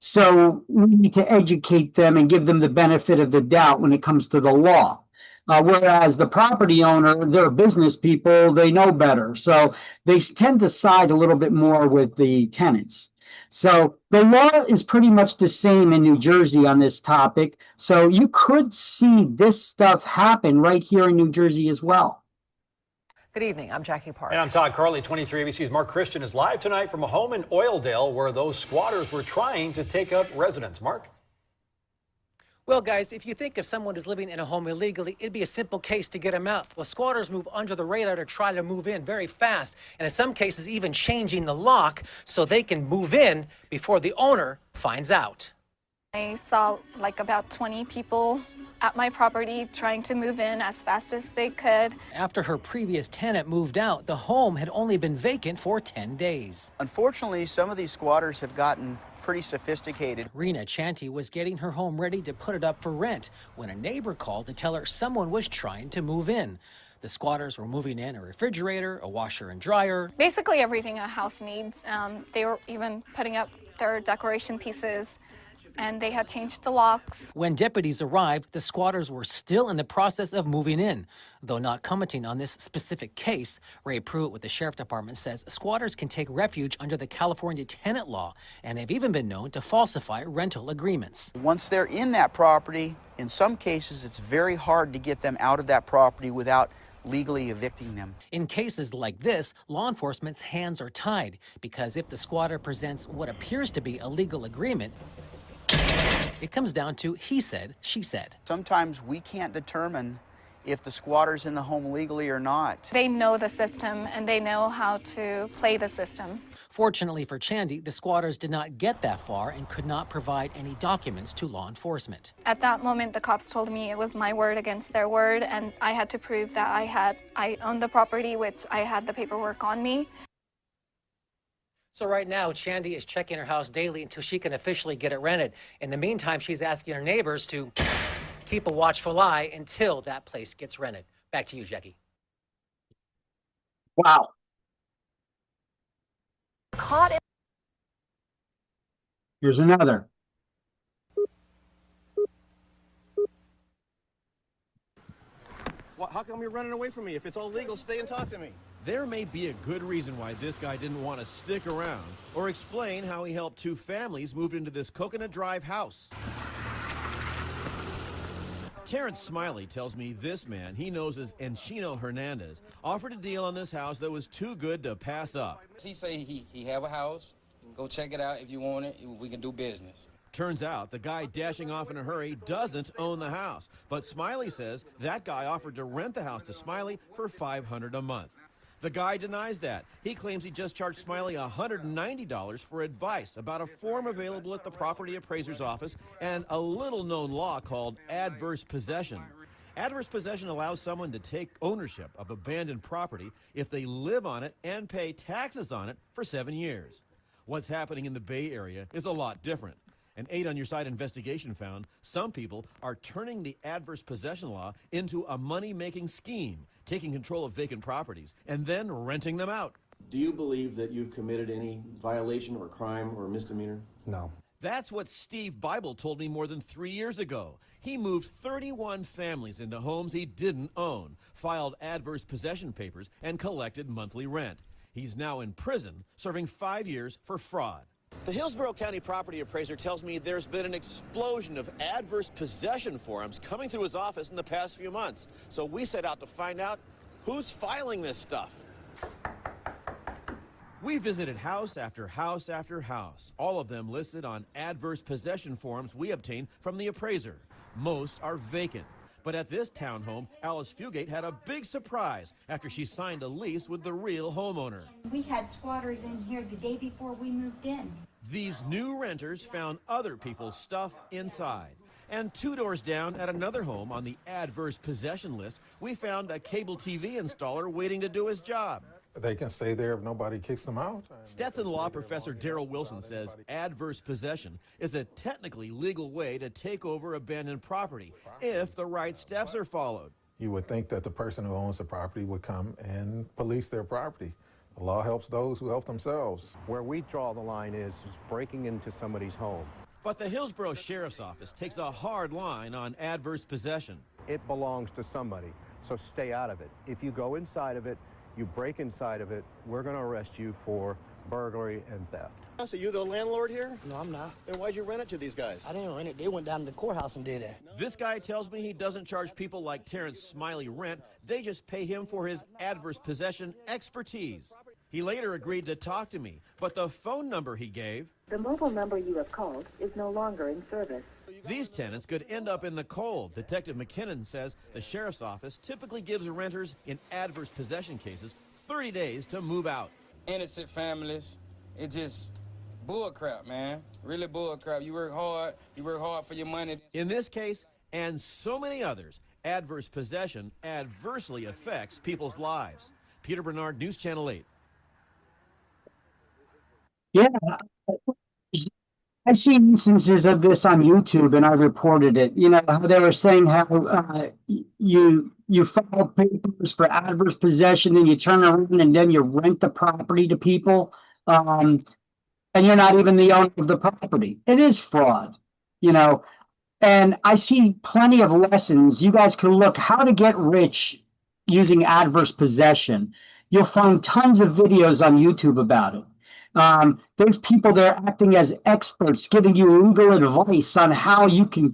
So we need to educate them and give them the benefit of the doubt when it comes to the law. Whereas the property owner, they're business people, they know better. So they tend to side a little bit more with the tenants. So the law is pretty much the same in New Jersey on this topic. So you could see this stuff happen right here in New Jersey as well. Good evening. I'm Jackie Parks. And I'm Todd Carley. 23 ABC's Mark Christian is live tonight from a home in Oildale where those squatters were trying to take up residence. Mark? Well, guys, if you think if someone is living in a home illegally, it'd be a simple case to get them out. Well, squatters move under the radar to try to move in very fast, and in some cases even changing the lock so they can move in before the owner finds out. I saw like about 20 people at my property trying to move in as fast as they could. After her previous tenant moved out, the home had only been vacant for 10 days. Unfortunately, some of these squatters have gotten pretty sophisticated. Rena Chanty was getting her home ready to put it up for rent when a neighbor called to tell her someone was trying to move in. The squatters were moving in a refrigerator, a washer and dryer. Basically everything a house needs. They were even putting up their decoration pieces, and they had changed the locks. When deputies arrived, the squatters were still in the process of moving in. Though not commenting on this specific case, Ray Pruitt with the Sheriff Department says squatters can take refuge under the California tenant law and have even been known to falsify rental agreements. Once they're in that property, in some cases it's very hard to get them out of that property without legally evicting them. In cases like this, law enforcement's hands are tied because if the squatter presents what appears to be a legal agreement, it comes down to he said, she said. Sometimes we can't determine if the squatter's in the home legally or not. They know the system and they know how to play the system. Fortunately for Chandy, the squatters did not get that far and could not provide any documents to law enforcement. At that moment, the cops told me it was my word against their word, and I had to prove that I owned the property, which I had the paperwork on me. So right now, Chandy is checking her house daily until she can officially get it rented. In the meantime, she's asking her neighbors to keep a watchful eye until that place gets rented. Back to you, Jackie. Wow. Caught in Here's another. How come you're running away from me? If it's all legal, stay and talk to me. There may be a good reason why this guy didn't want to stick around or explain how he helped two families move into this Coconut Drive house. Terrence Smiley tells me this man he knows as Enchino Hernandez offered a deal on this house that was too good to pass up. He say he have a house. Go check it out if you want it. We can do business. Turns out the guy dashing off in a hurry doesn't own the house, but Smiley says that guy offered to rent the house to Smiley for $500 a month. The guy denies that. He claims he just charged Smiley $190 for advice about a form available at the property appraiser's office and a little-known law called adverse possession. Adverse possession allows someone to take ownership of abandoned property if they live on it and pay taxes on it for 7 years. What's happening in the Bay Area is a lot different. An 8 on Your Side investigation found some people are turning the adverse possession law into a money-making scheme, taking control of vacant properties and then renting them out. Do you believe that you've committed any violation or crime or misdemeanor? No. That's what Steve Bible told me more than 3 years ago. He moved 31 families into homes he didn't own, filed adverse possession papers, and collected monthly rent. He's now in prison, serving 5 years for fraud. The Hillsborough County property appraiser tells me there's been an explosion of adverse possession forms coming through his office in the past few months. So we set out to find out who's filing this stuff. We visited house after house after house, all of them listed on adverse possession forms we obtained from the appraiser. Most are vacant. But at this townhome, Alice Fugate had a big surprise after she signed a lease with the real homeowner. We had squatters in here the day before we moved in. These new renters found other people's stuff inside. And 2 doors down at another home on the adverse possession list, we found a cable TV installer waiting to do his job. They can stay there if nobody kicks them out. Stetson Law professor Daryl Wilson says adverse possession is a technically legal way to take over abandoned property if the right steps are followed. You would think that the person who owns the property would come and police their property. The law helps those who help themselves. Where we draw the line is breaking into somebody's home. But the Hillsborough Sheriff's Office takes a hard line on adverse possession. it belongs to somebody. So stay out of it. If you go inside of it, you break inside of it, we're going to arrest you for burglary and theft. So you the landlord here? No, I'm not. Then why'd you rent it to these guys? I didn't rent it. They went down to the courthouse and did that. This guy tells me he doesn't charge people like Terrence Smiley rent. They just pay him for his adverse possession expertise. He later agreed to talk to me, but the phone number he gave... The mobile number you have called is no longer in service. These tenants could end up in the cold. Detective McKinnon says the sheriff's office typically gives renters in adverse possession cases 30 days to move out. Innocent families, it just bull crap, man. Really bull crap. You work hard for your money. In this case, and so many others, adverse possession adversely affects people's lives. Peter Bernard, News Channel 8. Yeah, I've seen instances of this on YouTube, and I reported it. You know, how they were saying how you file papers for adverse possession, and you turn around and then you rent the property to people, and you're not even the owner of the property. It is fraud, you know. And I see plenty of lessons. You guys can look how to get rich using adverse possession. You'll find tons of videos on YouTube about it. There's people there acting as experts, giving you legal advice on how you can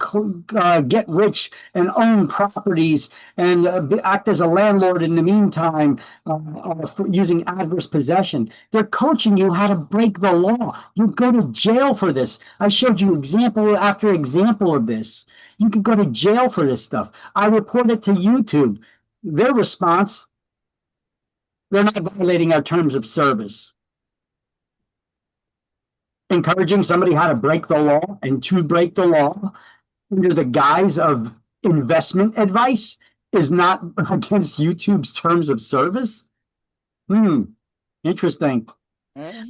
get rich and own properties and act as a landlord in the meantime for using adverse possession. They're coaching you how to break the law. You go to jail for this. I showed you example after example of this. You could go to jail for this stuff. I reported to YouTube. Their response, they're not violating our terms of service. Encouraging somebody how to break the law and to break the law under the guise of investment advice is not against YouTube's terms of service? Interesting. I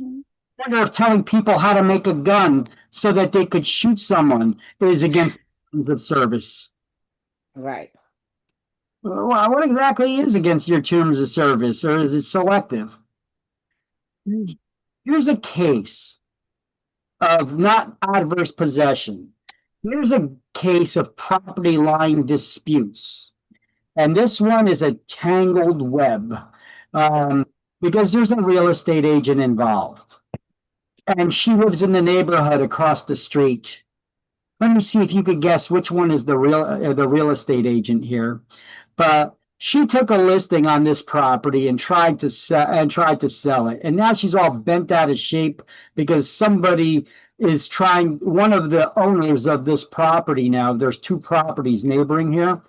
wonder if telling people how to make a gun so that they could shoot someone is against terms of service. Right. Well, what exactly is against your terms of service, or is it selective? Here's a case of not adverse possession. Here's a case of property line disputes. And this one is a tangled web because there's a real estate agent involved. And she lives in the neighborhood across the street. Let me see if you could guess which one is the real estate agent here. But she took a listing on this property and tried to sell it. And now she's all bent out of shape because somebody is trying, one of the owners of this property now, there's two properties neighboring here,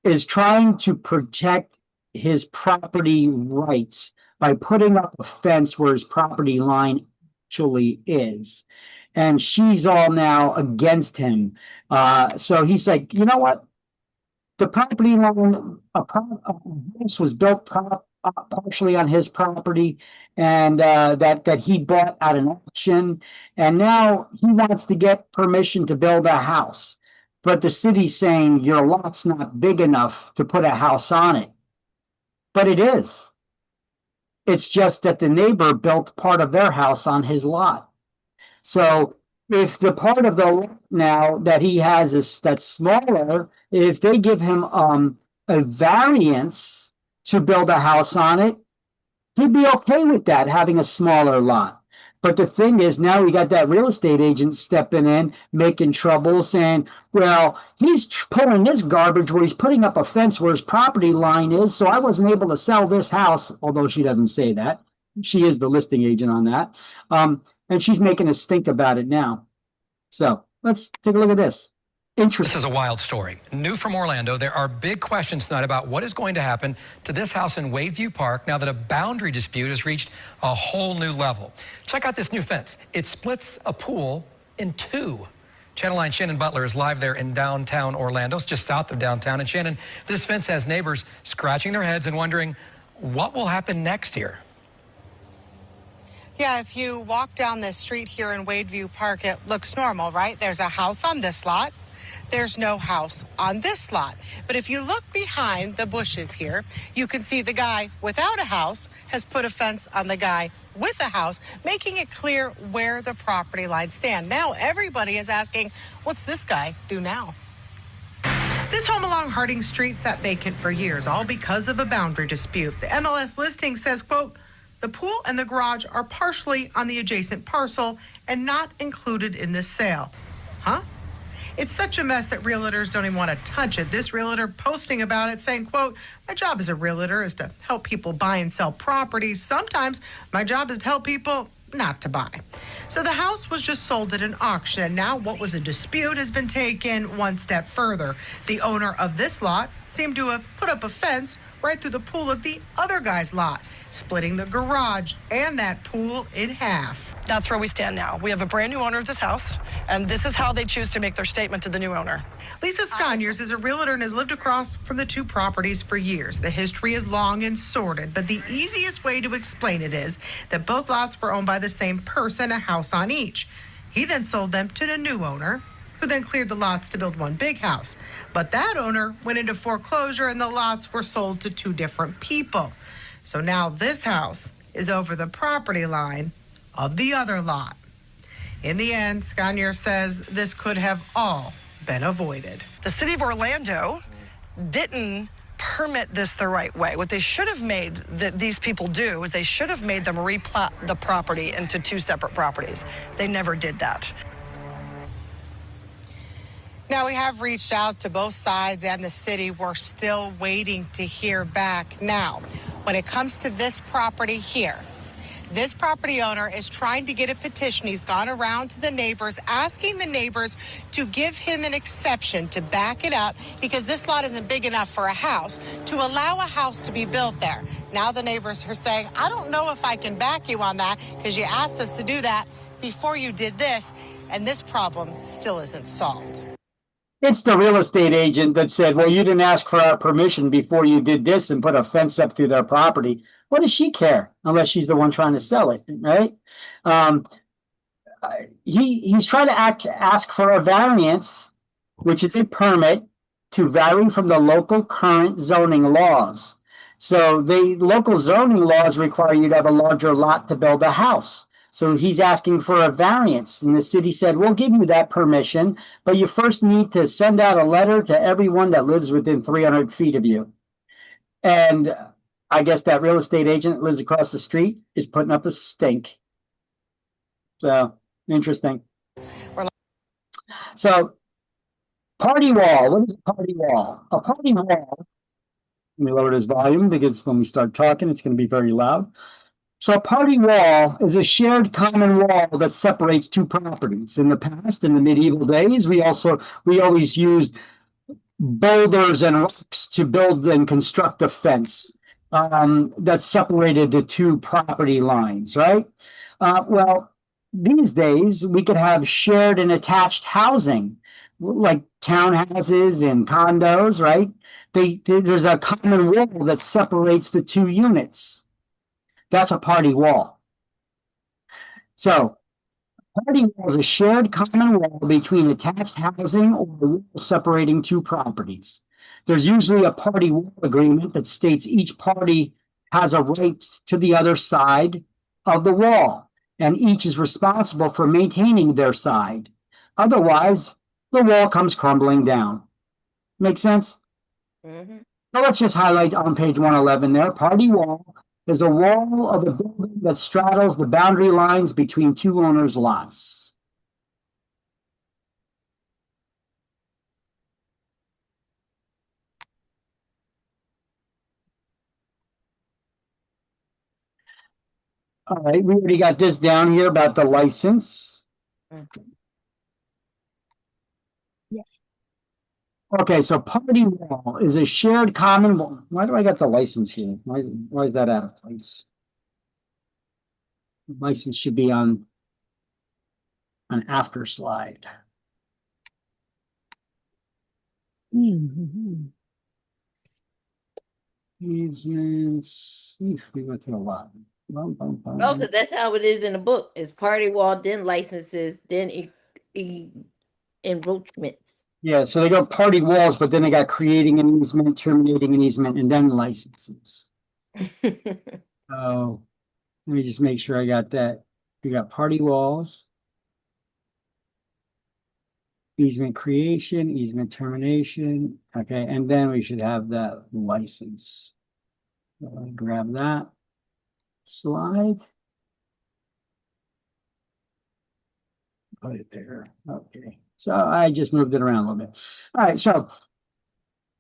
is trying to protect his property rights by putting up a fence where his property line actually is. And she's all now against him. So he's like, you know what? The property line, a house was built partially on his property, and that he bought at an auction, and now he wants to get permission to build a house. But the city's saying your lot's not big enough to put a house on it. But it is. It's just that the neighbor built part of their house on his lot. So if the part of the lot now that he has that's smaller, if they give him a variance to build a house on it, he'd be okay with that, having a smaller lot. But the thing is, now we got that real estate agent stepping in, making trouble, saying, well, he's pulling this garbage where he's putting up a fence where his property line is, so I wasn't able to sell this house, although she doesn't say that. She is the listing agent on that. And she's making a stink about it now. So let's take a look at this. Interesting. This is a wild story. New from Orlando, there are big questions tonight about what is going to happen to this house in Wadeview Park now that a boundary dispute has reached a whole new level. Check out this new fence. It splits a pool in two. Channel 9 Shannon Butler is live there in downtown Orlando. It's just south of downtown. And Shannon, this fence has neighbors scratching their heads and wondering what will happen next here. Yeah, if you walk down this street here in Wadeview Park, it looks normal, right? There's a house on this lot. There's no house on this lot. But if you look behind the bushes here, you can see the guy without a house has put a fence on the guy with a house, making it clear where the property lines stand. Now everybody is asking, what's this guy do now? This home along Harding Street sat vacant for years, all because of a boundary dispute. The MLS listing says, quote, the pool and the garage are partially on the adjacent parcel and not included in this sale. Huh? It's such a mess that realtors don't even want to touch it. This realtor posting about it saying, quote, my job as a realtor is to help people buy and sell properties. Sometimes my job is to help people not to buy. So the house was just sold at an auction, and now what was a dispute has been taken one step further. The owner of this lot seemed to have put up a fence right through the pool of the other guy's lot, splitting the garage and that pool in half. That's where we stand now. We have a brand new owner of this house, and this is how they choose to make their statement to the new owner. Lisa Sconyers is a realtor and has lived across from the two properties for years. The history is long and sordid, but the easiest way to explain it is that both lots were owned by the same person, a house on each. He then sold them to the new owner, who then cleared the lots to build one big house. But that owner went into foreclosure and the lots were sold to two different people. So now this house is over the property line of the other lot. In the end, Sconyers says this could have all been avoided. The city of Orlando didn't permit this the right way. What they should have made these people do is they should have made them replat the property into two separate properties. They never did that. Now, we have reached out to both sides and the city. We're still waiting to hear back. Now, when it comes to this property here, this property owner is trying to get a petition. He's gone around to the neighbors, asking the neighbors to give him an exception to back it up because this lot isn't big enough for a house, to allow a house to be built there. Now the neighbors are saying, I don't know if I can back you on that because you asked us to do that before you did this, and this problem still isn't solved. It's the real estate agent that said, well, you didn't ask for our permission before you did this and put a fence up through their property. What does she care? Unless she's the one trying to sell it, right? He's trying to ask for a variance, which is a permit to vary from the local current zoning laws. So the local zoning laws require you to have a larger lot to build a house. So he's asking for a variance, and the city said, we'll give you that permission, but you first need to send out a letter to everyone that lives within 300 feet of you. And I guess that real estate agent that lives across the street is putting up a stink. So, interesting. So, party wall. What is a party wall? A party wall, let me lower this volume because when we start talking, it's going to be very loud. So a party wall is a shared common wall that separates two properties. In the past, in the medieval days, we always used boulders and rocks to build and construct a fence that separated the two property lines, right? Well, these days, we could have shared and attached housing, like townhouses and condos, right? There's a common wall that separates the two units. That's a party wall. So, party wall is a shared common wall between attached housing or a wall separating two properties. There's usually a party wall agreement that states each party has a right to the other side of the wall, and each is responsible for maintaining their side. Otherwise, the wall comes crumbling down. Make sense? Mm-hmm. So let's just highlight on page 111 there, party wall is a wall of a building that straddles the boundary lines between two owners' lots. All right, we already got this down here about the license. Yes. Okay, so party wall is a shared common wall. Why do I got the license here? Why is that out of place? The license should be on an after slide. Easements. We went through a lot. No, because that's how it is in the book. It's party wall, then licenses, then encroachments. Yeah, so they got party walls, but then they got creating an easement, terminating an easement, and then licenses. So let me just make sure I got that. We got party walls, Easement creation, easement termination. Okay, and then we should have that license. So let me grab that slide. Put it there. Okay. So I just moved it around a little bit. All right, so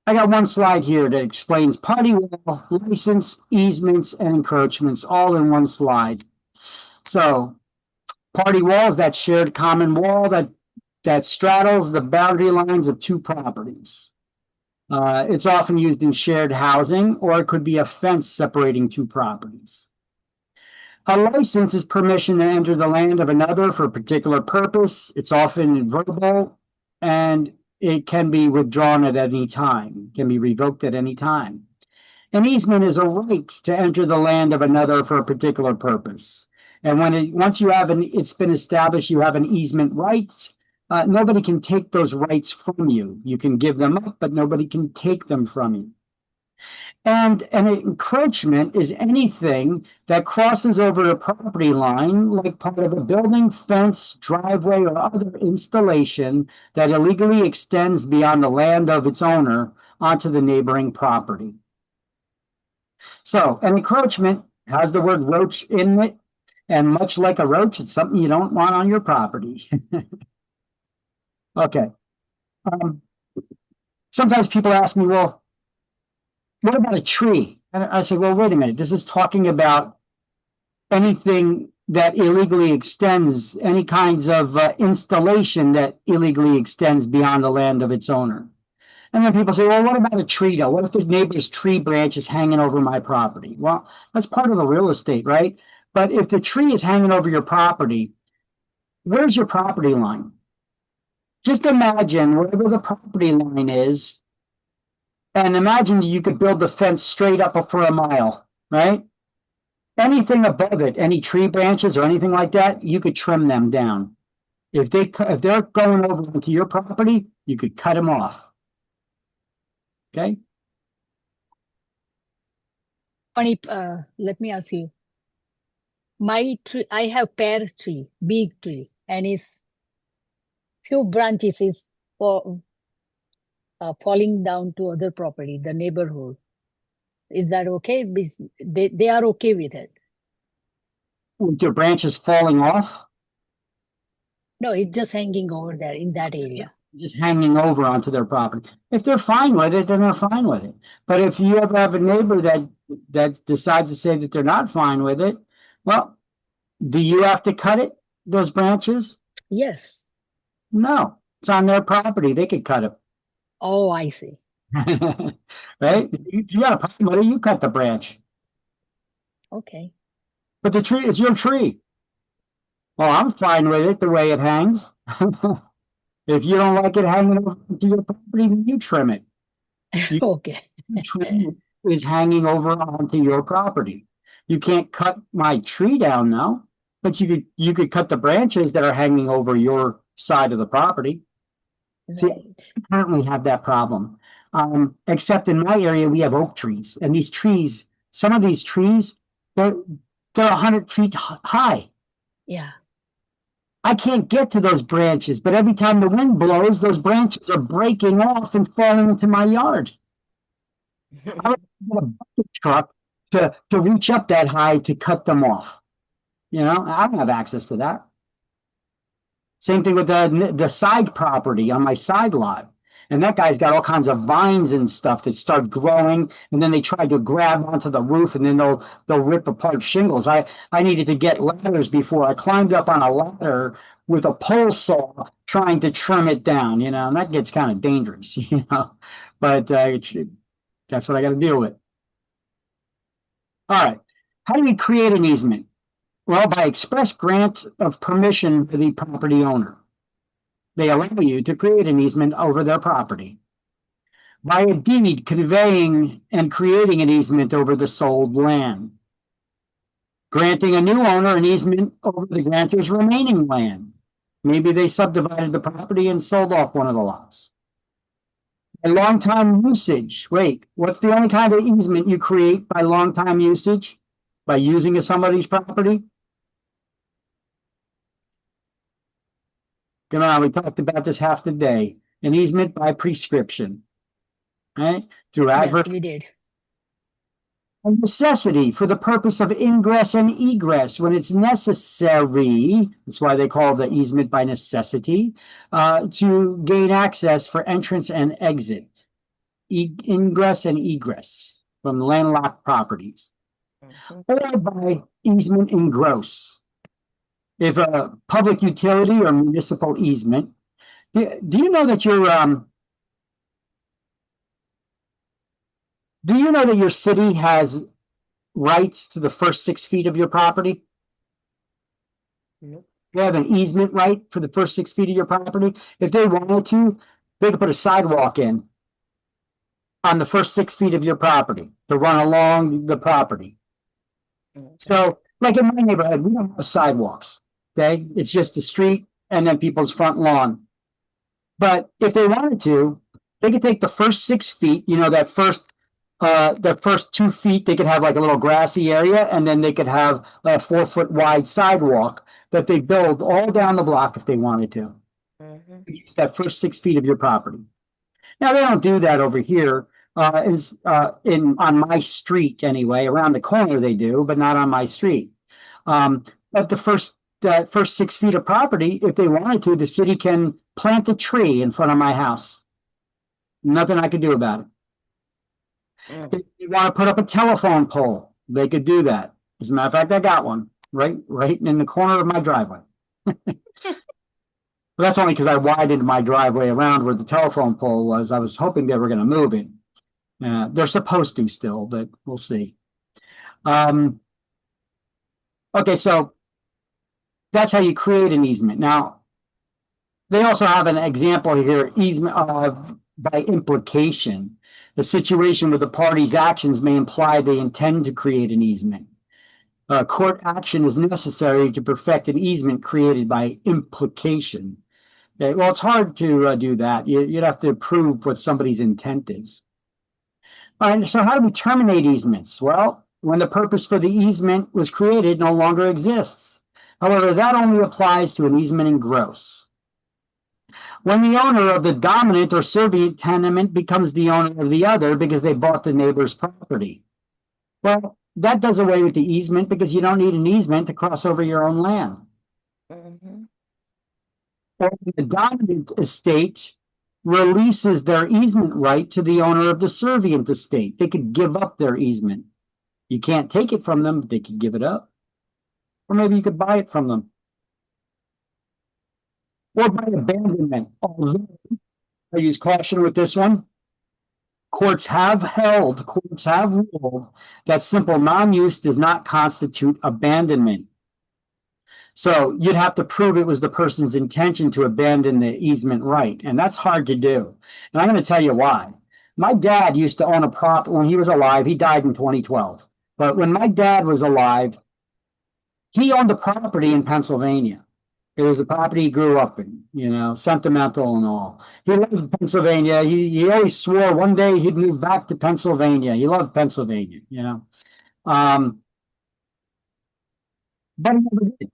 I got one slide here that explains party wall, license, easements, and encroachments all in one slide. So party wall is that shared common wall that straddles the boundary lines of two properties. It's often used in shared housing, or it could be a fence separating two properties. A license is permission to enter the land of another for a particular purpose. It's often verbal, and it can be withdrawn at any time, can be revoked at any time. An easement is a right to enter the land of another for a particular purpose. And once you have it's been established you have an easement right, nobody can take those rights from you. You can give them up, but nobody can take them from you. And an encroachment is anything that crosses over a property line, like part of a building, fence, driveway, or other installation that illegally extends beyond the land of its owner onto the neighboring property. So an encroachment has the word roach in it, and much like a roach, it's something you don't want on your property. Okay. Sometimes people ask me, well, what about a tree? And I say, well, wait a minute. This is talking about anything that illegally extends, any kinds of installation that illegally extends beyond the land of its owner. And then people say, well, what about a tree though? What if the neighbor's tree branch is hanging over my property? Well, that's part of the real estate, right? But if the tree is hanging over your property, where's your property line? Just imagine wherever the property line is, and imagine you could build the fence straight up for a mile, right? Anything above it, any tree branches or anything like that, you could trim them down. If they're going over into your property, you could cut them off. Okay? Manip, let me ask you. My tree, I have pear tree, big tree, and its few branches is falling down to other property, the neighborhood. Is that okay? They are okay with it. With your branches falling off? No, it's just hanging over there in that area. Just hanging over onto their property. If they're fine with it, then they're fine with it. But if you ever have a neighbor that decides to say that they're not fine with it, well, do you have to cut it, those branches? Yes. No, it's on their property. They could cut it. Oh, I see. Right? You got a problem with it, you cut the branch. Okay. But the tree, it's your tree. Well, I'm fine with it the way it hangs. If you don't like it hanging over to your property, then you trim it. Okay. Trim is hanging over onto your property. You can't cut my tree down now, but you could cut the branches that are hanging over your side of the property. Right. See, I currently have that problem. Except in my area, we have oak trees, and these trees, some of these trees, they're 100 feet high. Yeah. I can't get to those branches, but every time the wind blows, those branches are breaking off and falling into my yard. I would get a bucket truck to reach up that high to cut them off. You know, I don't have access to that. Same thing with the side property on my side lot. And that guy's got all kinds of vines and stuff that start growing, and then they try to grab onto the roof, and then they'll rip apart shingles. I needed to get ladders before. I climbed up on a ladder with a pole saw trying to trim it down, you know, and that gets kind of dangerous, you know. But that's what I got to deal with. All right. How do we create an easement? Well, by express grant of permission to the property owner. They allow you to create an easement over their property. By a deed conveying and creating an easement over the sold land. Granting a new owner an easement over the grantor's remaining land. Maybe they subdivided the property and sold off one of the lots. A long-time usage. Wait, what's the only kind of easement you create by long-time usage? By using somebody's property? Come on, we talked about this half the day. An easement by prescription, right? Through Yes, adverse we did. a necessity for the purpose of ingress and egress when it's necessary. That's why they call the easement by necessity, to gain access for entrance and exit, ingress and egress from landlocked properties, or by easement in gross. If a public utility or municipal easement, do you know that your city has rights to the first 6 feet of your property? Nope. You have an easement right for the first 6 feet of your property. If they wanted to, they could put a sidewalk in on the first 6 feet of your property to run along the property. So, like in my neighborhood, we don't have sidewalks. Okay, it's just a street and then people's front lawn. But if they wanted to, they could take the first 6 feet. You know, that first 2 feet, they could have like a little grassy area, and then they could have a 4 foot wide sidewalk that they build all down the block if they wanted to. Use that first 6 feet of your property. Now they don't do that over here. On my street anyway. Around the corner they do, but not on my street. But the first 6 feet of property, if they wanted to, the city can plant a tree in front of my house. Nothing I could do about it. If you want to put up a telephone pole, they could do that. As a matter of fact, I got one right in the corner of my driveway. But that's only because I widened my driveway around where the telephone pole was. I was hoping they were going to move it. They're supposed to still, but we'll see. Okay, so that's how you create an easement. Now, they also have an example here, easement by implication. The situation where the parties' actions may imply they intend to create an easement. Court action is necessary to perfect an easement created by implication. Okay, well, it's hard to do that. You'd have to prove what somebody's intent is. All right, so how do we terminate easements? Well, when the purpose for the easement was created no longer exists. However, that only applies to an easement in gross. When the owner of the dominant or servient tenement becomes the owner of the other because they bought the neighbor's property. Well, that does away with the easement because you don't need an easement to cross over your own land. Or the dominant estate releases their easement right to the owner of the servient estate. They could give up their easement. You can't take it from them, but they could give it up. Or maybe you could buy it from them. Or by abandonment. Although I use caution with this one. Courts have ruled that simple non-use does not constitute abandonment. So you'd have to prove it was the person's intention to abandon the easement right. And that's hard to do. And I'm going to tell you why. My dad used to own a property when he was alive. He died in 2012. But when my dad was alive, he owned a property in Pennsylvania. It was a property he grew up in, sentimental and all. He loved Pennsylvania. He always swore one day he'd move back to Pennsylvania. He loved Pennsylvania, But he never did.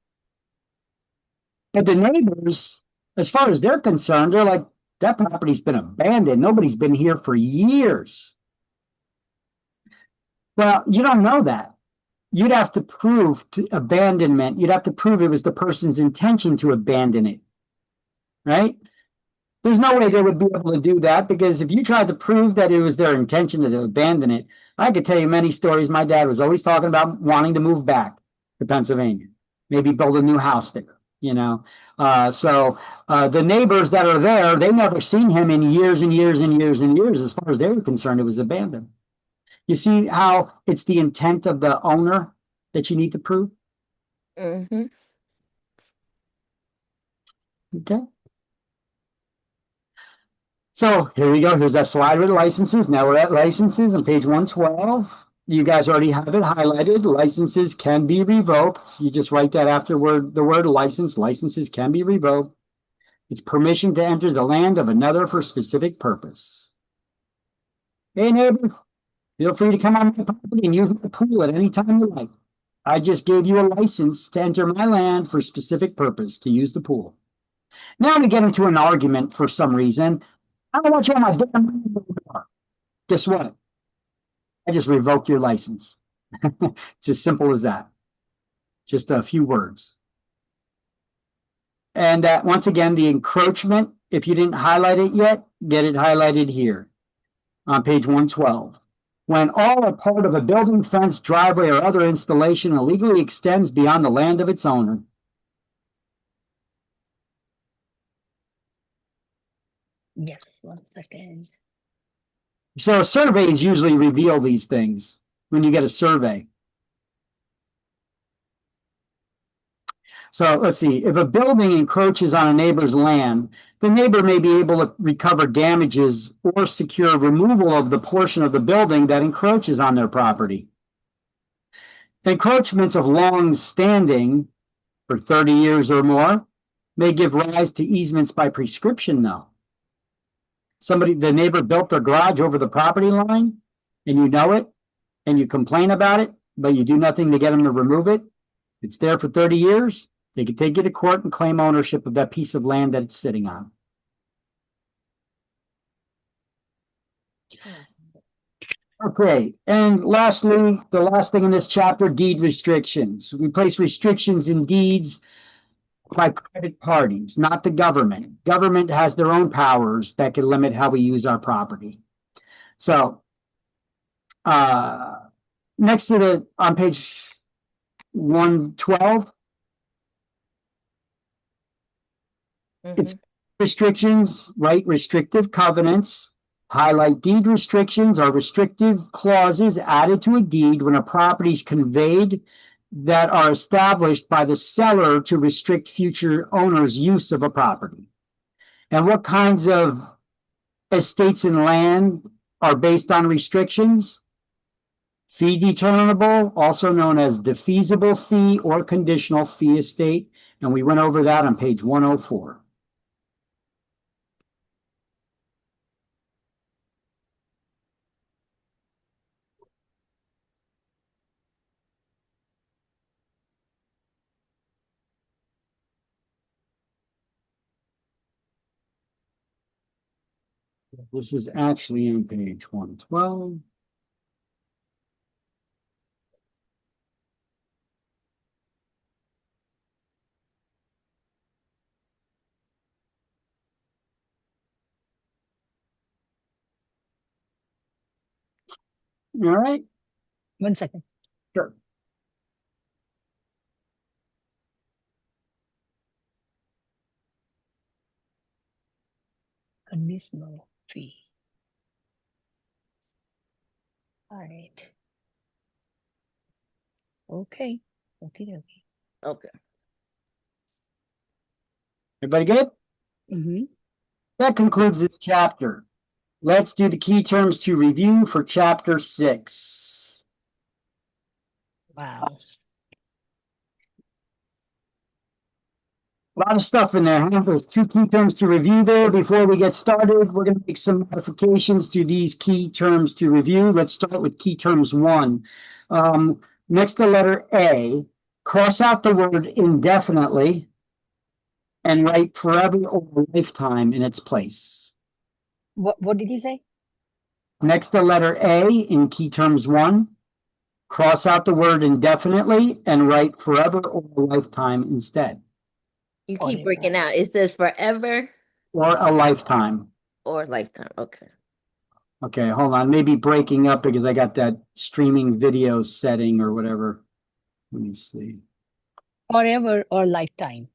But the neighbors, as far as they're concerned, they're like, that property's been abandoned. Nobody's been here for years. Well, you don't know that. You'd have to prove abandonment. You'd have to prove it was the person's intention to abandon it, right? There's no way they would be able to do that, because if you tried to prove that it was their intention to abandon it, I could tell you many stories. My dad was always talking about wanting to move back to Pennsylvania, maybe build a new house there. So the neighbors that are there, they never seen him in years and years and years and years. As far as they were concerned, it was abandoned. You see how it's the intent of the owner that you need to prove? Okay. So here we go. Here's that slide with licenses. Now we're at licenses on page 112. You guys already have it highlighted. Licenses can be revoked. You just write that after the word license. Licenses can be revoked. It's permission to enter the land of another for a specific purpose. Hey, neighbor, feel free to come on my property and use my pool at any time you like. I just gave you a license to enter my land for a specific purpose, to use the pool. Now we get into an argument for some reason. I don't want you on my damn land anymore. Guess what? I just revoke your license. It's as simple as that. Just a few words. And once again, the encroachment, if you didn't highlight it yet, get it highlighted here on page 112. When all or part of a building, fence, driveway, or other installation illegally extends beyond the land of its owner. Yes, 1 second. So surveys usually reveal these things when you get a survey. So let's see, if a building encroaches on a neighbor's land, the neighbor may be able to recover damages or secure removal of the portion of the building that encroaches on their property. Encroachments of long standing for 30 years or more may give rise to easements by prescription though. The neighbor built their garage over the property line and you know it and you complain about it, but you do nothing to get them to remove it. It's there for 30 years. They can take you to court and claim ownership of that piece of land that it's sitting on. Okay, and lastly, the last thing in this chapter, deed restrictions. We place restrictions in deeds by private parties, not the government. Government has their own powers that can limit how we use our property. So, next to on page 112, it's restrictions, right? Restrictive covenants. Highlight deed restrictions are restrictive clauses added to a deed when a property is conveyed that are established by the seller to restrict future owners' use of a property. And what kinds of estates and land are based on restrictions? Fee determinable, also known as defeasible fee or conditional fee estate. And we went over that on page 104. This is actually on page 112. All right. 1 second. Sure. Conditional fee. All right. Okay. Okay. Okay. Everybody good? Mm-hmm. That concludes this chapter. Let's do the key terms to review for chapter 6. Wow. A lot of stuff in there, huh? There's 2 key terms to review there. Before we get started, we're going to make some modifications to these key terms to review. Let's start with key terms 1. Next to letter A, cross out the word indefinitely and write forever or lifetime in its place. What did you say? Next to letter A in key terms 1, cross out the word indefinitely and write forever or lifetime instead. You keep breaking out. It says forever Or a lifetime. or lifetime. Okay. Okay, hold on. Maybe breaking up because I got that streaming video setting or whatever. Let me see. Forever or lifetime.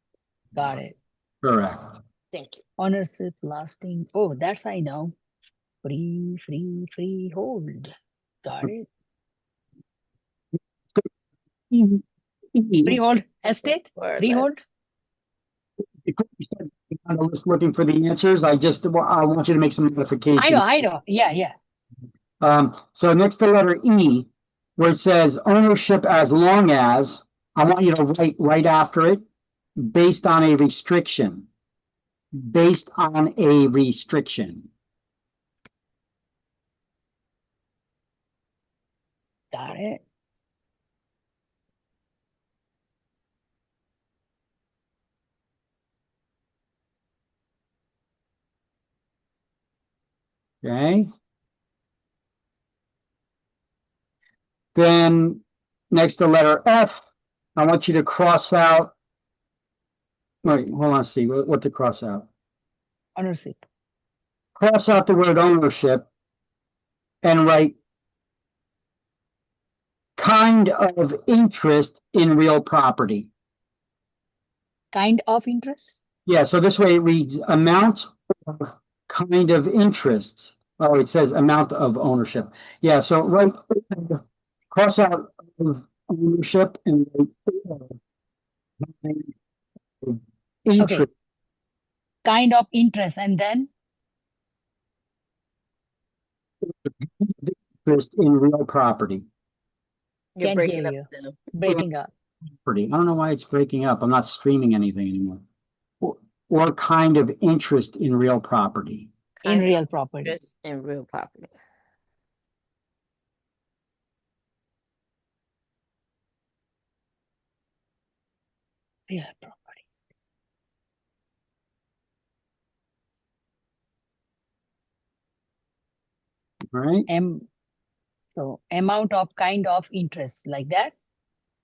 Got it. Correct. Thank you. Ownership lasting. Oh, that's I know. Freehold. Got it. Freehold estate? Freehold? On the list looking for the answers. I want you to make some modifications. I know. Yeah. So next to letter E, where it says ownership as long as, I want you to write right after it, based on a restriction. Based on a restriction. Got it. Okay. Then next to letter F, I want you to cross out. Wait, hold on, see what to cross out. Ownership. Cross out the word ownership and write kind of interest in real property. Kind of interest? Yeah, so this way it reads amount of kind of interest. Oh, it says amount of ownership. Yeah, so write cross out of ownership and interest. Okay. Kind of interest, and then Interest in real property. You're can't breaking hear up you. still. Breaking up. I don't know why it's breaking up. I'm not streaming anything anymore. Or kind of interest in real property. In real property. Interest in real property. Real property. Right? So amount of kind of interest, like that.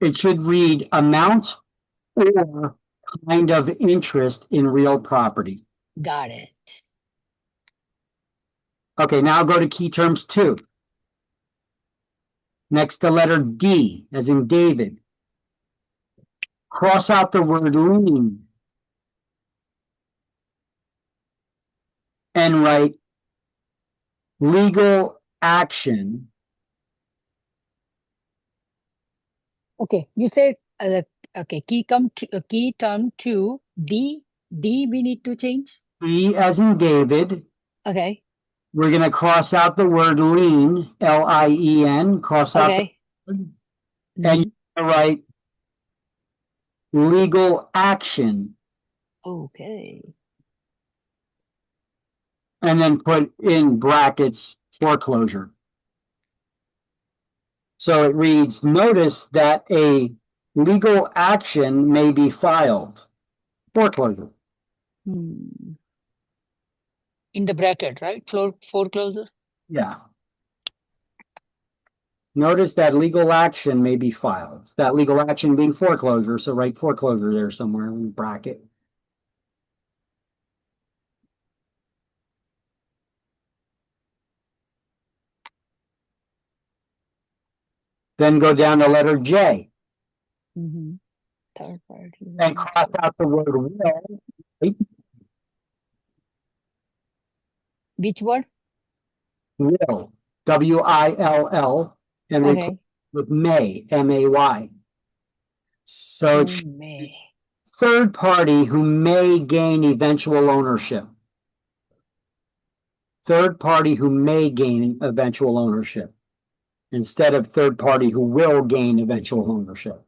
It should read amount or kind of interest in real property. Got it. Okay, now go to key terms 2. Next to letter D, as in David. Cross out the word lien and write legal action. Okay, you said okay. Key term 2 D. D we need to change. D as in David. Okay. We're going to cross out the word lien, L-I-E-N. Cross out the word, and you're going to write legal action. Okay. And then put in brackets foreclosure. So it reads, notice that a legal action may be filed. Foreclosure. In the bracket, right? Foreclosure. Yeah. Notice that legal action may be filed. That legal action being foreclosure, so write foreclosure there somewhere in the bracket. Then go down to letter J. Third party. And cross out the word will. Right? Which word? Will. W-I-L-L. And replace with may. M-A-Y. So it's third party who may gain eventual ownership. Third party who may gain eventual ownership. Instead of third party who will gain eventual ownership.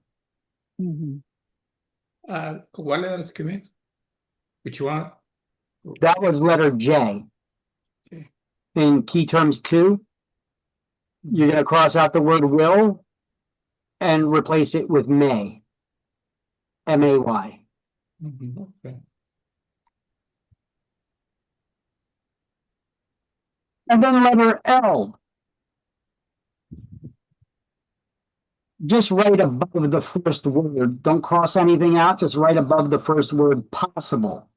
What letters come in? Which one? That was letter J. Okay. In key terms 2, you're going to cross out the word will and replace it with may. M-A-Y. Okay. And then letter L. Just right above the first word. Don't cross anything out. Just right above the first word, possible.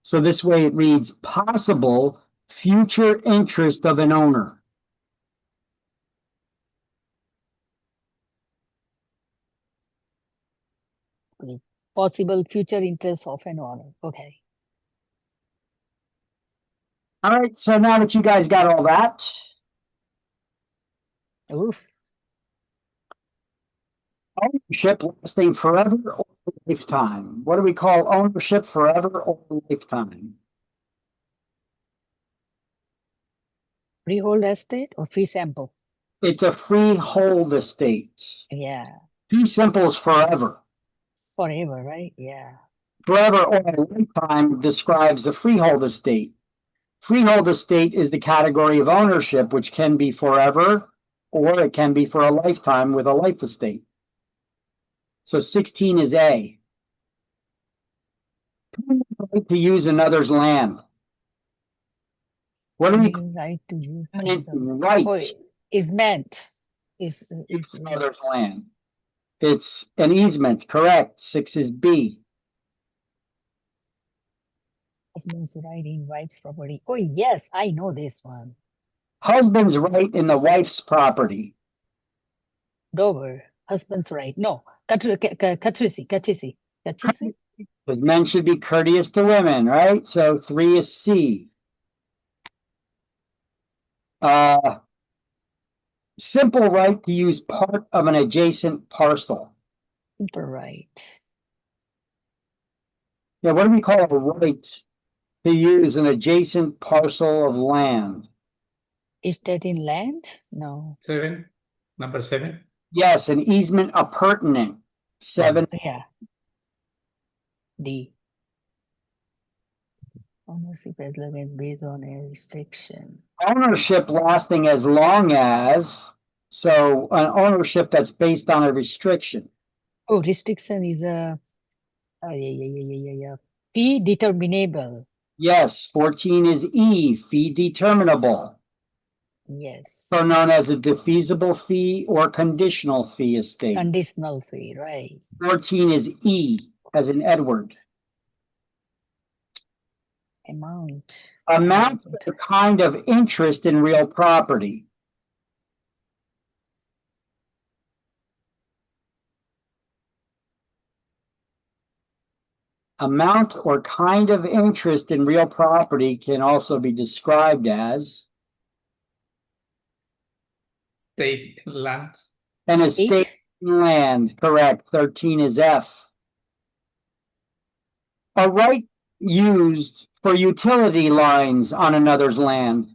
So this way it reads possible future interest of an owner. Possible future interest of an owner. Okay. All right. So now that you guys got all that. Oof. Ownership lasting forever or lifetime. What do we call ownership forever or lifetime? Freehold estate or fee simple? It's a freehold estate. Yeah. Fee simple is forever. Forever, right? Yeah. Forever or a lifetime describes a freehold estate. Freehold estate is the category of ownership which can be forever or it can be for a lifetime with a life estate. So 16 is A. To use another's land. What do we Right to use right? Oh, is meant. Is Another's land. It's an easement, correct. 6 is B. husband's right in wife's property. Oh yes, I know this one. Husband's right in the wife's property. Dover, husband's right. No, courtesy. Because men should be courteous to women, right? So 3 is C. Simple right to use part of an adjacent parcel. Simple right. Yeah, what do we call a right to use an adjacent parcel of land? Is that in land? No. 7. Number 7. Yes, an easement appurtenant. 7. Yeah. D. Ownership as long as based on a restriction. Ownership lasting as long as, so an ownership that's based on a restriction. Oh, restriction is a fee determinable. Yes, 14 is E, fee determinable. Yes. So known as a defeasible fee or conditional fee estate. Conditional fee, right. 14 is E, as in Edward. Amount. Amount is a kind of interest in real property. Amount or kind of interest in real property can also be described as State land. an estate in land. Correct. 13 is F. A right used for utility lines on another's land.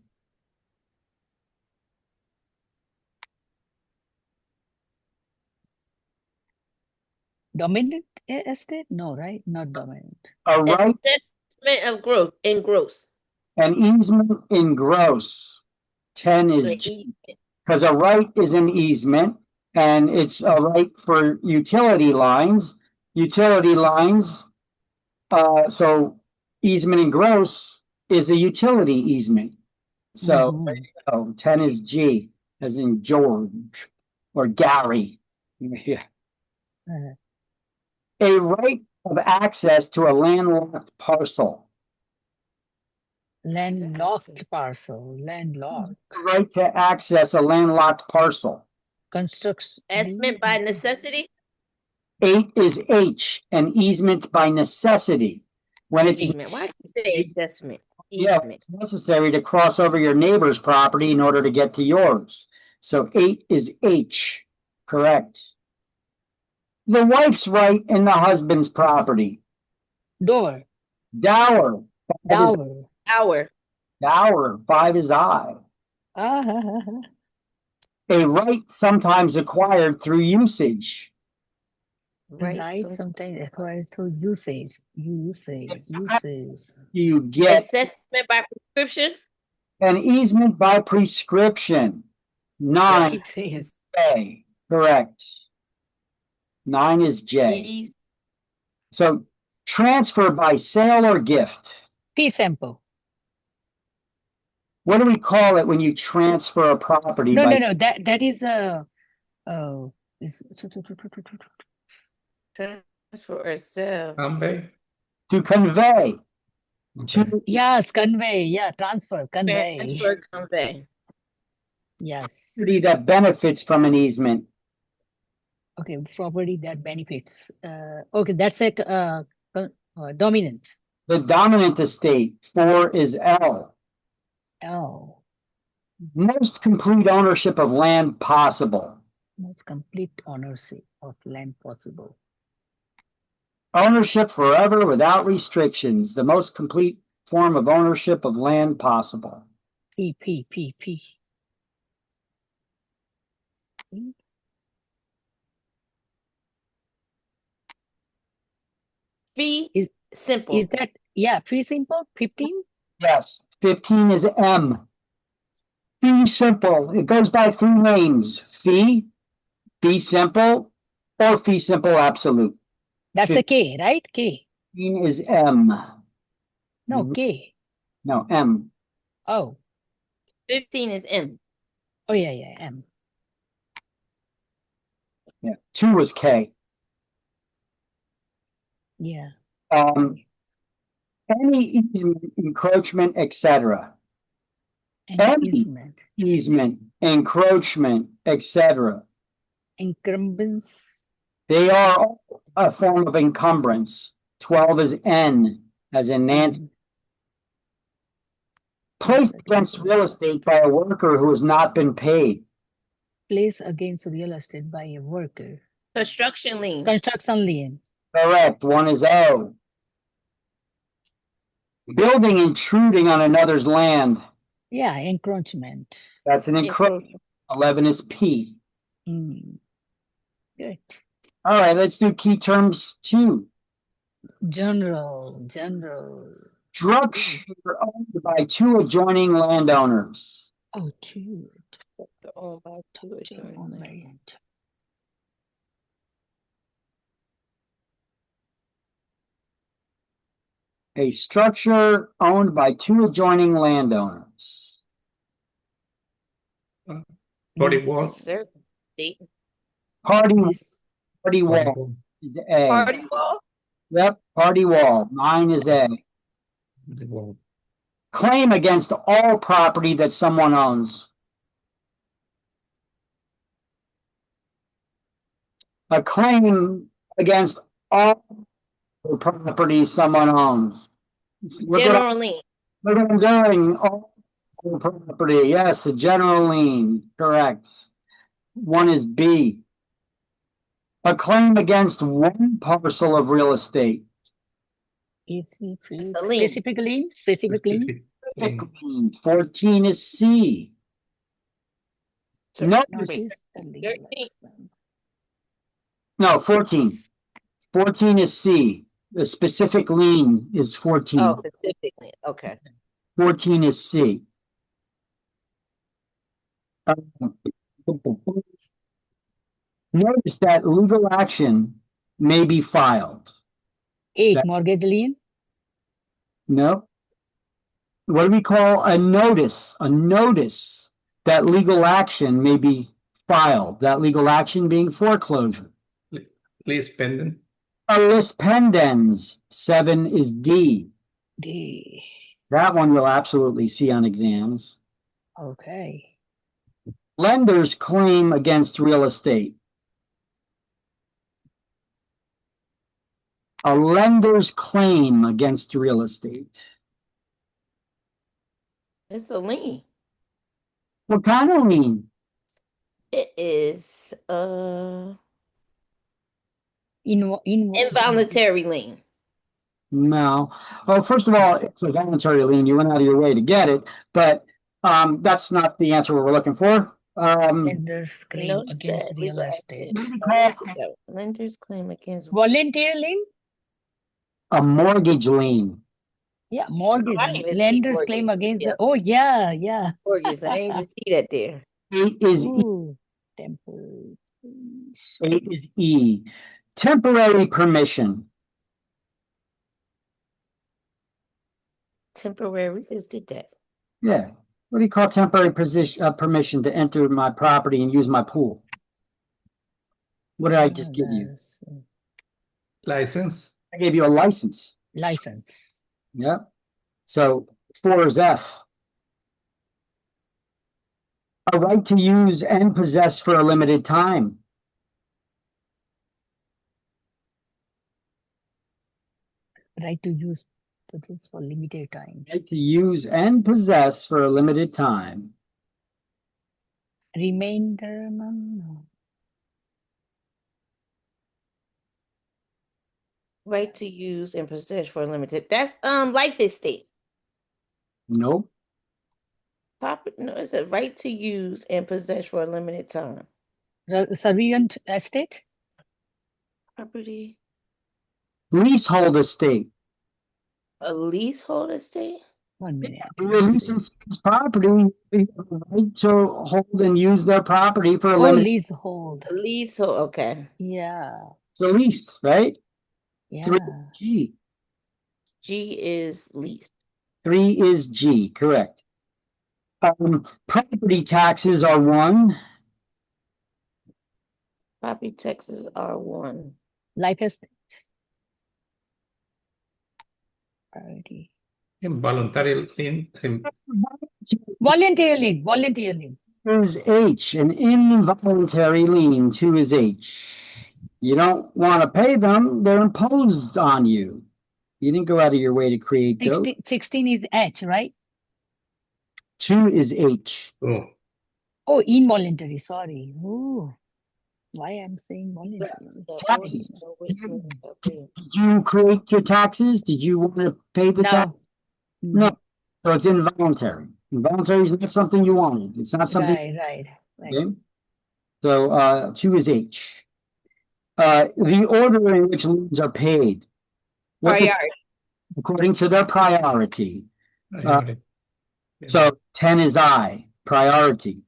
Dominant estate? No, right? Not dominant. A right, Assessment of growth in gross. an easement in gross. 10 is G. Because a right is an easement, and it's a right for utility lines. Utility lines, so easement in gross is a utility easement. So there you go. 10 is G, as in George or Gary. Yeah. A right of access to a landlocked parcel. Landlocked parcel. Landlocked. Right to access a landlocked parcel. Construction. Easement by necessity. 8 is H, an easement by necessity. When it's Easement. Why do you say adjustment? yeah, Easement. it's necessary to cross over your neighbor's property in order to get to yours. So 8 is H, correct. The wife's right in the husband's property. Door. Dower. Dower. Hour. Dower. 5 is I. A right sometimes acquired through usage. Right, sometimes acquired through usage. You get assessment by prescription. An easement by prescription. 9 is J. Correct. 9 is J. So transfer by sale or gift. Fee simple. What do we call it when you transfer a property? No. That is a Transfer or sale. To convey. Yes, convey. Yeah, transfer, convey. Transfer, convey. Yes. Property that benefits from an easement. Okay, property that benefits. Okay, that's a dominant. The dominant estate. 4 is L. L. Most complete ownership of land possible. Most complete ownership of land possible. Ownership forever without restrictions. The most complete form of ownership of land possible. P. Fee is simple. Is that fee simple? 15? Yes. 15 is M. Fee simple. It goes by 3 names. Fee simple, or fee simple absolute. That's a K, right? K. 15 is M. No, K. No, M. Oh. 15 is M. Oh, yeah, M. Yeah. 2 was K. Yeah. Any easement, encroachment, etc. Any easement. Easement, encroachment, etc. Encumbrance. They are a form of encumbrance. 12 is N, as in Nancy. Placed against real estate by a worker who has not been paid. Placed against real estate by a worker. Construction lien. Construction lien. Correct. 1 is O. Building intruding on another's land. Yeah, encroachment. That's an encroachment. 11 is P. Good. All right, let's do key terms 2. General. Structure owned by 2 adjoining landowners. Oh, 2. Owned by 2 adjoining landowners. A structure owned by 2 adjoining landowners. Party wall. Party wall. Is A. Party wall? Yep, party wall. 9 is A. Claim against all property that someone owns. A claim against all property someone owns. General lien. We're doing all property. Yes, a general lien. Correct. 1 is B. A claim against one parcel of real estate. Specific lien. 14 is C. No, 14. 14 is C. The specific lien is 14. Oh, specific lien. Okay. 14 is C. Notice that legal action may be filed. 8, mortgage lien. No. What do we call a notice? A notice that legal action may be filed. That legal action being foreclosure. Lis pendens. A lis pendens. 7 is D. D. That one you'll absolutely see on exams. Okay. Lender's claim against real estate. A lender's claim against real estate. It's a lien. What kind of lien? It is involuntary lien. No. Well, first of all, it's a voluntary lien. You went out of your way to get it, but that's not the answer we're looking for. Lender's claim against real estate. Lender's claim against volunteer lien. A mortgage lien. Yeah, mortgage. Lender's claim against the. Oh yeah. Mortgage. I didn't even see that there. 8 is E. 8 is E. Temporary permission. Temporary. Just did that. Yeah. What do you call temporary permission to enter my property and use my pool? What did I just give you? License. I gave you a license. License. Yep. So 4 is F. A right to use and possess for a limited time. Right to use possess for limited time. Right to use and possess for a limited time. Remainder. No. Right to use and possess for a limited. That's life estate. Nope. Property. No, it's a right to use and possess for a limited time. Servient estate. Property. Leasehold estate. A leasehold estate. 1 minute. Leases property. They have a right to hold and use their property for a limited. Leasehold. Leasehold. Okay. Yeah. It's a lease, right? Yeah. 3 G. G is lease. 3 is G, correct. Property taxes are 1. Property taxes are 1. Life estate. Priority. Involuntary lien. Volunteer lien. Is H, an involuntary lien. 2 is H. You don't want to pay them, they're imposed on you. You didn't go out of your way to create those. 16 is H, right? 2 is H. Oh, involuntary, sorry. Oh, why I'm saying voluntary? Taxes. Did you create your taxes? Did you want to pay the tax? No. So it's involuntary. Involuntary is not something you wanted. It's not something. Right. Okay? So 2 is H. The order in which liens are paid. Priority. According to their priority. So 10 is I, priority.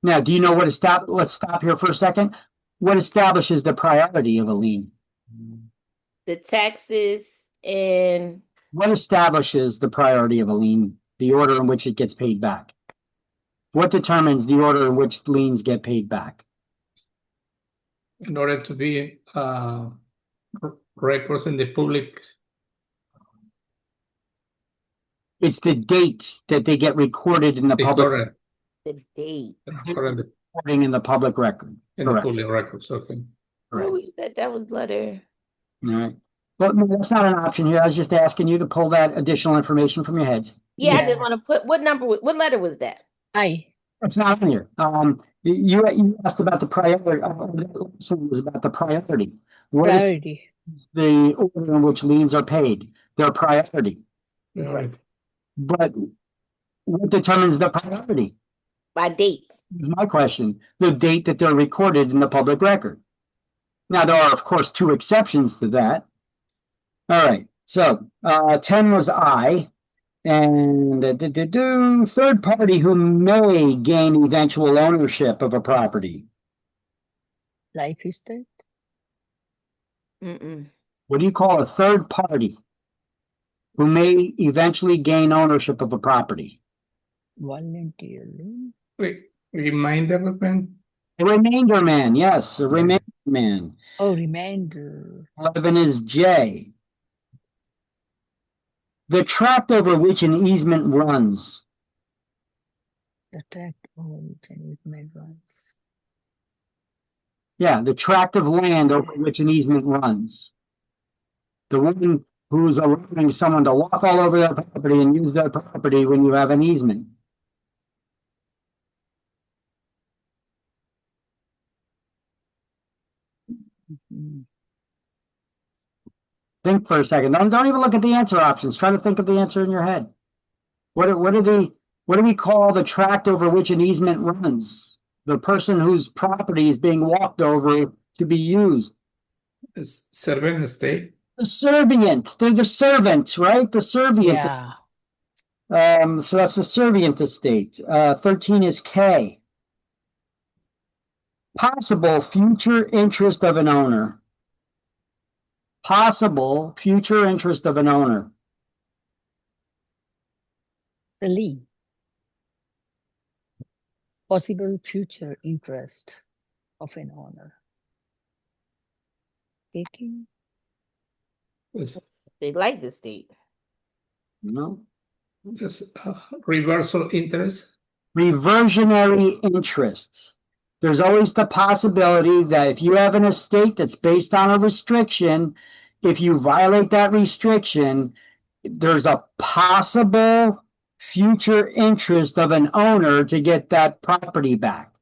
Now, do you know what let's stop here for a second. What establishes the priority of a lien? The taxes and... What establishes the priority of a lien? The order in which it gets paid back. What determines the order in which liens get paid back? In order to be records in the public. It's the date that they get recorded in the public. The date. Recording in the public record. In the public records, okay. That was letter. All right. Well, no, that's not an option here. I was just asking you to pull that additional information from your heads. Yeah, I just want to put what letter was that? I. It's not in here. You asked about the priority. This one was about the priority. What is the order in which liens are paid? Their priority. Right. But what determines the priority? By dates. My question. The date that they're recorded in the public record. Now, there are, of course, 2 exceptions to that. All right. So 10 was I. And third party who may gain eventual ownership of a property. Life estate. What do you call a third party who may eventually gain ownership of a property? Volunteer lien. Wait, remainder man? A remainder man, yes, a remainder man. Oh, remainder. 11 is J. The tract over which an easement runs. The tract over which an easement runs. Yeah, the tract of land over which an easement runs. The one who's allowing someone to walk all over their property and use their property when you have an easement. Think for a second. Don't even look at the answer options. Try to think of the answer in your head. What do we call the tract over which an easement runs? The person whose property is being walked over to be used. Servant estate. The servient. They're the servant, right? The servient. Yeah. So that's the servient estate. 13 is K. Possible future interest of an owner. Possible future interest of an owner. The lien. Possible future interest of an owner. Taking. They like the state. No. Just reversal interest. Reversionary interest. There's always the possibility that if you have an estate that's based on a restriction, if you violate that restriction, there's a possible future interest of an owner to get that property back.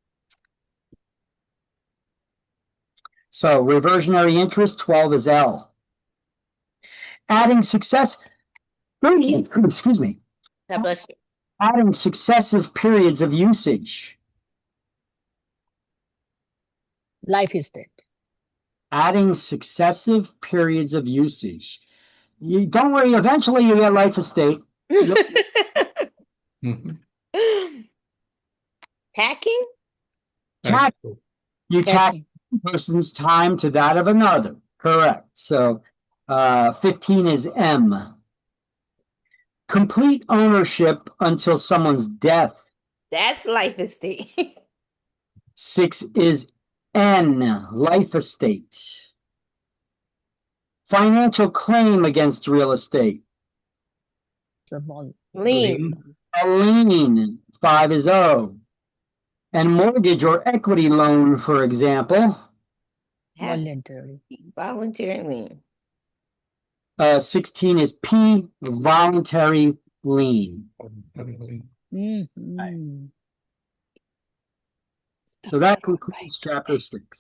So reversionary interest, 12 is L. Adding success, excuse me. God bless you. Adding successive periods of usage. Life estate. Adding successive periods of usage. You don't worry, eventually you get life estate. Hacking? You tack one person's time to that of another. Correct. So 15 is M. Complete ownership until someone's death. That's life estate. 6 is N, life estate. Financial claim against real estate. Lien. A lien. 5 is O. And mortgage or equity loan, for example. Voluntary. Voluntary lien. 16 is P, voluntary lien. Mm-hmm. So that concludes chapter 6.